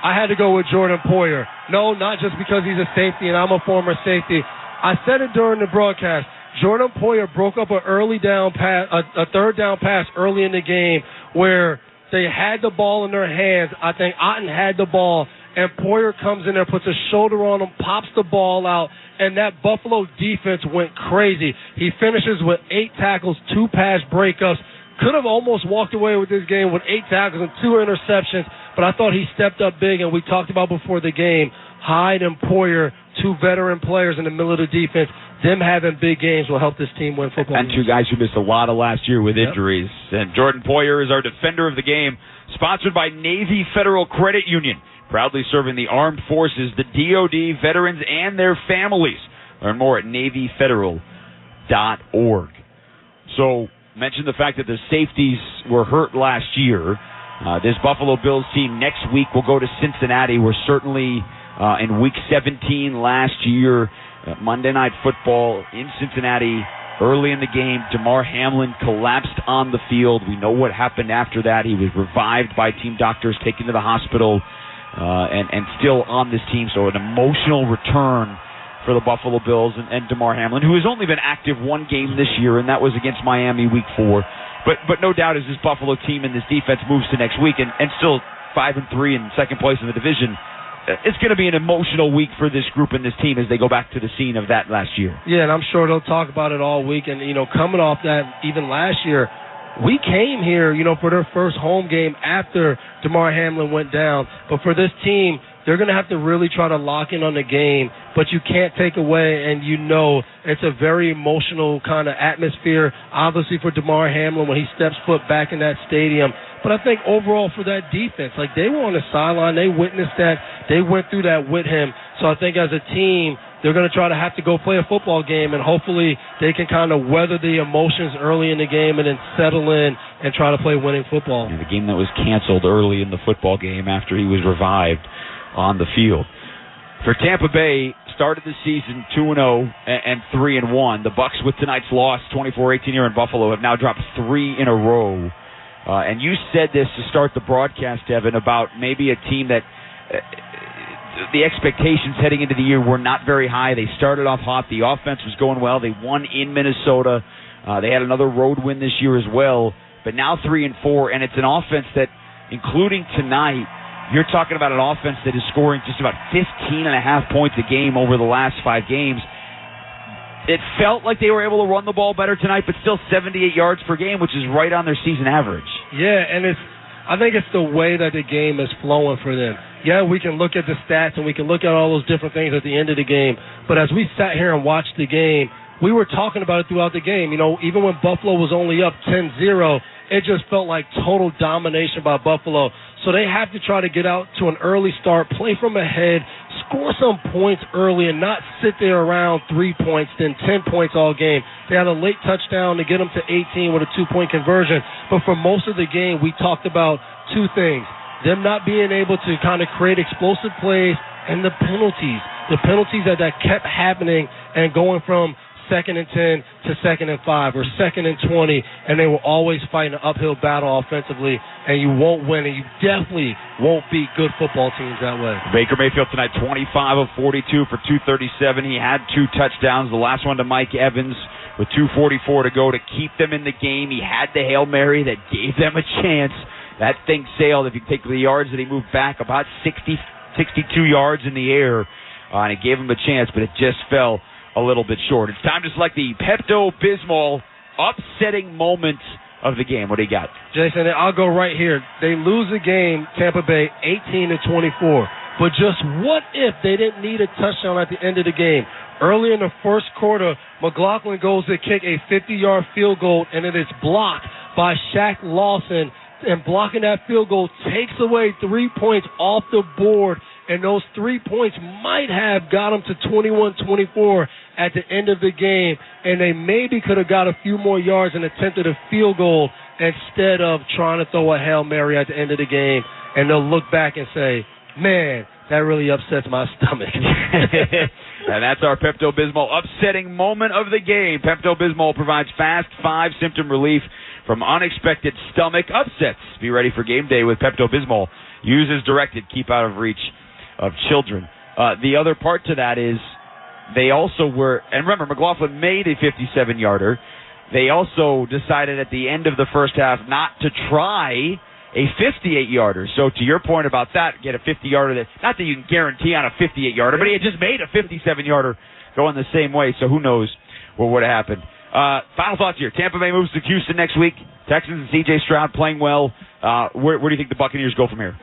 I had to go with Jordan Poyer. No, not just because he's a safety and I'm a former safety. I said it during the broadcast. Jordan Poyer broke up an early down pass, a third down pass early in the game where they had the ball in their hands. I think Otten had the ball, and Poyer comes in there, puts a shoulder on him, pops the ball out, and that Buffalo defense went crazy. He finishes with 8 tackles, 2 pass breakups. Could have almost walked away with this game with 8 tackles and 2 interceptions, but I thought he stepped up big, and we talked about before the game, Hyde and Poyer, 2 veteran players in the middle of the defense. Them having big games will help this team win football and games. 2 guys who missed a lot of last year with injuries. And Jordan Poyer is our defender of the game, sponsored by Navy Federal Credit Union, proudly serving the armed forces, the DOD, veterans, and their families. Learn more at NavyFederal.org. So, mention the fact that the safeties were hurt last year. This Buffalo Bills team next week will go to Cincinnati. We're certainly in Week 17 last year. Monday Night Football in Cincinnati. Early in the game, Damar Hamlin collapsed on the field. We know what happened after that. He was revived by team doctors, taken to the hospital, and still on this team. So an emotional return for the Buffalo Bills and Damar Hamlin, who has only been active 1 game this year, and that was against Miami Week 4. But no doubt as this Buffalo team and this defense moves to next week and still 5-3 in second place in the division, it's going to be an emotional week for this group and this team as they go back to the scene of that last year. Yeah, and I'm sure they'll talk about it all week. And, coming off that, even last year, we came here, for their first home game after Damar Hamlin went down. But for this team, they're going to have to really try to lock in on the game. But you can't take away, and it's a very emotional kind of atmosphere, obviously, for Damar Hamlin when he steps foot back in that stadium. But I think overall for that defense, they were on the sideline. They witnessed that. They went through that with him. So I think as a team, they're going to try to have to go play a football game, and hopefully they can kind of weather the emotions early in the game and then settle in and try to play winning football. Yeah, the game that was canceled early in the football game after he was revived on the field. For Tampa Bay, started the season 2-0 and 3-1. The Bucs, with tonight's loss, 24-18 here in Buffalo, have now dropped 3 in a row. And you said this to start the broadcast, Evan, about maybe a team that the expectations heading into the year were not very high. They started off hot. The offense was going well. They won in Minnesota. They had another road win this year as well. But now 3-4, and it's an offense that, including tonight, you're talking about an offense that is scoring just about 15.5 points a game over the last 5 games. It felt like they were able to run the ball better tonight, but still 78 yards per game, which is right on their season average. Yeah, and I think it's the way that the game is flowing for them. Yeah, we can look at the stats and we can look at all those different things at the end of the game, but as we sat here and watched the game, we were talking about it throughout the game. You know, even when Buffalo was only up 10-0, it just felt like total domination by Buffalo. So they have to try to get out to an early start, play from ahead, score some points early, and not sit there around 3 points, then 10 points all game. They had a late touchdown to get them to 18 with a 2-point conversion. But for most of the game, we talked about two things. Them not being able to kind of create explosive plays and the penalties. The penalties that kept happening and going from 2nd and 10 to 2nd and 5 or 2nd and 20, and they were always fighting an uphill battle offensively, and you won't win, and you definitely won't beat good football teams that way. Baker Mayfield tonight, 25 of 42 for 237. He had 2 touchdowns, the last one to Mike Evans with 2:44 to go to keep them in the game. He had the Hail Mary that gave them a chance. That thing sailed, if you take the yards that he moved back, about 62 yards in the air, and it gave him a chance, but it just fell a little bit short. It's time to select the Pepto-Bismol upsetting moment of the game. What do you got? Jason, I'll go right here. They lose the game, Tampa Bay, 18-24. But just what if they didn't need a touchdown at the end of the game? Early in the first quarter, McLaughlin goes to kick a 50-yard field goal, and it is blocked by Shaq Lawson. And blocking that field goal takes away 3 points off the board, and those 3 points might have got them to 21-24 at the end of the game, and they maybe could have got a few more yards and attempted a field goal instead of trying to throw a Hail Mary at the end of the game, and they'll look back and say, man, that really upsets my stomach. And that's our Pepto-Bismol upsetting moment of the game. Pepto-Bismol provides fast 5-symptom relief from unexpected stomach upsets. Be ready for game day with Pepto-Bismol. Use as directed. Keep out of reach of children. The other part to that is they also were, and remember, McLaughlin made a 57-yarder. They also decided at the end of the first half not to try a 58-yarder. So to your point about that, get a 50-yarder that, not that you can guarantee on a 58-yarder, but he had just made a 57-yarder going the same way, so who knows what would have happened. Final thoughts here. Tampa Bay moves to Houston next week. Texans and C.J. Stroud playing well. Where do you think the Buccaneers go from here?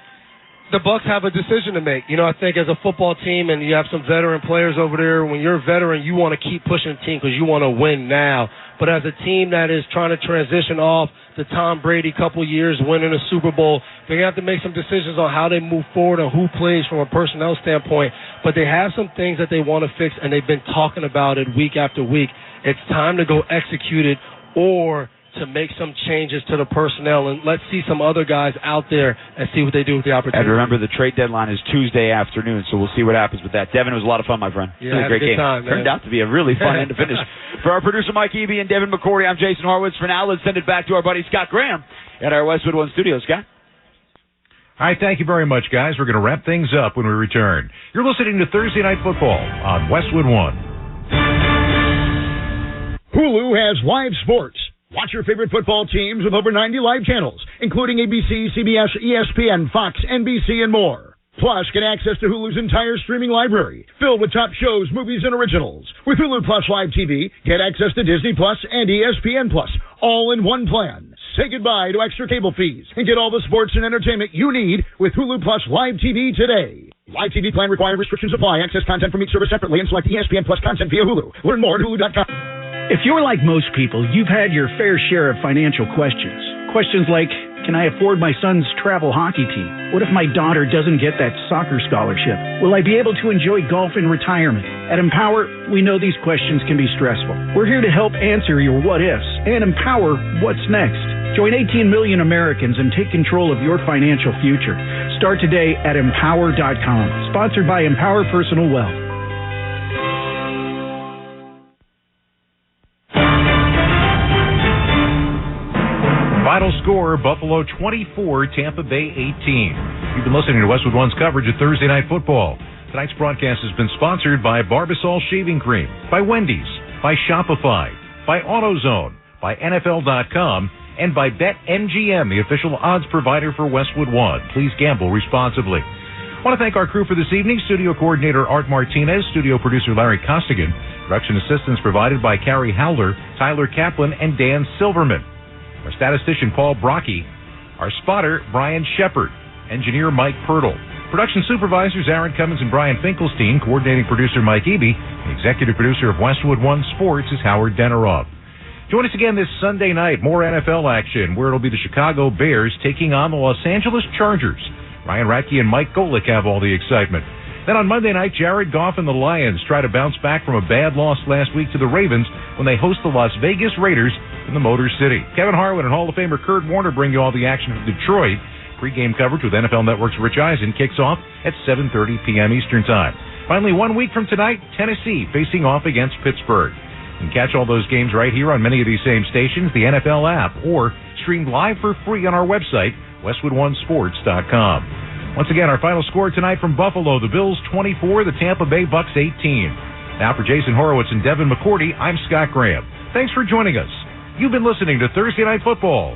The Bucs have a decision to make. You know, I think as a football team, and you have some veteran players over there, when you're a veteran, you want to keep pushing the team because you want to win now. But as a team that is trying to transition off the Tom Brady couple years winning a Super Bowl, they have to make some decisions on how they move forward and who plays from a personnel standpoint. But they have some things that they want to fix, and they've been talking about it week after week. It's time to go execute it, or to make some changes to the personnel, and let's see some other guys out there and see what they do with the opportunity. And remember, the trade deadline is Tuesday afternoon, so we'll see what happens with that. Devin, it was a lot of fun, my friend. Yeah, it was a great game. Time, Turned out to be a really fun end to finish. For our producer, Mike Eby, and Devin McCourty, I'm Jason Horwitz. For now, let's send it back to our buddy Scott Graham at our Westwood One studio. Scott? All right, thank you very much, guys. We're going to wrap things up when we return. You're listening to Thursday Night Football on Westwood One. Hulu has live sports. Watch your favorite football teams with over 90 live channels, including ABC, CBS, ESPN, Fox, NBC, and more. Plus, get access to Hulu's entire streaming library, filled with top shows, movies, and originals. With Hulu Plus Live TV, get access to Disney Plus and ESPN Plus, all in one plan. Say goodbye to extra cable fees and get all the sports and entertainment you need with Hulu Plus Live TV today. Live TV plan required. Restrictions apply. Access content from each service separately and select ESPN Plus content via Hulu. Learn more at Hulu.com. If you're like most people, you've had your fair share of financial questions. Questions like, can I afford my son's travel hockey team? What if my daughter doesn't get that soccer scholarship? Will I be able to enjoy golf in retirement? At Empower, we know these questions can be stressful. We're here to help answer your what-ifs and empower what's next. Join 18 million Americans and take control of your financial future. Start today at Empower.com. Sponsored by Empower Personal Wealth. Final score, Buffalo 24, Tampa Bay 18. You've been listening to Westwood One's coverage of Thursday Night Football. Tonight's broadcast has been sponsored by Barbasol Shaving Cream, by Wendy's, by Shopify, by AutoZone, by NFL.com, and by BetMGM, the official odds provider for Westwood One. Please gamble responsibly. I want to thank our crew for this evening. Studio coordinator Art Martinez, studio producer Larry Costigan, production assistance provided by Carrie Howler, Tyler Kaplan, and Dan Silverman. Our statistician Paul Brocky, our spotter Brian Shepard, engineer Mike Pirtle, production supervisors Aaron Cummins and Brian Finkelstein, coordinating producer Mike Eby, and executive producer of Westwood One Sports is Howard Deneroff. Join us again this Sunday night, more NFL action, where it'll be the Chicago Bears taking on the Los Angeles Chargers. Ryan Radke and Mike Golick have all the excitement. Then on Monday night, Jared Goff and the Lions try to bounce back from a bad loss last week to the Ravens when they host the Las Vegas Raiders in the Motor City. Kevin Harlan and Hall of Famer Kurt Warner bring you all the action from Detroit. Pre-game coverage with NFL Network's Rich Eisen kicks off at 7:30 p.m. Eastern Time. Finally, 1 week from tonight, Tennessee facing off against Pittsburgh. You can catch all those games right here on many of these same stations, the NFL app, or streamed live for free on our website, westwoodonesports.com. Once again, our final score tonight from Buffalo, the Bills 24, the Tampa Bay Bucks 18. Now for Jason Horowitz and Devin McCourty, I'm Scott Graham. Thanks for joining us. You've been listening to Thursday Night Football